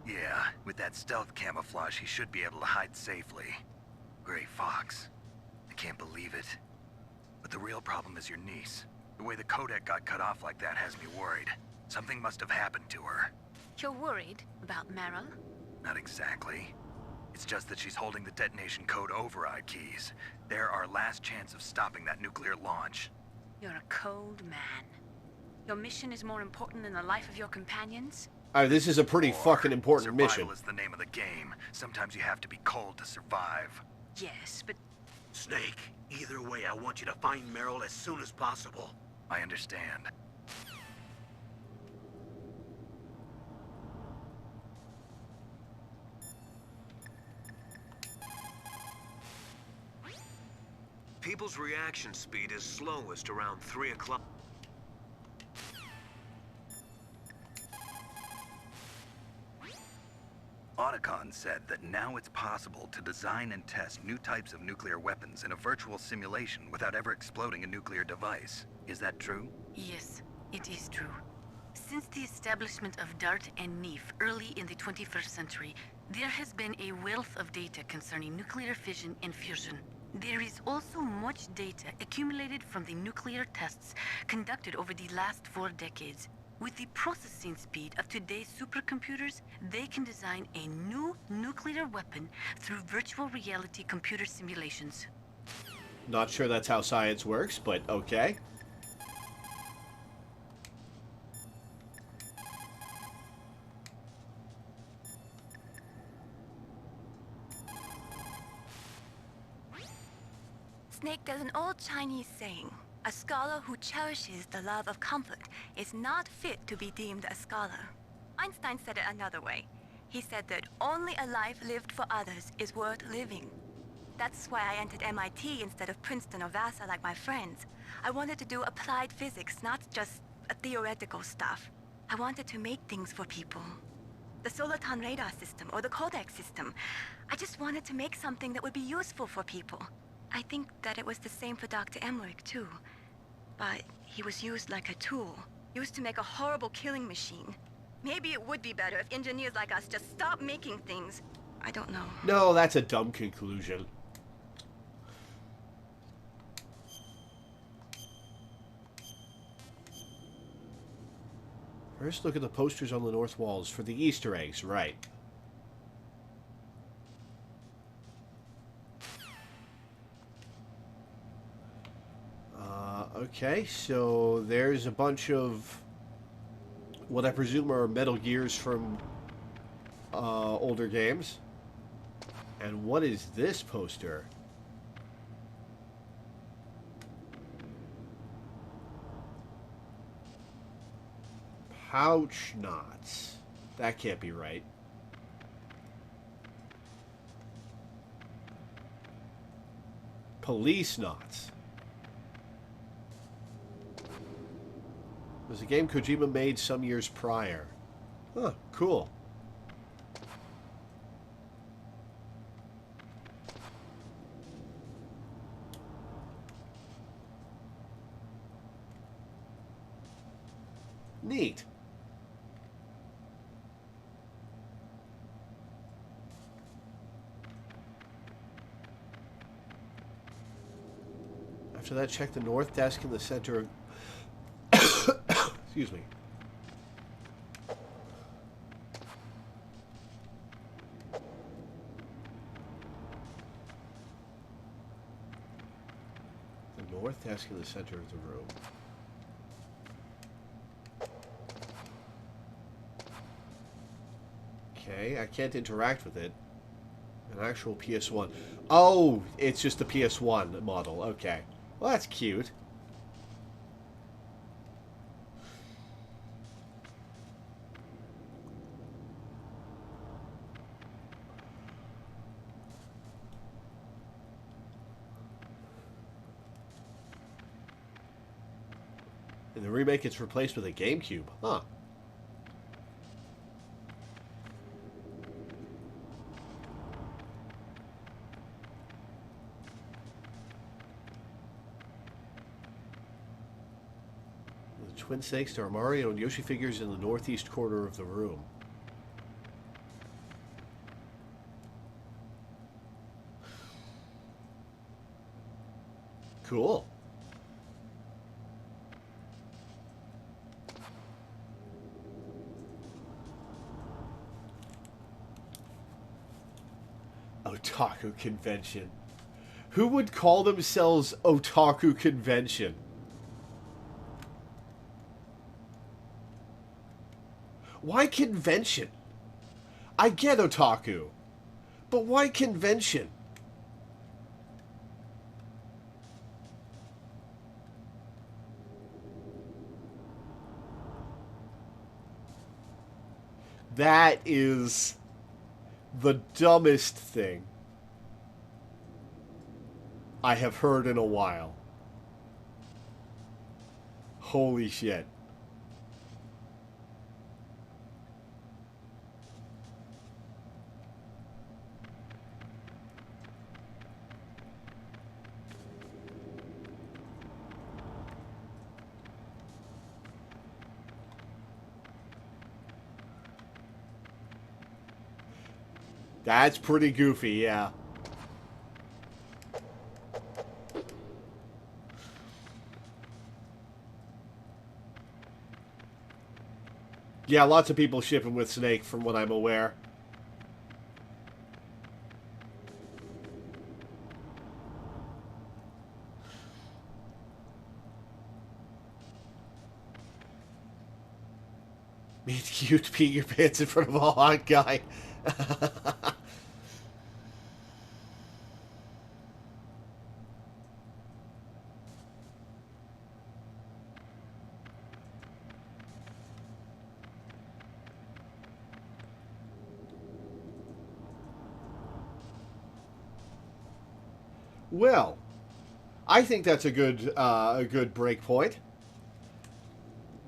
Yeah, with that stealth camouflage, he should be able to hide safely. Gray Fox. I can't believe it. But the real problem is your niece. The way the codec got cut off like that has me worried. Something must have happened to her. You're worried about Meryl? Not exactly. It's just that she's holding the detonation code override keys. They're our last chance of stopping that nuclear launch. You're a cold man. Your mission is more important than the life of your companions? This is a pretty fucking important mission. Survival is the name of the game. Sometimes you have to be cold to survive. Yes, but... Snake, either way, I want you to find Meryl as soon as possible. I understand. People's reaction speed is slowest around 3 o'clock. Otacon said that now it's possible to design and test new types of nuclear weapons in a virtual simulation without ever exploding a nuclear device. Is that true? Yes, it is true. Since the establishment of DART and NEEF early in the 21st century, there has been a wealth of data concerning nuclear fission and fusion. There is also much data accumulated from the nuclear tests conducted over the last 4 decades. With the processing speed of today's supercomputers, they can design a new nuclear weapon through virtual reality computer simulations. Not sure that's how science works, but okay. Snake, there's an old Chinese saying, a scholar who cherishes the love of comfort is not fit to be deemed a scholar. Einstein said it another way. He said that only a life lived for others is worth living. That's why I entered MIT instead of Princeton or Vassar like my friends. I wanted to do applied physics, not just theoretical stuff. I wanted to make things for people. The Soliton radar system or the Codex system. I just wanted to make something that would be useful for people. I think that it was the same for Dr. Emmerich too. But he was used like a tool, used to make a horrible killing machine. Maybe it would be better if engineers like us just stopped making things. I don't know. No, that's a dumb conclusion. First, look at the posters on the north walls for the Easter eggs, right. Okay, so there's a bunch of what I presume are Metal Gears from older games. And what is this poster? Pouch knots. That can't be right. Police knots. It was a game Kojima made some years prior. Huh, cool. Neat. After that, check the north desk in the center of... Excuse me. The north desk in the center of the room. Okay, I can't interact with it. An actual PS1. Oh, it's just the PS1 model. Okay. Well, that's cute. In the remake, it's replaced with a GameCube. Huh. The twin snakes, there are Mario and Yoshi figures in the northeast corner of the room. Cool. Otaku convention. Who would call themselves Otaku convention? Why convention? I get otaku, but why convention? That is the dumbest thing I have heard in a while. Holy shit. That's pretty goofy, yeah. Yeah, lots of people ship him with Snake, from what I'm aware. Meet cute peeing your pants in front of a hot guy. Well, I think that's a good break point.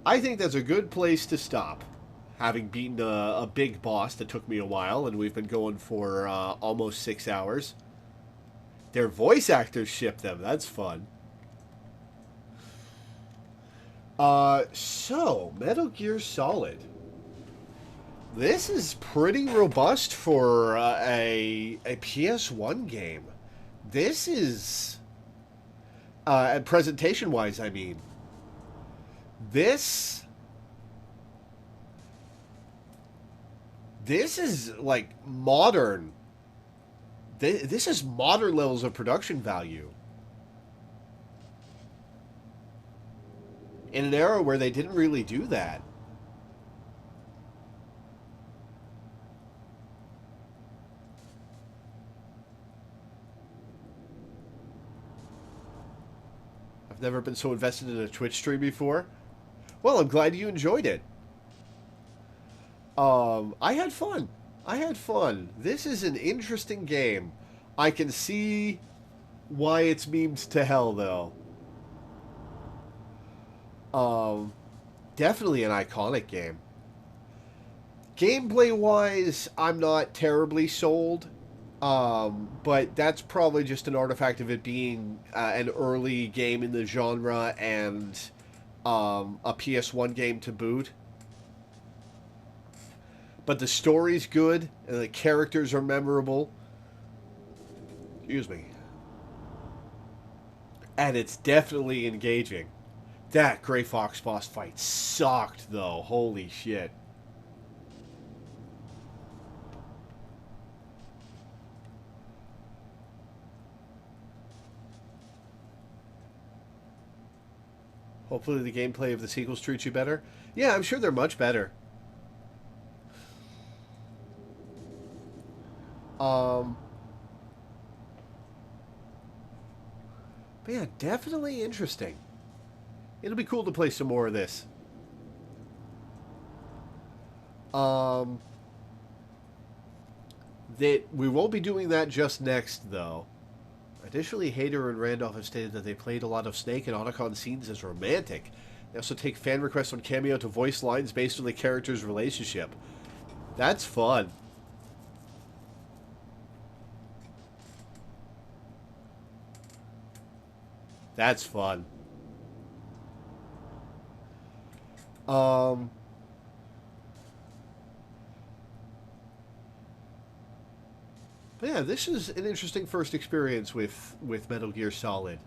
I think that's a good place to stop. Having beaten a big boss that took me a while, and we've been going for almost 6 hours. Their voice actors ship them. That's fun. So, Metal Gear Solid. This is pretty robust for a PS1 game. This is... presentation-wise, I mean. This is, like, modern. This is modern levels of production value. In an era where they didn't really do that. I've never been so invested in a Twitch stream before. Well, I'm glad you enjoyed it. I had fun. This is an interesting game. I can see why it's memed to hell, though. Definitely an iconic game. Gameplay-wise, I'm not terribly sold. But that's probably just an artifact of it being an early game in the genre and a PS1 game to boot. But the story's good, and the characters are memorable. Excuse me. And it's definitely engaging. That Grey Fox boss fight sucked, though. Holy shit. Hopefully the gameplay of the sequels treats you better. Yeah, I'm sure they're much better. But yeah, definitely interesting. It'll be cool to play some more of this. We won't be doing that just next, though. Additionally, Hader and Randolph have stated that they played a lot of Snake and Otacon scenes as romantic. They also take fan requests on Cameo to voice lines based on the character's relationship. That's fun. That's fun. But yeah, this is an interesting first experience with Metal Gear Solid.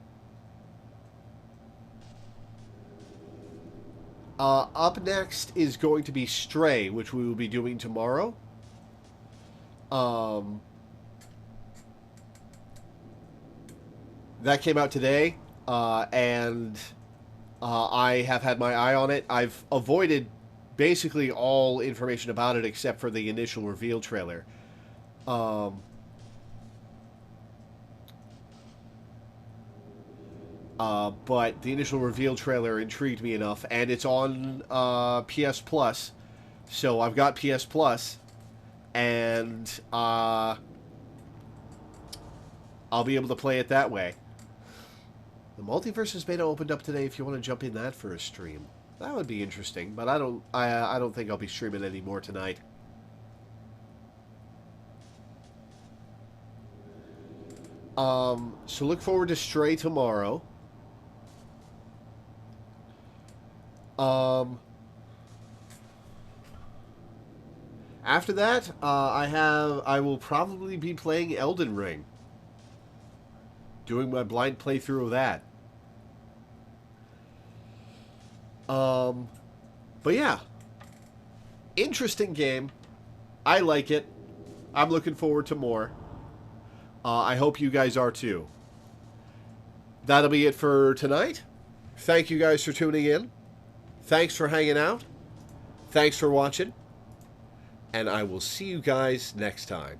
Up next is going to be Stray, which we will be doing tomorrow. That came out today, and I have had my eye on it. I've avoided basically all information about it except for the initial reveal trailer. But the initial reveal trailer intrigued me enough, and it's on PS Plus, so I've got PS Plus, and I'll be able to play it that way. The Multiverses beta opened up today. If you want to jump in that for a stream, that would be interesting. But I don't think I'll be streaming any more tonight. So look forward to Stray tomorrow. After that, I will probably be playing Elden Ring. Doing my blind playthrough of that. But yeah. Interesting game. I like it. I'm looking forward to more. I hope you guys are too. That'll be it for tonight. Thank you guys for tuning in. Thanks for hanging out. Thanks for watching. And I will see you guys next time.